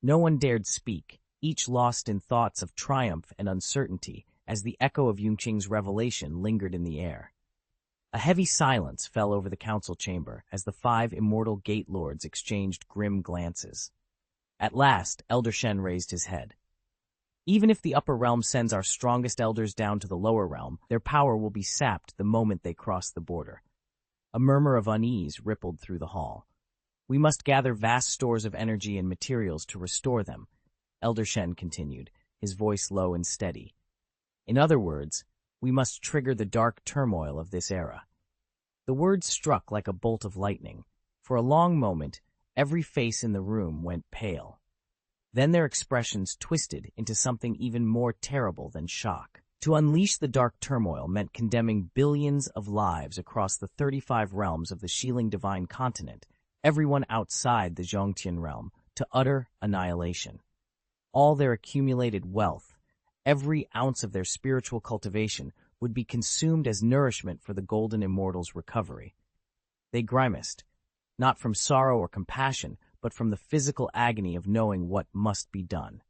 No one dared speak, each lost in thoughts of triumph and uncertainty as the echo of Yunqing's revelation lingered in the air. A heavy silence fell over the council chamber as the 5 immortal gate lords exchanged grim glances. At last, Elder Shen raised his head. Even if the upper realm sends our strongest elders down to the lower realm, their power will be sapped the moment they cross the border. A murmur of unease rippled through the hall. We must gather vast stores of energy and materials to restore them, Elder Shen continued, his voice low and steady. In other words, we must trigger the dark turmoil of this era. The words struck like a bolt of lightning. For a long moment, every face in the room went pale. Then their expressions twisted into something even more terrible than shock. To unleash the dark turmoil meant condemning billions of lives across the 35 realms of the Xiling Divine Continent, everyone outside the Zhongtian realm, to utter annihilation. All their accumulated wealth, every ounce of their spiritual cultivation, would be consumed as nourishment for the Golden Immortals' recovery. They grimaced, not from sorrow or compassion, but from the physical agony of knowing what must be done.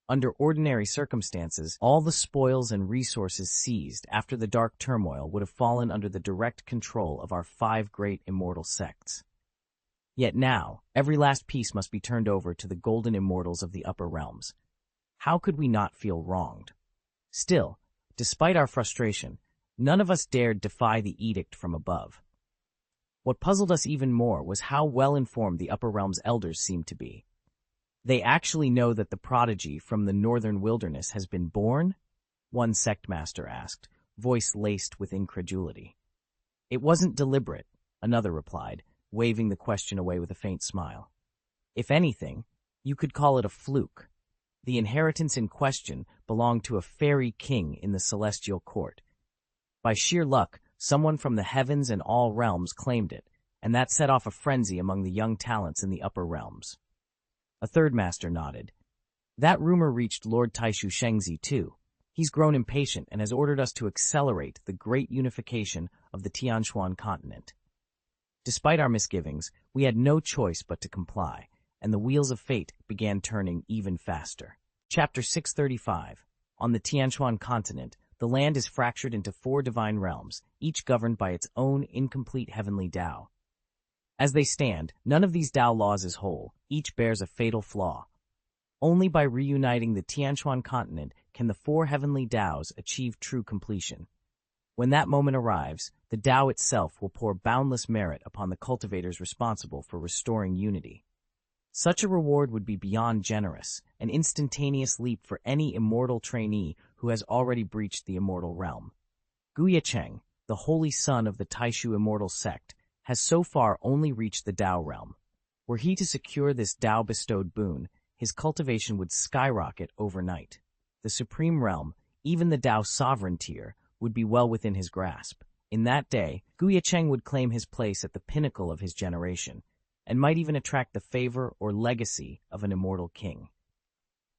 Under ordinary circumstances, all the spoils and resources seized after the dark turmoil would have fallen under the direct control of our 5 great immortal sects. Yet now, every last piece must be turned over to the Golden Immortals of the upper realms. How could we not feel wronged? Still, despite our frustration, none of us dared defy the edict from above. What puzzled us even more was how well-informed the upper realm's elders seemed to be. They actually know that the prodigy from the northern wilderness has been born? One sect master asked, voice laced with incredulity. It wasn't deliberate, another replied, waving the question away with a faint smile. If anything, you could call it a fluke. The inheritance in question belonged to a fairy king in the celestial court. By sheer luck, someone from the heavens and all realms claimed it, and that set off a frenzy among the young talents in the upper realms. A third master nodded. That rumor reached Lord Taishu Shengzi too. He's grown impatient and has ordered us to accelerate the great unification of the Tianquan continent. Despite our misgivings, we had no choice but to comply, and the wheels of fate began turning even faster. Chapter 635. On the Tianquan continent, the land is fractured into 4 divine realms, each governed by its own incomplete heavenly Tao. As they stand, none of these Tao laws is whole, each bears a fatal flaw. Only by reuniting the Tianquan continent can the 4 heavenly Taos achieve true completion. When that moment arrives, the Tao itself will pour boundless merit upon the cultivators responsible for restoring unity. Such a reward would be beyond generous, an instantaneous leap for any immortal trainee who has already breached the immortal realm. Ye Cheng, the holy son of the Taishu immortal sect, has so far only reached the Tao realm. Were he to secure this Tao-bestowed boon, his cultivation would skyrocket overnight. The supreme realm, even the Tao sovereign tier, would be well within his grasp. In that day, Ye Cheng would claim his place at the pinnacle of his generation, and might even attract the favor or legacy of an immortal king.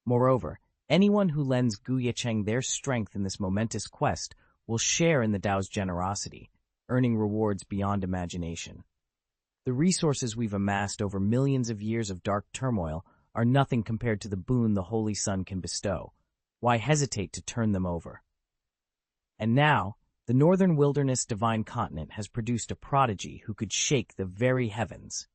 Moreover, anyone who lends Ye Cheng their strength in this momentous quest will share in the Tao's generosity, earning rewards beyond imagination. The resources we've amassed over millions of years of dark turmoil are nothing compared to the boon the Holy Sun can bestow. Why hesitate to turn them over? And now, the northern wilderness divine continent has produced a prodigy who could shake the very heavens.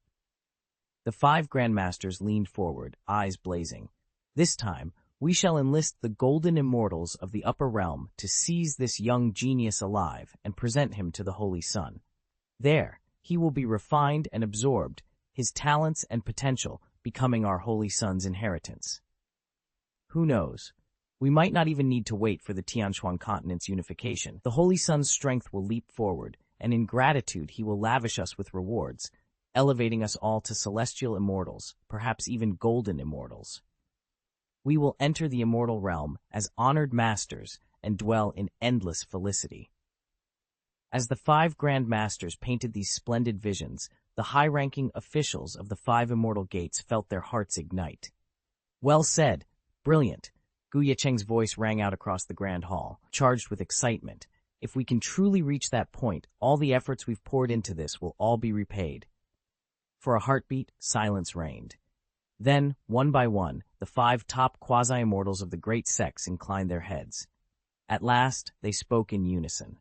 The 5 grandmasters leaned forward, eyes blazing. This time, we shall enlist the golden immortals of the upper realm to seize this young genius alive and present him to the Holy Sun. There, he will be refined and absorbed, his talents and potential becoming our Holy Sun's inheritance. Who knows? We might not even need to wait for the Tianquan continent's unification. The Holy Sun's strength will leap forward, and in gratitude he will lavish us with rewards, elevating us all to celestial immortals, perhaps even golden immortals. We will enter the immortal realm as honored masters and dwell in endless felicity. As the 5 grand masters painted these splendid visions, the high-ranking officials of the 5 immortal gates felt their hearts ignite. Well said, brilliant. Ye Cheng's voice rang out across the grand hall, charged with excitement. If we can truly reach that point, all the efforts we've poured into this will all be repaid. For a heartbeat, silence reigned. Then, one by one, the 5 top quasi-immortals of the great sects inclined their heads. At last, they spoke in unison.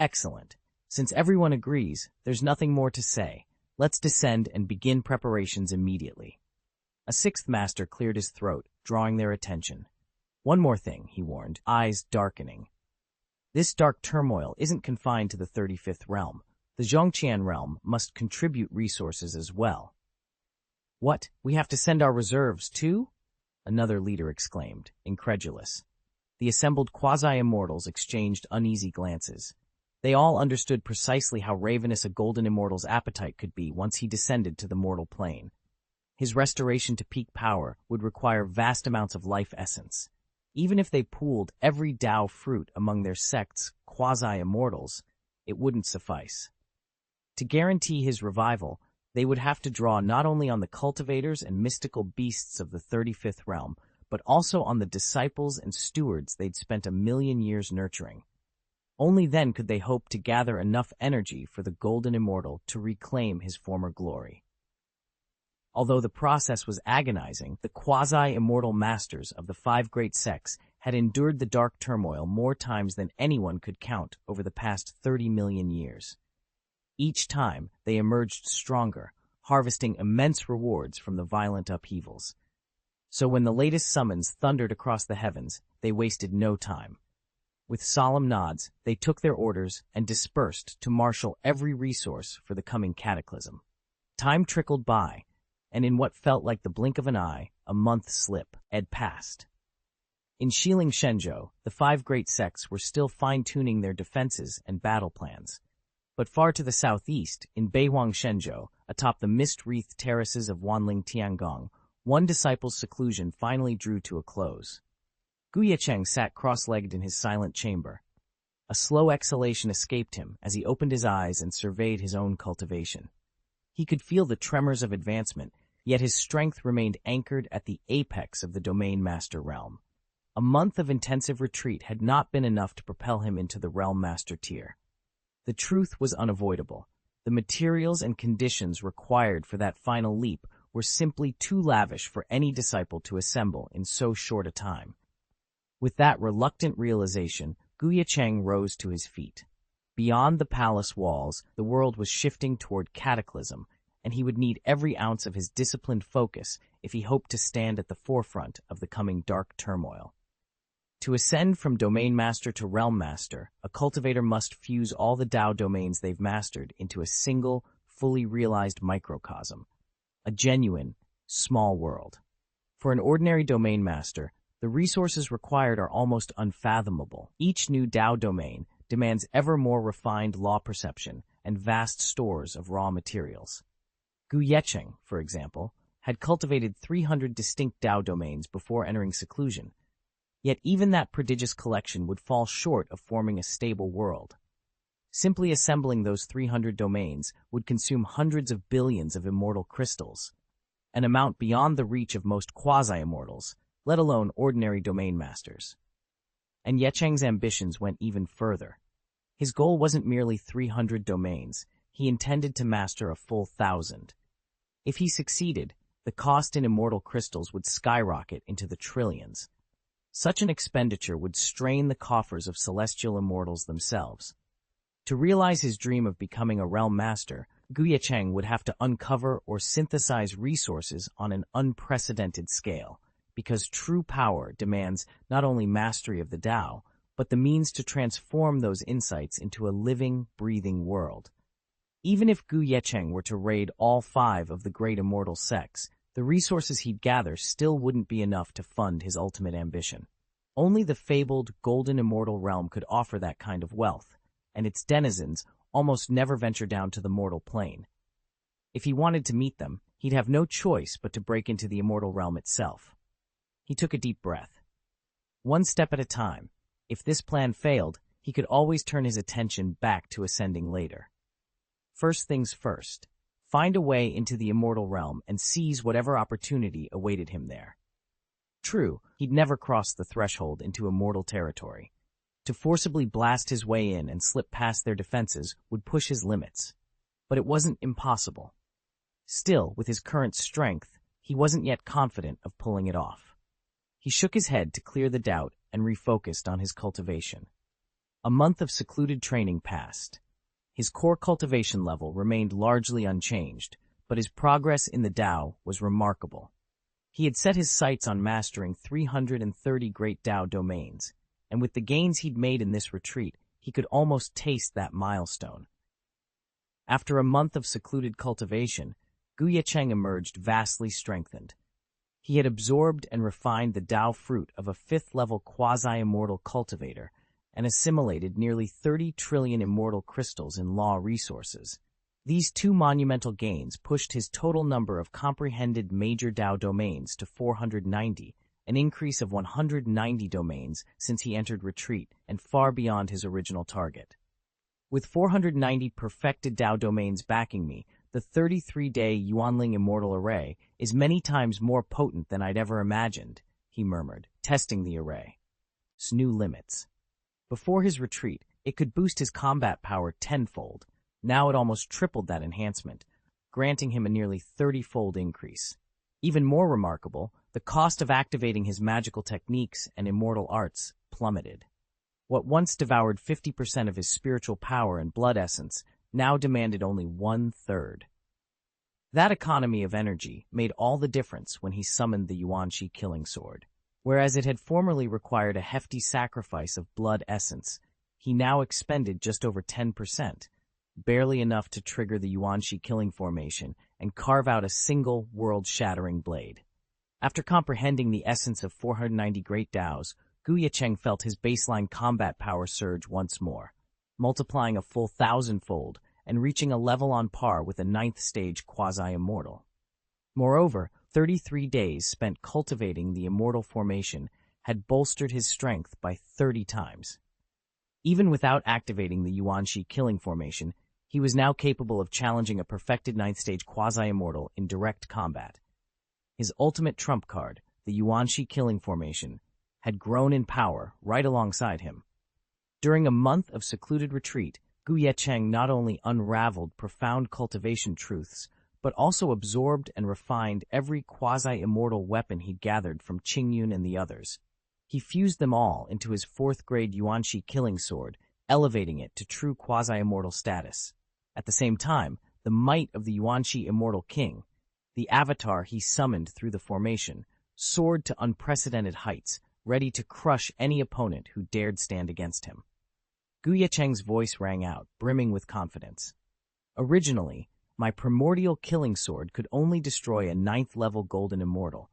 Excellent. Since everyone agrees, there's nothing more to say. Let's descend and begin preparations immediately. A sixth master cleared his throat, drawing their attention. One more thing, he warned, eyes darkening. This dark turmoil isn't confined to the 35th realm. The Xianxia realm must contribute resources as well. What? We have to send our reserves too? Another leader exclaimed, incredulous. The assembled quasi-immortals exchanged uneasy glances. They all understood precisely how ravenous a golden immortal's appetite could be once he descended to the mortal plane. His restoration to peak power would require vast amounts of life essence. Even if they pooled every Tao fruit among their sect's quasi-immortals, it wouldn't suffice. To guarantee his revival, they would have to draw not only on the cultivators and mystical beasts of the 35th realm, but also on the disciples and stewards they'd spent 1,000,000 years nurturing. Only then could they hope to gather enough energy for the golden immortal to reclaim his former glory. Although the process was agonizing, the quasi-immortal masters of the 5 great sects had endured the dark turmoil more times than anyone could count over the past 30 million years. Each time, they emerged stronger, harvesting immense rewards from the violent upheavals. So when the latest summons thundered across the heavens, they wasted no time. With solemn nods, they took their orders and dispersed to marshal every resource for the coming cataclysm. Time trickled by, and in what felt like the blink of an eye, a month had passed. In Xianxia, the 5 great sects were still fine-tuning their defenses and battle plans. But far to the southeast, in Beihuangshenzhou, atop the mist-wreathed terraces of Wanling Tiangong, one disciple's seclusion finally drew to a close. Ye Cheng sat cross-legged in his silent chamber. A slow exhalation escaped him as he opened his eyes and surveyed his own cultivation. He could feel the tremors of advancement, yet his strength remained anchored at the apex of the Domain Master realm. A month of intensive retreat had not been enough to propel him into the Realm Master tier. The truth was unavoidable. The materials and conditions required for that final leap were simply too lavish for any disciple to assemble in so short a time. With that reluctant realization, Ye Cheng rose to his feet. Beyond the palace walls, the world was shifting toward cataclysm, and he would need every ounce of his disciplined focus if he hoped to stand at the forefront of the coming dark turmoil. To ascend from Domain Master to Realm Master, a cultivator must fuse all the Tao domains they've mastered into a single, fully realized microcosm, a genuine, small world. For an ordinary Domain Master, the resources required are almost unfathomable. Each new Tao domain demands ever more refined law perception and vast stores of raw materials. Ye Cheng, for example, had cultivated 300 distinct Tao domains before entering seclusion, yet even that prodigious collection would fall short of forming a stable world. Simply assembling those 300 domains would consume hundreds of billions of immortal crystals, an amount beyond the reach of most quasi-immortals, let alone ordinary domain masters. And Ye Cheng's ambitions went even further. His goal wasn't merely 300 domains, he intended to master a full 1,000. If he succeeded, the cost in immortal crystals would skyrocket into the trillions. Such an expenditure would strain the coffers of celestial immortals themselves. To realize his dream of becoming a realm master, Ye Cheng would have to uncover or synthesize resources on an unprecedented scale, because true power demands not only mastery of the Tao, but the means to transform those insights into a living, breathing world. Even if Ye Cheng were to raid all 5 of the great immortal sects, the resources he'd gather still wouldn't be enough to fund his ultimate ambition. Only the fabled golden immortal realm could offer that kind of wealth, and its denizens almost never venture down to the mortal plane. If he wanted to meet them, he'd have no choice but to break into the immortal realm itself. He took a deep breath. One step at a time. If this plan failed, he could always turn his attention back to ascending later. First things first. Find a way into the immortal realm and seize whatever opportunity awaited him there. True, he'd never crossed the threshold into immortal territory. To forcibly blast his way in and slip past their defenses would push his limits. But it wasn't impossible. Still, with his current strength, he wasn't yet confident of pulling it off. He shook his head to clear the doubt and refocused on his cultivation. A month of secluded training passed. His core cultivation level remained largely unchanged, but his progress in the Tao was remarkable. He had set his sights on mastering 330 great Tao domains, and with the gains he'd made in this retreat, he could almost taste that milestone. After a month of secluded cultivation, Ye Cheng emerged vastly strengthened. He had absorbed and refined the Tao fruit of a 5th-level quasi-immortal cultivator and assimilated nearly 30 trillion immortal crystals in law resources. These two monumental gains pushed his total number of comprehended major Tao domains to 490, an increase of 190 domains since he entered retreat and far beyond his original target. With 490 perfected Tao domains backing me, the 33-day Yuanling Immortal Array is many times more potent than I'd ever imagined, he murmured, testing the array's new limits. Before his retreat, it could boost his combat power tenfold. Now it almost tripled that enhancement, granting him a nearly 30-fold increase. Even more remarkable, the cost of activating his magical techniques and immortal arts plummeted. What once devoured 50% of his spiritual power and blood essence now demanded only 1/3. That economy of energy made all the difference when he summoned the Xianxia killing sword. Whereas it had formerly required a hefty sacrifice of blood essence, he now expended just over 10%, barely enough to trigger the Xianxia killing formation and carve out a single world-shattering blade. After comprehending the essence of 490 great Taos, Ye Cheng felt his baseline combat power surge once more, multiplying a full 1,000-fold and reaching a level on par with a 9th-stage quasi-immortal. Moreover, 33 days spent cultivating the immortal formation had bolstered his strength by 30 times. Even without activating the Xianxia killing formation, he was now capable of challenging a perfected 9th-stage quasi-immortal in direct combat. His ultimate trump card, the Xianxia killing formation, had grown in power right alongside him. During a month of secluded retreat, Ye Cheng not only unraveled profound cultivation truths, but also absorbed and refined every quasi-immortal weapon he'd gathered from Qingyun and the others. He fused them all into his 4th-grade Xianxia killing sword, elevating it to true quasi-immortal status. At the same time, the might of the Xianxia Immortal King, the avatar he summoned through the formation, soared to unprecedented heights, ready to crush any opponent who dared stand against him. Ye Cheng's voice rang out, brimming with confidence. Originally, my primordial killing sword could only destroy a 9th-level golden immortal,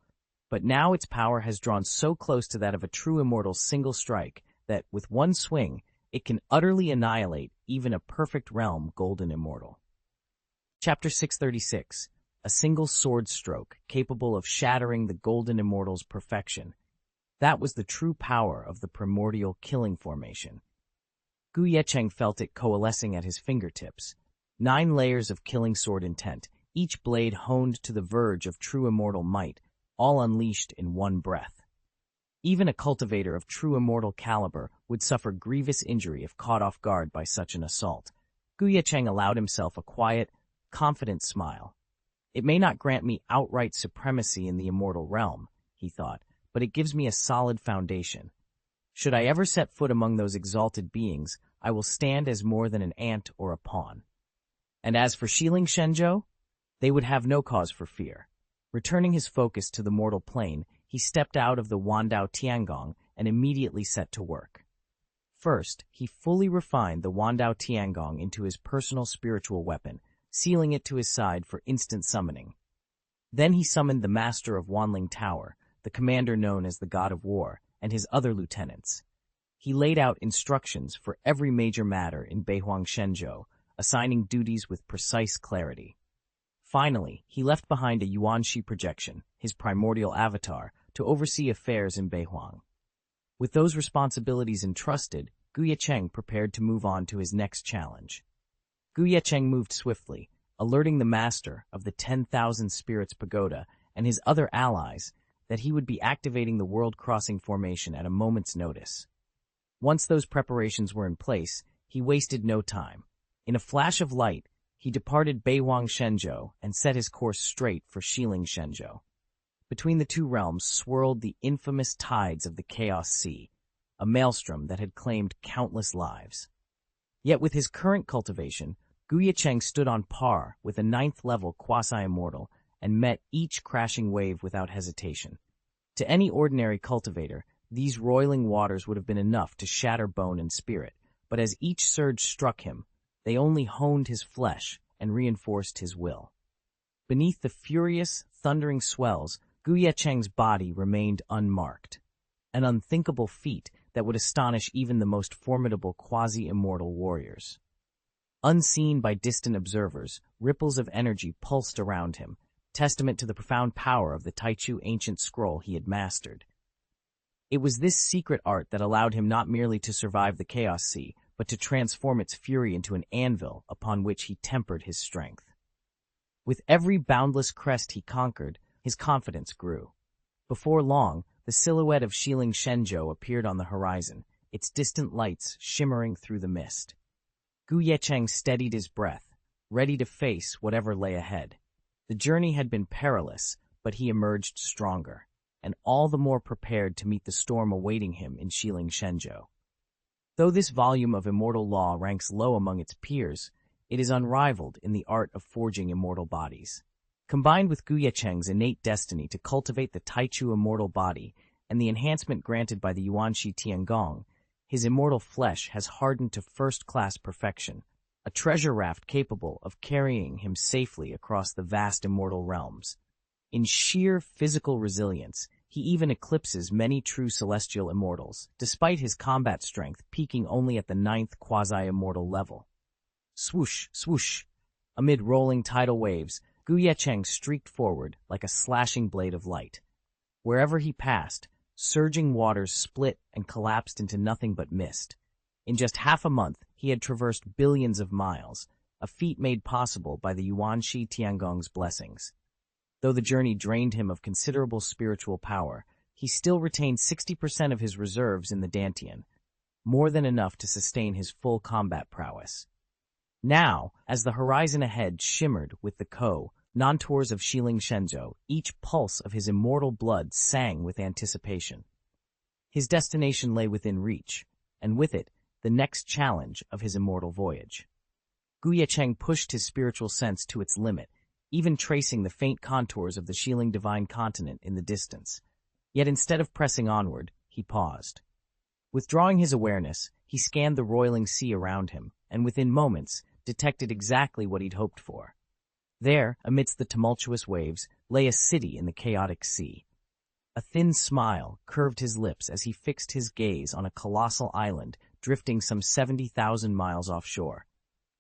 but now its power has drawn so close to that of a true immortal's single strike that, with one swing, it can utterly annihilate even a perfect realm golden immortal. Chapter 636. A single sword stroke capable of shattering the golden immortal's perfection. That was the true power of the primordial killing formation. Ye Cheng felt it coalescing at his fingertips. 9 layers of killing sword intent, each blade honed to the verge of true immortal might, all unleashed in one breath. Even a cultivator of true immortal caliber would suffer grievous injury if caught off guard by such an assault. Ye Cheng allowed himself a quiet, confident smile. It may not grant me outright supremacy in the immortal realm, he thought, but it gives me a solid foundation. Should I ever set foot among those exalted beings, I will stand as more than an ant or a pawn. And as for Xianxia, they would have no cause for fear. Returning his focus to the mortal plane, he stepped out of the Wandao Tiangong and immediately set to work. First, he fully refined the Wandao Tiangong into his personal spiritual weapon, sealing it to his side for instant summoning. Then he summoned the master of Wanling Tower, the commander known as the God of War, and his other lieutenants. He laid out instructions for every major matter in Beihuang Shenzhou, assigning duties with precise clarity. Finally, he left behind a Yuanxi projection, his primordial avatar, to oversee affairs in Beihuang. With those responsibilities entrusted, Ye Cheng prepared to move on to his next challenge. Ye Cheng moved swiftly, alerting the master of the 10,000 Spirits Pagoda and his other allies that he would be activating the world-crossing formation at a moment's notice. Once those preparations were in place, he wasted no time. In a flash of light, he departed Beihuang Shenzhou and set his course straight for Xianxia. Between the two realms swirled the infamous tides of the Chaos Sea, a maelstrom that had claimed countless lives. Yet with his current cultivation, Ye Cheng stood on par with a ninth-level quasi-immortal and met each crashing wave without hesitation. To any ordinary cultivator, these roiling waters would have been enough to shatter bone and spirit, but as each surge struck him, they only honed his flesh and reinforced his will. Beneath the furious, thundering swells, Ye Cheng's body remained unmarked, an unthinkable feat that would astonish even the most formidable quasi-immortal warriors. Unseen by distant observers, ripples of energy pulsed around him, testament to the profound power of the Taichu ancient scroll he had mastered. It was this secret art that allowed him not merely to survive the Chaos Sea, but to transform its fury into an anvil upon which he tempered his strength. With every boundless crest he conquered, his confidence grew. Before long, the silhouette of Xianxia appeared on the horizon, its distant lights shimmering through the mist. Ye Cheng steadied his breath, ready to face whatever lay ahead. The journey had been perilous, but he emerged stronger, and all the more prepared to meet the storm awaiting him in Xianxia. Though this volume of immortal law ranks low among its peers, it is unrivaled in the art of forging immortal bodies. Combined with Ye Cheng's innate destiny to cultivate the Taichu immortal body and the enhancement granted by the Yuanxi Tiangong, his immortal flesh has hardened to first-class perfection, a treasure raft capable of carrying him safely across the vast immortal realms. In sheer physical resilience, he even eclipses many true celestial immortals, despite his combat strength peaking only at the 9th quasi-immortal level. Swoosh, swoosh! Amid rolling tidal waves, Ye Cheng streaked forward like a slashing blade of light. Wherever he passed, surging waters split and collapsed into nothing but mist. In just half a month, he had traversed billions of miles, a feat made possible by the Yuanxi Tiangong's blessings. Though the journey drained him of considerable spiritual power, he still retained 60% of his reserves in the Dantian, more than enough to sustain his full combat prowess. Now, as the horizon ahead shimmered with the contours of Xianxia, each pulse of his immortal blood sang with anticipation. His destination lay within reach, and with it, the next challenge of his immortal voyage. Ye Cheng pushed his spiritual sense to its limit, even tracing the faint contours of the Xiling divine continent in the distance. Yet instead of pressing onward, he paused. Withdrawing his awareness, he scanned the roiling sea around him, and within moments, detected exactly what he'd hoped for. There, amidst the tumultuous waves, lay a city in the chaotic sea. A thin smile curved his lips as he fixed his gaze on a colossal island drifting some 70,000 miles offshore.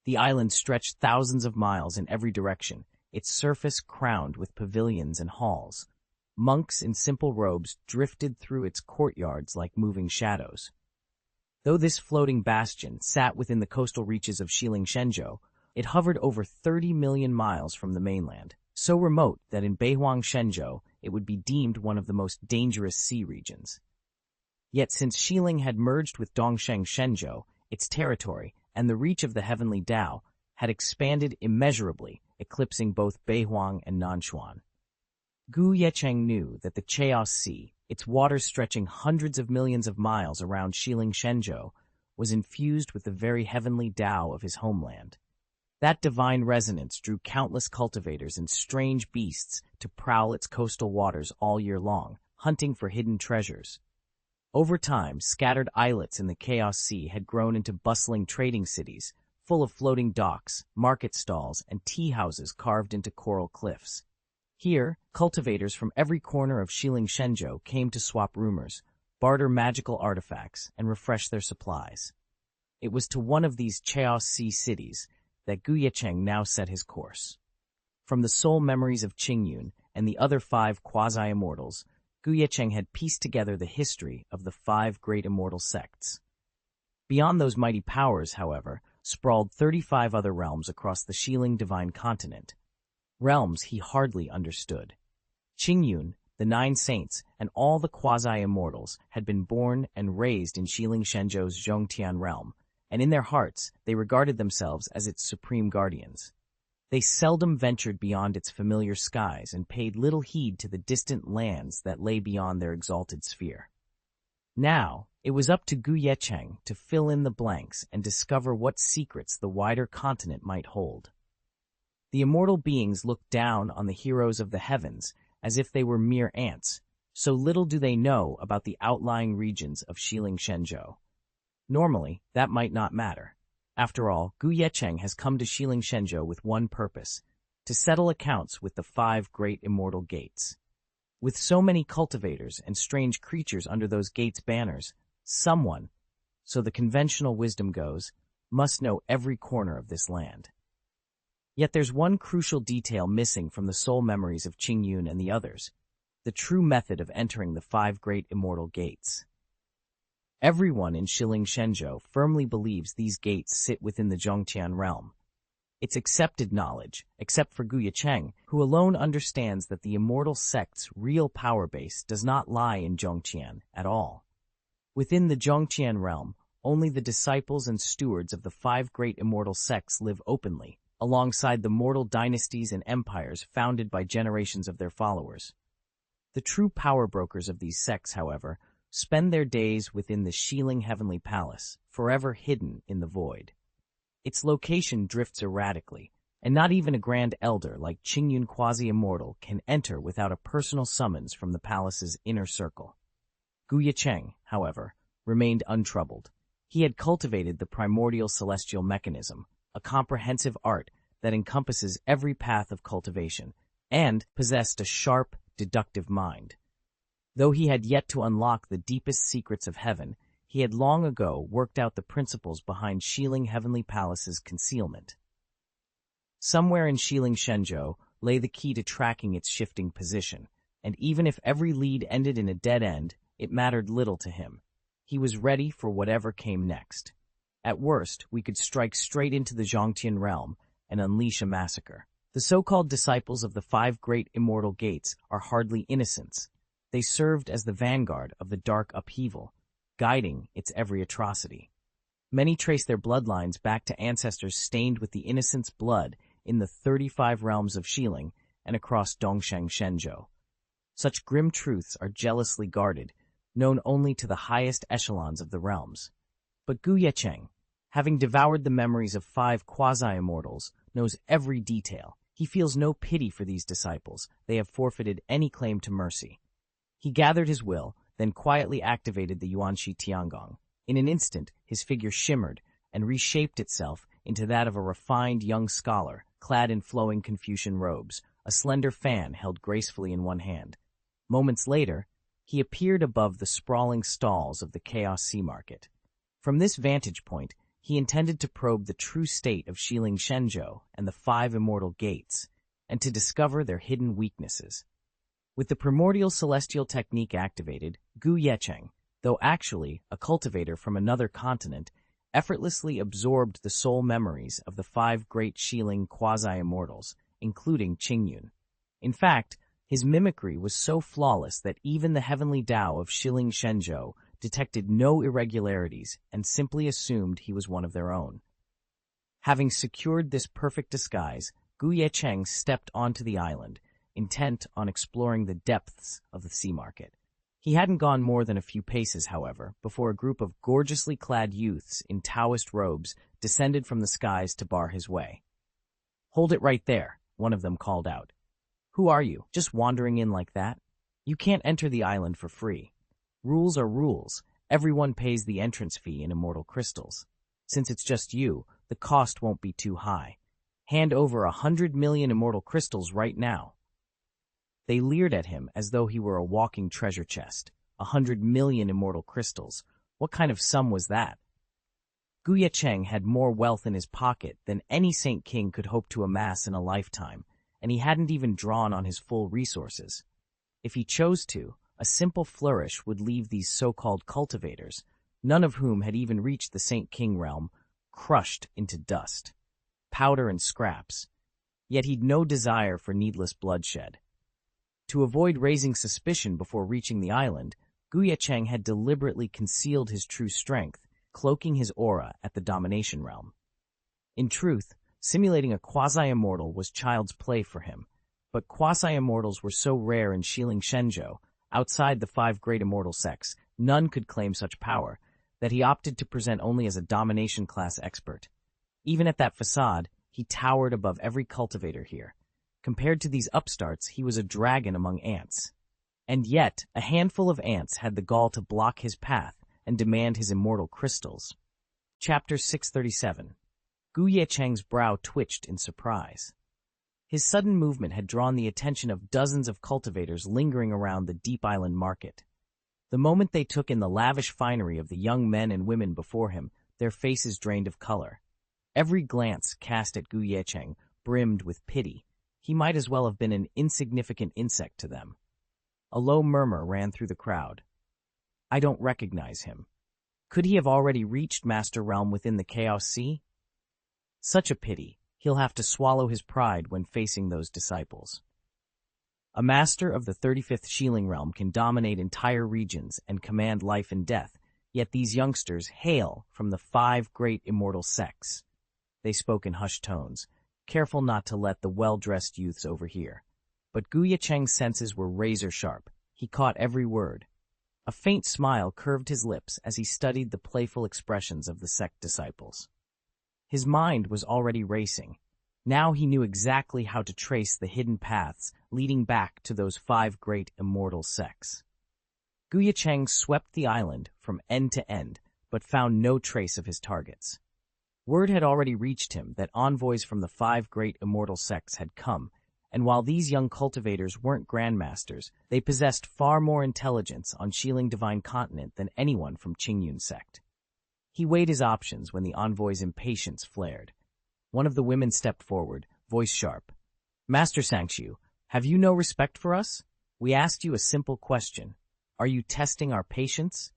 The island stretched thousands of miles in every direction, its surface crowned with pavilions and halls. Monks in simple robes drifted through its courtyards like moving shadows. Though this floating bastion sat within the coastal reaches of Xianxia, it hovered over 30 million miles from the mainland, so remote that in Beihuang Shenzhou it would be deemed one of the most dangerous sea regions. Yet since Xiling had merged with Dongsheng Shenzhou, its territory and the reach of the heavenly Tao had expanded immeasurably, eclipsing both Beihuang and Nanshuan. Ye Cheng knew that the Chaos Sea, its waters stretching hundreds of millions of miles around Xiling was infused with the very heavenly Tao of his homeland. That divine resonance drew countless cultivators and strange beasts to prowl its coastal waters all year long, hunting for hidden treasures. Over time, scattered islets in the Chaos Sea had grown into bustling trading cities, full of floating docks, market stalls, and tea houses carved into coral cliffs. Here, cultivators from every corner of Xiling came to swap rumors, barter magical artifacts, and refresh their supplies. It was to one of these Chaos Sea cities that Ye Cheng now set his course. From the soul memories of Qingyun and the other 5 quasi-immortals, Ye Cheng had pieced together the history of the 5 great immortal sects. Beyond those mighty powers, however, sprawled 35 other realms across the Xiling divine continent. Realms he hardly understood. Qingyun, the 9 saints, and all the quasi-immortals had been born and raised in Xilinxia's Zhongtian realm, and in their hearts they regarded themselves as its supreme guardians. They seldom ventured beyond its familiar skies and paid little heed to the distant lands that lay beyond their exalted sphere. Now, it was up to Ye Cheng to fill in the blanks and discover what secrets the wider continent might hold. The immortal beings looked down on the heroes of the heavens as if they were mere ants, so little do they know about the outlying regions of Xianxia. Normally, that might not matter. After all, Ye Cheng has come to Xianxia with one purpose: to settle accounts with the 5 great immortal gates. With so many cultivators and strange creatures under those gates' banners, someone, so the conventional wisdom goes, must know every corner of this land. Yet there's one crucial detail missing from the soul memories of Qingyun and the others: the true method of entering the 5 great immortal gates. Everyone in Xianxia firmly believes these gates sit within the Zhongqian realm. It's accepted knowledge, except for Ye Cheng, who alone understands that the immortal sect's real power base does not lie in Zhongqian at all. Within the Zhongqian realm, only the disciples and stewards of the 5 great immortal sects live openly, alongside the mortal dynasties and empires founded by generations of their followers. The true power brokers of these sects, however, spend their days within the Xiling Heavenly Palace, forever hidden in the void. Its location drifts erratically, and not even a Grand Elder like Qingyun Quasi-Immortal can enter without a personal summons from the palace's inner circle. Ye Cheng, however, remained untroubled. He had cultivated the primordial celestial mechanism, a comprehensive art that encompasses every path of cultivation, and possessed a sharp, deductive mind. Though he had yet to unlock the deepest secrets of heaven, he had long ago worked out the principles behind Xiling Heavenly Palace's concealment. Somewhere in Xianxia lay the key to tracking its shifting position, and even if every lead ended in a dead end, it mattered little to him. He was ready for whatever came next. At worst, we could strike straight into the Zhongqian realm and unleash a massacre. The so-called disciples of the 5 great immortal gates are hardly innocents. They served as the vanguard of the dark upheaval, guiding its every atrocity. Many trace their bloodlines back to ancestors stained with the innocent's blood in the 35 realms of Xiling and across Dongsheng Shenzhou. Such grim truths are jealously guarded, known only to the highest echelons of the realms. But Ye Cheng, having devoured the memories of 5 quasi-immortals, knows every detail. He feels no pity for these disciples. They have forfeited any claim to mercy. He gathered his will, then quietly activated the Yuanxi Tiangong. In an instant, his figure shimmered and reshaped itself into that of a refined young scholar, clad in flowing Confucian robes, a slender fan held gracefully in one hand. Moments later, he appeared above the sprawling stalls of the Chaos Sea Market. From this vantage point, he intended to probe the true state of Xianxia and the 5 immortal gates, and to discover their hidden weaknesses. With the primordial celestial technique activated, Ye Cheng, though actually a cultivator from another continent, effortlessly absorbed the soul memories of the 5 great Xiling quasi-immortals, including Qingyun. In fact, his mimicry was so flawless that even the heavenly Tao of Xianxia detected no irregularities and simply assumed he was one of their own. Having secured this perfect disguise, Ye Cheng stepped onto the island, intent on exploring the depths of the sea market. He hadn't gone more than a few paces, however, before a group of gorgeously clad youths in Taoist robes descended from the skies to bar his way. "Hold it right there," one of them called out. "Who are you, just wandering in like that? You can't enter the island for free. Rules are rules. Everyone pays the entrance fee in immortal crystals. Since it's just you, the cost won't be too high. Hand over 100 million immortal crystals right now." They leered at him as though he were a walking treasure chest. 100 million immortal crystals. What kind of sum was that? Ye Cheng had more wealth in his pocket than any Saint King could hope to amass in a lifetime, and he hadn't even drawn on his full resources. If he chose to, a simple flourish would leave these so-called cultivators, none of whom had even reached the Saint King realm, crushed into dust, powder and scraps. Yet he'd no desire for needless bloodshed. To avoid raising suspicion before reaching the island, Ye Cheng had deliberately concealed his true strength, cloaking his aura at the domination realm. In truth, simulating a quasi-immortal was child's play for him, but quasi-immortals were so rare in Xianxia, outside the 5 great immortal sects, none could claim such power, that he opted to present only as a domination class expert. Even at that facade, he towered above every cultivator here. Compared to these upstarts, he was a dragon among ants. And yet, a handful of ants had the gall to block his path and demand his immortal crystals. Chapter 637. Ye Cheng's brow twitched in surprise. His sudden movement had drawn the attention of dozens of cultivators lingering around the deep island market. The moment they took in the lavish finery of the young men and women before him, their faces drained of color. Every glance cast at Ye Cheng brimmed with pity. He might as well have been an insignificant insect to them. A low murmur ran through the crowd. I don't recognize him. Could he have already reached Master Realm within the Chaos Sea? Such a pity. He'll have to swallow his pride when facing those disciples. A master of the 35th Shieling Realm can dominate entire regions and command life and death, yet these youngsters hail from the 5 great immortal sects. They spoke in hushed tones, careful not to let the well-dressed youths overhear. But Ye Cheng's senses were razor-sharp. He caught every word. A faint smile curved his lips as he studied the playful expressions of the sect disciples. His mind was already racing. Now he knew exactly how to trace the hidden paths leading back to those 5 great immortal sects. Ye Cheng swept the island from end to end, but found no trace of his targets. Word had already reached him that envoys from the 5 great immortal sects had come, and while these young cultivators weren't grandmasters, they possessed far more intelligence on Shieling Divine Continent than anyone from Qingyun's sect. He weighed his options when the envoy's impatience flared. One of the women stepped forward, voice sharp. Master Xianxia, have you no respect for us? We asked you a simple question. Are you testing our patience?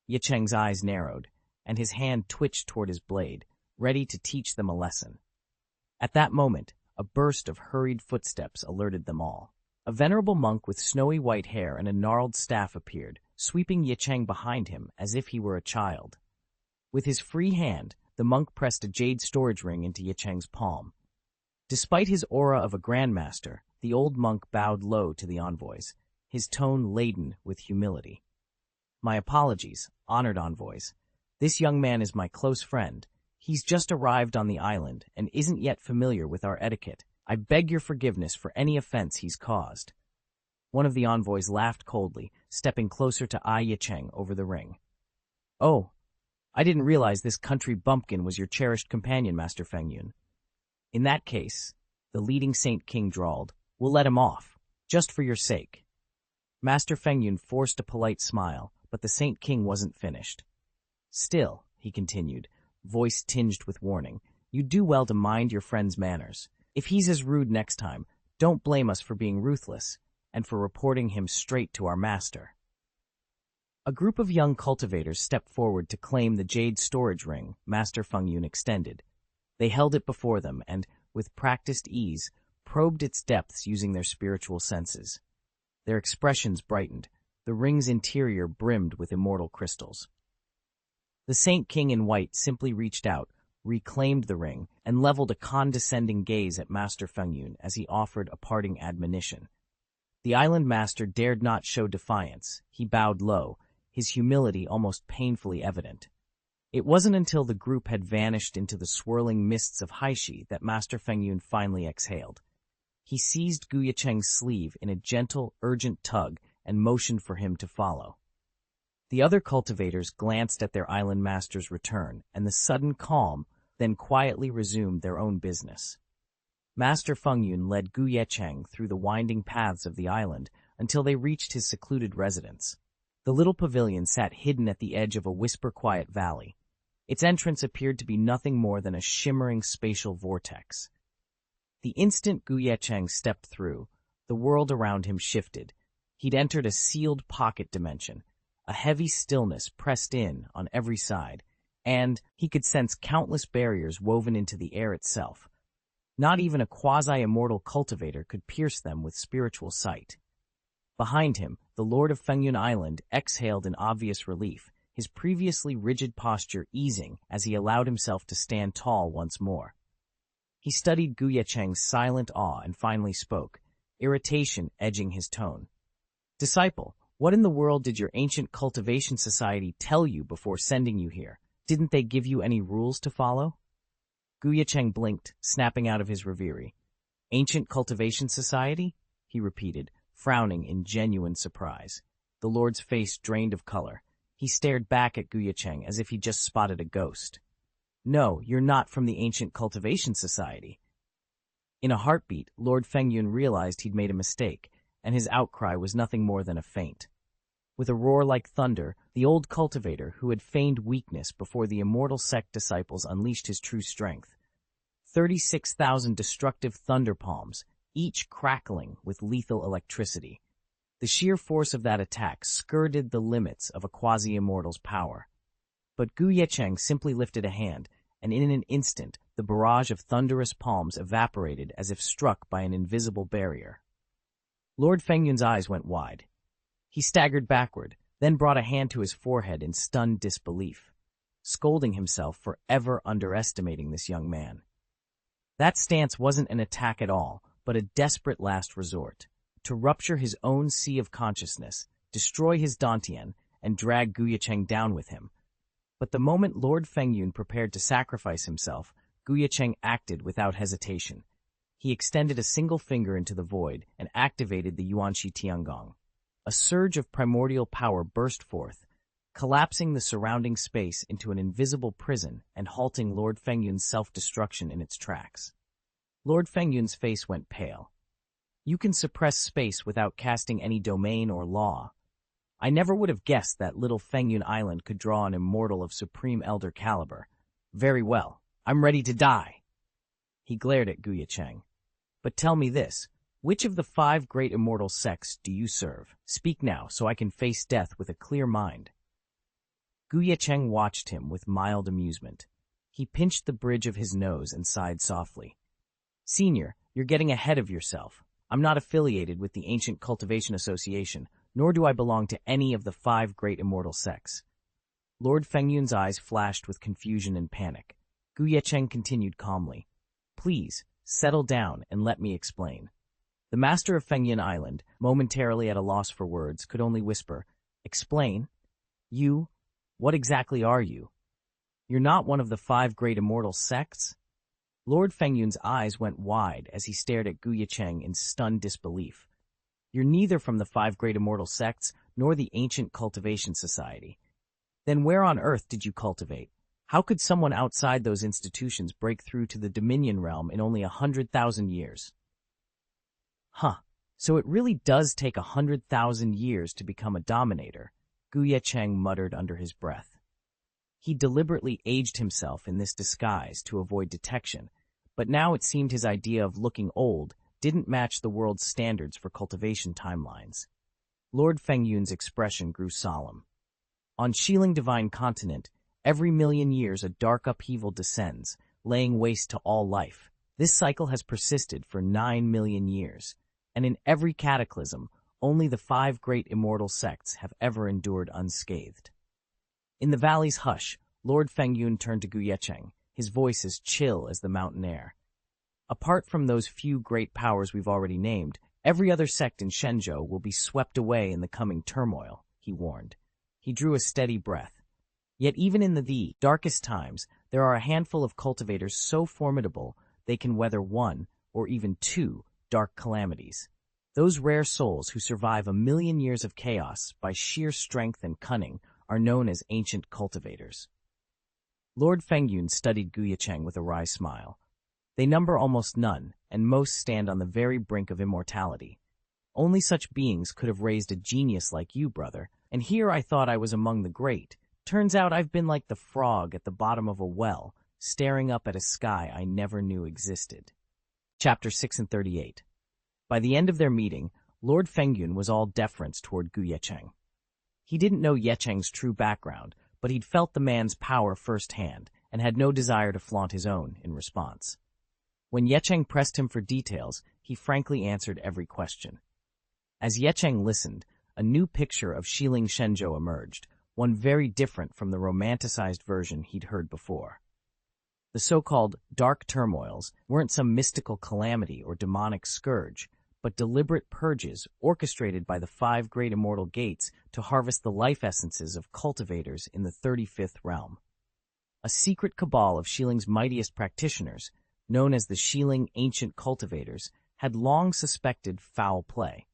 Ye Cheng's eyes narrowed, and his hand twitched toward his blade, ready to teach them a lesson. At that moment, a burst of hurried footsteps alerted them all. A venerable monk with snowy white hair and a gnarled staff appeared, sweeping Ye Cheng behind him as if he were a child. With his free hand, the monk pressed a jade storage ring into Ye Cheng's palm. Despite his aura of a grandmaster, the old monk bowed low to the envoys, his tone laden with humility. My apologies, honored envoys. This young man is my close friend. He's just arrived on the island and isn't yet familiar with our etiquette. I beg your forgiveness for any offense he's caused. One of the envoys laughed coldly, stepping closer to Ye Cheng over the ring. Oh, I didn't realize this country bumpkin was your cherished companion, Master Fengyun. In that case, the leading Saint King drawled, we'll let him off, just for your sake. Master Fengyun forced a polite smile, but the Saint King wasn't finished. Still, he continued, voice tinged with warning, you do well to mind your friend's manners. If he's as rude next time, don't blame us for being ruthless, and for reporting him straight to our master. A group of young cultivators stepped forward to claim the jade storage ring Master Fengyun extended. They held it before them and, with practiced ease, probed its depths using their spiritual senses. Their expressions brightened. The ring's interior brimmed with immortal crystals. The Saint King in white simply reached out, reclaimed the ring, and leveled a condescending gaze at Master Fengyun as he offered a parting admonition. The island master dared not show defiance. He bowed low, his humility almost painfully evident. It wasn't until the group had vanished into the swirling mists of Haishi that Master Fengyun finally exhaled. He seized Ye Cheng's sleeve in a gentle, urgent tug and motioned for him to follow. The other cultivators glanced at their island master's return, and the sudden calm then quietly resumed their own business. Master Fengyun led Ye Cheng through the winding paths of the island until they reached his secluded residence. The little pavilion sat hidden at the edge of a whisper-quiet valley. Its entrance appeared to be nothing more than a shimmering spatial vortex. The instant Ye Cheng stepped through, the world around him shifted. He'd entered a sealed pocket dimension. A heavy stillness pressed in on every side, and he could sense countless barriers woven into the air itself. Not even a quasi-immortal cultivator could pierce them with spiritual sight. Behind him, the Lord of Fengyun Island exhaled in obvious relief, his previously rigid posture easing as he allowed himself to stand tall once more. He studied Ye Cheng's silent awe and finally spoke, irritation edging his tone. Disciple, What in the world did your ancient cultivation society tell you before sending you here? Didn't they give you any rules to follow? Ye Cheng blinked, snapping out of his reverie. Ancient cultivation society? He repeated, frowning in genuine surprise. The Lord's face drained of color. He stared back at Ye Cheng as if he just spotted a ghost. No, you're not from the Ancient Cultivation Society. In a heartbeat, Lord Fengyun realized he'd made a mistake, and his outcry was nothing more than a feint. With a roar like thunder, the old cultivator, who had feigned weakness before the immortal sect disciples, unleashed his true strength. 36,000 destructive thunder palms, each crackling with lethal electricity. The sheer force of that attack skirted the limits of a quasi-immortal's power. But Ye Cheng simply lifted a hand, and in an instant, the barrage of thunderous palms evaporated as if struck by an invisible barrier. Lord Fengyun's eyes went wide. He staggered backward, then brought a hand to his forehead in stunned disbelief, scolding himself for ever underestimating this young man. That stance wasn't an attack at all, but a desperate last resort, to rupture his own sea of consciousness, destroy his Dantian, and drag Ye Cheng down with him. But the moment Lord Fengyun prepared to sacrifice himself, Ye Cheng acted without hesitation. He extended a single finger into the void and activated the Yuanxi Tiangong. A surge of primordial power burst forth, collapsing the surrounding space into an invisible prison and halting Lord Fengyun's self-destruction in its tracks. Lord Fengyun's face went pale. You can suppress space without casting any domain or law. I never would have guessed that little Fengyun Island could draw an immortal of supreme elder caliber. Very well, I'm ready to die. He glared at Ye Cheng. But tell me this, which of the 5 great immortal sects do you serve? Speak now, so I can face death with a clear mind. Ye Cheng watched him with mild amusement. He pinched the bridge of his nose and sighed softly. Senior, you're getting ahead of yourself. I'm not affiliated with the Ancient Cultivation Association, nor do I belong to any of the 5 great immortal sects. Lord Fengyun's eyes flashed with confusion and panic. Ye Cheng continued calmly. Please, settle down and let me explain. The master of Fengyun Island, momentarily at a loss for words, could only whisper, Explain? You? What exactly are you? You're not one of the 5 great immortal sects? Lord Fengyun's eyes went wide as he stared at Ye Cheng in stunned disbelief. You're neither from the 5 great immortal sects nor the Ancient Cultivation Society. Then where on earth did you cultivate? How could someone outside those institutions break through to the Dominion realm in only 100,000 years? Huh, so it really does take 100,000 years to become a dominator, Ye Cheng muttered under his breath. He deliberately aged himself in this disguise to avoid detection, but now it seemed his idea of looking old didn't match the world's standards for cultivation timelines. Lord Fengyun's expression grew solemn. On Xiling Divine Continent, every 1,000,000 years a dark upheaval descends, laying waste to all life. This cycle has persisted for 9 million years, and in every cataclysm, only the 5 great immortal sects have ever endured unscathed. In the valley's hush, Lord Fengyun turned to Ye Cheng, his voice as chill as the mountain air. Apart from those few great powers we've already named, every other sect in Shenzhou will be swept away in the coming turmoil, he warned. He drew a steady breath. Yet even in the darkest times, there are a handful of cultivators so formidable they can weather 1 or even 2 dark calamities. Those rare souls who survive 1,000,000 years of chaos by sheer strength and cunning are known as ancient cultivators. Lord Fengyun studied Ye Cheng with a wry smile. They number almost none, and most stand on the very brink of immortality. Only such beings could have raised a genius like you, brother, and here I thought I was among the great. Turns out I've been like the frog at the bottom of a well, staring up at a sky I never knew existed. Chapter 638. By the end of their meeting, Lord Fengyun was all deference toward Ye Cheng. He didn't know Ye Cheng's true background, but he'd felt the man's power firsthand and had no desire to flaunt his own in response. When Ye Cheng pressed him for details, he frankly answered every question. As Ye Cheng listened, a new picture of Xiling Shenzhou emerged, one very different from the romanticized version he'd heard before. The so-called dark turmoils weren't some mystical calamity or demonic scourge, but deliberate purges orchestrated by the 5 great immortal gates to harvest the life essences of cultivators in the 35th realm. A secret cabal of Xiling's mightiest practitioners, known as the Xiling Ancient Cultivators, had long suspected foul play.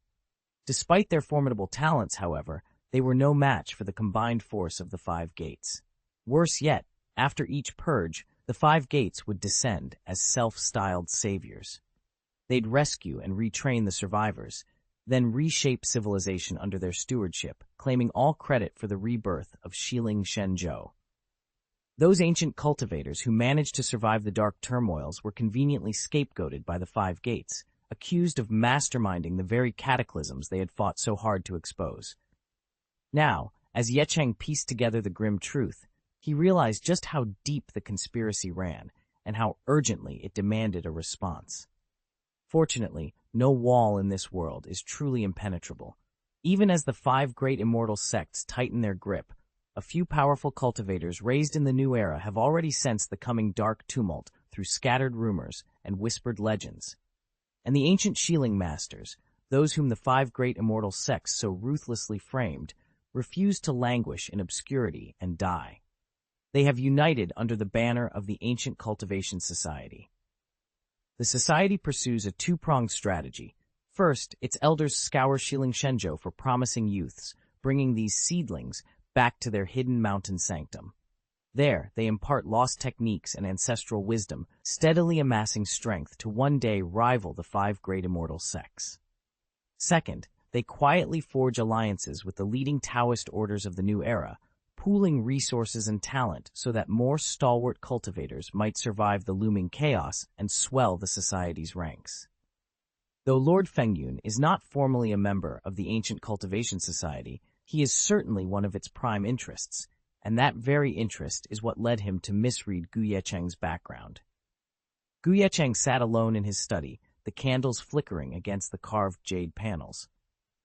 Despite their formidable talents, however, they were no match for the combined force of the 5 gates. Worse yet, after each purge, the 5 gates would descend as self-styled saviors. They'd rescue and retrain the survivors, then reshape civilization under their stewardship, claiming all credit for the rebirth of Xiling Shenzhou. Those ancient cultivators who managed to survive the dark turmoils were conveniently scapegoated by the 5 gates, accused of masterminding the very cataclysms they had fought so hard to expose. Now, as Ye Cheng pieced together the grim truth, he realized just how deep the conspiracy ran and how urgently it demanded a response. Fortunately, no wall in this world is truly impenetrable. Even as the 5 great immortal sects tighten their grip, a few powerful cultivators raised in the new era have already sensed the coming dark tumult through scattered rumors and whispered legends. And the ancient Xiling masters, those whom the 5 great immortal sects so ruthlessly framed, refuse to languish in obscurity and die. They have united under the banner of the Ancient Cultivation Society. The society pursues a two-pronged strategy. First, its elders scour Xiling Shenzhou for promising youths, bringing these seedlings back to their hidden mountain sanctum. There, they impart lost techniques and ancestral wisdom, steadily amassing strength to one day rival the 5 great immortal sects. Second, they quietly forge alliances with the leading Taoist orders of the new era, pooling resources and talent so that more stalwart cultivators might survive the looming chaos and swell the society's ranks. Though Lord Fengyun is not formally a member of the Ancient Cultivation Society, he is certainly one of its prime interests, and that very interest is what led him to misread Gu Yecheng's background. Gu Yecheng sat alone in his study, the candles flickering against the carved jade panels.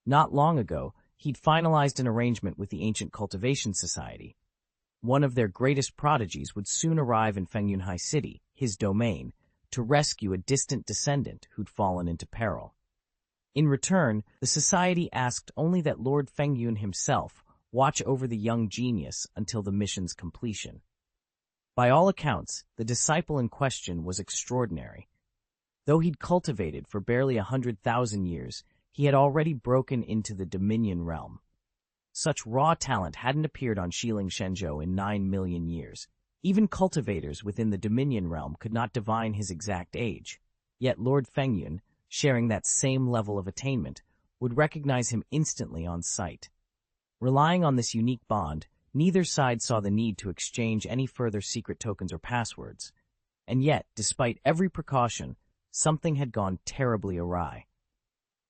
Not long ago, he'd finalized an arrangement with the Ancient Cultivation Society. One of their greatest prodigies would soon arrive in Fengyunhai City, his domain, to rescue a distant descendant who'd fallen into peril. In return, the society asked only that Lord Fengyun himself watch over the young genius until the mission's completion. By all accounts, the disciple in question was extraordinary. Though he'd cultivated for barely 100,000 years, he had already broken into the Dominion realm. Such raw talent hadn't appeared on Xiling Shenzhou in 9 million years. Even cultivators within the Dominion realm could not divine his exact age. Yet Lord Fengyun, sharing that same level of attainment, would recognize him instantly on sight. Relying on this unique bond, neither side saw the need to exchange any further secret tokens or passwords. And yet, despite every precaution, something had gone terribly awry.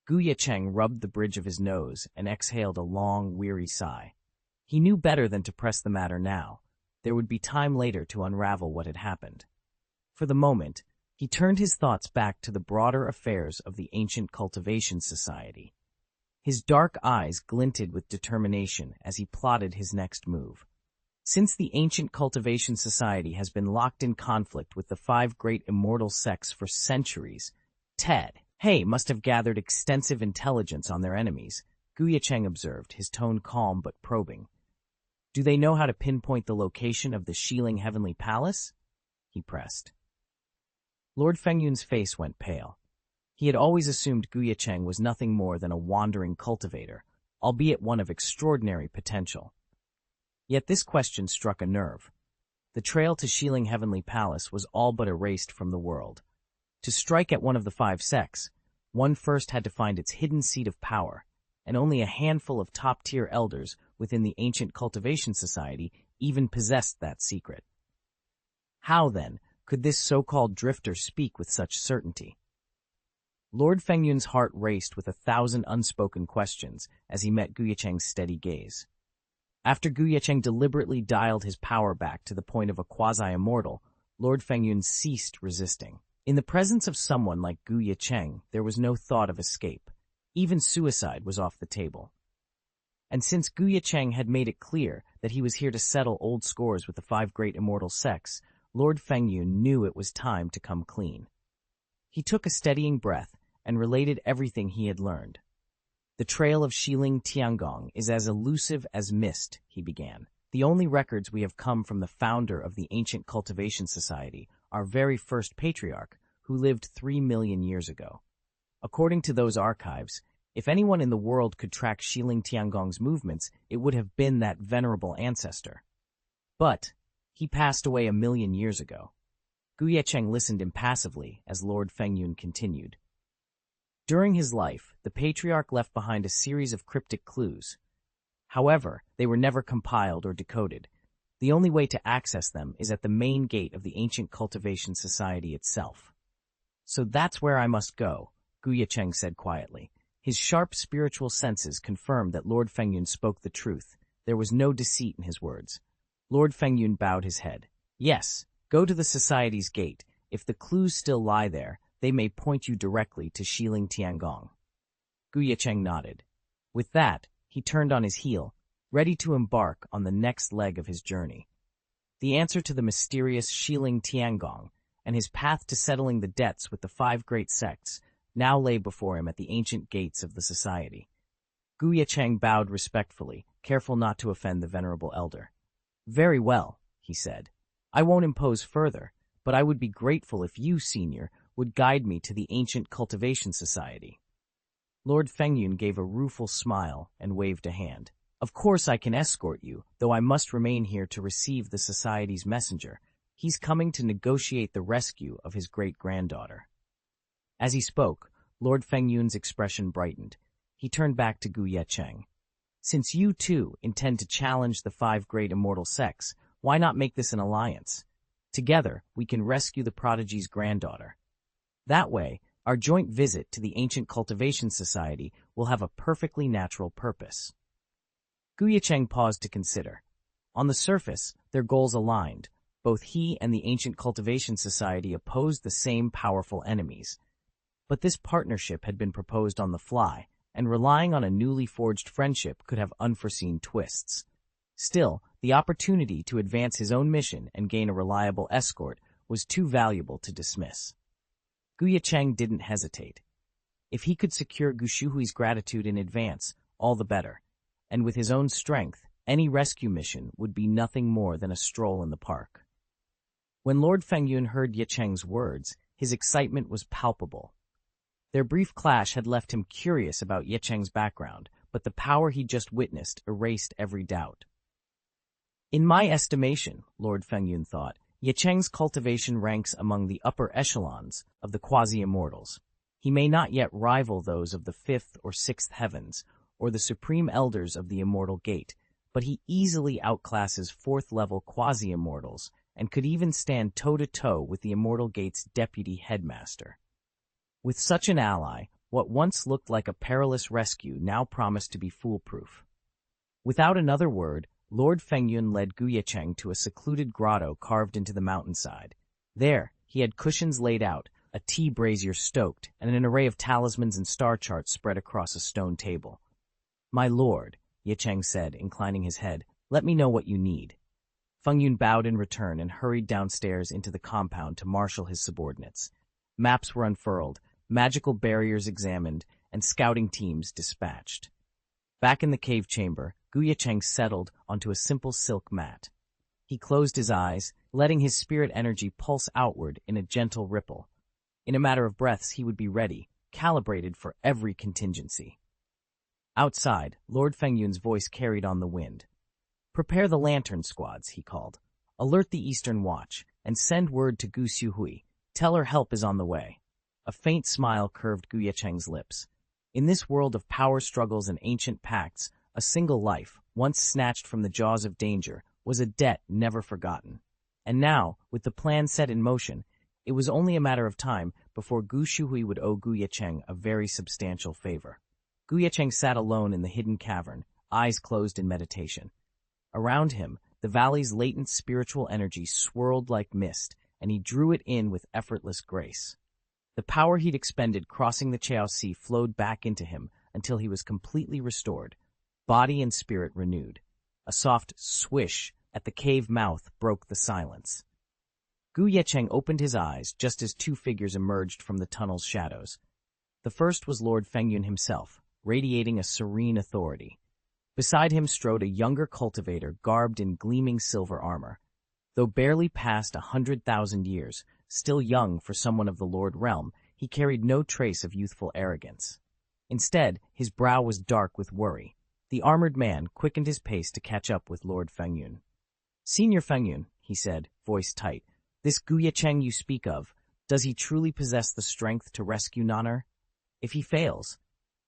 Gu Yecheng rubbed the bridge of his nose and exhaled a long, weary sigh. He knew better than to press the matter now. There would be time later to unravel what had happened. For the moment, he turned his thoughts back to the broader affairs of the Ancient Cultivation Society. His dark eyes glinted with determination as he plotted his next move. Since the Ancient Cultivation Society has been locked in conflict with the 5 great immortal sects for centuries, Ted Hey must have gathered extensive intelligence on their enemies, Gu Yecheng observed, his tone calm but probing. Do they know how to pinpoint the location of the Xiling Heavenly Palace? He pressed. Lord Fengyun's face went pale. He had always assumed Gu Yecheng was nothing more than a wandering cultivator, albeit one of extraordinary potential. Yet this question struck a nerve. The trail to Xiling Heavenly Palace was all but erased from the world. To strike at one of the 5 sects, one first had to find its hidden seat of power, and only a handful of top-tier elders within the Ancient Cultivation Society even possessed that secret. How, then, could this so-called drifter speak with such certainty? Lord Fengyun's heart raced with 1,000 unspoken questions as he met Gu Yecheng's steady gaze. After Gu Yecheng deliberately dialed his power back to the point of a quasi-immortal, Lord Fengyun ceased resisting. In the presence of someone like Gu Yecheng, there was no thought of escape. Even suicide was off the table. And since Gu Yecheng had made it clear that he was here to settle old scores with the 5 great immortal sects, Lord Fengyun knew it was time to come clean. He took a steadying breath and related everything he had learned. The trail of Xiling Tiangong is as elusive as mist, he began. The only records we have come from the founder of the ancient Cultivation Society, our very first patriarch, who lived 3 million years ago. According to those archives, if anyone in the world could track Xiling Tiangong's movements, it would have been that venerable ancestor. But he passed away 1 million years ago. Ye Cheng listened impassively as Lord Fengyun continued. During his life, the patriarch left behind a series of cryptic clues. However, they were never compiled or decoded. The only way to access them is at the main gate of the ancient Cultivation Society itself. So that's where I must go, Ye Cheng said quietly. His sharp spiritual senses confirmed that Lord Fengyun spoke the truth. There was no deceit in his words. Lord Fengyun bowed his head. Yes, go to the Society's gate. If the clues still lie there, they may point you directly to Xiling Tiangong. Ye Cheng nodded. With that, he turned on his heel, ready to embark on the next leg of his journey. The answer to the mysterious Xiling Tiangong and his path to settling the debts with the 5 great sects now lay before him at the ancient gates of the Society. Ye Cheng bowed respectfully, careful not to offend the venerable elder. Very well, he said. I won't impose further, but I would be grateful if you, Senior, would guide me to the ancient Cultivation Society. Lord Fengyun gave a rueful smile and waved a hand. Of course I can escort you, though I must remain here to receive the Society's messenger. He's coming to negotiate the rescue of his great-granddaughter. As he spoke, Lord Fengyun's expression brightened. He turned back to Ye Cheng. Since you, too, intend to challenge the 5 great immortal sects, why not make this an alliance? Together, we can rescue the prodigy's granddaughter. That way, our joint visit to the ancient Cultivation Society will have a perfectly natural purpose. Ye Cheng paused to consider. On the surface, their goals aligned. Both he and the ancient Cultivation Society opposed the same powerful enemies. But this partnership had been proposed on the fly, and relying on a newly forged friendship could have unforeseen twists. Still, the opportunity to advance his own mission and gain a reliable escort was too valuable to dismiss. Ye Cheng didn't hesitate. If he could secure Gushuhui's gratitude in advance, all the better. And with his own strength, any rescue mission would be nothing more than a stroll in the park. When Lord Fengyun heard Ye Cheng's words, his excitement was palpable. Their brief clash had left him curious about Ye Cheng's background, but the power he just witnessed erased every doubt. In my estimation, Lord Fengyun thought, Ye Cheng's cultivation ranks among the upper echelons of the quasi-immortals. He may not yet rival those of the 5th or 6th heavens, or the supreme elders of the immortal gate, but he easily outclasses 4th-level quasi-immortals and could even stand toe-to-toe with the immortal gate's deputy headmaster. With such an ally, what once looked like a perilous rescue now promised to be foolproof. Without another word, Lord Fengyun led Ye Cheng to a secluded grotto carved into the mountainside. There, he had cushions laid out, a tea brazier stoked, and an array of talismans and star charts spread across a stone table. My lord, Ye Cheng said, inclining his head, let me know what you need. Fengyun bowed in return and hurried downstairs into the compound to marshal his subordinates. Maps were unfurled, magical barriers examined, and scouting teams dispatched. Back in the cave chamber, Ye Cheng settled onto a simple silk mat. He closed his eyes, letting his spirit energy pulse outward in a gentle ripple. In a matter of breaths, he would be ready, calibrated for every contingency. Outside, Lord Fengyun's voice carried on the wind. Prepare the lantern squads, he called. Alert the Eastern Watch, and send word to Gu Xiuhui. Tell her help is on the way. A faint smile curved Ye Cheng's lips. In this world of power struggles and ancient pacts, a single life, once snatched from the jaws of danger, was a debt never forgotten. And now, with the plan set in motion, it was only a matter of time before Gu Xiuhui would owe Ye Cheng a very substantial favor. Ye Cheng sat alone in the hidden cavern, eyes closed in meditation. Around him, the valley's latent spiritual energy swirled like mist, and he drew it in with effortless grace. The power he'd expended crossing the Chao Sea flowed back into him until he was completely restored, body and spirit renewed. A soft swish at the cave mouth broke the silence. Ye Cheng opened his eyes just as 2 figures emerged from the tunnel's shadows. The first was Lord Fengyun himself, radiating a serene authority. Beside him strode a younger cultivator garbed in gleaming silver armor. Though barely past 100,000 years, still young for someone of the Lord Realm, he carried no trace of youthful arrogance. Instead, his brow was dark with worry. The armored man quickened his pace to catch up with Lord Fengyun. "Senior Fengyun," he said, voice tight, "this Ye Cheng you speak of, does he truly possess the strength to rescue Nanner? If he fails—"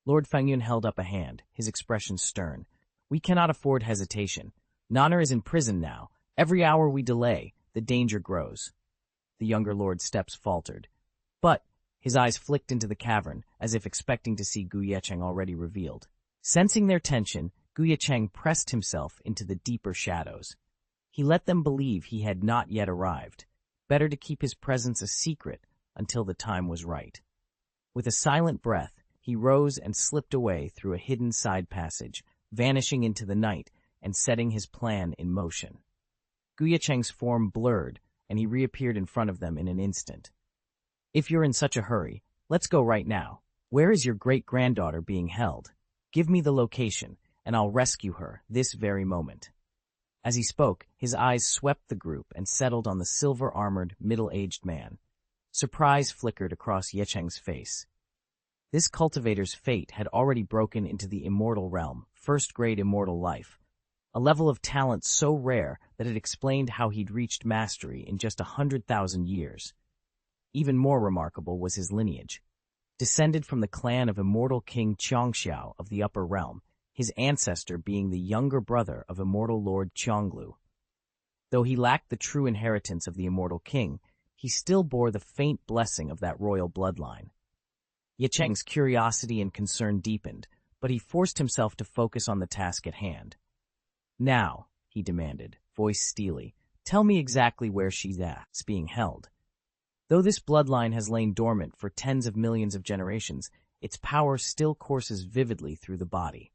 Lord Fengyun held up a hand, his expression stern. "We cannot afford hesitation. Nanner is in prison now. Every hour we delay, the danger grows." The younger lord's steps faltered. But his eyes flicked into the cavern, as if expecting to see Ye Cheng already revealed. Sensing their tension, Ye Cheng pressed himself into the deeper shadows. He let them believe he had not yet arrived. Better to keep his presence a secret until the time was right. With a silent breath, he rose and slipped away through a hidden side passage, vanishing into the night and setting his plan in motion. Ye Cheng's form blurred, and he reappeared in front of them in an instant. "If you're in such a hurry, let's go right now. Where is your great-granddaughter being held? Give me the location, and I'll rescue her this very moment." As he spoke, his eyes swept the group and settled on the silver-armored, middle-aged man. Surprise flickered across Ye Cheng's face. This cultivator's fate had already broken into the immortal realm, first-grade immortal life, a level of talent so rare that it explained how he'd reached mastery in just 100,000 years. Even more remarkable was his lineage. Descended from the clan of immortal King Xianxia of the Upper Realm, his ancestor being the younger brother of immortal Lord Qianglu. Though he lacked the true inheritance of the immortal king, he still bore the faint blessing of that royal bloodline. Ye Cheng's curiosity and concern deepened, but he forced himself to focus on the task at hand. "Now," he demanded, voice steely, "tell me exactly where she's being held." Though this bloodline has lain dormant for tens of millions of generations, its power still courses vividly through the body.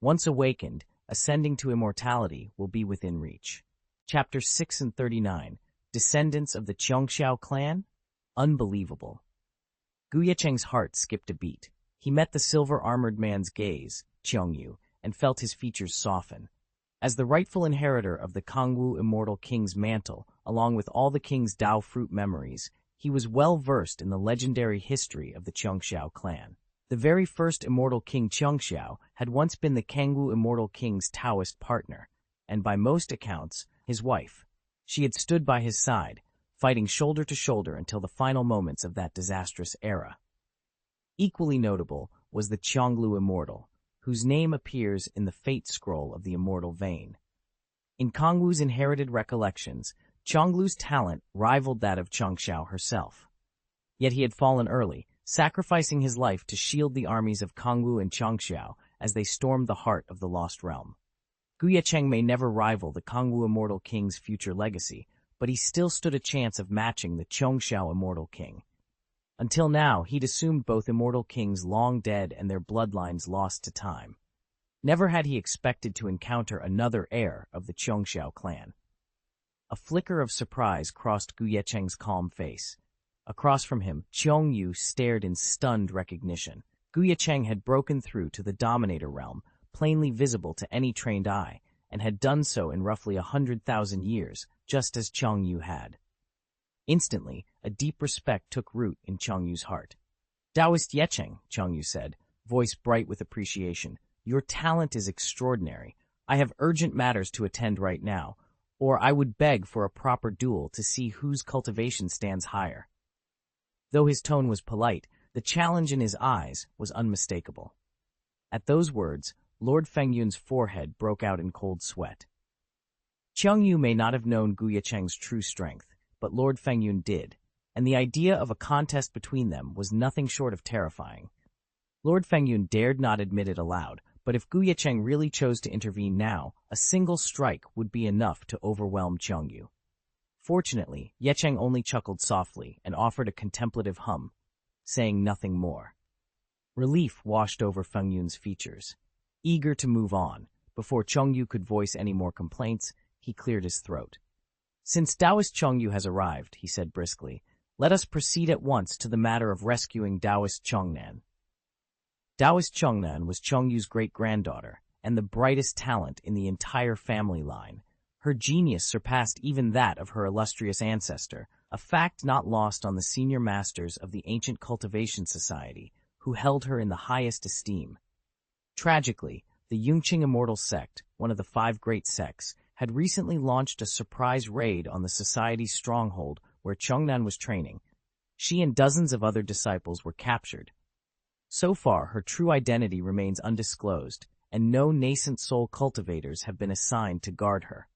Once awakened, ascending to immortality will be within reach. Chapter 6 and 39, Descendants of the Xianxia clan? Unbelievable. Ye Cheng's heart skipped a beat. He met the silver-armored man's gaze, Qiangyu, and felt his features soften. As the rightful inheritor of the Kangwu immortal king's mantle, along with all the king's Dao fruit memories, he was well versed in the legendary history of the Xianxia clan. The very first immortal king Xianxia had once been the Kangwu immortal king's Taoist partner, and by most accounts, his wife. She had stood by his side, fighting shoulder to shoulder until the final moments of that disastrous era. Equally notable was the Qianglu immortal, whose name appears in the fate scroll of the immortal vein. In Kangwu's inherited recollections, Qianglu's talent rivaled that of Xianxia herself. Yet he had fallen early, sacrificing his life to shield the armies of Kangwu and Xianxia as they stormed the heart of the Lost Realm. Ye Cheng may never rival the Kangwu immortal king's future legacy, but he still stood a chance of matching the Xianxia immortal king. Until now, he'd assumed both immortal kings long dead and their bloodlines lost to time. Never had he expected to encounter another heir of the Xianxia clan. A flicker of surprise crossed Ye Cheng's calm face. Across from him, Qiangyu stared in stunned recognition. Ye Cheng had broken through to the Dominator realm, plainly visible to any trained eye, and had done so in roughly 100,000 years, just as Qiangyu had. Instantly, a deep respect took root in Qiangyu's heart. "Taoist Ye Cheng," Qiangyu said, voice bright with appreciation, "your talent is extraordinary. I have urgent matters to attend right now, or I would beg for a proper duel to see whose cultivation stands higher." Though his tone was polite, the challenge in his eyes was unmistakable. At those words, Lord Fengyun's forehead broke out in cold sweat. Qiangyu may not have known Ye Cheng's true strength, but Lord Fengyun did, and the idea of a contest between them was nothing short of terrifying. Lord Fengyun dared not admit it aloud, but if Ye Cheng really chose to intervene now, a single strike would be enough to overwhelm Qiangyu. Fortunately, Ye Cheng only chuckled softly and offered a contemplative hum, saying nothing more. Relief washed over Fengyun's features. Eager to move on, before Qiangyu could voice any more complaints, he cleared his throat. "Since Taoist Qiangyu has arrived," he said briskly, "let us proceed at once to the matter of rescuing Taoist Qiangnan." Taoist Chongnan was Chongyu's great-granddaughter and the brightest talent in the entire family line. Her genius surpassed even that of her illustrious ancestor, a fact not lost on the senior masters of the ancient Cultivation Society, who held her in the highest esteem. Tragically, the Ye Cheng Immortal sect, one of the 5 great sects, had recently launched a surprise raid on the Society's stronghold where Chongnan was training. She and dozens of other disciples were captured. So far, her true identity remains undisclosed, and no nascent soul cultivators have been assigned to guard her.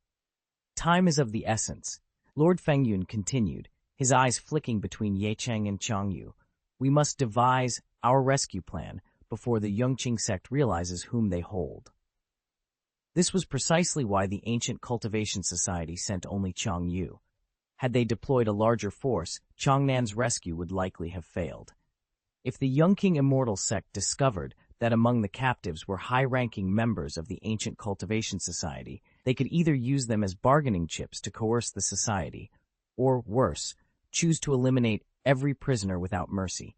Time is of the essence. Lord Fengyun continued, his eyes flicking between Ye Cheng and Changyu. We must devise our rescue plan before the Yongqing sect realizes whom they hold. This was precisely why the ancient Cultivation Society sent only Changyu. Had they deployed a larger force, Chongnan's rescue would likely have failed. If the Yongqing Immortal sect discovered that among the captives were high-ranking members of the ancient Cultivation Society, they could either use them as bargaining chips to coerce the society, or, worse, choose to eliminate every prisoner without mercy.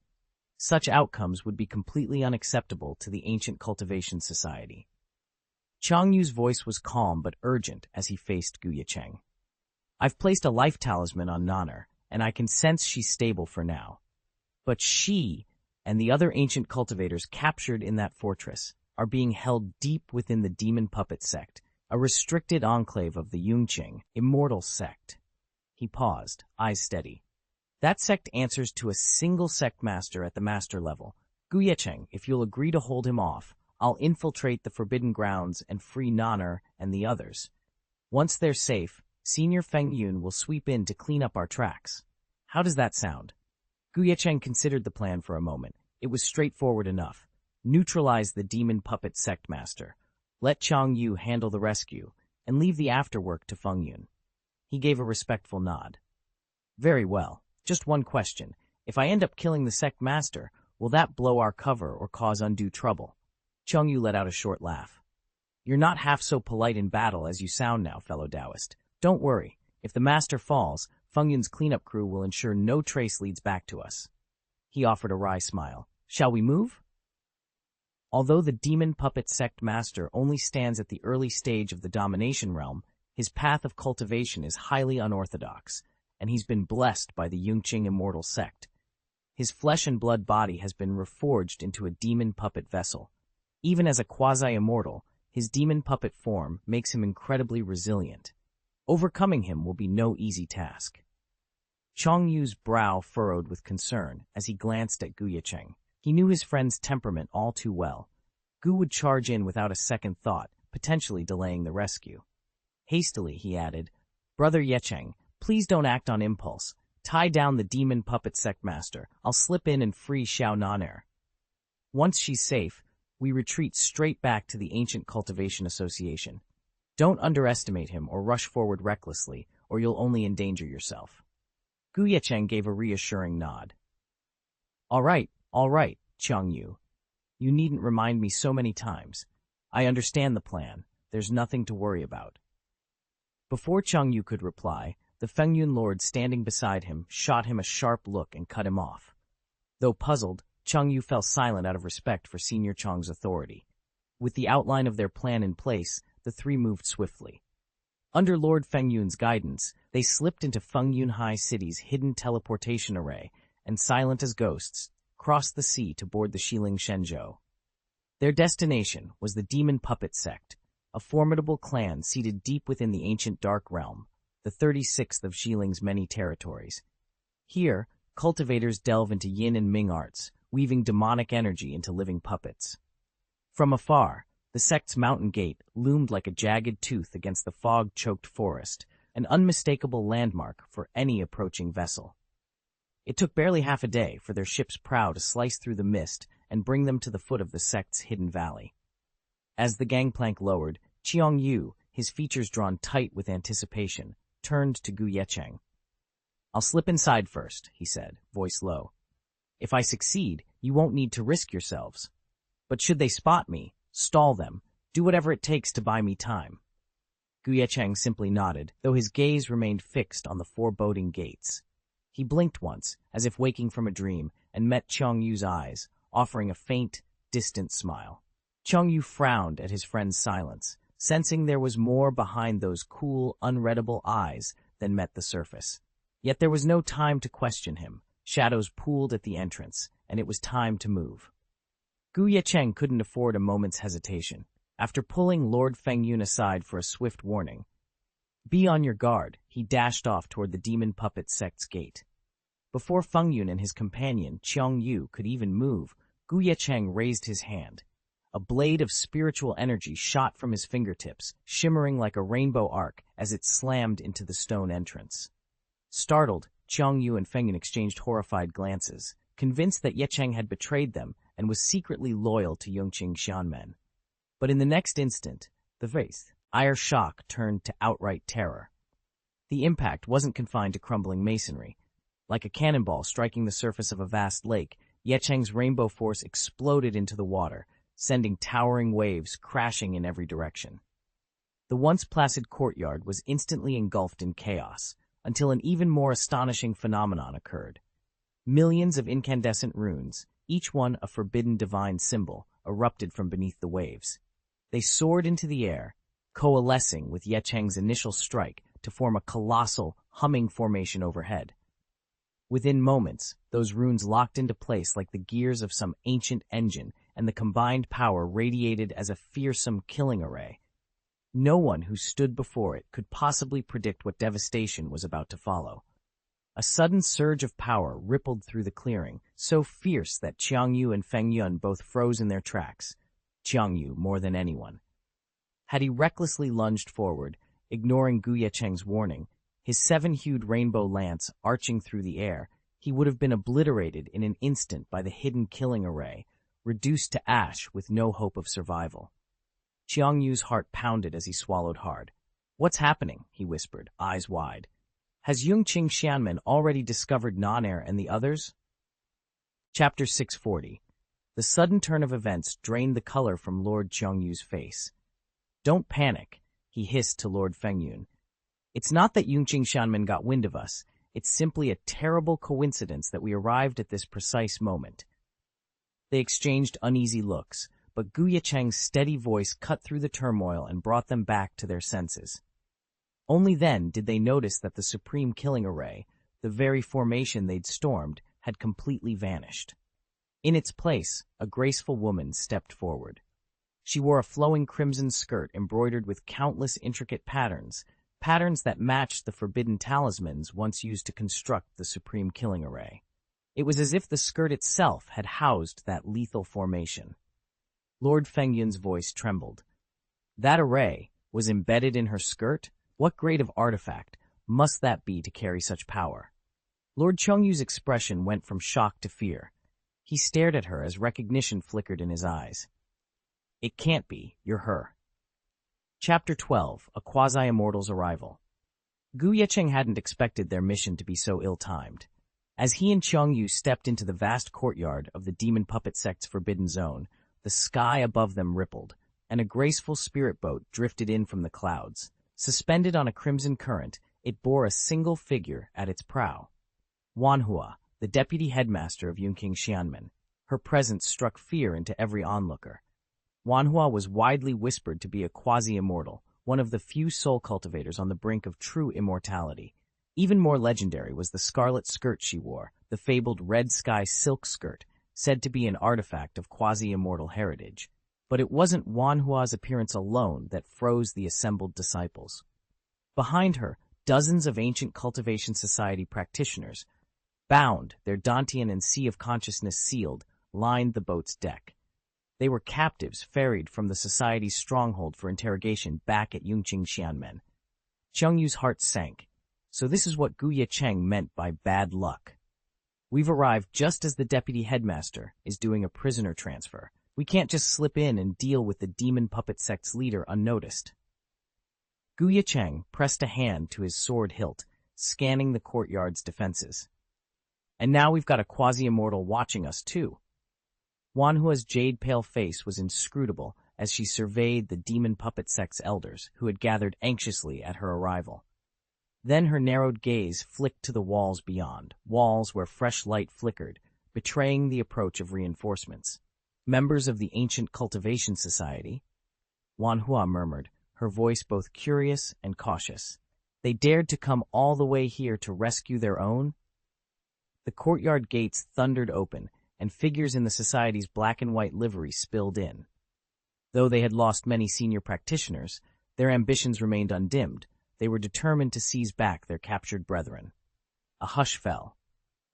Such outcomes would be completely unacceptable to the ancient Cultivation Society. Changyu's voice was calm but urgent as he faced Ye Cheng. I've placed a life talisman on Nanner, and I can sense she's stable for now. But she and the other ancient cultivators captured in that fortress are being held deep within the Demon Puppet sect, a restricted enclave of the Ye Cheng Immortal sect. He paused, eyes steady. That sect answers to a single sect master at the master level. Ye Cheng, if you'll agree to hold him off, I'll infiltrate the Forbidden Grounds and free Nanner and the others. Once they're safe, Senior Fengyun will sweep in to clean up our tracks. How does that sound? Ye Cheng considered the plan for a moment. It was straightforward enough. Neutralize the Demon Puppet sect master. Let Changyu handle the rescue, and leave the afterwork to Fengyun. He gave a respectful nod. Very well. Just one question. If I end up killing the sect master, will that blow our cover or cause undue trouble? Changyu let out a short laugh. You're not half so polite in battle as you sound now, fellow Taoist. Don't worry. If the master falls, Fengyun's cleanup crew will ensure no trace leads back to us. He offered a wry smile. Shall we move? Although the Demon Puppet sect master only stands at the early stage of the domination realm, his path of cultivation is highly unorthodox, and he's been blessed by the Ye Cheng Immortal sect. His flesh and blood body has been reforged into a demon puppet vessel. Even as a quasi-immortal, his demon puppet form makes him incredibly resilient. Overcoming him will be no easy task. Changyu's brow furrowed with concern as he glanced at Ye Cheng. He knew his friend's temperament all too well. Gu would charge in without a second thought, potentially delaying the rescue. Hastily, he added, Brother Ye Cheng, please don't act on impulse. Tie down the Demon Puppet sect master. I'll slip in and free Xiao Nan'er. Once she's safe, we retreat straight back to the Ancient Cultivation Association. Don't underestimate him or rush forward recklessly, or you'll only endanger yourself. Ye Cheng gave a reassuring nod. All right, Changyu. You needn't remind me so many times. I understand the plan. There's nothing to worry about. Before Changyu could reply, the Fengyun lord standing beside him shot him a sharp look and cut him off. Though puzzled, Changyu fell silent out of respect for Senior Chang's authority. With the outline of their plan in place, the three moved swiftly. Under Lord Fengyun's guidance, they slipped into Fengyun High City's hidden teleportation array and, silent as ghosts, crossed the sea to board the Xiling Shenzhou. Their destination was the Demon Puppet sect, a formidable clan seated deep within the ancient Dark Realm, the 36th of Xiling's many territories. Here, cultivators delve into yin and ming arts, weaving demonic energy into living puppets. From afar, the sect's mountain gate loomed like a jagged tooth against the fog-choked forest, an unmistakable landmark for any approaching vessel. It took barely half a day for their ship's prow to slice through the mist and bring them to the foot of the sect's hidden valley. As the gangplank lowered, Changyu, his features drawn tight with anticipation, turned to Ye Cheng. I'll slip inside first, he said, voice low. If I succeed, you won't need to risk yourselves. But should they spot me, stall them, do whatever it takes to buy me time. Ye Cheng simply nodded, though his gaze remained fixed on the foreboding gates. He blinked once, as if waking from a dream, and met Changyu's eyes, offering a faint, distant smile. Xianxia frowned at his friend's silence, sensing there was more behind those cool, unreadable eyes than met the surface. Yet there was no time to question him. Shadows pooled at the entrance, and it was time to move. Ye Cheng couldn't afford a moment's hesitation. After pulling Lord Fengyun aside for a swift warning, "Be on your guard," he dashed off toward the demon puppet sect's gate. Before Fengyun and his companion, Xianxia, could even move, Ye Cheng raised his hand. A blade of spiritual energy shot from his fingertips, shimmering like a rainbow arc as it slammed into the stone entrance. Startled, Xianxia and Fengyun exchanged horrified glances, convinced that Ye Cheng had betrayed them and was secretly loyal to Yongqing Xianmen. But in the next instant, the ire shock turned to outright terror. The impact wasn't confined to crumbling masonry. Like a cannonball striking the surface of a vast lake, Ye Cheng's rainbow force exploded into the water, sending towering waves crashing in every direction. The once placid courtyard was instantly engulfed in chaos, until an even more astonishing phenomenon occurred. Millions of incandescent runes, each one a forbidden divine symbol, erupted from beneath the waves. They soared into the air, coalescing with Ye Cheng's initial strike to form a colossal, humming formation overhead. Within moments, those runes locked into place like the gears of some ancient engine, and the combined power radiated as a fearsome killing array. No one who stood before it could possibly predict what devastation was about to follow. A sudden surge of power rippled through the clearing, so fierce that Xianxia and Fengyun both froze in their tracks. Xianxia more than anyone. Had he recklessly lunged forward, ignoring Ye Cheng's warning, his seven-hued rainbow lance arching through the air, he would have been obliterated in an instant by the hidden killing array, reduced to ash with no hope of survival. Xiangxia's heart pounded as he swallowed hard. "What's happening?" he whispered, eyes wide. "Has Yongqing Xianmen already discovered Non-Air and the others?" Chapter 640. The sudden turn of events drained the color from Lord Xiangxia's face. "Don't panic," he hissed to Lord Fengyun. "It's not that Yongqing Xianmen got wind of us. It's simply a terrible coincidence that we arrived at this precise moment." They exchanged uneasy looks, but Ye Cheng's steady voice cut through the turmoil and brought them back to their senses. Only then did they notice that the supreme killing array, the very formation they'd stormed, had completely vanished. In its place, a graceful woman stepped forward. She wore a flowing crimson skirt embroidered with countless intricate patterns that matched the forbidden talismans once used to construct the supreme killing array. It was as if the skirt itself had housed that lethal formation. Lord Fengyun's voice trembled. "That array was embedded in her skirt? What grade of artifact must that be to carry such power?" Lord Xiangxia's expression went from shock to fear. He stared at her as recognition flickered in his eyes. "It can't be. You're her." Chapter 12. A Quasi-Immortal's Arrival. Ye Cheng hadn't expected their mission to be so ill-timed. As he and Xiangxia stepped into the vast courtyard of the demon puppet sect's forbidden zone, the sky above them rippled, and a graceful spirit boat drifted in from the clouds. Suspended on a crimson current, it bore a single figure at its prow. Wanhua, the deputy headmaster of Yongqing Xianmen. Her presence struck fear into every onlooker. Wanhua was widely whispered to be a quasi-immortal, one of the few soul cultivators on the brink of true immortality. Even more legendary was the scarlet skirt she wore, the fabled red sky silk skirt, said to be an artifact of quasi-immortal heritage. But it wasn't Wanhua's appearance alone that froze the assembled disciples. Behind her, dozens of ancient Cultivation Society practitioners, bound, their Dantian and Sea of Consciousness sealed, lined the boat's deck. They were captives ferried from the Society's stronghold for interrogation back at Yongqing Xianmen. Xiangxia's heart sank. So this is what Ye Cheng meant by bad luck. "We've arrived just as the deputy headmaster is doing a prisoner transfer. We can't just slip in and deal with the demon puppet sect's leader unnoticed." Ye Cheng pressed a hand to his sword hilt, scanning the courtyard's defenses. "And now we've got a quasi-immortal watching us, too." Wanhua's jade-pale face was inscrutable as she surveyed the demon puppet sect's elders, who had gathered anxiously at her arrival. Then her narrowed gaze flicked to the walls beyond, walls where fresh light flickered, betraying the approach of reinforcements. Members of the ancient Cultivation Society, Wanhua murmured, her voice both curious and cautious. They dared to come all the way here to rescue their own? The courtyard gates thundered open, and figures in the society's black and white livery spilled in. Though they had lost many senior practitioners, their ambitions remained undimmed. They were determined to seize back their captured brethren. A hush fell.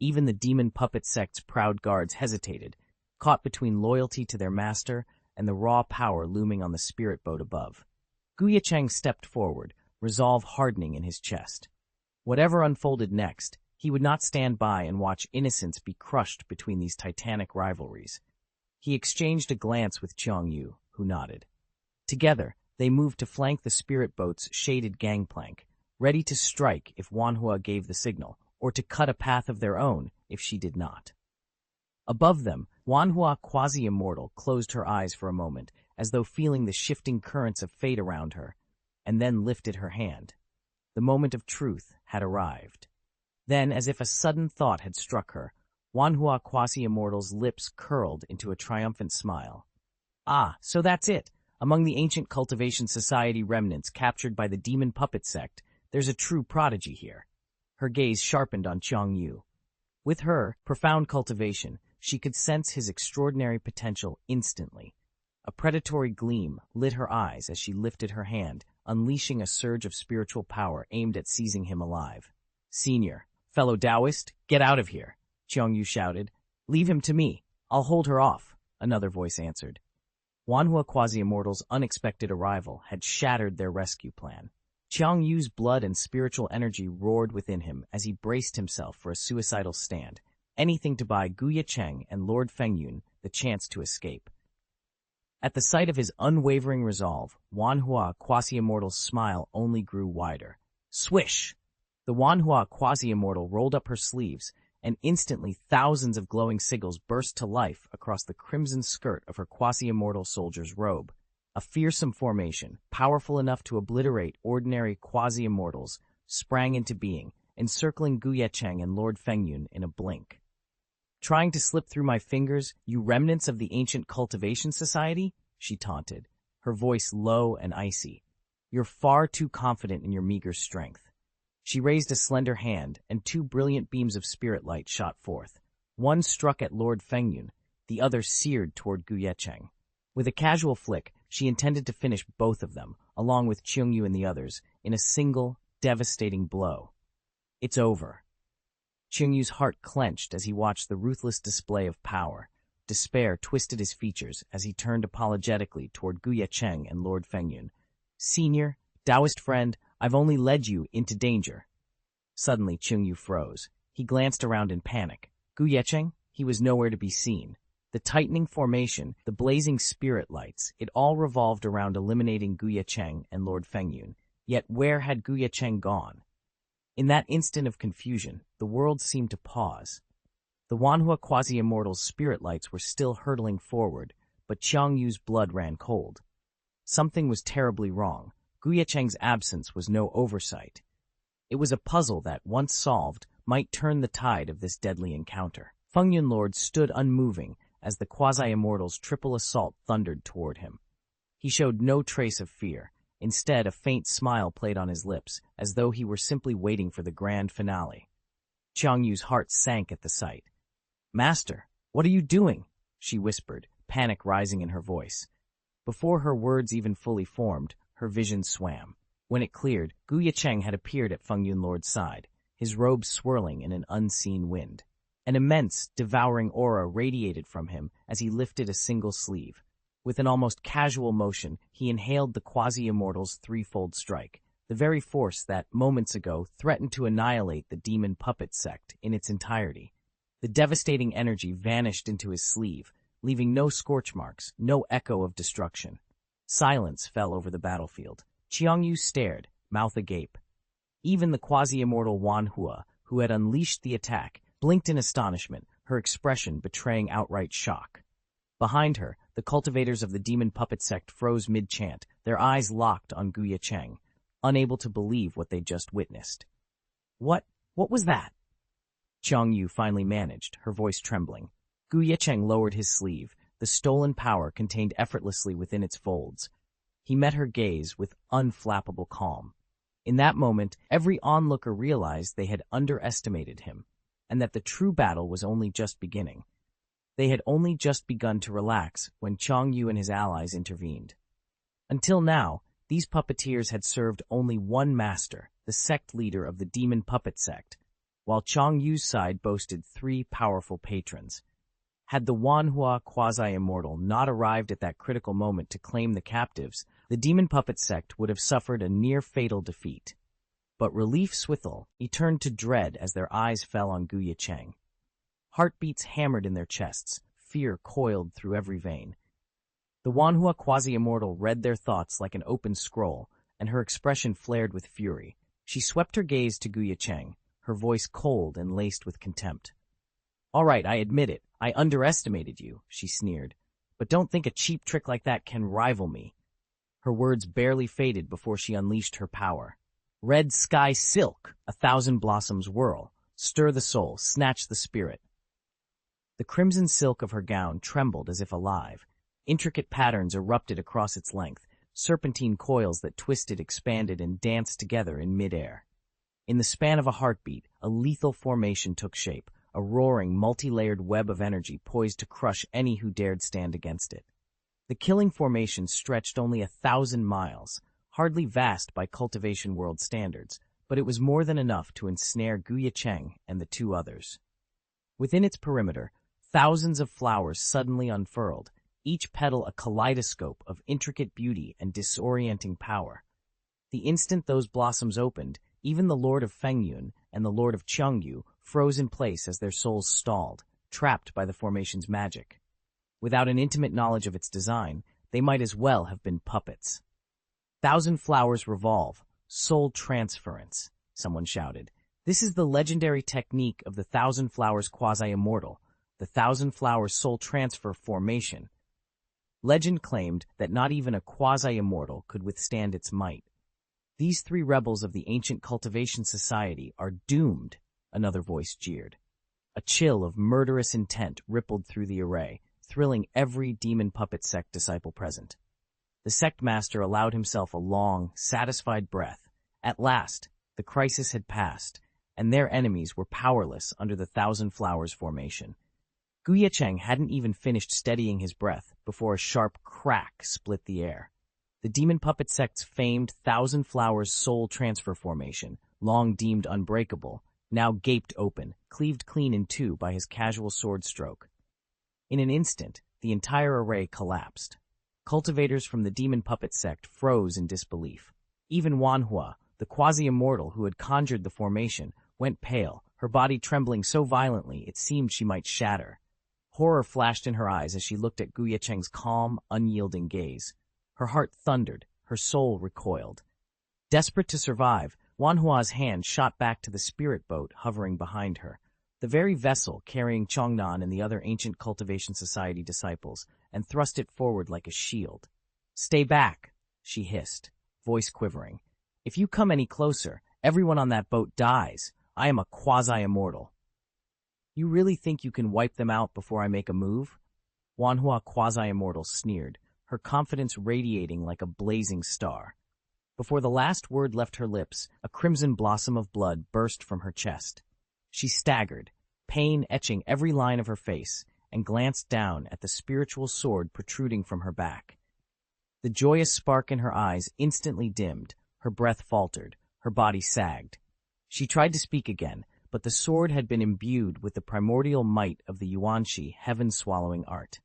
Even the demon puppet sect's proud guards hesitated, caught between loyalty to their master and the raw power looming on the spirit boat above. Ye Cheng stepped forward, resolve hardening in his chest. Whatever unfolded next, he would not stand by and watch innocence be crushed between these titanic rivalries. He exchanged a glance with Xianxia, who nodded. Together, they moved to flank the spirit boat's shaded gangplank, ready to strike if Wanhua gave the signal, or to cut a path of their own if she did not. Above them, Wanhua quasi-immortal closed her eyes for a moment, as though feeling the shifting currents of fate around her, and then lifted her hand. The moment of truth had arrived. Then, as if a sudden thought had struck her, Wanhua quasi-immortal's lips curled into a triumphant smile. Ah, so that's it. Among the ancient Cultivation Society remnants captured by the demon puppet sect, there's a true prodigy here. Her gaze sharpened on Xianxia. With her profound cultivation, she could sense his extraordinary potential instantly. A predatory gleam lit her eyes as she lifted her hand, unleashing a surge of spiritual power aimed at seizing him alive. Senior, fellow Taoist, get out of here, Xianxia shouted. Leave him to me. I'll hold her off, another voice answered. Wanhua Quasi-Immortal's unexpected arrival had shattered their rescue plan. Xiangxia's blood and spiritual energy roared within him as he braced himself for a suicidal stand, anything to buy Ye Cheng and Lord Fengyun the chance to escape. At the sight of his unwavering resolve, Wanhua Quasi-Immortal's smile only grew wider. Swish! The Wanhua Quasi-Immortal rolled up her sleeves, and instantly thousands of glowing sigils burst to life across the crimson skirt of her Quasi-Immortal soldier's robe. A fearsome formation, powerful enough to obliterate ordinary Quasi-Immortals, sprang into being, encircling Ye Cheng and Lord Fengyun in a blink. Trying to slip through my fingers, you remnants of the ancient Cultivation Society? She taunted, her voice low and icy. You're far too confident in your meager strength. She raised a slender hand, and two brilliant beams of spirit light shot forth. One struck at Lord Fengyun, the other seared toward Ye Cheng. With a casual flick, she intended to finish both of them, along with Xianxia and the others, in a single, devastating blow. It's over. Xiangxia's heart clenched as he watched the ruthless display of power. Despair twisted his features as he turned apologetically toward Ye Cheng and Lord Fengyun. Senior, Taoist friend, I've only led you into danger. Suddenly, Xianxia froze. He glanced around in panic. Ye Cheng? He was nowhere to be seen. The tightening formation, the blazing spirit lights, it all revolved around eliminating Ye Cheng and Lord Fengyun. Yet where had Ye Cheng gone? In that instant of confusion, the world seemed to pause. The Wanhua Quasi-Immortal's spirit lights were still hurtling forward, but Xiangxia's blood ran cold. Something was terribly wrong. Ye Cheng's absence was no oversight. It was a puzzle that, once solved, might turn the tide of this deadly encounter. Fengyun Lord stood unmoving as the Quasi-Immortal's triple assault thundered toward him. He showed no trace of fear. Instead, a faint smile played on his lips, as though he were simply waiting for the grand finale. Xiangxia's heart sank at the sight. Master, what are you doing? She whispered, panic rising in her voice. Before her words even fully formed, her vision swam. When it cleared, Ye Cheng had appeared at Fengyun Lord's side, his robe swirling in an unseen wind. An immense, devouring aura radiated from him as he lifted a single sleeve. With an almost casual motion, he inhaled the Quasi-Immortal's threefold strike, the very force that, moments ago, threatened to annihilate the demon puppet sect in its entirety. The devastating energy vanished into his sleeve, leaving no scorch marks, no echo of destruction. Silence fell over the battlefield. Xiangxia stared, mouth agape. Even the Quasi-Immortal Wanhua, who had unleashed the attack, blinked in astonishment, her expression betraying outright shock. Behind her, the cultivators of the demon puppet sect froze mid-chant, their eyes locked on Ye Cheng, unable to believe what they'd just witnessed. What was that? Xiangxia finally managed, her voice trembling. Ye Cheng lowered his sleeve, the stolen power contained effortlessly within its folds. He met her gaze with unflappable calm. In that moment, every onlooker realized they had underestimated him, and that the true battle was only just beginning. They had only just begun to relax when Xianxia and his allies intervened. Until now, these puppeteers had served only one master, the sect leader of the demon puppet sect, while Xiangyu's side boasted 3 powerful patrons. Had the Wanhua quasi-immortal not arrived at that critical moment to claim the captives, the demon puppet sect would have suffered a near-fatal defeat. But relief swithel, he turned to dread as their eyes fell on Ye Cheng. Heartbeats hammered in their chests, fear coiled through every vein. The Wanhua quasi-immortal read their thoughts like an open scroll, and her expression flared with fury. She swept her gaze to Ye Cheng, her voice cold and laced with contempt. "All right, I admit it. I underestimated you," she sneered. "But don't think a cheap trick like that can rival me." Her words barely faded before she unleashed her power. Red sky silk, 1,000 blossoms whirl, stir the soul, snatch the spirit. The crimson silk of her gown trembled as if alive. Intricate patterns erupted across its length, serpentine coils that twisted, expanded, and danced together in midair. In the span of a heartbeat, a lethal formation took shape, a roaring, multi-layered web of energy poised to crush any who dared stand against it. The killing formation stretched only 1,000 miles, hardly vast by Cultivation world standards, but it was more than enough to ensnare Ye Cheng and the 2 others. Within its perimeter, thousands of flowers suddenly unfurled, each petal a kaleidoscope of intricate beauty and disorienting power. The instant those blossoms opened, even the Lord of Fengyun and the Lord of Xiangyu froze in place as their souls stalled, trapped by the formation's magic. Without an intimate knowledge of its design, they might as well have been puppets. "1,000 flowers revolve, soul transference," someone shouted. "This is the legendary technique of the 1,000 flowers quasi-immortal, the 1,000 flowers soul transfer formation." Legend claimed that not even a quasi-immortal could withstand its might. "These 3 rebels of the ancient Cultivation Society are doomed," another voice jeered. A chill of murderous intent rippled through the array, thrilling every demon puppet sect disciple present. The sect master allowed himself a long, satisfied breath. At last, the crisis had passed, and their enemies were powerless under the 1,000 flowers formation. Ye Cheng hadn't even finished steadying his breath before a sharp crack split the air. The demon puppet sect's famed 1,000 flowers soul transfer formation, long deemed unbreakable, now gaped open, cleaved clean in 2 by his casual sword stroke. In an instant, the entire array collapsed. Cultivators from the demon puppet sect froze in disbelief. Even Wanhua, the quasi-immortal who had conjured the formation, went pale, her body trembling so violently it seemed she might shatter. Horror flashed in her eyes as she looked at Ye Cheng's calm, unyielding gaze. Her heart thundered, her soul recoiled. Desperate to survive, Wanhua's hand shot back to the spirit boat hovering behind her, the very vessel carrying Chongnan and the other ancient Cultivation Society disciples, and thrust it forward like a shield. "Stay back," she hissed, voice quivering. "If you come any closer, everyone on that boat dies. I am a quasi-immortal." "You really think you can wipe them out before I make a move?" Wanhua quasi-immortal sneered, her confidence radiating like a blazing star. Before the last word left her lips, a crimson blossom of blood burst from her chest. She staggered, pain etching every line of her face, and glanced down at the spiritual sword protruding from her back. The joyous spark in her eyes instantly dimmed, her breath faltered, her body sagged. She tried to speak again, but the sword had been imbued with the primordial might of the Yuanxi heaven-swallowing art.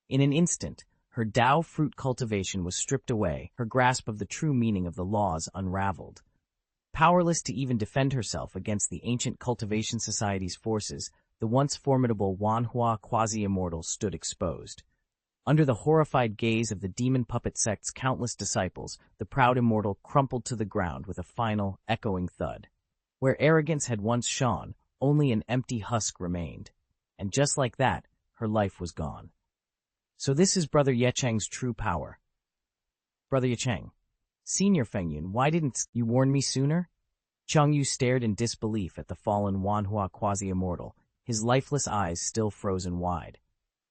In an instant, her Tao fruit cultivation was stripped away, her grasp of the true meaning of the laws unraveled. Powerless to even defend herself against the ancient Cultivation Society's forces, the once formidable Wanhua quasi-immortal stood exposed. Under the horrified gaze of the demon puppet sect's countless disciples, the proud immortal crumpled to the ground with a final, echoing thud. Where arrogance had once shone, only an empty husk remained. And just like that, her life was gone. "So this is Brother Ye Cheng's true power." "Brother Ye Cheng, Senior Fengyun, why didn't you warn me sooner?" Xiangyu stared in disbelief at the fallen Wanhua quasi-immortal, his lifeless eyes still frozen wide.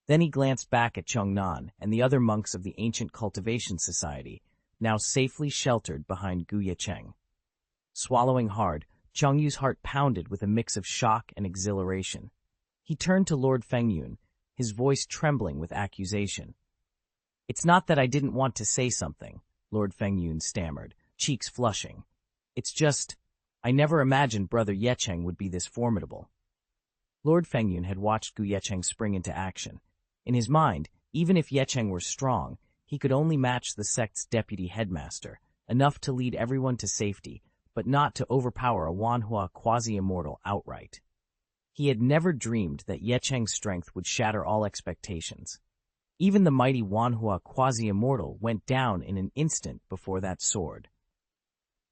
Then he glanced back at Chengnan and the other monks of the ancient Cultivation Society, now safely sheltered behind Ye Cheng. Swallowing hard, Chongyu's heart pounded with a mix of shock and exhilaration. He turned to Lord Fengyun, his voice trembling with accusation. "It's not that I didn't want to say something," Lord Fengyun stammered, cheeks flushing. "It's just, I never imagined Brother Ye Cheng would be this formidable." Lord Fengyun had watched Ye Cheng spring into action. In his mind, even if Ye Cheng were strong, he could only match the sect's deputy headmaster, enough to lead everyone to safety, but not to overpower a Wanhua quasi-immortal outright. He had never dreamed that Ye Cheng's strength would shatter all expectations. Even the mighty Wanhua quasi-immortal went down in an instant before that sword.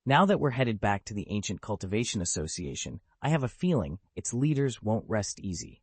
Now that we're headed back to the Ancient Cultivation Association, I have a feeling its leaders won't rest easy.